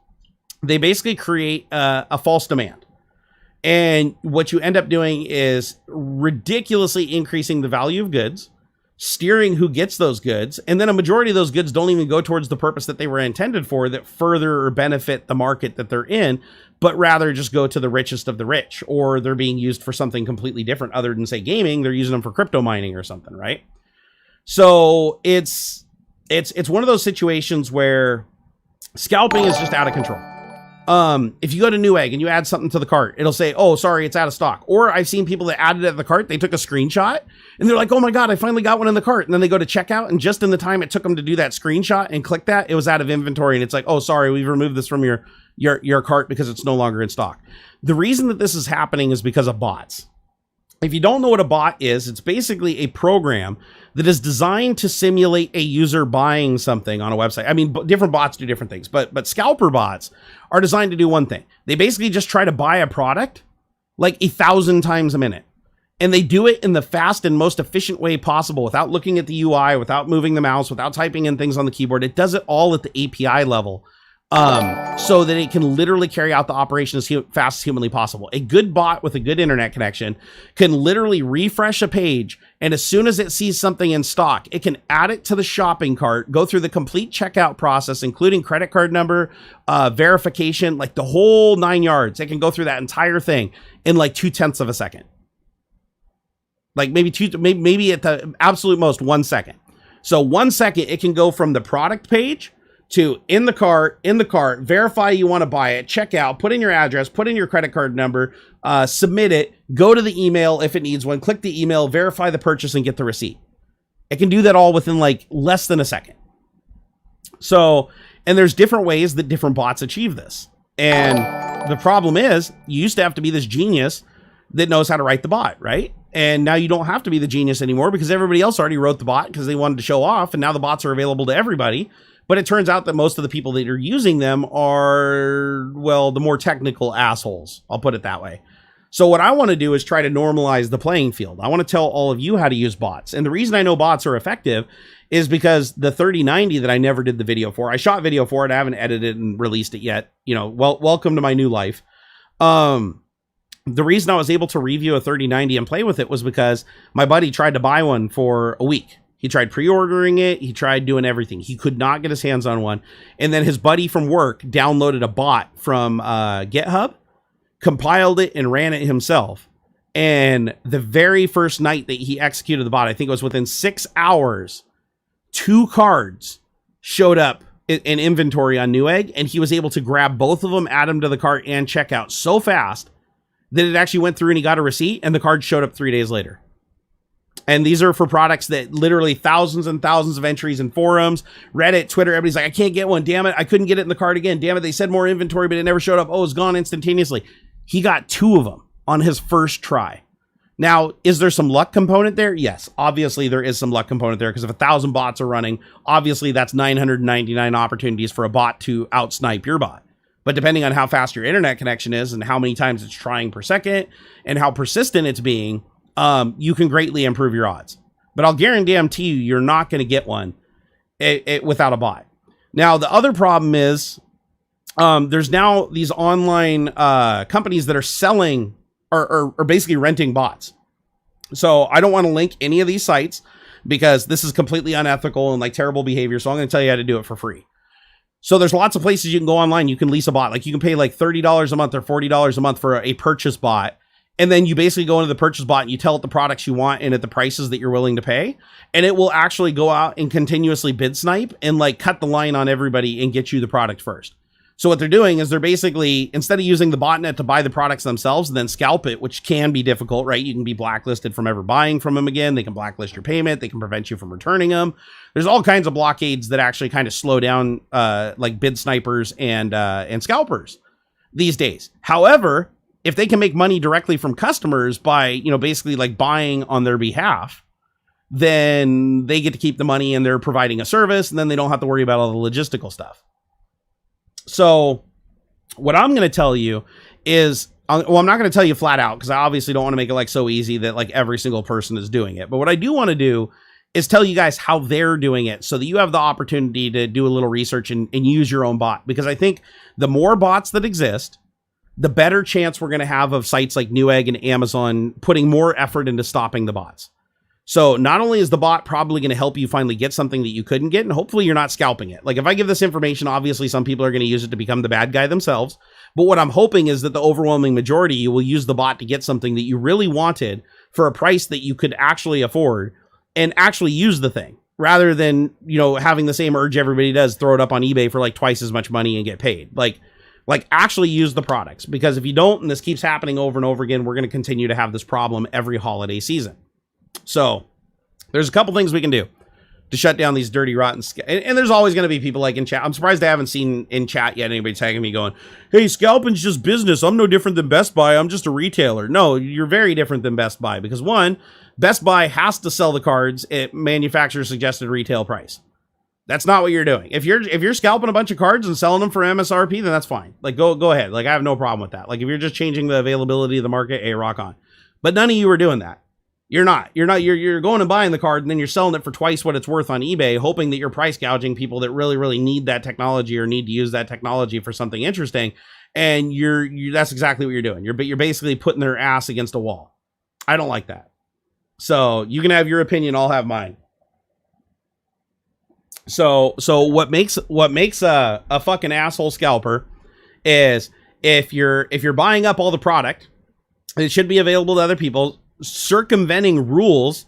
they basically create a false demand. And what you end up doing is ridiculously increasing the value of goods, steering who gets those goods, and then a majority of those goods don't even go towards the purpose that they were intended for, that further benefit the market that they're in, but rather just go to the richest of the rich, or they're being used for something completely different other than, say, gaming. They're using them for crypto mining or something, right? So it's one of those situations where scalping is just out of control. If you go to Newegg and you add something to the cart, it'll say, oh, sorry, it's out of stock. Or I've seen people that added it to the cart, they took a screenshot and they're like, oh my God, I finally got one in the cart. And then they go to checkout, and just in the time it took them to do that screenshot and click that, it was out of inventory. And it's like, oh, sorry, we've removed this from your cart because it's no longer in stock. The reason that this is happening is because of bots. If you don't know what a bot is, it's basically a program that is designed to simulate a user buying something on a website. I mean, different bots do different things, but Scalper bots are designed to do one thing. They basically just try to buy a product like 1,000 times a minute. And they do it in the fast and most efficient way possible without looking at the UI, without moving the mouse, without typing in things on the keyboard. It does it all at the API level. So that it can literally carry out the operation as fast as humanly possible. A good bot with a good internet connection can literally refresh a page, and as soon as it sees something in stock, it can add it to the shopping cart, go through the complete checkout process, including credit card number, verification, like the whole 9 yards. It can go through that entire thing in like 0.2 of a second. Like maybe at the absolute most 1 second. So 1 second, it can go from the product page to in the cart, verify you want to buy it, check out, put in your address, put in your credit card number, submit it, go to the email if it needs one, click the email, verify the purchase, and get the receipt. It can do that all within like less than a second. So, and there's different ways that different bots achieve this. And the problem is, you used to have to be this genius that knows how to write the bot, right? And now you don't have to be the genius anymore because everybody else already wrote the bot because they wanted to show off, and now the bots are available to everybody. But it turns out that most of the people that are using them are, well, the more technical assholes. I'll put it that way. So what I want to do is try to normalize the playing field. I want to tell all of you how to use bots. And the reason I know bots are effective is because the 3090 that I never did the video for, I shot video for it. I haven't edited and released it yet. You know, welcome to my new life. The reason I was able to review a 3090 and play with it was because my buddy tried to buy one for a week. He tried pre-ordering it. He tried doing everything. He could not get his hands on one. And then his buddy from work downloaded a bot from GitHub, compiled it, and ran it himself. And the very first night that he executed the bot, I think it was within 6 hours, 2 cards showed up in inventory on Newegg, and he was able to grab both of them, add them to the cart, and check out so fast that it actually went through and he got a receipt, and the card showed up 3 days later. And these are for products that literally thousands and thousands of entries in forums, Reddit, Twitter. Everybody's like, I can't get one. Damn it. I couldn't get it in the cart again. Damn it. They said more inventory, but it never showed up. Oh, it's gone instantaneously. He got 2 of them on his first try. Now, is there some luck component there? Yes, obviously there is some luck component there because if 1,000 bots are running, obviously that's 999 opportunities for a bot to outsnipe your bot. But depending on how fast your internet connection is and how many times it's trying per second and how persistent it's being, you can greatly improve your odds. But I'll guarantee you, you're not going to get one without a bot. Now, the other problem is there's now these online companies that are selling or basically renting bots. So I don't want to link any of these sites because this is completely unethical and like terrible behavior. So I'm going to tell you how to do it for free. So there's lots of places you can go online. You can lease a bot. Like you can pay like $30 a month or $40 a month for a purchase bot. And then you basically go into the purchase bot and you tell it the products you want and at the prices that you're willing to pay. And it will actually go out and continuously bid snipe and like cut the line on everybody and get you the product first. So what they're doing is they're basically, instead of using the botnet to buy the products themselves and then scalp it, which can be difficult, right? You can be blacklisted from ever buying from them again. They can blacklist your payment. They can prevent you from returning them. There's all kinds of blockades that actually kind of slow down like bid snipers and scalpers these days. However, if they can make money directly from customers by, you know, basically like buying on their behalf, then they get to keep the money and they're providing a service and then they don't have to worry about all the logistical stuff. So what I'm going to tell you is, well, I'm not going to tell you flat out because I obviously don't want to make it like so easy that like every single person is doing it. But what I do want to do is tell you guys how they're doing it so that you have the opportunity to do a little research and use your own bot. Because I think the more bots that exist, the better chance we're going to have of sites like Newegg and Amazon putting more effort into stopping the bots. So not only is the bot probably going to help you finally get something that you couldn't get, and hopefully you're not scalping it. Like if I give this information, obviously some people are going to use it to become the bad guy themselves. But what I'm hoping is that the overwhelming majority, you will use the bot to get something that you really wanted for a price that you could actually afford and actually use the thing rather than, you know, having the same urge everybody does, throw it up on eBay for like twice as much money and get paid. Like actually use the products, because if you don't, and this keeps happening over and over again, we're going to continue to have this problem every holiday season. So there's a couple things we can do. to shut down these dirty, rotten. And there's always going to be people like in chat. I'm surprised I haven't seen in chat yet anybody tagging me going, hey, scalping's just business. I'm no different than Best Buy. I'm just a retailer. No, you're very different than Best Buy because one, Best Buy has to sell the cards at manufacturer suggested retail price. That's not what you're doing. If you're scalping a bunch of cards and selling them for MSRP, then that's fine. Like go ahead. Like I have no problem with that. Like if you're just changing the availability of the market, hey, rock on. But none of you are doing that. You're not. You're going and buying the card and then you're selling it for twice what it's worth on eBay, hoping that you're price gouging people that really, really need that technology or need to use that technology for something interesting. And that's exactly what you're doing. You're basically putting their ass against a wall. I don't like that. So you can have your opinion. I'll have mine. So what makes a fucking asshole scalper is if you're buying up all the product, it should be available to other people, circumventing rules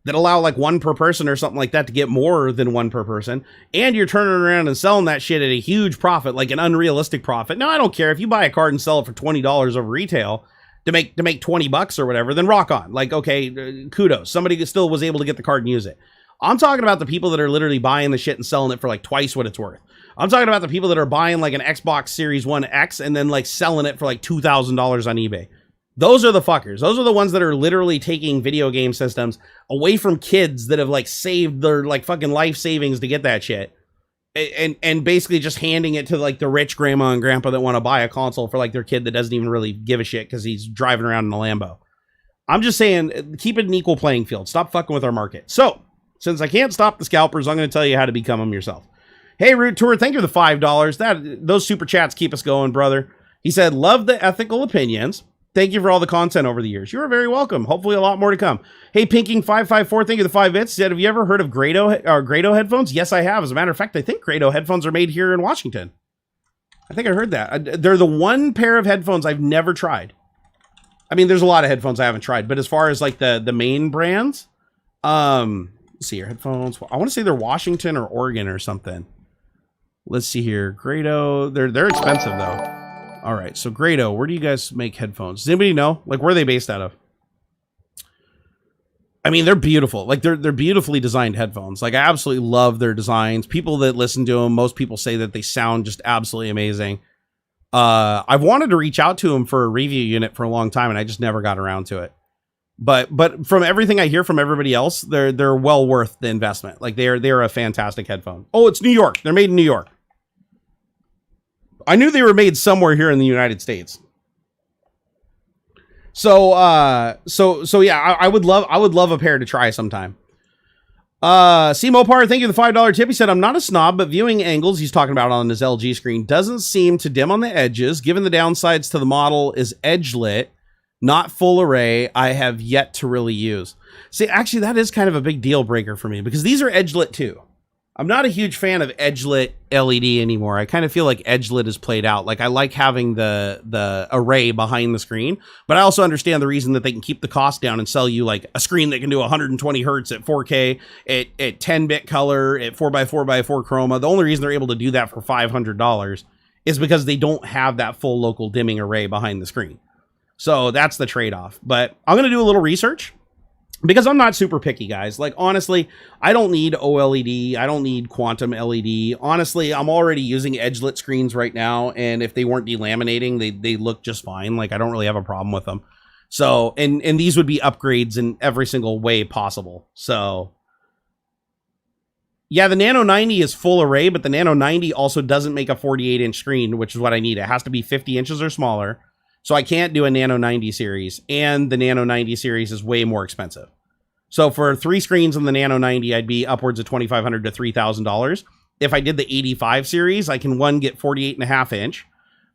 that allow like one per person or something like that to get more than one per person, and you're turning around and selling that shit at a huge profit, like an unrealistic profit. Now I don't care if you buy a card and sell it for $20 over retail to make $20 or whatever, then rock on. Like, okay, kudos. Somebody still was able to get the card and use it. I'm talking about the people that are literally buying the shit and selling it for like twice what it's worth. I'm talking about the people that are buying like an Xbox Series 1 X and then like selling it for like $2,000 on eBay. Those are the fuckers. Those are the ones that are literally taking video game systems away from kids that have like saved their like fucking life savings to get that shit. And basically just handing it to like the rich grandma and grandpa that want to buy a console for like their kid that doesn't even really give a shit because he's driving around in a Lambo. I'm just saying, keep it an equal playing field. Stop fucking with our market. So, since I can't stop the scalpers, I'm going to tell you how to become them yourself. Hey, Root Tour, thank you for the $5. Those super chats keep us going, brother. He said, love the ethical opinions. Thank you for all the content over the years. You are very welcome. Hopefully a lot more to come. Hey, Pinking554, thank you for the 5 bits. Said, have you ever heard of Grado headphones? Yes, I have. As a matter of fact, I think Grado headphones are made here in Washington. I think I heard that. They're the one pair of headphones I've never tried. I mean, there's a lot of headphones I haven't tried, but as far as like the main brands, let's see here, headphones. I want to say they're Washington or Oregon or something. Let's see here. Grado, they're expensive though. All right, so Grado, where do you guys make headphones? Does anybody know? Like, where are they based out of? I mean, they're beautiful. Like, they're beautifully designed headphones. Like, I absolutely love their designs. People that listen to them, most people say that they sound just absolutely amazing. I've wanted to reach out to them for a review unit for a long time, and I just never got around to it. But from everything I hear from everybody else, they're well worth the investment. Like, they're a fantastic headphone. Oh, it's New York. They're made in New York. I knew they were made somewhere here in the United States. So yeah, I would love a pair to try sometime. C Mopar, thank you for the $5 tip. He said, I'm not a snob, but viewing angles he's talking about on his LG screen doesn't seem to dim on the edges. Given the downsides to the model is edge lit, not full array, I have yet to really use. See, actually, that is kind of a big deal breaker for me because these are edge lit too. I'm not a huge fan of edge-lit LED anymore. I kind of feel like edge-lit is played out. Like, I like having the array behind the screen, but I also understand the reason that they can keep the cost down and sell you like a screen that can do 120 hertz at 4K, at 10-bit color, at 4x4x4 chroma. The only reason they're able to do that for $500 is because they don't have that full local dimming array behind the screen. So that's the trade-off. But I'm going to do a little research. Because I'm not super picky, guys. Like, honestly, I don't need OLED. I don't need quantum LED. Honestly, I'm already using edge-lit screens right now, and if they weren't delaminating, they look just fine. Like, I don't really have a problem with them. So, and these would be upgrades in every single way possible. So, yeah, the Nano 90 is full array, but the Nano 90 also doesn't make a 48-inch screen, which is what I need. It has to be 50 inches or smaller. So I can't do a Nano 90 series, and the Nano 90 series is way more expensive. So for 3 screens in the Nano 90, I'd be upwards of $2,500 to $3,000. If I did the 85 series, I can get 48.5 inch,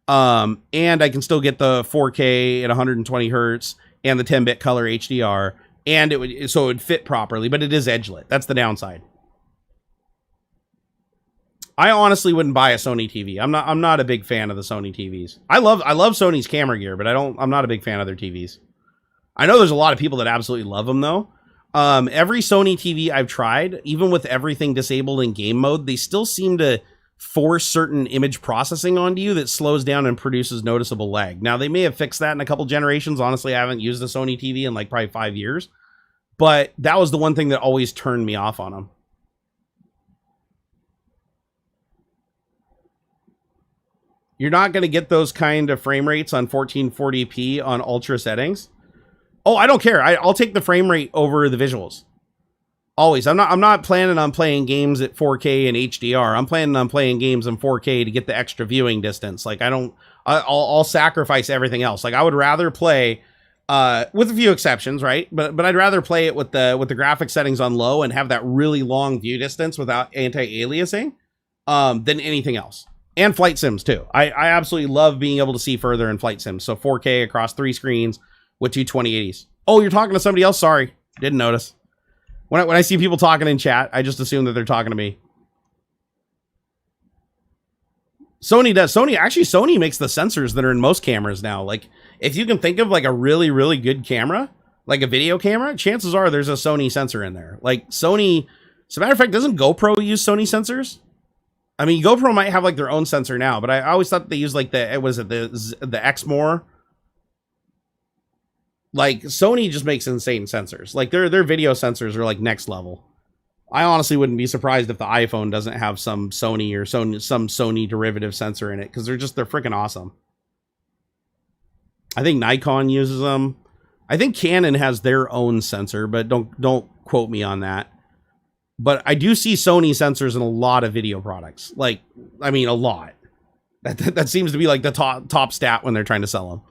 and I can still get the 4K at 120 hertz and the 10-bit color HDR, and it would fit properly. But it is edge-lit. That's the downside. I honestly wouldn't buy a Sony TV. I'm not a big fan of the Sony TVs. I love Sony's camera gear, but I'm not a big fan of their TVs. I know there's a lot of people that absolutely love them though. Every Sony TV I've tried, even with everything disabled in game mode, they still seem to force certain image processing onto you that slows down and produces noticeable lag. Now they may have fixed that in a couple generations. Honestly, I haven't used a Sony TV in like probably 5 years, but that was the one thing that always turned me off on them. You're not going to get those kind of frame rates on 1440p on ultra settings. Oh, I don't care. I'll take the frame rate over the visuals. Always. I'm not planning on playing games at 4K and HDR. I'm planning on playing games in 4K to get the extra viewing distance. Like I'll sacrifice everything else. Like I would rather play with a few exceptions, right? But I'd rather play it with the graphic settings on low and have that really long view distance without anti-aliasing than anything else. And flight sims too. I absolutely love being able to see further in flight sims. So 4K across 3 screens with two 2080s. Oh, you're talking to somebody else? Sorry. Didn't notice. When I see people talking in chat, I just assume that they're talking to me. Sony does. Sony makes the sensors that are in most cameras now. Like, if you can think of like a really, really good camera, like a video camera, chances are there's a Sony sensor in there. Like Sony, as a matter of fact, doesn't GoPro use Sony sensors? I mean, GoPro might have like their own sensor now, but I always thought they used like the Exmor. Like Sony just makes insane sensors. Like their video sensors are like next level. I honestly wouldn't be surprised if the iPhone doesn't have some Sony or some Sony derivative sensor in it, because they're freaking awesome. I think Nikon uses them. I think Canon has their own sensor, but don't quote me on that. But I do see Sony sensors in a lot of video products. Like, I mean, a lot. That seems to be like the top stat when they're trying to sell them.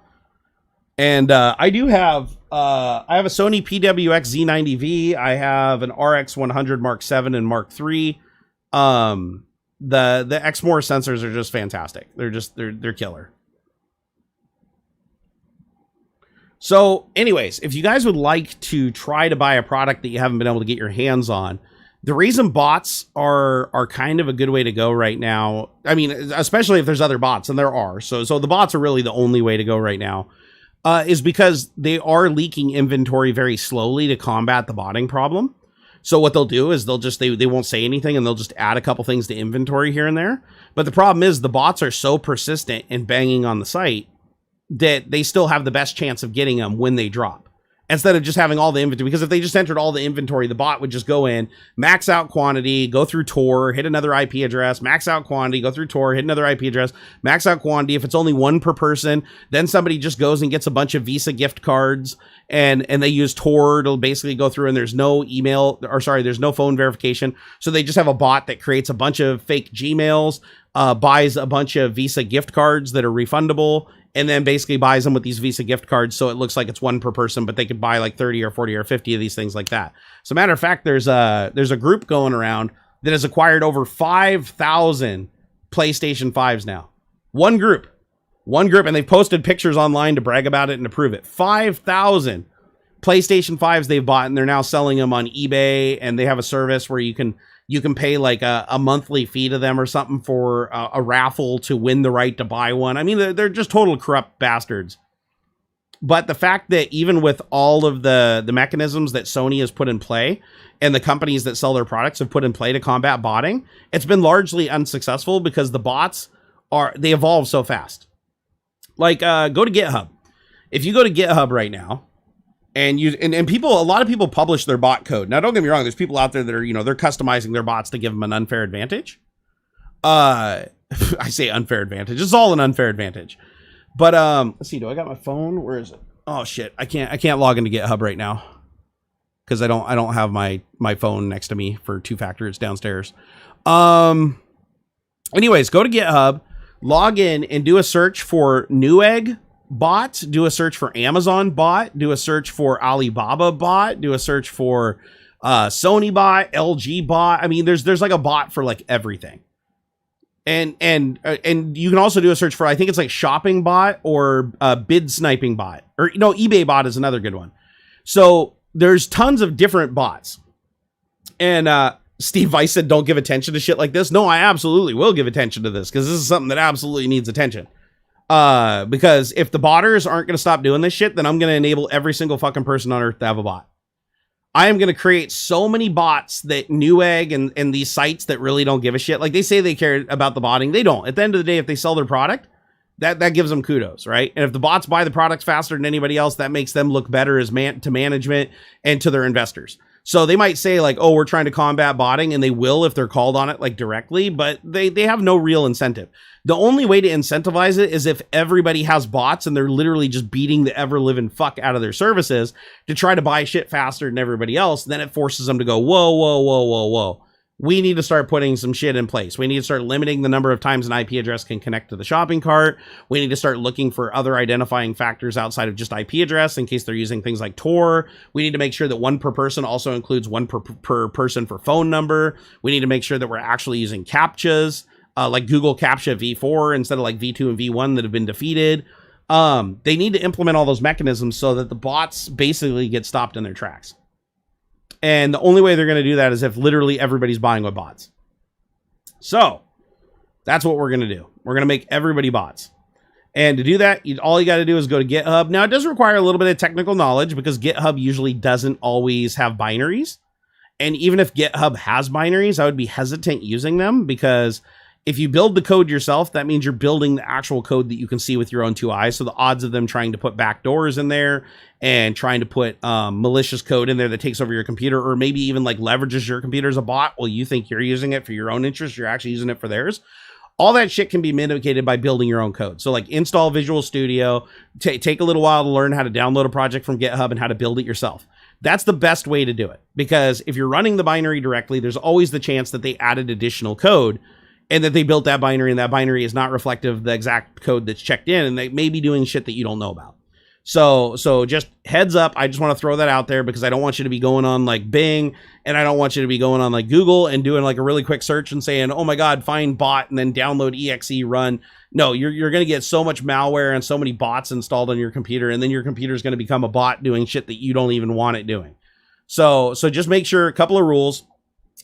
And I do have I have a Sony PWX Z90V. I have an RX100 Mark 7 and Mark 3. The Exmor sensors are just fantastic. They're killer. So anyways, if you guys would like to try to buy a product that you haven't been able to get your hands on, the reason bots are kind of a good way to go right now. I mean, especially if there's other bots, and there are. So the bots are really the only way to go right now. Is because they are leaking inventory very slowly to combat the botting problem. So what they'll do is they won't say anything, and they'll just add a couple things to inventory here and there. But the problem is the bots are so persistent and banging on the site that they still have the best chance of getting them when they drop, instead of just having all the inventory. Because if they just entered all the inventory, the bot would just go in, max out quantity, go through Tor, hit another IP address, max out quantity, go through Tor, hit another IP address, max out quantity. If it's only one per person, then somebody just goes and gets a bunch of Visa gift cards, and they use Tor to basically go through, and there's no there's no phone verification. So they just have a bot that creates a bunch of fake Gmails, buys a bunch of Visa gift cards that are refundable, and then basically buys them with these Visa gift cards, so it looks like it's one per person, but they could buy like 30 or 40 or 50 of these things like that. So matter of fact, there's a group going around that has acquired over 5,000 PlayStation 5s now. One group, and they've posted pictures online to brag about it and to prove it. 5,000 PlayStation 5s they've bought, and they're now selling them on eBay, and they have a service where you can pay like a monthly fee to them or something for a raffle to win the right to buy one. I mean, they're just total corrupt bastards. But the fact that even with all of the mechanisms that Sony has put in play, and the companies that sell their products have put in play to combat botting, it's been largely unsuccessful because the bots they evolve so fast. Like, go to GitHub. If you go to GitHub right now, and a lot of people publish their bot code. Now, don't get me wrong. There's people out there that are, they're customizing their bots to give them an unfair advantage. I say unfair advantage. It's all an unfair advantage. But let's see. Do I got my phone? Where is it? Oh shit! I can't log into GitHub right now because I don't have my phone next to me for two-factor. It's downstairs. Anyways, go to GitHub, log in, and do a search for Newegg bot, do a search for Amazon bot, do a search for Alibaba bot, do a search for Sony bot, LG bot. I mean, there's like a bot for like everything. And you can also do a search for, I think it's like shopping bot or bid sniping bot, or eBay bot is another good one. So there's tons of different bots. And Steve Weiss said, don't give attention to shit like this. No, I absolutely will give attention to this, because this is something that absolutely needs attention. Because if the botters aren't going to stop doing this shit, then I'm going to enable every single fucking person on earth to have a bot. I am going to create so many bots that Newegg and these sites that really don't give a shit, like they say they care about the botting, they don't. At the end of the day, if they sell their product, that gives them kudos, right? And if the bots buy the products faster than anybody else, that makes them look better as to management and to their investors. So they might say like, oh, we're trying to combat botting, and they will if they're called on it like directly, but they have no real incentive. The only way to incentivize it is if everybody has bots and they're literally just beating the ever living fuck out of their services to try to buy shit faster than everybody else. Then it forces them to go, whoa, whoa, whoa, whoa, whoa. We need to start putting some shit in place. We need to start limiting the number of times an IP address can connect to the shopping cart. We need to start looking for other identifying factors outside of just IP address in case they're using things like Tor. We need to make sure that one per person also includes one per person for phone number. We need to make sure that we're actually using CAPTCHAs, like Google CAPTCHA V4 instead of like V2 and V1 that have been defeated. They need to implement all those mechanisms so that the bots basically get stopped in their tracks. And the only way they're going to do that is if literally everybody's buying with bots. So that's what we're going to do. We're going to make everybody bots. And to do that, all you got to do is go to GitHub. Now, it does require a little bit of technical knowledge because GitHub usually doesn't always have binaries. And even if GitHub has binaries, I would be hesitant using them because if you build the code yourself, that means you're building the actual code that you can see with your own two eyes. So the odds of them trying to put backdoors in there and trying to put malicious code in there that takes over your computer, or maybe even like leverages your computer as a bot while you think you're using it for your own interest, you're actually using it for theirs. All that shit can be mitigated by building your own code. So like install Visual Studio, take a little while to learn how to download a project from GitHub and how to build it yourself. That's the best way to do it, because if you're running the binary directly, there's always the chance that they added additional code and that they built that binary, and that binary is not reflective of the exact code that's checked in, and they may be doing shit that you don't know about. So just heads up, I just want to throw that out there because I don't want you to be going on like Bing, and I don't want you to be going on like Google and doing like a really quick search and saying, oh my God, find bot and then download exe run. No, you're going to get so much malware and so many bots installed on your computer, and then your computer is going to become a bot doing shit that you don't even want it doing. So just make sure, a couple of rules.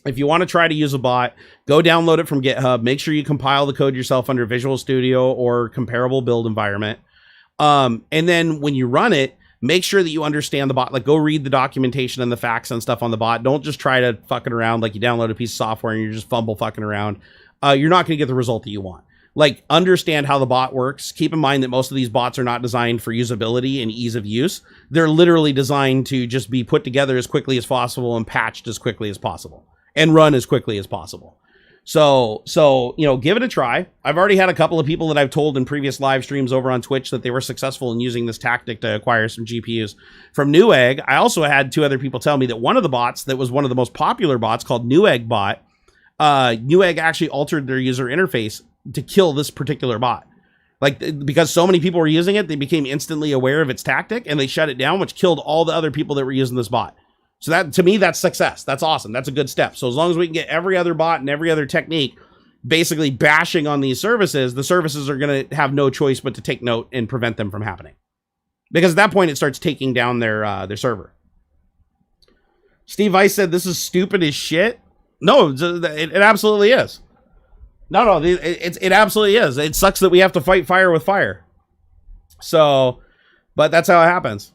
If you want to try to use a bot, go download it from GitHub. Make sure you compile the code yourself under Visual Studio or comparable build environment. And then when you run it, make sure that you understand the bot. Like, go read the documentation and the facts and stuff on the bot. Don't just try to fucking around like you download a piece of software and you're just fumble fucking around. You're not going to get the result that you want. Like, understand how the bot works. Keep in mind that most of these bots are not designed for usability and ease of use. They're literally designed to just be put together as quickly as possible and patched as quickly as possible and run as quickly as possible. So, give it a try. I've already had a couple of people that I've told in previous live streams over on Twitch that they were successful in using this tactic to acquire some GPUs from Newegg. I also had two other people tell me that one of the bots that was one of the most popular bots, called Newegg bot, Newegg actually altered their user interface to kill this particular bot. Like, because so many people were using it, they became instantly aware of its tactic and they shut it down, which killed all the other people that were using this bot. So that, to me, that's success. That's awesome. That's a good step. So as long as we can get every other bot and every other technique basically bashing on these services, the services are going to have no choice but to take note and prevent them from happening. Because at that point, it starts taking down their server. Steve Weiss said, this is stupid as shit. No, it absolutely is. No, it absolutely is. It sucks that we have to fight fire with fire. So, but that's how it happens.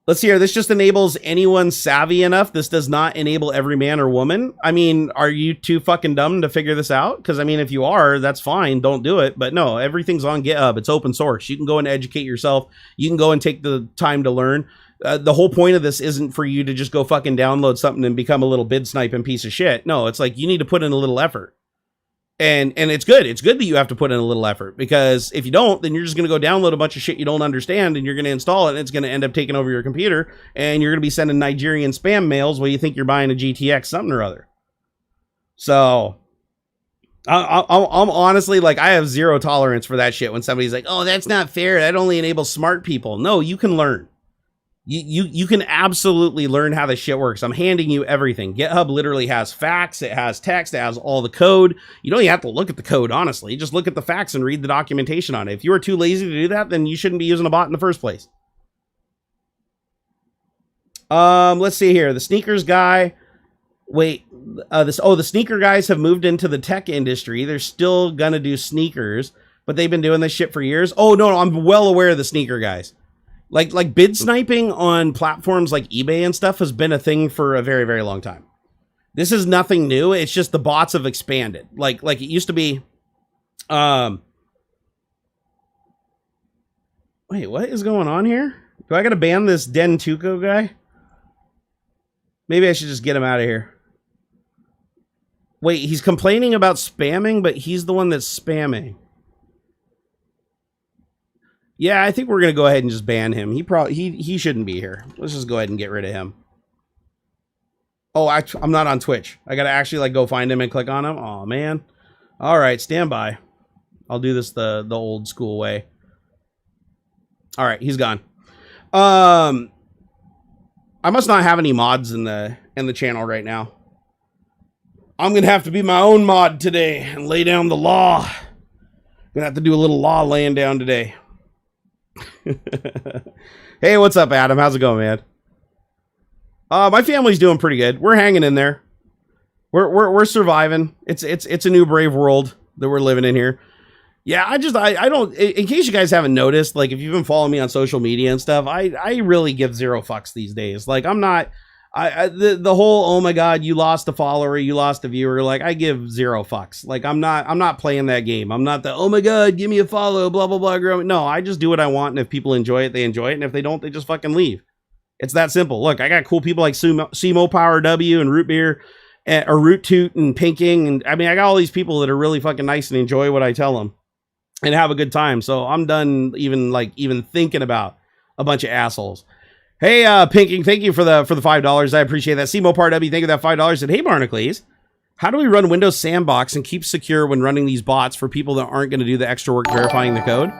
Let's see here. This just enables anyone savvy enough. This does not enable every man or woman. I mean, are you too fucking dumb to figure this out? Because, I mean, if you are, that's fine. Don't do it. But no, everything's on GitHub. It's open source. You can go and educate yourself. You can go and take the time to learn. The whole point of this isn't for you to just go fucking download something and become a little bid sniping piece of shit. No, it's like you need to put in a little effort. And it's good. It's good that you have to put in a little effort, because if you don't, then you're just going to go download a bunch of shit you don't understand, and you're going to install it, and it's going to end up taking over your computer, and you're going to be sending Nigerian spam mails while you think you're buying a GTX something or other. So I'm honestly, like, I have zero tolerance for that shit when somebody's like, oh, that's not fair. That only enables smart people. No, you can learn. You can absolutely learn how this shit works. I'm handing you everything. GitHub literally has facts. It has text. It has all the code. You don't even have to look at the code, honestly. Just look at the facts and read the documentation on it. If you are too lazy to do that, then you shouldn't be using a bot in the first place. Let's see here. The sneakers guy. Wait, the sneaker guys have moved into the tech industry. They're still gonna do sneakers, but they've been doing this shit for years. Oh, no, I'm well aware of the sneaker guys. Like bid sniping on platforms like eBay and stuff has been a thing for a very, very long time. This is nothing new. It's just the bots have expanded. Like it used to be. Wait, what is going on here? Do I got to ban this Den Tuco guy? Maybe I should just get him out of here. Wait, he's complaining about spamming, but he's the one that's spamming. Yeah, I think we're going to go ahead and just ban him. He shouldn't be here. Let's just go ahead and get rid of him. Oh, I'm not on Twitch. I got to actually like go find him and click on him. Oh, man. All right, stand by. I'll do this the old school way. All right, he's gone. I must not have any mods in the channel right now. I'm going to have to be my own mod today and lay down the law. I'm going to have to do a little law laying down today. Hey, what's up, Adam? How's it going, man? My family's doing pretty good. We're hanging in there. We're surviving. It's a new brave world that we're living in here. Yeah, I don't, in case you guys haven't noticed, like if you've been following me on social media and stuff, I really give zero fucks these days. Like I'm not, the whole, oh my God, you lost a follower, you lost a viewer. Like I give zero fucks. Like I'm not playing that game. I'm not the, oh my God, give me a follow, blah, blah, blah. No, I just do what I want. And if people enjoy it, they enjoy it. And if they don't, they just fucking leave. It's that simple. Look, I got cool people like Sumo Power W and Root Beer or Root Toot and Pinking. And I mean, I got all these people that are really fucking nice and enjoy what I tell them and have a good time. So I'm done even thinking about a bunch of assholes. Hey, Pinking, thank you for the $5. I appreciate that. Simo Par W, thank you for that $5. And hey, Barnacules, how do we run Windows Sandbox and keep secure when running these bots for people that aren't going to do the extra work verifying the code?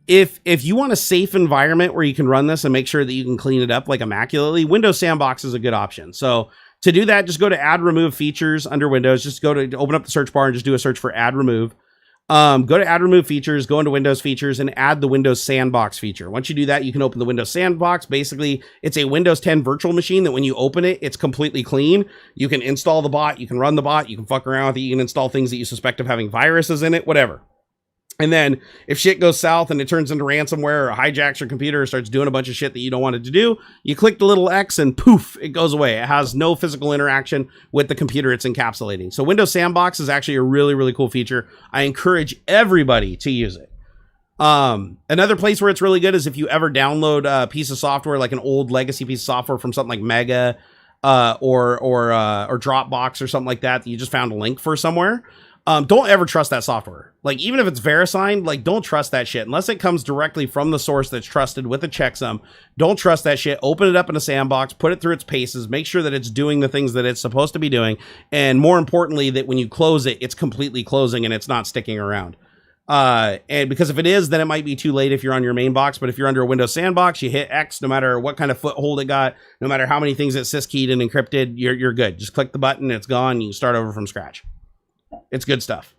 If you want a safe environment where you can run this and make sure that you can clean it up like immaculately, Windows Sandbox is a good option. So to do that, just go to Add Remove Features under Windows. Just go to open up the search bar and just do a search for Add Remove. Go to Add Remove Features, go into Windows Features, and add the Windows Sandbox feature. Once you do that, you can open the Windows Sandbox. Basically, it's a Windows 10 virtual machine that when you open it, it's completely clean. You can install the bot, you can run the bot, you can fuck around with it, you can install things that you suspect of having viruses in it, whatever. And then if shit goes south and it turns into ransomware or hijacks your computer or starts doing a bunch of shit that you don't want it to do, you click the little X and poof, it goes away. It has no physical interaction with the computer it's encapsulating. So Windows Sandbox is actually a really, really cool feature. I encourage everybody to use it. Another place where it's really good is if you ever download a piece of software, like an old legacy piece of software from something like Mega or Dropbox or something like that you just found a link for somewhere. Don't ever trust that software. Like, even if it's VeriSign, like, don't trust that shit. Unless it comes directly from the source that's trusted with a checksum, don't trust that shit. Open it up in a sandbox, put it through its paces, make sure that it's doing the things that it's supposed to be doing. And more importantly, that when you close it, it's completely closing and it's not sticking around. And because if it is, then it might be too late if you're on your main box. But if you're under a Windows Sandbox, you hit X, no matter what kind of foothold it got, no matter how many things it syskeyed and encrypted, you're good. Just click the button, it's gone, you can start over from scratch. It's good stuff.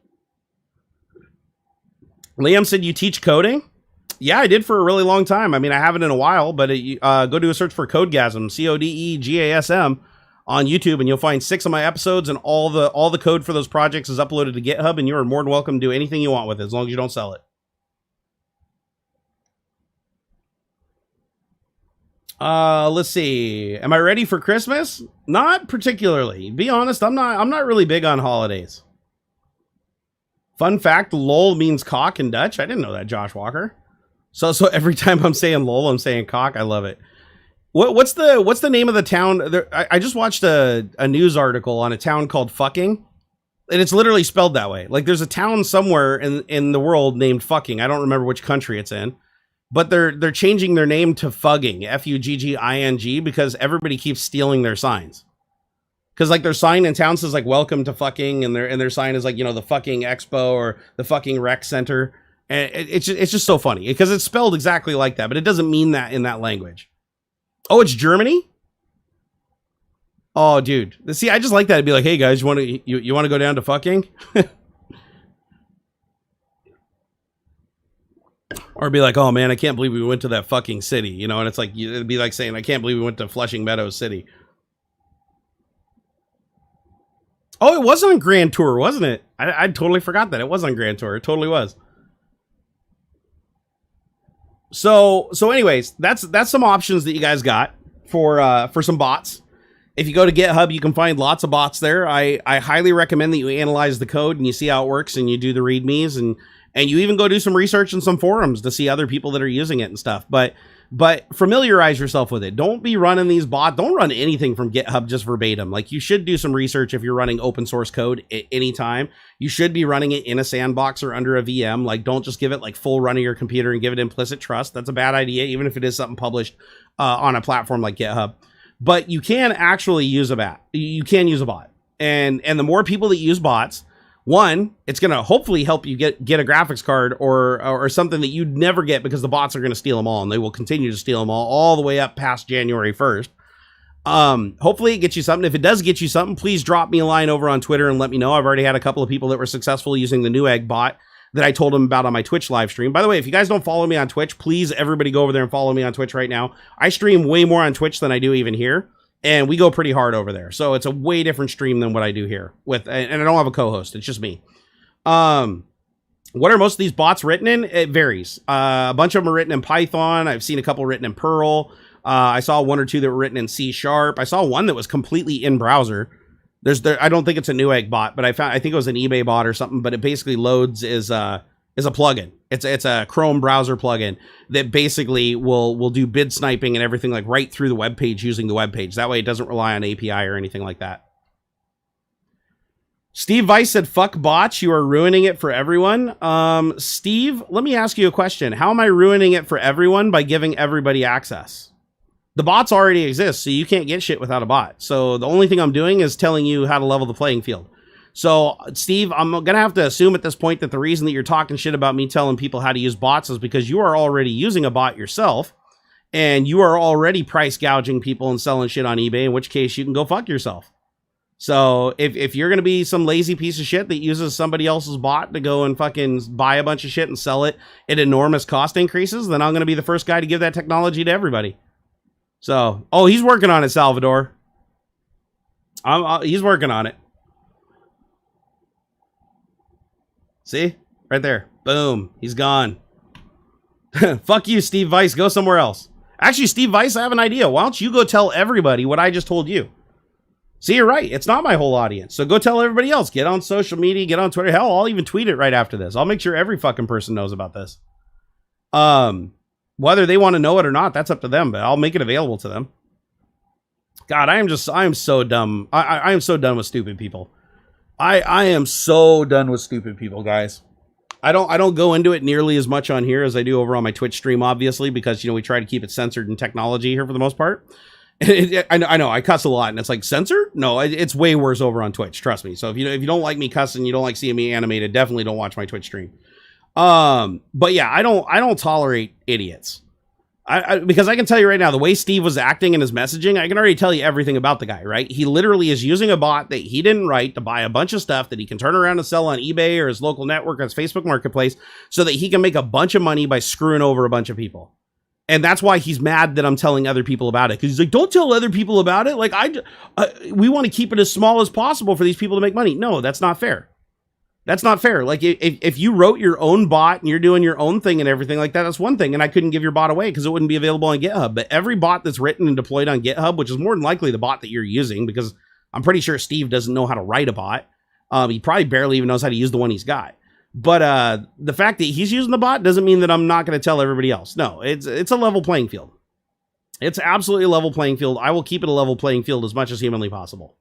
Liam said you teach coding? Yeah, I did for a really long time. I mean, I haven't in a while, but go do a search for Codegasm, Codegasm on YouTube, and you'll find 6 of my episodes, and all the code for those projects is uploaded to GitHub, and you are more than welcome to do anything you want with it, as long as you don't sell it. Let's see. Am I ready for Christmas? Not particularly. Be honest, I'm not really big on holidays. Fun fact, lol means cock in Dutch. I didn't know that, Josh Walker. So every time I'm saying lol, I'm saying cock. I love it. What's the name of the town? I just watched a news article on a town called Fucking, and it's literally spelled that way. Like there's a town somewhere in the world named Fucking. I don't remember which country it's in, but they're changing their name to Fugging, Fugging, because everybody keeps stealing their signs. Because like their sign in town says like welcome to Fucking, and their sign is like, you know, the Fucking Expo or the Fucking Rec Center. And it's just so funny because it's spelled exactly like that, but it doesn't mean that in that language. Oh, it's Germany? Oh, dude. See, I just like that. It'd be like, hey guys, you want to go down to Fucking? Or be like, oh man, I can't believe we went to that fucking city, you know? And it's like, it'd be like saying, I can't believe we went to Flushing Meadows City. Oh, it was on Grand Tour, wasn't it? I totally forgot that it was on Grand Tour. It totally was. So anyways, that's some options that you guys got for some bots. If you go to GitHub, you can find lots of bots there. I highly recommend that you analyze the code and you see how it works and you do the readmes and you even go do some research in some forums to see other people that are using it and stuff. But But familiarize yourself with it. Don't be running these bots. Don't run anything from GitHub just verbatim. Like, you should do some research if you're running open source code at any time. You should be running it in a sandbox or under a VM. Like, don't just give it like full run of your computer and give it implicit trust. That's a bad idea, even if it is something published on a platform like GitHub. But you can actually use a bot. You can use a bot. And the more people that use bots, one, it's going to hopefully help you get a graphics card or something that you'd never get, because the bots are going to steal them all, and they will continue to steal them all the way up past January 1st. Hopefully it gets you something. If it does get you something, please drop me a line over on Twitter and let me know. I've already had a couple of people that were successful using the Newegg bot that I told them about on my Twitch live stream. By the way, if you guys don't follow me on Twitch, please everybody go over there and follow me on Twitch right now. I stream way more on Twitch than I do even here. And we go pretty hard over there. So it's a way different stream than what I do here and I don't have a co-host. It's just me. What are most of these bots written in? It varies. A bunch of them are written in Python. I've seen a couple written in Perl. I saw one or two that were written in C#. I saw one that was completely in browser. I don't think it's a Newegg bot, but I think it was an eBay bot or something, but it basically loads is a plugin. It's a Chrome browser plugin that basically will do bid sniping and everything, like right through the web page using the web page. That way it doesn't rely on API or anything like that. Steve Weiss said, fuck bots, you are ruining it for everyone. Steve, let me ask you a question. How am I ruining it for everyone by giving everybody access? The bots already exist, so you can't get shit without a bot. So the only thing I'm doing is telling you how to level the playing field. So, Steve, I'm going to have to assume at this point that the reason that you're talking shit about me telling people how to use bots is because you are already using a bot yourself, and you are already price gouging people and selling shit on eBay, in which case you can go fuck yourself. So, if you're going to be some lazy piece of shit that uses somebody else's bot to go and fucking buy a bunch of shit and sell it at enormous cost increases, then I'm going to be the first guy to give that technology to everybody. So, oh, he's working on it, Salvador. He's working on it. See? Right there. Boom. He's gone. Fuck you, Steve Weiss. Go somewhere else. Actually, Steve Weiss, I have an idea. Why don't you go tell everybody what I just told you? See, you're right. It's not my whole audience. So go tell everybody else. Get on social media. Get on Twitter. Hell, I'll even tweet it right after this. I'll make sure every fucking person knows about this. Whether they want to know it or not, that's up to them. But I'll make it available to them. God, I am so dumb. I am so done with stupid people. I am so done with stupid people, guys. I don't go into it nearly as much on here as I do over on my Twitch stream, obviously, because, we try to keep it censored in technology here for the most part. I know I cuss a lot, and it's like, censored? No, it's way worse over on Twitch. Trust me. So if you don't like me cussing, you don't like seeing me animated, definitely don't watch my Twitch stream. But yeah, I don't tolerate idiots. Because I can tell you right now, the way Steve was acting in his messaging, I can already tell you everything about the guy, right? He literally is using a bot that he didn't write to buy a bunch of stuff that he can turn around and sell on eBay or his local network or his Facebook marketplace so that he can make a bunch of money by screwing over a bunch of people. And that's why he's mad that I'm telling other people about it. Because he's like, don't tell other people about it. Like, we want to keep it as small as possible for these people to make money. No, that's not fair. That's not fair. Like, if you wrote your own bot and you're doing your own thing and everything like that, that's one thing. And I couldn't give your bot away because it wouldn't be available on GitHub. But every bot that's written and deployed on GitHub, which is more than likely the bot that you're using, because I'm pretty sure Steve doesn't know how to write a bot. He probably barely even knows how to use the one he's got. But the fact that he's using the bot doesn't mean that I'm not going to tell everybody else. No, it's a level playing field. It's absolutely a level playing field. I will keep it a level playing field as much as humanly possible.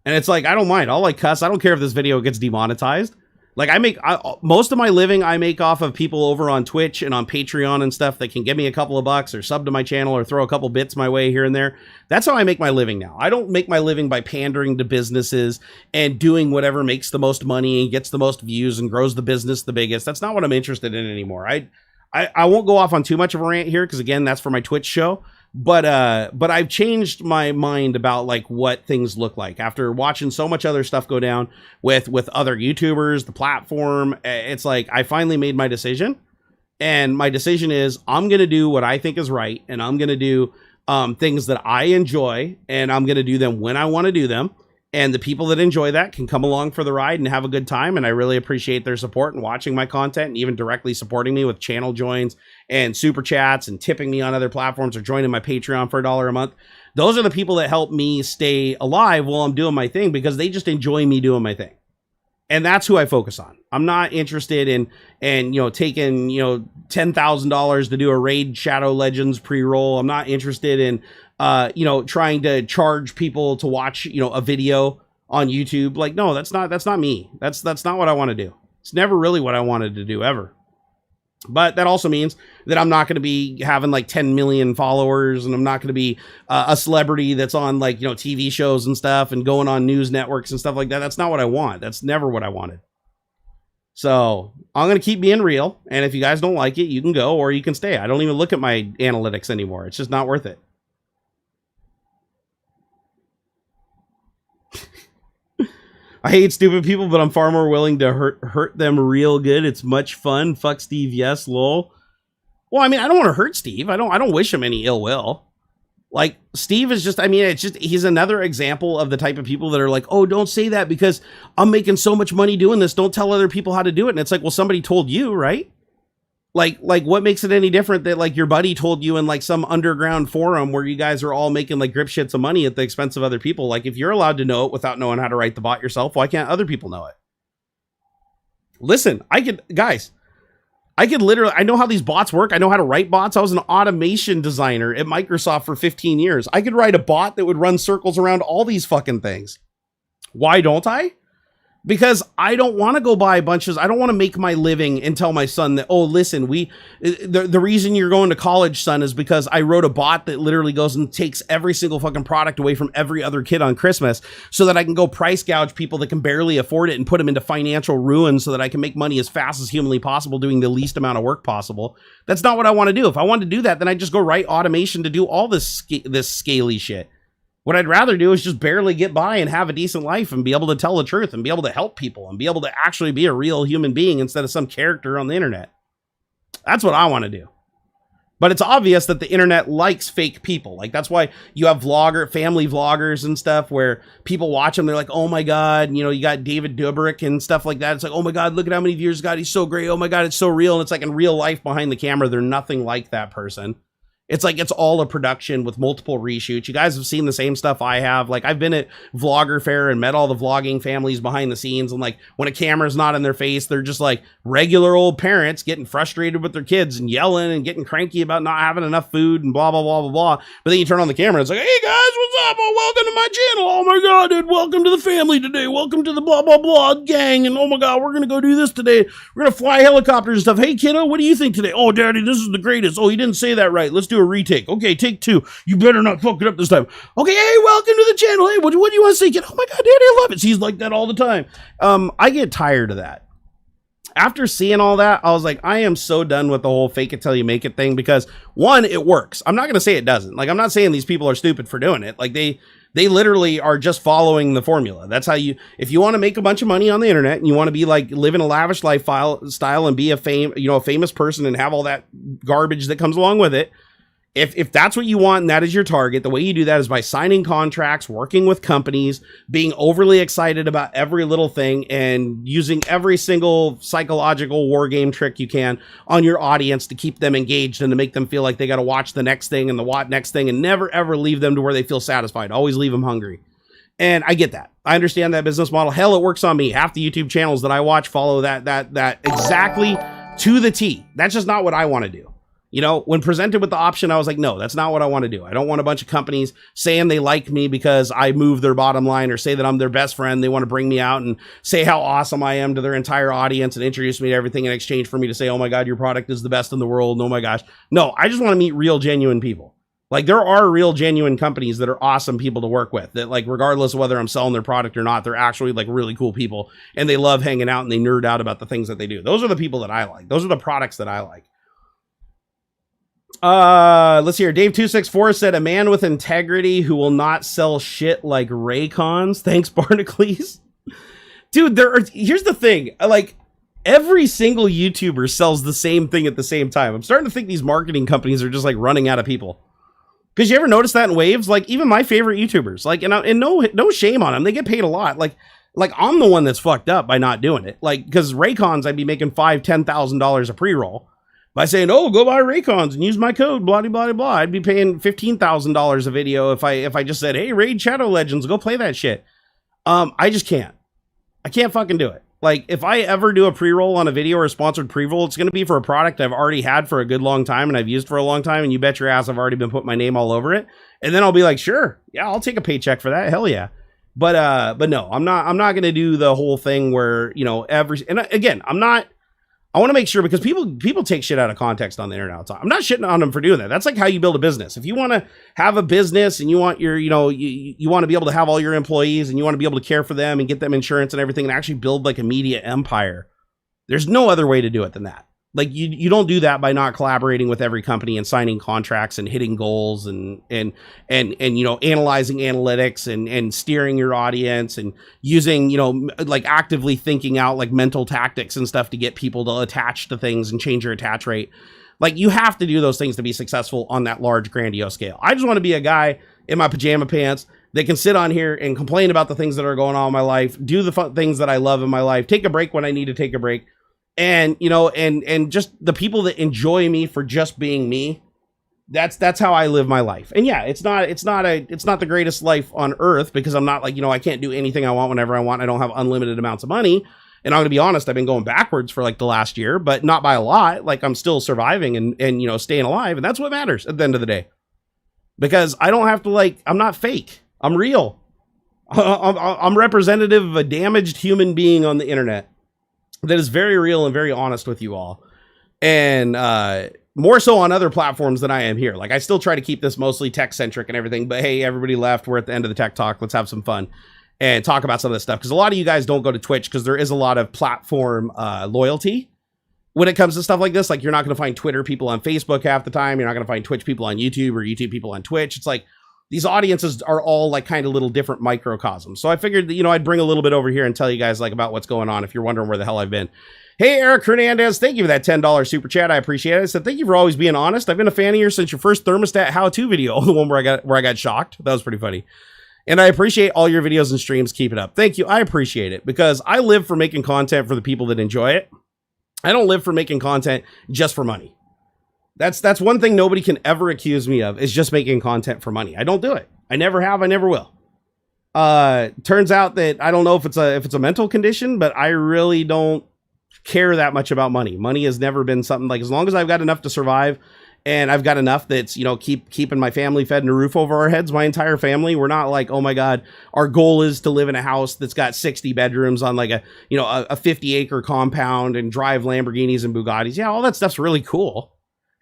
And it's like, I don't mind. I'll like cuss. I don't care if this video gets demonetized. Like, most of my living I make off of people over on Twitch and on Patreon and stuff that can give me a couple of bucks or sub to my channel or throw a couple bits my way here and there. That's how I make my living now. I don't make my living by pandering to businesses and doing whatever makes the most money and gets the most views and grows the business the biggest. That's not what I'm interested in anymore. I won't go off on too much of a rant here because, again, that's for my Twitch show. But I've changed my mind about like what things look like after watching so much other stuff go down with other YouTubers, the platform. It's like I finally made my decision, and my decision is I'm going to do what I think is right, and I'm going to do things that I enjoy, and I'm going to do them when I want to do them. And the people that enjoy that can come along for the ride and have a good time. And I really appreciate their support and watching my content and even directly supporting me with channel joins and super chats and tipping me on other platforms or joining my Patreon for $1 a month. Those are the people that help me stay alive while I'm doing my thing because they just enjoy me doing my thing. And that's who I focus on. I'm not interested in taking, $10,000 to do a Raid Shadow Legends pre-roll. I'm not interested in, trying to charge people to watch, a video on YouTube. Like, no, that's not me. That's not what I want to do. It's never really what I wanted to do ever. But that also means that I'm not going to be having like 10 million followers, and I'm not going to be a celebrity that's on like, TV shows and stuff and going on news networks and stuff like that. That's not what I want. That's never what I wanted. So I'm going to keep being real. And if you guys don't like it, you can go or you can stay. I don't even look at my analytics anymore. It's just not worth it. I hate stupid people, but I'm far more willing to hurt them real good. It's much fun. Fuck Steve, yes, lol. Well, I mean, I don't want to hurt Steve. I don't wish him any ill will. Like, Steve is just, he's another example of the type of people that are like, oh, don't say that because I'm making so much money doing this. Don't tell other people how to do it. And it's like, well, somebody told you, right? Like what makes it any different that like your buddy told you in like some underground forum where you guys are all making like grip shits of money at the expense of other people? Like, if you're allowed to know it without knowing how to write the bot yourself, why can't other people know it? Listen, I could literally, I know how these bots work. I know how to write bots. I was an automation designer at Microsoft for 15 years. I could write a bot that would run circles around all these fucking things. Why don't I? Because I don't want to go buy bunches. I don't want to make my living and tell my son that, oh, listen, the reason you're going to college, son, is because I wrote a bot that literally goes and takes every single fucking product away from every other kid on Christmas so that I can go price gouge people that can barely afford it and put them into financial ruin so that I can make money as fast as humanly possible doing the least amount of work possible. That's not what I want to do. If I wanted to do that, then I'd just go write automation to do all this scaly shit. What I'd rather do is just barely get by and have a decent life and be able to tell the truth and be able to help people and be able to actually be a real human being instead of some character on the internet. That's what I want to do. But it's obvious that the internet likes fake people. Like, that's why you have family vloggers and stuff where people watch them. They're like, oh my God, you got David Dobrik and stuff like that. It's like, oh my God, look at how many views got. He's so great. Oh my God, it's so real. And it's like in real life behind the camera, they're nothing like that person. It's like, it's all a production with multiple reshoots. You guys have seen the same stuff I have. Like, I've been at Vlogger Fair and met all the vlogging families behind the scenes. And like, when a camera's not in their face, they're just like regular old parents getting frustrated with their kids and yelling and getting cranky about not having enough food and blah, blah, blah, blah, blah. But then you turn on the camera. It's like, hey guys, what's up? Oh, welcome to my channel. Oh my God, dude, welcome to the family today. Welcome to the blah, blah, blah gang. And oh my God, we're going to go do this today. We're going to fly helicopters and stuff. Hey kiddo, what do you think today? Oh, daddy, this is the greatest. Oh, you didn't say that right. Let's do a retake. Okay, take two. You better not fuck it up this time. Okay, hey, welcome to the channel. Hey, what do you want to say, kid? Oh my God, daddy, I love it. He's like that all the time. I get tired of that. After seeing all that, I was like, I am so done with the whole fake it till you make it thing because, one, it works. I'm not going to say it doesn't. Like, I'm not saying these people are stupid for doing it. Like, they literally are just following the formula. That's how if you want to make a bunch of money on the internet and you want to be like living a lavish lifestyle and be a famous person and have all that garbage that comes along with it, If that's what you want and that is your target, the way you do that is by signing contracts, working with companies, being overly excited about every little thing, and using every single psychological war game trick you can on your audience to keep them engaged and to make them feel like they got to watch the next thing and the next thing, and never ever leave them to where they feel satisfied. Always leave them hungry. And I get that. I understand that business model. Hell, it works on me. Half the YouTube channels that I watch follow that exactly to the T. That's just not what I want to do. When presented with the option, I was like, no, that's not what I want to do. I don't want a bunch of companies saying they like me because I move their bottom line or say that I'm their best friend. They want to bring me out and say how awesome I am to their entire audience and introduce me to everything in exchange for me to say, oh my God, your product is the best in the world. Oh my gosh. No, I just want to meet real, genuine people. Like, there are real, genuine companies that are awesome people to work with that, like, regardless of whether I'm selling their product or not, they're actually like really cool people and they love hanging out and they nerd out about the things that they do. Those are the people that I like. Those are the products that I like. Let's hear. Dave264 said, a man with integrity who will not sell shit like Raycons. Thanks, Barnacules. Dude, here's the thing. Like, every single YouTuber sells the same thing at the same time. I'm starting to think these marketing companies are just like running out of people. Because you ever notice that in waves? Like, even my favorite YouTubers, like, and no shame on them. They get paid a lot. Like I'm the one that's fucked up by not doing it. Like, because Raycons, I'd be making $5,000-$10,000 a pre-roll. By saying, oh, go buy Raycons and use my code, blah, blah, blah, blah. I'd be paying $15,000 a video if I just said, hey, Raid Shadow Legends, go play that shit. I just can't. I can't fucking do it. Like, if I ever do a pre-roll on a video or a sponsored pre-roll, it's going to be for a product I've already had for a good long time and I've used for a long time, and you bet your ass I've already been putting my name all over it. And then I'll be like, sure, yeah, I'll take a paycheck for that. Hell yeah. But no, I'm not going to do the whole thing where, you know, and again, I want to make sure, because people take shit out of context on the internet all the time. I'm not shitting on them for doing that. That's like how you build a business. If you want to have a business and you want your, you know, you want to be able to have all your employees and you want to be able to care for them and get them insurance and everything and actually build like a media empire, there's no other way to do it than that. Like you don't do that by not collaborating with every company and signing contracts and hitting goals and you know, analyzing analytics and steering your audience and using, you know, like actively thinking out like mental tactics and stuff to get people to attach to things and change your attach rate. Like, you have to do those things to be successful on that large, grandiose scale. I just want to be a guy in my pajama pants that can sit on here and complain about the things that are going on in my life, do the fun things that I love in my life, take a break when I need to take a break. And, you know, and just the people that enjoy me for just being me, that's how I live my life. And yeah, it's not the greatest life on earth, because I'm not like, you know, I can't do anything I want whenever I want. I don't have unlimited amounts of money. And I'm going to be honest, I've been going backwards for like the last year, but not by a lot. Like, I'm still surviving and, you know, staying alive. And that's what matters at the end of the day, because I don't have to, like, I'm not fake. I'm real. I'm representative of a damaged human being on the internet that is very real and very honest with you all. And more so on other platforms than I am here. Like, I still try to keep this mostly tech centric and everything, but hey, everybody left. We're at the end of the tech talk. Let's have some fun and talk about some of this stuff. Because a lot of you guys don't go to Twitch because there is a lot of platform loyalty when it comes to stuff like this. Like, you're not going to find Twitter people on Facebook half the time. You're not going to find Twitch people on YouTube or YouTube people on Twitch. It's like, these audiences are all like kind of little different microcosms. So I figured that, you know, I'd bring a little bit over here and tell you guys like about what's going on if you're wondering where the hell I've been. Hey, Eric Hernandez, thank you for that $10 super chat. I appreciate it. I said, thank you for always being honest. I've been a fan of yours since your first thermostat how-to video, the one where I got shocked. That was pretty funny. And I appreciate all your videos and streams. Keep it up. Thank you. I appreciate it, because I live for making content for the people that enjoy it. I don't live for making content just for money. That's one thing nobody can ever accuse me of, is just making content for money. I don't do it. I never have. I never will. Turns out that I don't know if it's a mental condition, but I really don't care that much about money. Money has never been something, like, as long as I've got enough to survive and I've got enough that's, you know, keeping my family fed and a roof over our heads, my entire family. We're not like, oh my God, our goal is to live in a house that's got 60 bedrooms on like a 50-acre compound and drive Lamborghinis and Bugattis. Yeah, all that stuff's really cool.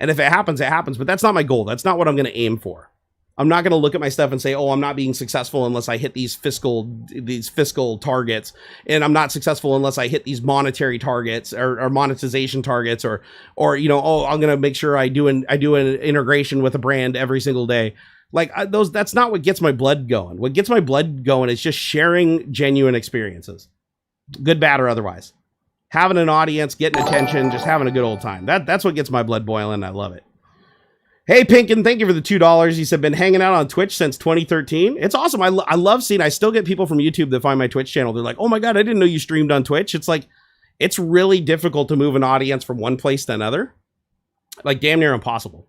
And if it happens, it happens. But that's not my goal. That's not what I'm going to aim for. I'm not going to look at my stuff and say, oh, I'm not being successful unless I hit these fiscal targets. And I'm not successful unless I hit these monetary targets or monetization targets or, you know, oh, I'm going to make sure I do an integration with a brand every single day. Like, that's not what gets my blood going. What gets my blood going is just sharing genuine experiences, good, bad, or otherwise. Having an audience, getting attention, just having a good old time. That's what gets my blood boiling. I love it. Hey, Pinkin, thank you for the $2. He said, been hanging out on Twitch since 2013. It's awesome. I love seeing, I still get people from YouTube that find my Twitch channel. They're like, oh my God, I didn't know you streamed on Twitch. It's like, it's really difficult to move an audience from one place to another. Like, damn near impossible.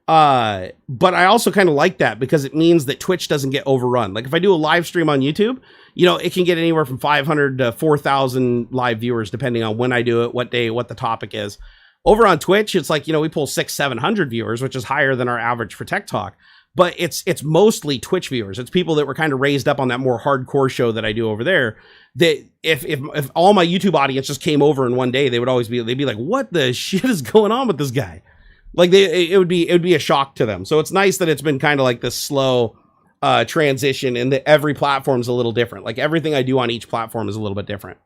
But I also kind of like that, because it means that Twitch doesn't get overrun. Like, if I do a live stream on YouTube, you know, it can get anywhere from 500 to 4,000 live viewers, depending on when I do it, what day, what the topic is. Over on Twitch, it's like, you know, we pull 600-700 viewers, which is higher than our average for Tech Talk. But it's mostly Twitch viewers. It's people that were kind of raised up on that more hardcore show that I do over there. That if all my YouTube audience just came over in one day, they'd be like, what the shit is going on with this guy? Like, it would be a shock to them. So it's nice that it's been kind of like this slow transition, and that every platform's a little different. Like, everything I do on each platform is a little bit different.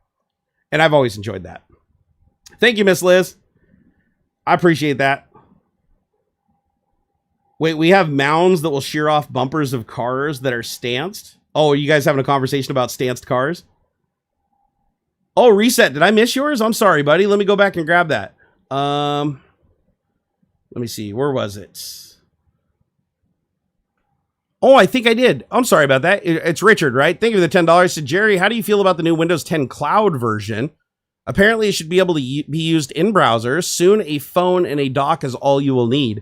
And I've always enjoyed that. Thank you, Miss Liz. I appreciate that. Wait, we have mounds that will shear off bumpers of cars that are stanced. Oh, are you guys having a conversation about stanced cars? Oh, Reset, did I miss yours? I'm sorry, buddy. Let me go back and grab that. Let me see. Where was it? Oh, I think I did. I'm sorry about that. It's Richard, right? Thank you for the $10. So, Jerry, how do you feel about the new Windows 10 Cloud version? Apparently, it should be able to be used in browsers. Soon, a phone and a dock is all you will need.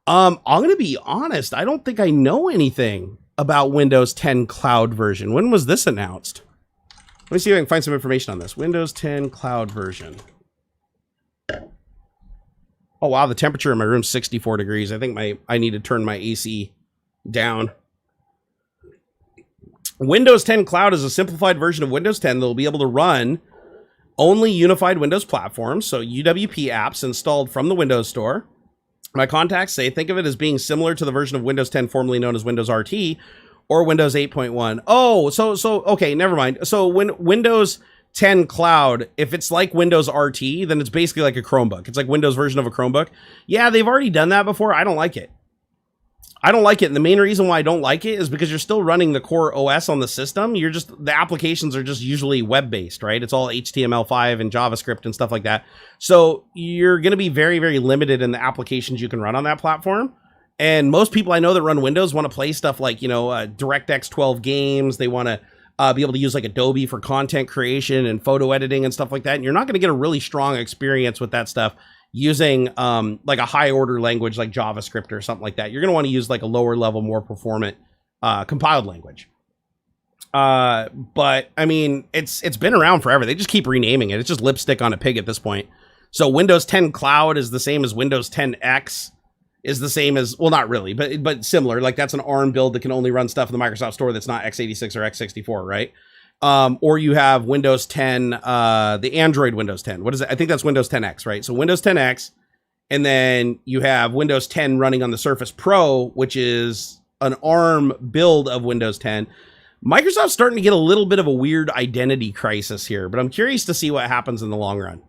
I'm going to be honest. I don't think I know anything about Windows 10 Cloud version. When was this announced? Let me see if I can find some information on this. Windows 10 cloud version. Oh, wow. The temperature in my room is 64 degrees. I think I need to turn my AC down. Windows 10 Cloud is a simplified version of Windows 10 that will be able to run only unified Windows platforms, so UWP apps installed from the Windows Store. My contacts say think of it as being similar to the version of Windows 10 formerly known as Windows RT or Windows 8.1. Oh, so okay, never mind. So when Windows 10 Cloud, if it's like Windows RT, then it's basically like a Chromebook. It's like Windows version of a Chromebook. Yeah, they've already done that before. I don't like it. And the main reason why I don't like it is because you're still running the core OS on the system. The applications are just usually web-based, right? It's all HTML5 and JavaScript and stuff like that. So you're going to be very, very limited in the applications you can run on that platform. And most people I know that run Windows want to play stuff like, DirectX 12 games. They want to be able to use like Adobe for content creation and photo editing and stuff like that. And you're not going to get a really strong experience with that stuff using like a high order language like JavaScript or something like that. You're going to want to use like a lower level, more performant compiled language. But I mean, it's been around forever. They just keep renaming it. It's just lipstick on a pig at this point. So Windows 10 Cloud is the same as Windows 10X is the same as, well, not really, but similar. Like that's an ARM build that can only run stuff in the Microsoft Store that's not x86 or x64, right? Or you have Windows 10, the Android Windows 10. What is it? I think that's Windows 10X, right? So Windows 10X, and then you have Windows 10 running on the Surface Pro, which is an ARM build of Windows 10. Microsoft's starting to get a little bit of a weird identity crisis here, but I'm curious to see what happens in the long run.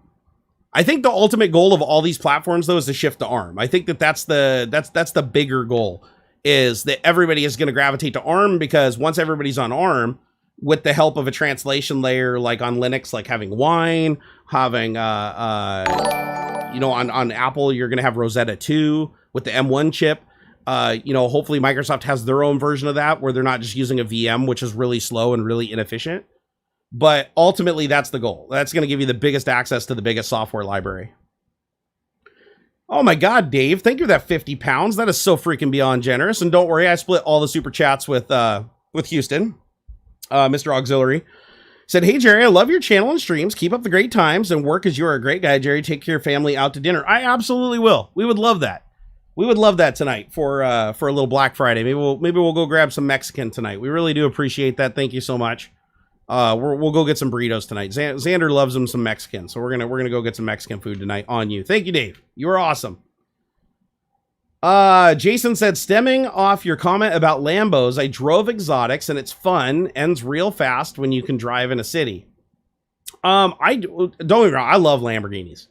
I think the ultimate goal of all these platforms, though, is to shift to ARM. I think that's the bigger goal, is that everybody is going to gravitate to ARM, because once everybody's on ARM, with the help of a translation layer like on Linux, like having Wine, having on Apple, you're going to have Rosetta 2 with the M1 chip. Hopefully Microsoft has their own version of that where they're not just using a VM, which is really slow and really inefficient. But ultimately, that's the goal. That's going to give you the biggest access to the biggest software library. Oh my God, Dave, thank you for that 50 pounds. That is so freaking beyond generous. And don't worry, I split all the super chats with Houston. Mr. AuxxZillary said, "Hey, Jerry, I love your channel and streams. Keep up the great times and work, as you are a great guy, Jerry. Take your family out to dinner." I absolutely will. We would love that. We would love that tonight for a little Black Friday. Maybe we'll go grab some Mexican tonight. We really do appreciate that. Thank you so much. We'll go get some burritos tonight. Xander loves them some Mexican, so we're gonna go get some Mexican food tonight on you. Thank you, Dave. You are awesome. Jason said, stemming off your comment about Lambos, I drove exotics and it's fun, ends real fast when you can drive in a city. Don't get me wrong, I love Lamborghinis.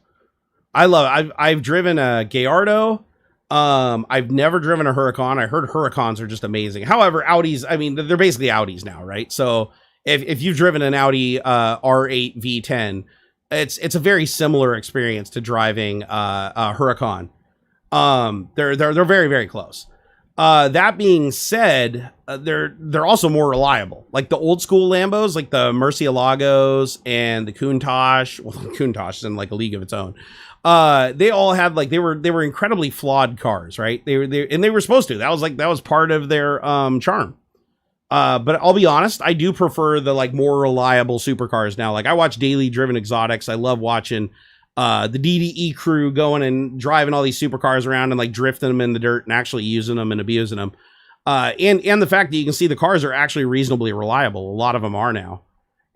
I've driven a Gallardo. I've never driven a Huracan. I heard Huracans are just amazing. However, Audis, I mean, they're basically Audis now, right? So if you've driven an Audi R8 V10, it's a very similar experience to driving a Huracan. They're very, very close. That being said, they're also more reliable. Like the old school Lambos, like the Murcielagos and the Countach. Well, Countach is in like a league of its own. They all had like, they were incredibly flawed cars, right? They were supposed to. That was part of their charm. But I'll be honest, I do prefer the like more reliable supercars now. Like I watch daily driven exotics. I love watching the DDE crew going and driving all these supercars around and like drifting them in the dirt and actually using them and abusing them. And the fact that you can see the cars are actually reasonably reliable. A lot of them are now.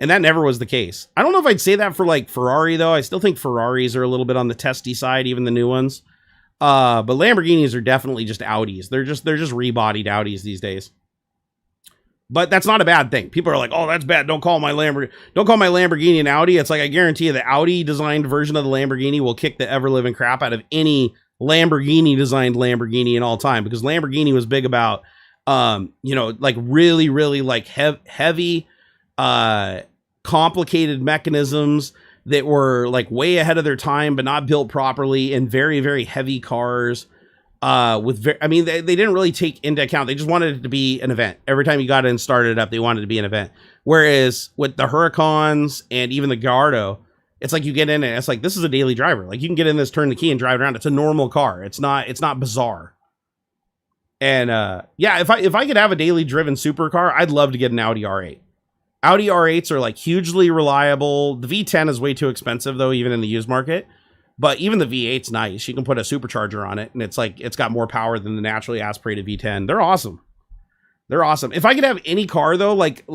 And that never was the case. I don't know if I'd say that for like Ferrari though. I still think Ferraris are a little bit on the testy side, even the new ones. But Lamborghinis are definitely just Audis. They're just rebodied Audis these days. But that's not a bad thing. People are like, "Oh, that's bad. Don't call my Lamborghini an Audi." It's like, I guarantee you the Audi designed version of the Lamborghini will kick the ever living crap out of any Lamborghini designed Lamborghini in all time, because Lamborghini was big about, like really, really like heavy, complicated mechanisms that were like way ahead of their time, but not built properly, and very, very heavy cars. They didn't really take into account. They just wanted it to be an event. Every time you got it and started it up, they wanted it to be an event. Whereas with the Huracans and even the Gallardo, it's like you get in it, it's like, this is a daily driver. Like you can get in this, turn the key and drive around. It's a normal car. It's not bizarre. And if I could have a daily driven supercar, I'd love to get an Audi R8. Audi R8s are like hugely reliable. The V10 is way too expensive though, even in the used market. But even the V8's nice. You can put a supercharger on it, and it's like it's got more power than the naturally aspirated V10. They're awesome. They're awesome. If I could have any car though, like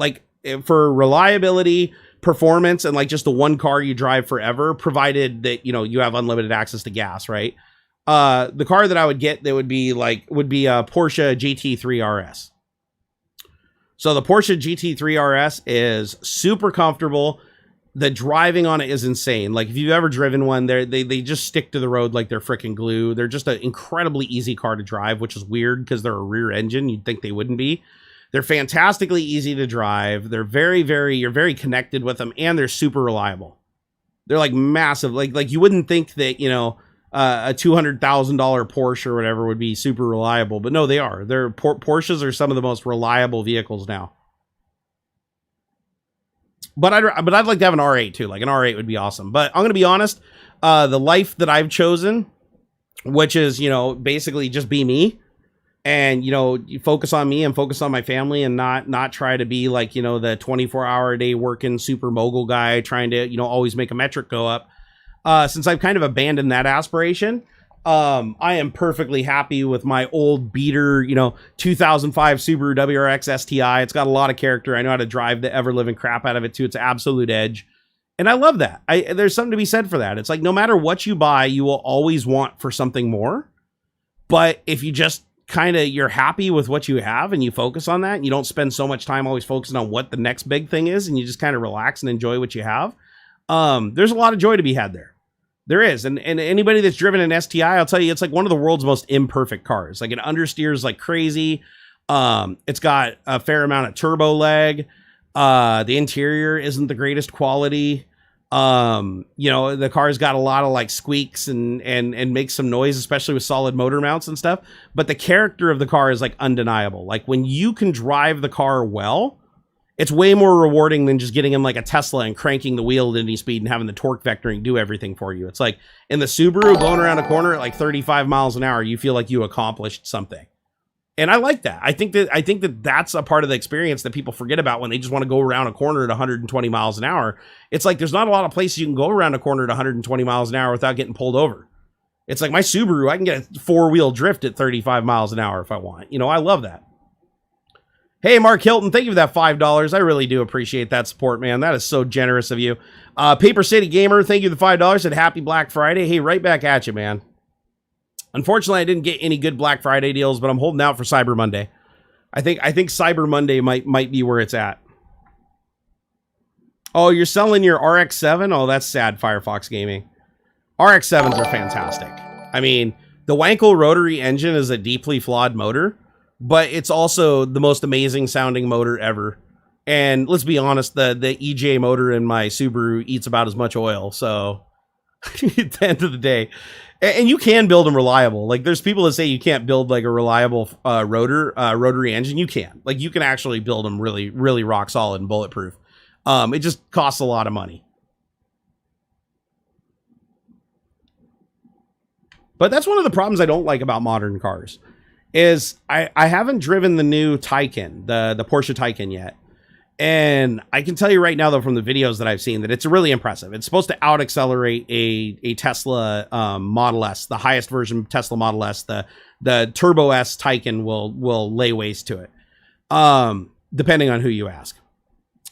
for reliability, performance, and like just the one car you drive forever, provided that you have unlimited access to gas, right? The car that I would get that would be a Porsche GT3 RS. So the Porsche GT3 RS is super comfortable. The driving on it is insane. Like if you've ever driven one, they just stick to the road like they're freaking glue. They're just an incredibly easy car to drive, which is weird because they're a rear engine. You'd think they wouldn't be. They're fantastically easy to drive. They're you're very connected with them, and they're super reliable. They're like massive. Like you wouldn't think that, a $200,000 Porsche or whatever would be super reliable, but no, they are. Porsches are some of the most reliable vehicles now. But I'd like to have an R8 too. Like an R8 would be awesome. But I'm going to be honest, the life that I've chosen, which is, basically just be me and, you focus on me and focus on my family and not try to be like, the 24-hour a day working super mogul guy trying to, always make a metric go up. Since I've kind of abandoned that aspiration, I am perfectly happy with my old beater, 2005 Subaru WRX STI. It's got a lot of character. I know how to drive the ever-living crap out of it too. It's absolute edge. And I love that. There's something to be said for that. It's like, no matter what you buy, you will always want for something more. But if you just you're happy with what you have and you focus on that and you don't spend so much time always focusing on what the next big thing is and you just kind of relax and enjoy what you have, there's a lot of joy to be had there. There is. And anybody that's driven an STI, I'll tell you, it's like one of the world's most imperfect cars. Like it understeers like crazy. It's got a fair amount of turbo lag. The interior isn't the greatest quality. The car's got a lot of like squeaks and makes some noise, especially with solid motor mounts and stuff. But the character of the car is like undeniable. Like when you can drive the car well, it's way more rewarding than just getting in like a Tesla and cranking the wheel at any speed and having the torque vectoring do everything for you. It's like in the Subaru going around a corner at like 35 miles an hour, you feel like you accomplished something. And I like that. I think that that's a part of the experience that people forget about when they just want to go around a corner at 120 miles an hour. It's like there's not a lot of places you can go around a corner at 120 miles an hour without getting pulled over. It's like my Subaru, I can get a four-wheel drift at 35 miles an hour if I want. I love that. Hey, Mark Hilton, thank you for that $5. I really do appreciate that support, man. That is so generous of you. Paper City Gamer, thank you for the $5. Said happy Black Friday. Hey, right back at you, man. Unfortunately, I didn't get any good Black Friday deals, but I'm holding out for Cyber Monday. I think Cyber Monday might be where it's at. Oh, you're selling your RX-7? Oh, that's sad, Firefox Gaming. RX-7s are fantastic. I mean, the Wankel rotary engine is a deeply flawed motor, but it's also the most amazing sounding motor ever. And let's be honest, the EJ motor in my Subaru eats about as much oil. So at the end of the day, and you can build them reliable. Like there's people that say you can't build like a reliable rotary engine. You can. Like you can actually build them really, really rock solid and bulletproof. It just costs a lot of money. But that's one of the problems I don't like about modern cars. Is I haven't driven the new Taycan, the Porsche Taycan yet. And I can tell you right now, though, from the videos that I've seen, that it's really impressive. It's supposed to out-accelerate a Tesla Model S, the highest version of Tesla Model S. The Turbo S Taycan will lay waste to it, depending on who you ask.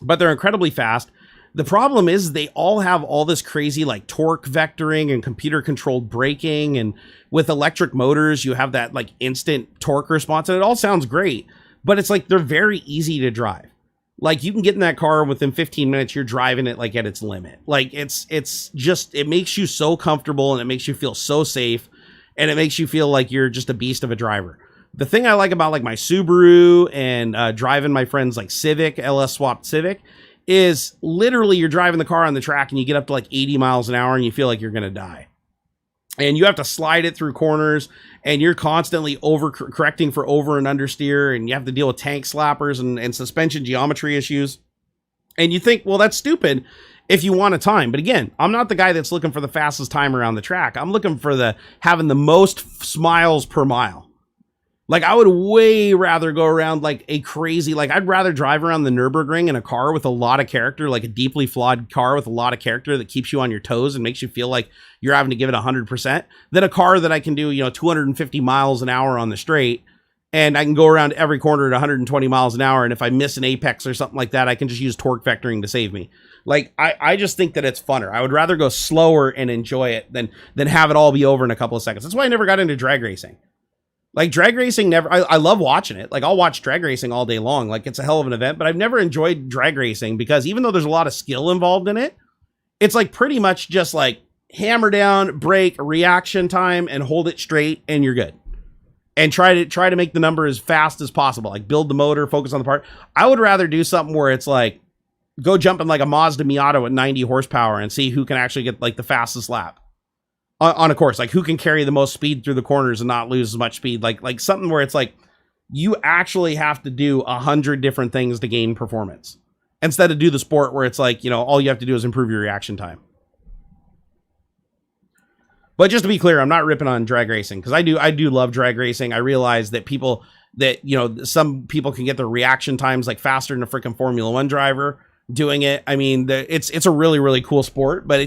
But they're incredibly fast. The problem is they all have all this crazy like torque vectoring and computer controlled braking, and with electric motors you have that like instant torque response, and it all sounds great, but it's like they're very easy to drive. Like you can get in that car within 15 minutes, you're driving it like at its limit. Like it's just, it makes you so comfortable and it makes you feel so safe, and it makes you feel like you're just a beast of a driver. The thing I like about like my Subaru and driving my friend's like Civic, LS swapped Civic, is literally you're driving the car on the track and you get up to like 80 miles an hour and you feel like you're going to die. And you have to slide it through corners, and you're constantly correcting for over and understeer, and you have to deal with tank slappers and suspension geometry issues. And you think, well, that's stupid if you want a time. But again, I'm not the guy that's looking for the fastest time around the track. I'm looking for having the most miles per mile. Like, I would way rather go around like a crazy, like, I'd rather drive around the Nürburgring in a car with a lot of character, like a deeply flawed car with a lot of character that keeps you on your toes and makes you feel like you're having to give it 100%, than a car that I can do, 250 miles an hour on the straight, and I can go around every corner at 120 miles an hour. And if I miss an apex or something like that, I can just use torque vectoring to save me. Like, I just think that it's funner. I would rather go slower and enjoy it than have it all be over in a couple of seconds. That's why I never got into drag racing. Like, drag racing I love watching it. Like, I'll watch drag racing all day long. Like, it's a hell of an event, but I've never enjoyed drag racing because even though there's a lot of skill involved in it, it's like pretty much just like hammer down, brake, reaction time, and hold it straight, and you're good. And try to make the number as fast as possible. Like, build the motor, focus on the part. I would rather do something where it's like, go jump in like a Mazda Miata at 90 horsepower and see who can actually get like the fastest lap on a course. Like, who can carry the most speed through the corners and not lose as much speed. Like something where it's like, you actually have to do 100 different things to gain performance instead of do the sport where it's like, all you have to do is improve your reaction time. But just to be clear, I'm not ripping on drag racing because I do love drag racing. I realize that some people can get their reaction times like faster than a freaking Formula One driver doing it. I mean, it's a really, really cool sport, but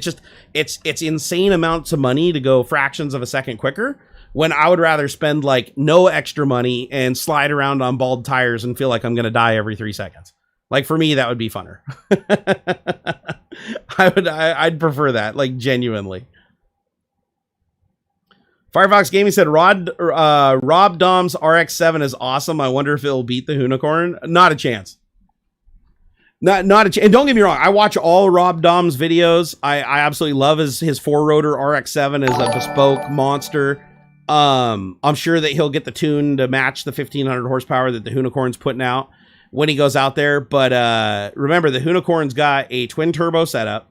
it's insane amounts of money to go fractions of a second quicker, when I would rather spend like no extra money and slide around on bald tires and feel like I'm going to die every 3 seconds. Like, for me, that would be funner. I'd prefer that, like, genuinely. Firefox Gaming said Rob Dom's RX-7 is awesome. I wonder if it'll beat the Unicorn. Not a chance. Not a chance. And don't get me wrong, I watch all Rob Dom's videos. I absolutely love his 4-rotor RX-7 is a bespoke monster. I'm sure that he'll get the tune to match the 1500 horsepower that the Unicorn's putting out when he goes out there. But remember, the Unicorn's got a twin turbo setup.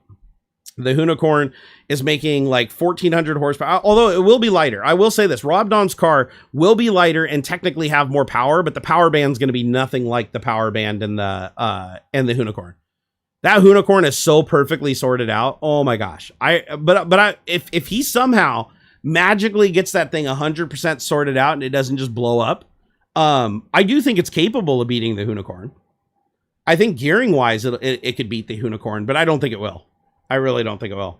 The Unicorn is making like 1400 horsepower, although it will be lighter. I will say this, Rob Dom's car will be lighter and technically have more power, but the power band's going to be nothing like the power band in the Unicorn. That Unicorn is so perfectly sorted out. Oh my gosh. If he somehow magically gets that thing 100% sorted out and it doesn't just blow up, I do think it's capable of beating the Unicorn. I think gearing wise, it could beat the Unicorn, but I don't think it will. I really don't think it will.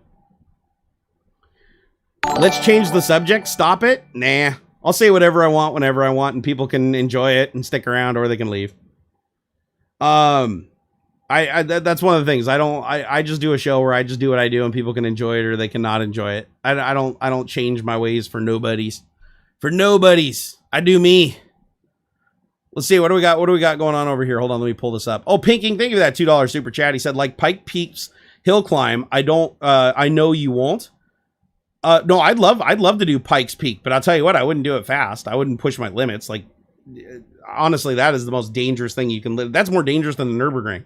Let's change the subject. Stop it. Nah. I'll say whatever I want whenever I want, and people can enjoy it and stick around, or they can leave. That's one of the things. I just do a show where I just do what I do, and people can enjoy it or they cannot enjoy it. I don't change my ways for nobodies. For nobodies. I do me. Let's see. What do we got? What do we got going on over here? Hold on. Let me pull this up. Oh, Pinking, thank you for that $2 super chat. He said, like Pike Peaks hill climb. I know you won't. No, I'd love to do Pikes Peak, but I'll tell you what, I wouldn't do it fast. I wouldn't push my limits. Like, honestly, that is the most dangerous thing you can live. That's more dangerous than the Nürburgring.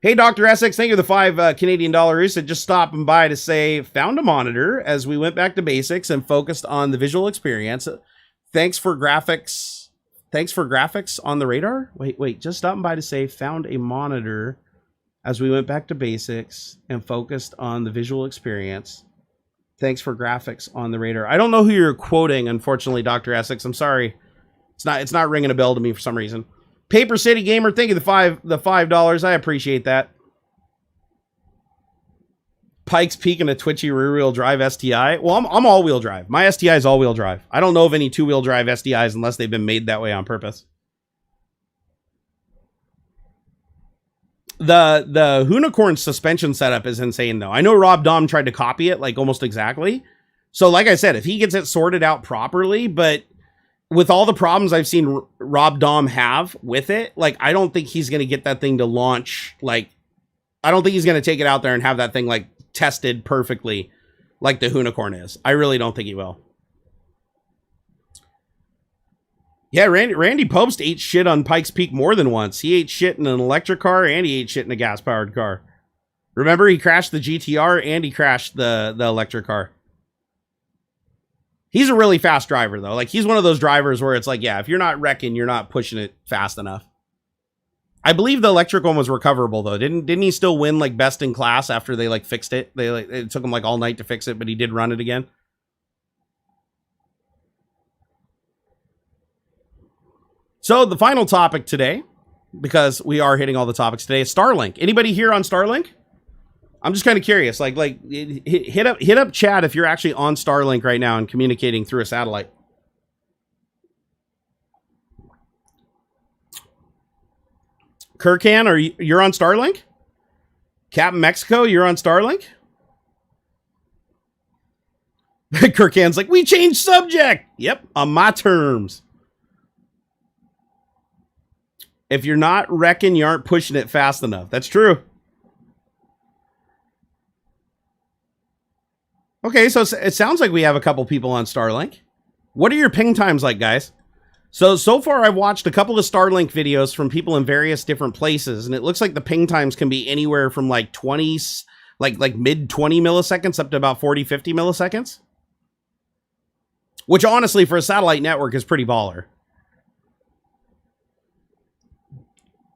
Hey, Dr. Essex, thank you for the $5 Canadian dollars. Said just stopping by to say, found a monitor as we went back to basics and focused on the visual experience. Thanks for graphics. Thanks for graphics on the radar. Wait, just stopping by to say, found a monitor as we went back to basics and focused on the visual experience. Thanks for graphics on the radar. I don't know who you're quoting, unfortunately, Dr. Essex. I'm sorry. It's not ringing a bell to me for some reason. Paper City Gamer, thank you the $5. I appreciate that. Pikes Peak and a twitchy rear-wheel drive STI. Well, I'm all-wheel drive. My STI is all-wheel drive. I don't know of any two-wheel drive STIs unless they've been made that way on purpose. The Unicorn suspension setup is insane, though. I know Rob Dom tried to copy it, like, almost exactly. So, like I said, if he gets it sorted out properly, but with all the problems I've seen Rob Dom have with it, like, I don't think he's going to get that thing to launch. Like, I don't think he's going to take it out there and have that thing, like, tested perfectly like the Unicorn is. I really don't think he will. Yeah, Randy Pobst ate shit on Pikes Peak more than once. He ate shit in an electric car and he ate shit in a gas-powered car. Remember, he crashed the GTR and he crashed the electric car. He's a really fast driver, though. Like, he's one of those drivers where it's like, yeah, if you're not wrecking, you're not pushing it fast enough. I believe the electric one was recoverable, though. Didn't he still win, like, best in class after they, like, fixed it? It took him, like, all night to fix it, but he did run it again. So the final topic today, because we are hitting all the topics today, is Starlink. Anybody here on Starlink? I'm just kind of curious. Like hit up chat if you're actually on Starlink right now and communicating through a satellite. Kirkan, you're on Starlink? Captain Mexico, you're on Starlink? Kirkan's like, we changed subject. Yep, on my terms. If you're not wrecking, you aren't pushing it fast enough. That's true. Okay, so it sounds like we have a couple people on Starlink. What are your ping times like, guys? So far I've watched a couple of Starlink videos from people in various different places, and it looks like the ping times can be anywhere from like 20, like mid 20 milliseconds up to about 40, 50 milliseconds. Which honestly, for a satellite network, is pretty baller.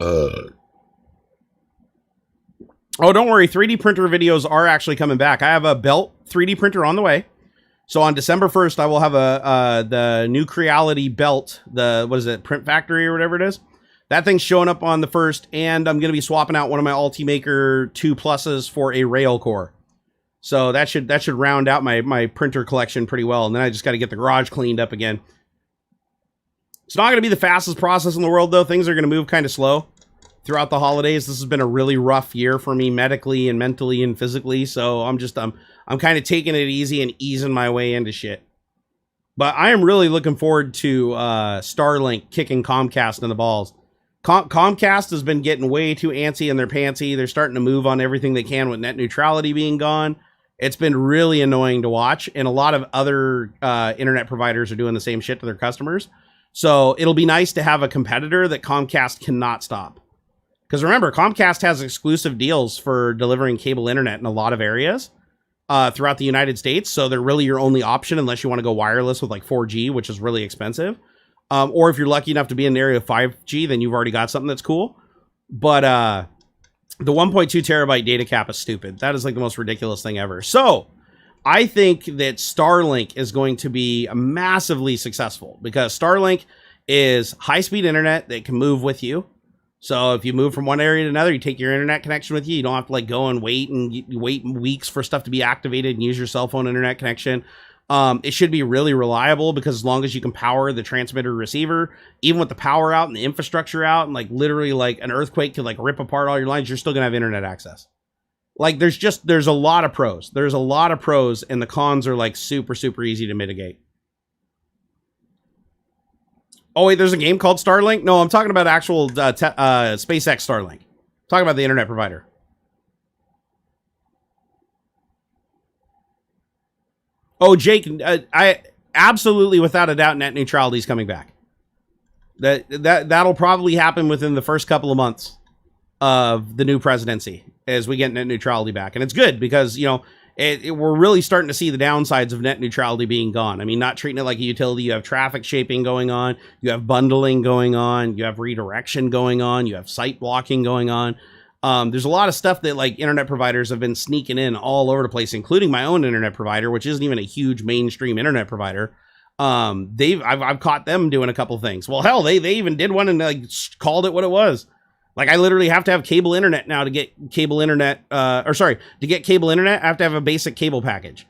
Oh, don't worry. 3D printer videos are actually coming back. I have a belt 3D printer on the way. So on December 1st, I will have the new Creality belt, Print Factory or whatever it is. That thing's showing up on the 1st, and I'm going to be swapping out one of my Ultimaker 2 Pluses for a rail core. So that should round out my printer collection pretty well, and then I just got to get the garage cleaned up again. It's not going to be the fastest process in the world, though. Things are going to move kind of slow throughout the holidays. This has been a really rough year for me medically and mentally and physically, so I'm kind of taking it easy and easing my way into shit. But I am really looking forward to Starlink kicking Comcast in the balls. Comcast has been getting way too antsy in their pantsy. They're starting to move on everything they can with net neutrality being gone. It's been really annoying to watch, and a lot of other internet providers are doing the same shit to their customers. So it'll be nice to have a competitor that Comcast cannot stop. Because remember, Comcast has exclusive deals for delivering cable internet in a lot of areas throughout the United States. So they're really your only option unless you want to go wireless with like 4G, which is really expensive. Or if you're lucky enough to be in an area of 5G, then you've already got something that's cool. But the 1.2 terabyte data cap is stupid. That is like the most ridiculous thing ever. So I think that Starlink is going to be massively successful because Starlink is high-speed internet that can move with you. So if you move from one area to another, you take your internet connection with you. You don't have to like go and wait weeks for stuff to be activated and use your cell phone internet connection. It should be really reliable because as long as you can power the transmitter receiver, even with the power out and the infrastructure out, and like literally like an earthquake could like rip apart all your lines, you're still gonna have internet access. Like there's a lot of pros. There's a lot of pros, and the cons are like super, super easy to mitigate. Oh wait, there's a game called Starlink? No, I'm talking about actual SpaceX Starlink. I'm talking about the internet provider. Oh, Jake, I absolutely, without a doubt, net neutrality is coming back. That'll probably happen within the first couple of months of the new presidency as we get net neutrality back. And it's good because, you know, we're really starting to see the downsides of net neutrality being gone. I mean, not treating it like a utility. You have traffic shaping going on. You have bundling going on. You have redirection going on. You have site blocking going on. There's a lot of stuff that like internet providers have been sneaking in all over the place, including my own internet provider, which isn't even a huge mainstream internet provider. I've caught them doing a couple things. Well, hell, they even did one and like called it what it was. Like I literally have to have cable internet now to get cable internet, to get cable internet, I have to have a basic cable package.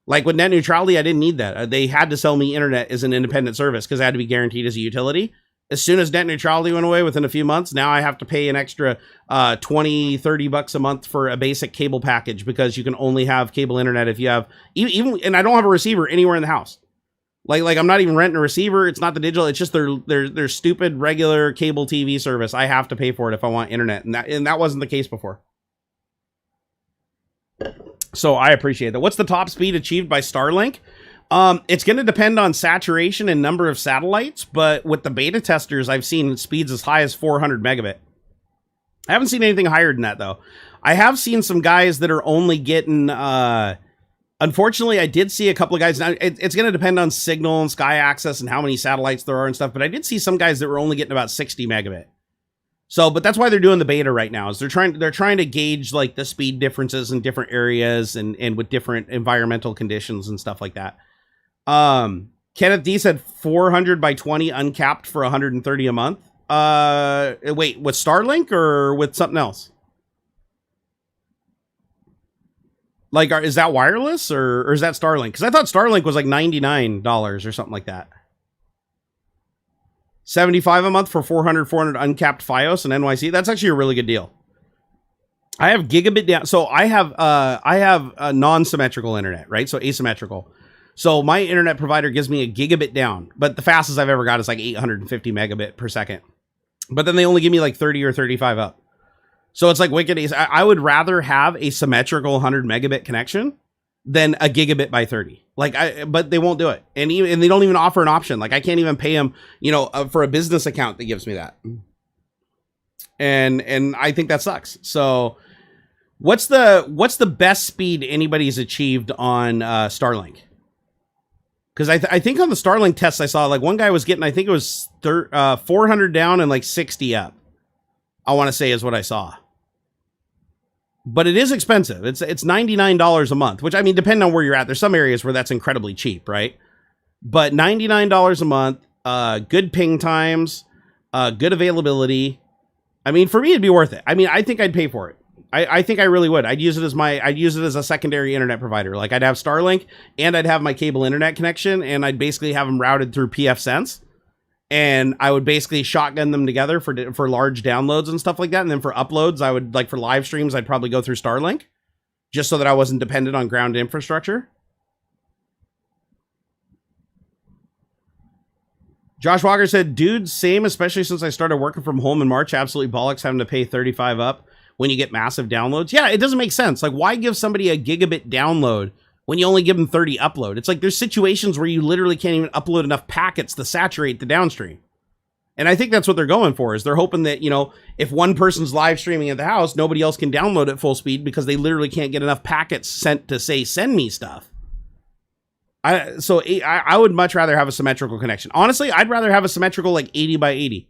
Like with net neutrality, I didn't need that. They had to sell me internet as an independent service because I had to be guaranteed as a utility. As soon as net neutrality went away within a few months, now I have to pay an extra $20-$30 a month for a basic cable package because you can only have cable internet if you have even, and I don't have a receiver anywhere in the house. Like I'm not even renting a receiver. It's not the digital. It's just their stupid regular cable TV service. I have to pay for it if I want internet, and that wasn't the case before. So I appreciate that. What's the top speed achieved by Starlink? It's going to depend on saturation and number of satellites, but with the beta testers, I've seen speeds as high as 400 megabit. I haven't seen anything higher than that, though. I have seen some guys that are only getting, unfortunately, I did see a couple of guys. Now, it's going to depend on signal and sky access and how many satellites there are and stuff, but I did see some guys that were only getting about 60 megabit. So, but that's why they're doing the beta right now, is they're trying to gauge like the speed differences in different areas and with different environmental conditions and stuff like that. Kenneth D said 400 by 20 uncapped for 130 a month. Wait, with Starlink or with something else? Like, is that wireless or is that Starlink? Because I thought Starlink was like $99 or something like that. 75 a month for 400 uncapped FiOS and NYC. That's actually a really good deal. I have gigabit down. So I have a non-symmetrical internet, right? So asymmetrical. So my internet provider gives me a gigabit down, but the fastest I've ever got is like 850 megabit per second. But then they only give me like 30 or 35 up. So it's like wicked. I would rather have a symmetrical 100 megabit connection than a gigabit by 30. But they won't do it. And they don't even offer an option. Like I can't even pay them, for a business account that gives me that. And I think that sucks. So what's the best speed anybody's achieved on Starlink? Because I think on the Starlink tests I saw, like one guy was getting, I think it was 400 down and like 60 up. I want to say is what I saw. But it is expensive. It's $99 a month, which I mean, depending on where you're at, there's some areas where that's incredibly cheap, right? But $99 a month, good ping times, good availability. I mean, for me, it'd be worth it. I mean, I think I'd pay for it. I think I really would. I'd use it as a secondary internet provider. Like I'd have Starlink and I'd have my cable internet connection and I'd basically have them routed through pfSense. And I would basically shotgun them together for large downloads and stuff like that. And then for uploads, I would for live streams, I'd probably go through Starlink just so that I wasn't dependent on ground infrastructure. Josh Walker said, dude, same, especially since I started working from home in March. Absolutely bollocks having to pay 35 up when you get massive downloads. Yeah, it doesn't make sense. Like, why give somebody a gigabit download when you only give them 30 upload? It's like there's situations where you literally can't even upload enough packets to saturate the downstream. And I think that's what they're going for, is they're hoping that, if one person's live streaming at the house, nobody else can download at full speed because they literally can't get enough packets sent to say, send me stuff. I would much rather have a symmetrical connection. Honestly, I'd rather have a symmetrical like 80 by 80.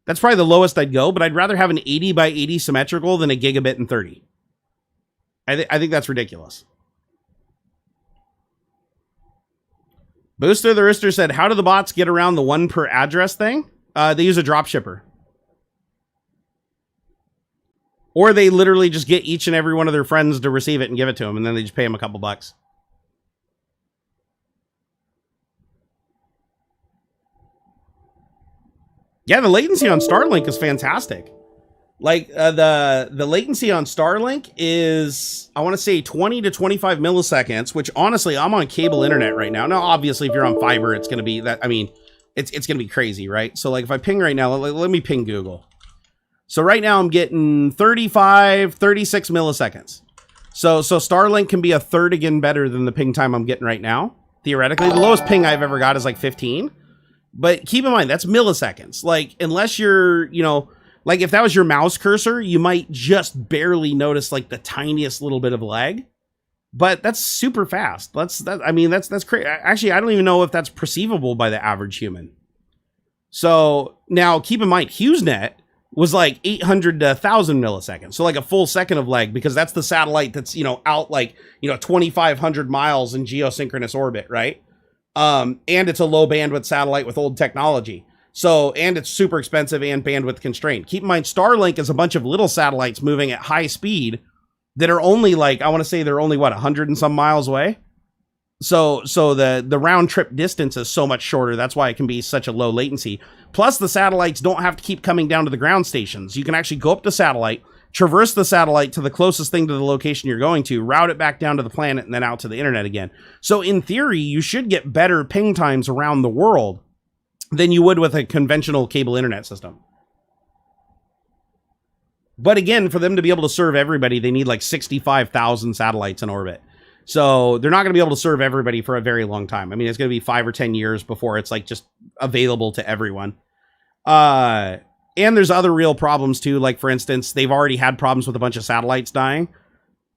That's probably the lowest I'd go, but I'd rather have an 80 by 80 symmetrical than a gigabit and 30. I think that's ridiculous. Booster the Rister said, how do the bots get around the one per address thing? They use a drop shipper. Or they literally just get each and every one of their friends to receive it and give it to them, and then they just pay them a couple bucks. Yeah, the latency on Starlink is fantastic. Like, the latency on Starlink is, I want to say 20 to 25 milliseconds, which honestly, I'm on cable internet right now. Now, obviously, if you're on fiber, it's going to be that, I mean, it's going to be crazy, right? So, like, if I ping right now, let me ping Google. So, right now, I'm getting 35, 36 milliseconds. So Starlink can be a third again better than the ping time I'm getting right now. Theoretically, the lowest ping I've ever got is like 15. But keep in mind, that's milliseconds. Like, unless you're, like if that was your mouse cursor, you might just barely notice like the tiniest little bit of lag. But that's super fast. That's crazy. Actually, I don't even know if that's perceivable by the average human. So now keep in mind, HughesNet was like 800 to 1,000 milliseconds. So like a full second of lag, because that's the satellite that's, out like, 2,500 miles in geosynchronous orbit, right? And it's a low bandwidth satellite with old technology. So, and it's super expensive and bandwidth constrained. Keep in mind, Starlink is a bunch of little satellites moving at high speed that are only like, I want to say they're only 100 and some miles away. So the round trip distance is so much shorter. That's why it can be such a low latency. Plus the satellites don't have to keep coming down to the ground stations. You can actually go up the satellite, traverse the satellite to the closest thing to the location you're going to, route it back down to the planet, and then out to the internet again. So in theory, you should get better ping times around the world than you would with a conventional cable internet system. But again, for them to be able to serve everybody, they need like 65,000 satellites in orbit. So they're not going to be able to serve everybody for a very long time. I mean, it's going to be 5 or 10 years before it's like just available to everyone. And there's other real problems too. Like, for instance, they've already had problems with a bunch of satellites dying.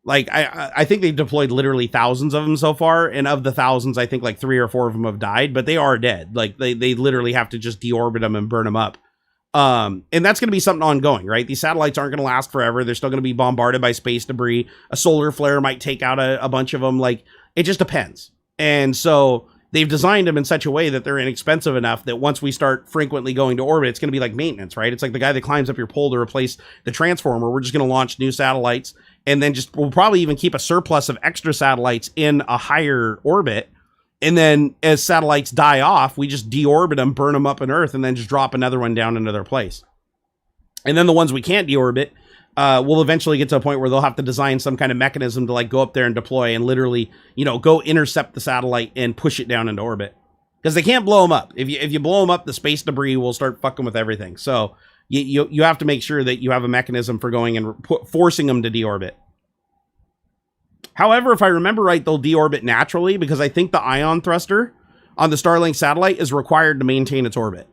Like, I think they've deployed literally thousands of them so far. And of the thousands, I think like 3 or 4 of them have died, but they are dead. Like, they literally have to just deorbit them and burn them up. And that's going to be something ongoing, right? These satellites aren't going to last forever. They're still going to be bombarded by space debris. A solar flare might take out a bunch of them. Like, it just depends. And so they've designed them in such a way that they're inexpensive enough that once we start frequently going to orbit, it's going to be like maintenance, right? It's like the guy that climbs up your pole to replace the transformer. We're just going to launch new satellites, and then we'll probably even keep a surplus of extra satellites in a higher orbit. And then as satellites die off, we just deorbit them, burn them up in Earth, and then just drop another one down into their place. And then the ones we can't deorbit, we'll eventually get to a point where they'll have to design some kind of mechanism to like go up there and deploy and literally, go intercept the satellite and push it down into orbit. Because they can't blow them up. If you blow them up, the space debris will start fucking with everything. So you have to make sure that you have a mechanism for going and forcing them to deorbit. However, if I remember right, they'll deorbit naturally because I think the ion thruster on the Starlink satellite is required to maintain its orbit.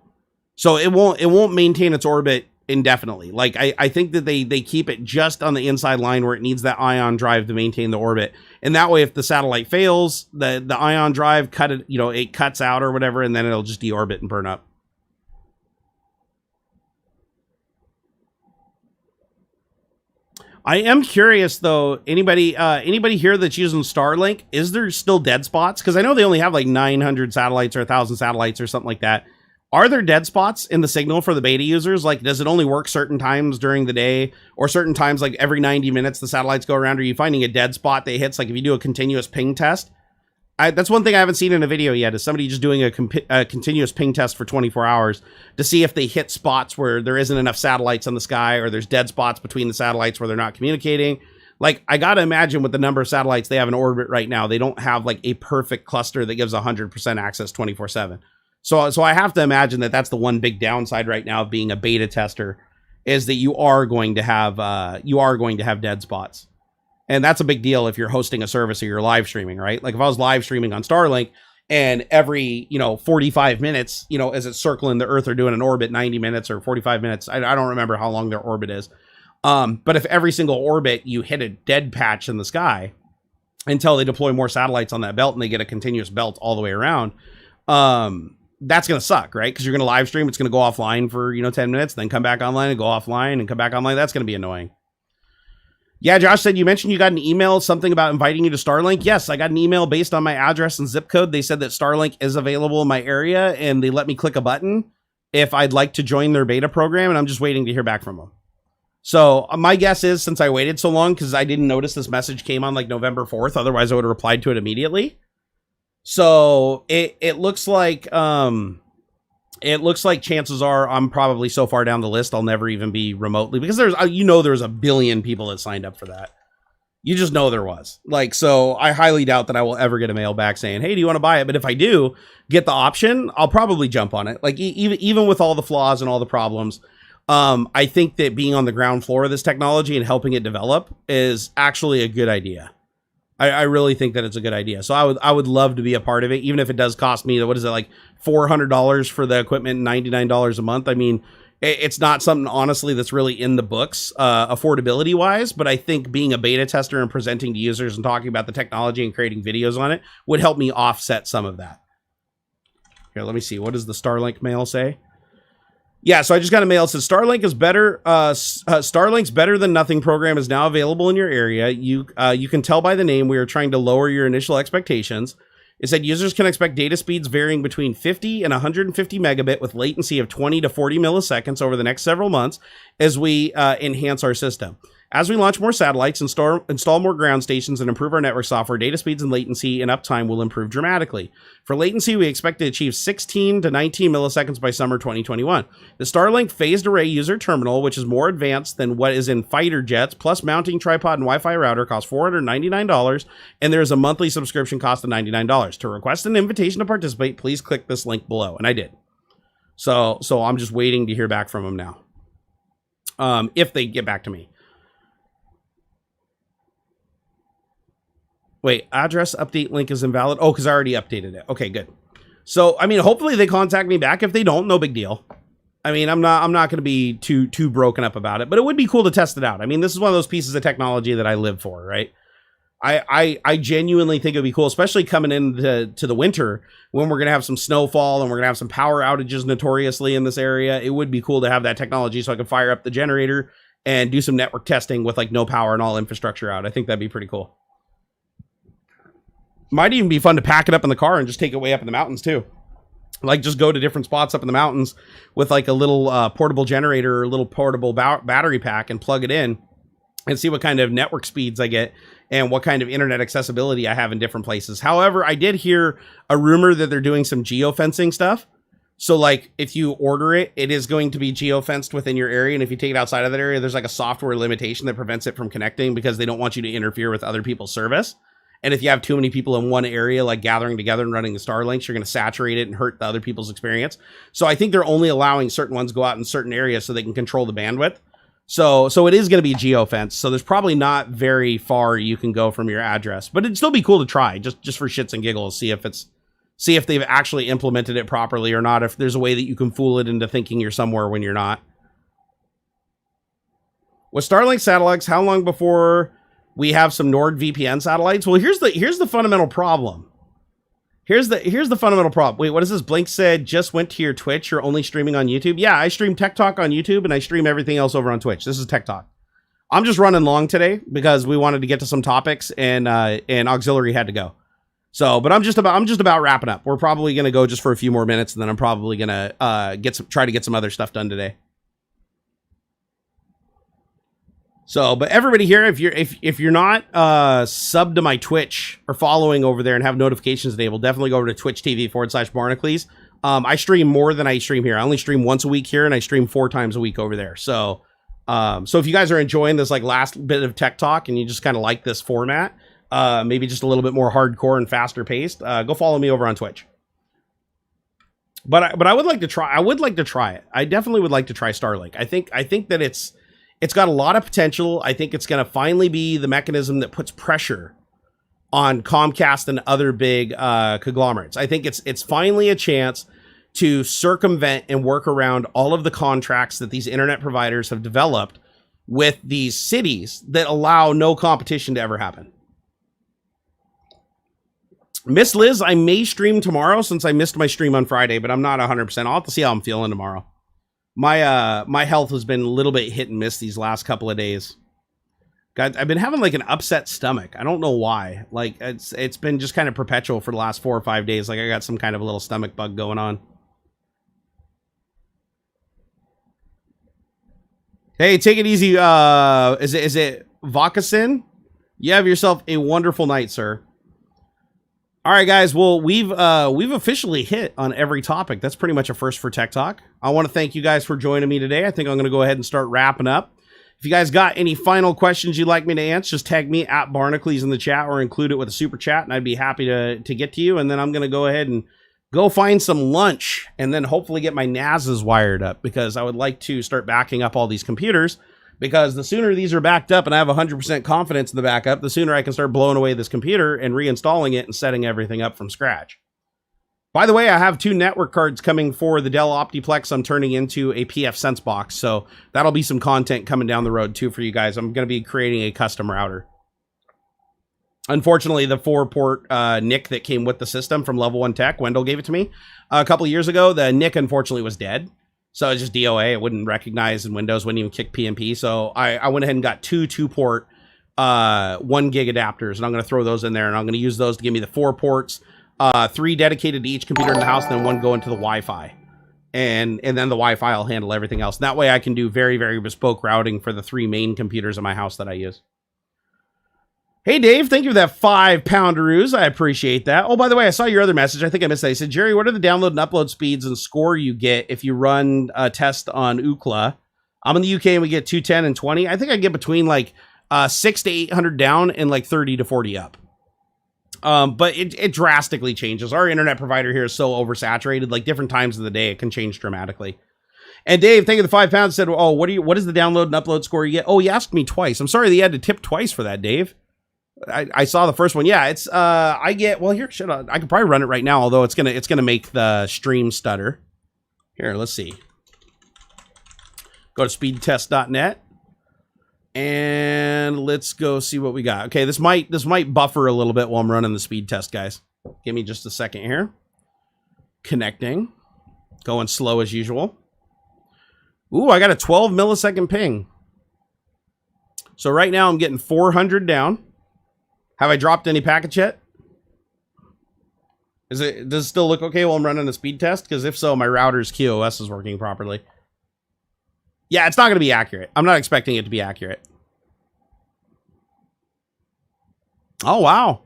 So it won't maintain its orbit indefinitely. Like I think that they keep it just on the inside line where it needs that ion drive to maintain the orbit. And that way, if the satellite fails, the ion drive it cuts out or whatever, and then it'll just deorbit and burn up. I am curious though, anybody here that's using Starlink, is there still dead spots? Because I know they only have like 900 satellites or 1,000 satellites or something like that. Are there dead spots in the signal for the beta users? Like, does it only work certain times during the day or certain times, like every 90 minutes the satellites go around? Are you finding a dead spot that hits, like if you do a continuous ping test? That's one thing I haven't seen in a video yet, is somebody just doing a continuous ping test for 24 hours to see if they hit spots where there isn't enough satellites on the sky or there's dead spots between the satellites where they're not communicating. Like, I got to imagine with the number of satellites they have in orbit right now, they don't have like a perfect cluster that gives 100% access 24/7. So I have to imagine that that's the one big downside right now of being a beta tester, is that you are going to have dead spots. And that's a big deal if you're hosting a service or you're live streaming, right? Like if I was live streaming on Starlink and every, 45 minutes, as it's circling the Earth or doing an orbit, 90 minutes or 45 minutes, I don't remember how long their orbit is. But if every single orbit you hit a dead patch in the sky until they deploy more satellites on that belt and they get a continuous belt all the way around, that's going to suck, right? Because you're going to live stream, it's going to go offline for, 10 minutes, then come back online and go offline and come back online. That's going to be annoying. Yeah, Josh said, you mentioned you got an email, something about inviting you to Starlink. Yes, I got an email based on my address and zip code. They said that Starlink is available in my area, and they let me click a button if I'd like to join their beta program, and I'm just waiting to hear back from them. So my guess is, since I waited so long, because I didn't notice this message came on like November 4th, otherwise I would have replied to it immediately. So it looks like chances are I'm probably so far down the list I'll never even be remotely, because there's a billion people that signed up for that. You just know there was. Like, so I highly doubt that I will ever get a mail back saying, hey, do you want to buy it? But if I do get the option, I'll probably jump on it. Like even with all the flaws and all the problems, I think that being on the ground floor of this technology and helping it develop is actually a good idea. I really think that it's a good idea. So I would love to be a part of it, even if it does cost me, what is it, like $400 for the equipment, $99 a month. I mean, it's not something, honestly, that's really in the books, affordability wise, but I think being a beta tester and presenting to users and talking about the technology and creating videos on it would help me offset some of that. Here, let me see. What does the Starlink mail say? Yeah, so I just got a mail. It says Starlink is better. Starlink's better than nothing program is now available in your area. You can tell by the name we are trying to lower your initial expectations. It said users can expect data speeds varying between 50 and 150 megabit with latency of 20 to 40 milliseconds over the next several months as we enhance our system. As we launch more satellites, install more ground stations, and improve our network software, data speeds and latency and uptime will improve dramatically. For latency, we expect to achieve 16 to 19 milliseconds by summer 2021. The Starlink phased array user terminal, which is more advanced than what is in fighter jets, plus mounting tripod and Wi-Fi router, costs $499, and there is a monthly subscription cost of $99. To request an invitation to participate, please click this link below, and I did. So I'm just waiting to hear back from them now, if they get back to me. Wait, address update link is invalid. Oh, because I already updated it. Okay, good. So, I mean, hopefully they contact me back. If they don't, no big deal. I mean, I'm not going to be too broken up about it, but it would be cool to test it out. I mean, this is one of those pieces of technology that I live for, right? I genuinely think it'd be cool, especially coming into the winter when we're going to have some snowfall and we're going to have some power outages notoriously in this area. It would be cool to have that technology so I can fire up the generator and do some network testing with like no power and all infrastructure out. I think that'd be pretty cool. Might even be fun to pack it up in the car and just take it way up in the mountains too. Like just go to different spots up in the mountains with like a little portable generator or a little portable battery pack and plug it in and see what kind of network speeds I get and what kind of internet accessibility I have in different places. However, I did hear a rumor that they're doing some geofencing stuff. So like if you order it, it is going to be geofenced within your area. And if you take it outside of that area, there's like a software limitation that prevents it from connecting because they don't want you to interfere with other people's service. And if you have too many people in one area, like gathering together and running the Starlinks, you're going to saturate it and hurt the other people's experience. So I think they're only allowing certain ones go out in certain areas so they can control the bandwidth. So it is going to be geofenced. So there's probably not very far you can go from your address, but it'd still be cool to try just for shits and giggles. See if they've actually implemented it properly or not. If there's a way that you can fool it into thinking you're somewhere when you're not. With Starlink satellites, how long before we have some NordVPN satellites? Well, here's the fundamental problem. Here's the fundamental problem. Wait, what is this? Blink said, just went to your Twitch. You're only streaming on YouTube. Yeah, I stream Tech Talk on YouTube and I stream everything else over on Twitch. This is Tech Talk. I'm just running long today because we wanted to get to some topics and AuxxZillary had to go. So, but I'm just about wrapping up. We're probably going to go just for a few more minutes and then I'm probably going to try to get some other stuff done today. So, but everybody here, if you're not subbed to my Twitch or following over there and have notifications enabled, definitely go over to Twitch TV/Barnacules. I stream more than I stream here. I only stream once a week here and I stream 4 times a week over there. So, so if you guys are enjoying this like last bit of Tech Talk and you just kind of like this format, maybe just a little bit more hardcore and faster paced, go follow me over on Twitch. But I would like to try it. I definitely would like to try Starlink. I think that it's got a lot of potential. I think it's going to finally be the mechanism that puts pressure on Comcast and other big conglomerates. I think it's finally a chance to circumvent and work around all of the contracts that these internet providers have developed with these cities that allow no competition to ever happen. Miss Liz, I may stream tomorrow since I missed my stream on Friday, but I'm not 100%. I'll have to see how I'm feeling tomorrow. My health has been a little bit hit and miss these last couple of days. God, I've been having like an upset stomach. I don't know why. Like it's been just kind of perpetual for the last 4 or 5 days. Like I got some kind of a little stomach bug going on. Hey, take it easy. Is it Vakasin? You have yourself a wonderful night, sir. All right, guys. Well, we've officially hit on every topic. That's pretty much a first for Tech Talk. I want to thank you guys for joining me today. I think I'm going to go ahead and start wrapping up. If you guys got any final questions you'd like me to answer, just tag me at Barnacules in the chat or include it with a super chat, and I'd be happy to get to you. And then I'm going to go ahead and go find some lunch and then hopefully get my NASs wired up because I would like to start backing up all these computers. Because the sooner these are backed up and I have 100% confidence in the backup, the sooner I can start blowing away this computer and reinstalling it and setting everything up from scratch. By the way, I have 2 network cards coming for the Dell Optiplex I'm turning into a PF Sense box. So that'll be some content coming down the road too for you guys. I'm going to be creating a custom router. Unfortunately, the 4-port NIC that came with the system from Level 1 Tech, Wendell gave it to me a couple of years ago. The NIC unfortunately was dead. So it's just DOA. It wouldn't recognize in Windows, wouldn't even kick PNP. So I went ahead and got 2 2-port 1 gig adapters, and I'm going to throw those in there, and I'm going to use those to give me the 4 ports, 3 dedicated to each computer in the house, and then 1 going to the Wi-Fi. And then the Wi-Fi will handle everything else. And that way I can do very, very bespoke routing for the 3 main computers in my house that I use. Hey, Dave, thank you for that 5-poundaroos. I appreciate that. Oh, by the way, I saw your other message. I think I missed that. He said, Jerry, what are the download and upload speeds and score you get if you run a test on Ookla? I'm in the UK and we get 210 and 20. I think I get between like 600 to 800 down and like 30 to 40 up. But it drastically changes. Our internet provider here is so oversaturated, like different times of the day, it can change dramatically. And Dave, thank you for the £5, said, oh, what is the download and upload score you get? Oh, he asked me twice. I'm sorry that you had to tip twice for that, Dave. I saw the first one. Yeah, it's I get, well, here, shit, I could probably run it right now, although it's gonna make the stream stutter. Here, let's see. Go to speedtest.net and let's go see what we got. Okay, this might buffer a little bit while I'm running the speed test, guys. Give me just a second here. Connecting. Going slow as usual. Ooh, I got a 12 millisecond ping. So right now I'm getting 400 down. Have I dropped any packets yet? Does it still look okay while I'm running a speed test? Because if so, my router's QoS is working properly. Yeah, it's not going to be accurate. I'm not expecting it to be accurate. Oh, wow.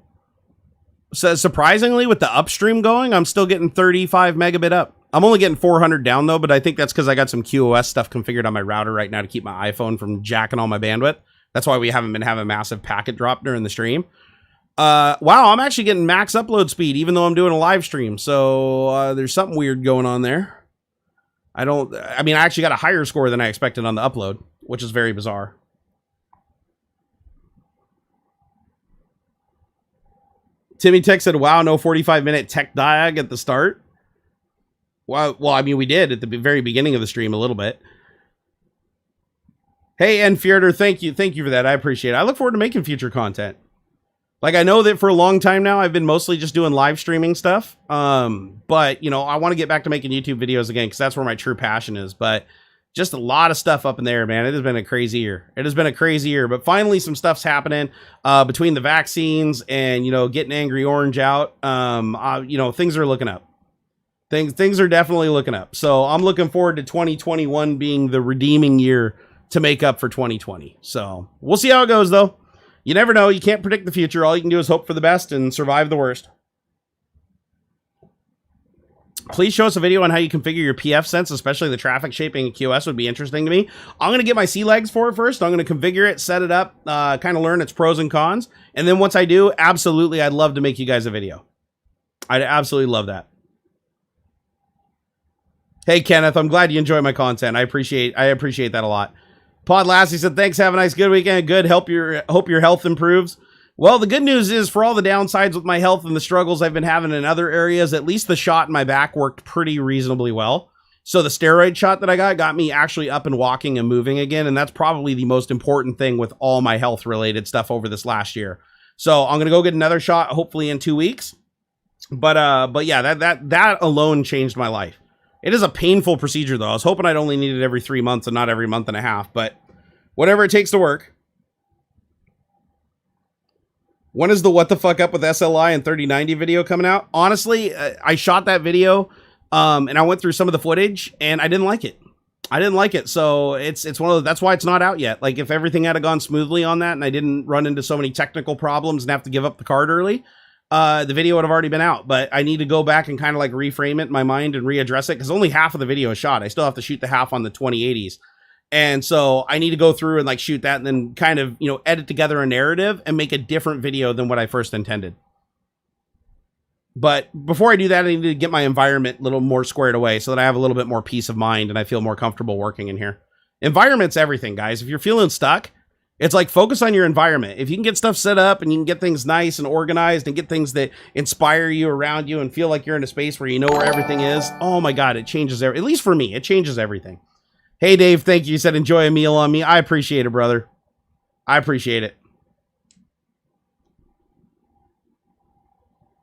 So surprisingly, with the upstream going, I'm still getting 35 megabit up. I'm only getting 400 down, though, but I think that's because I got some QoS stuff configured on my router right now to keep my iPhone from jacking all my bandwidth. That's why we haven't been having massive packet drop during the stream. Wow, I'm actually getting max upload speed, even though I'm doing a live stream. So there's something weird going on there. I actually got a higher score than I expected on the upload, which is very bizarre. Timmy Tech said, wow, no 45-minute tech diag at the start. Well, we did at the very beginning of the stream a little bit. Hey, Enfierder, thank you for that. I appreciate it. I look forward to making future content. Like, I know that for a long time now, I've been mostly just doing live streaming stuff. But, I want to get back to making YouTube videos again, because that's where my true passion is. But just a lot of stuff up in there, man. It has been a crazy year. But finally, some stuff's happening between the vaccines and, getting Angry Orange out. Things are looking up. Things are definitely looking up. So I'm looking forward to 2021 being the redeeming year to make up for 2020. So we'll see how it goes, though. You never know. You can't predict the future. All you can do is hope for the best and survive the worst. Please show us a video on how you configure your PF sense, especially the traffic shaping and QoS would be interesting to me. I'm going to get my sea legs for it first. I'm going to configure it, set it up, kind of learn its pros and cons. And then once I do, absolutely, I'd love to make you guys a video. I'd absolutely love that. Hey, Kenneth, I'm glad you enjoy my content. I appreciate that a lot. Pod Lassie said, thanks, have a nice, good weekend. Good, hope your health improves. Well, the good news is, for all the downsides with my health and the struggles I've been having in other areas, at least the shot in my back worked pretty reasonably well. So the steroid shot that I got me actually up and walking and moving again, and that's probably the most important thing with all my health-related stuff over this last year. So I'm going to go get another shot, hopefully in 2 weeks. But yeah, that alone changed my life. It is a painful procedure, though. I was hoping I'd only need it every 3 months and not every month and a half, but whatever it takes to work. When is the what the fuck up with SLI and 3090 video coming out? Honestly, I shot that video and I went through some of the footage and I didn't like it. So it's one of those, that's why it's not out yet. Like, if everything had gone smoothly on that and I didn't run into so many technical problems and have to give up the card early, the video would have already been out. But I need to go back and kind of like reframe it in my mind and readdress it, because only half of the video is shot. I still have to shoot the half on the 2080s. And so I need to go through and like shoot that and then kind of, edit together a narrative and make a different video than what I first intended. But before I do that, I need to get my environment a little more squared away so that I have a little bit more peace of mind and I feel more comfortable working in here. Environment's everything, guys. If you're feeling stuck, it's like, focus on your environment. If you can get stuff set up and you can get things nice and organized and get things that inspire you around you and feel like you're in a space where you know where everything is, oh my God, it changes at least for me, it changes everything. Hey, Dave, thank you. You said enjoy a meal on me. I appreciate it, brother. I appreciate it.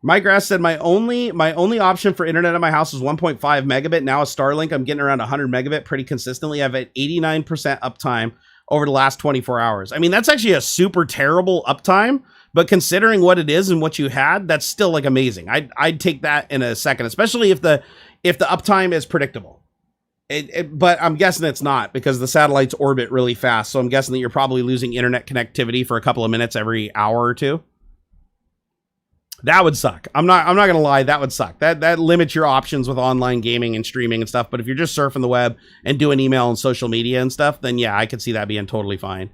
Mike Grass said, my only option for internet at my house is 1.5 megabit. Now with Starlink, I'm getting around 100 megabit pretty consistently. I've had 89% uptime over the last 24 hours. I mean, that's actually a super terrible uptime, but considering what it is and what you had, that's still like amazing. I'd take that in a second, especially if the uptime is predictable. But I'm guessing it's not, because the satellites orbit really fast. So I'm guessing that you're probably losing internet connectivity for a couple of minutes every hour or two. That would suck. I'm not going to lie. That would suck. That limits your options with online gaming and streaming and stuff. But if you're just surfing the web and doing email and social media and stuff, then yeah, I could see that being totally fine.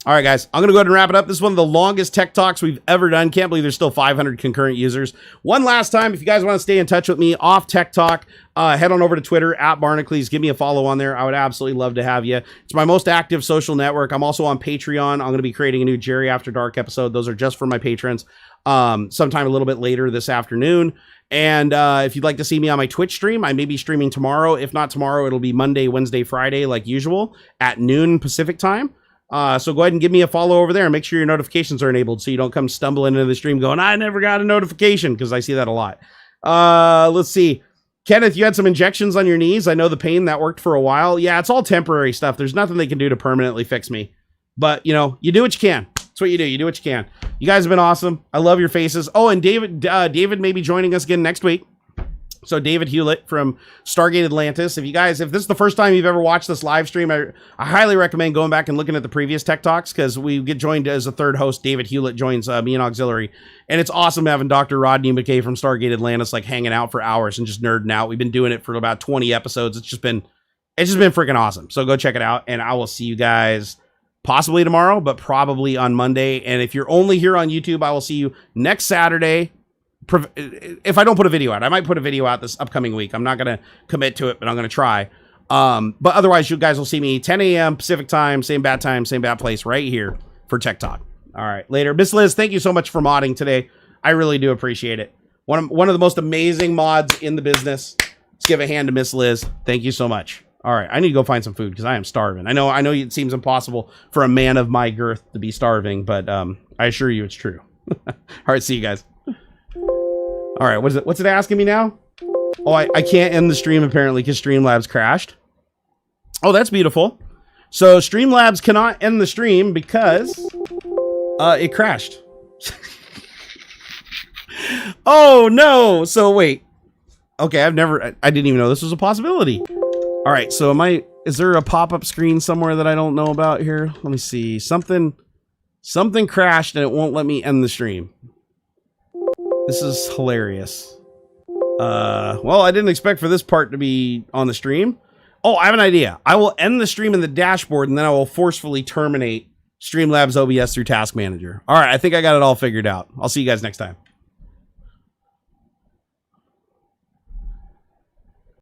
All right, guys, I'm going to go ahead and wrap it up. This is one of the longest tech talks we've ever done. Can't believe there's still 500 concurrent users. One last time, if you guys want to stay in touch with me off Tech Talk, head on over to Twitter at Barnacules. Give me a follow on there. I would absolutely love to have you. It's my most active social network. I'm also on Patreon. I'm going to be creating a new Jerry After Dark episode. Those are just for my patrons. Sometime a little bit later this afternoon. And if you'd like to see me on my Twitch stream, I may be streaming tomorrow. If not tomorrow, it'll be Monday, Wednesday, Friday, like usual, at noon Pacific time. So go ahead and give me a follow over there and make sure your notifications are enabled so you don't come stumbling into the stream going, I never got a notification, because I see that a lot. Let's see. Kenneth, you had some injections on your knees. I know the pain that worked for a while. Yeah, it's all temporary stuff. There's nothing they can do to permanently fix me. But, you do what you can. That's what you do. You do what you can. You guys have been awesome. I love your faces. Oh, and David may be joining us again next week. So David Hewlett from Stargate Atlantis. If this is the first time you've ever watched this live stream, I highly recommend going back and looking at the previous Tech Talks, because we get joined as a third host. David Hewlett joins me and AuxxZillary. And it's awesome having Dr. Rodney and McKay from Stargate Atlantis like hanging out for hours and just nerding out. We've been doing it for about 20 episodes. It's just been freaking awesome. So go check it out, and I will see you guys possibly tomorrow, but probably on Monday. And if you're only here on YouTube, I will see you next Saturday. If I don't put a video out, I might put a video out this upcoming week. I'm not going to commit to it, but I'm going to try. But otherwise, you guys will see me 10 a.m. Pacific time, same bad place right here for Tech Talk. All right, later. Miss Liz, thank you so much for modding today. I really do appreciate it. One of the most amazing mods in the business. Let's give a hand to Miss Liz. Thank you so much. All right, I need to go find some food because I am starving. I know it seems impossible for a man of my girth to be starving, but I assure you it's true. All right, see you guys. All right, what's it asking me now? Oh, I can't end the stream apparently because Streamlabs crashed. Oh, that's beautiful. So Streamlabs cannot end the stream because it crashed. Oh no! So wait. Okay, I didn't even know this was a possibility. All right, so is there a pop-up screen somewhere that I don't know about here? Let me see. Something crashed and it won't let me end the stream. This is hilarious. Well, I didn't expect for this part to be on the stream. Oh, I have an idea. I will end the stream in the dashboard, and then I will forcefully terminate Streamlabs OBS through Task Manager. All right, I think I got it all figured out. I'll see you guys next time.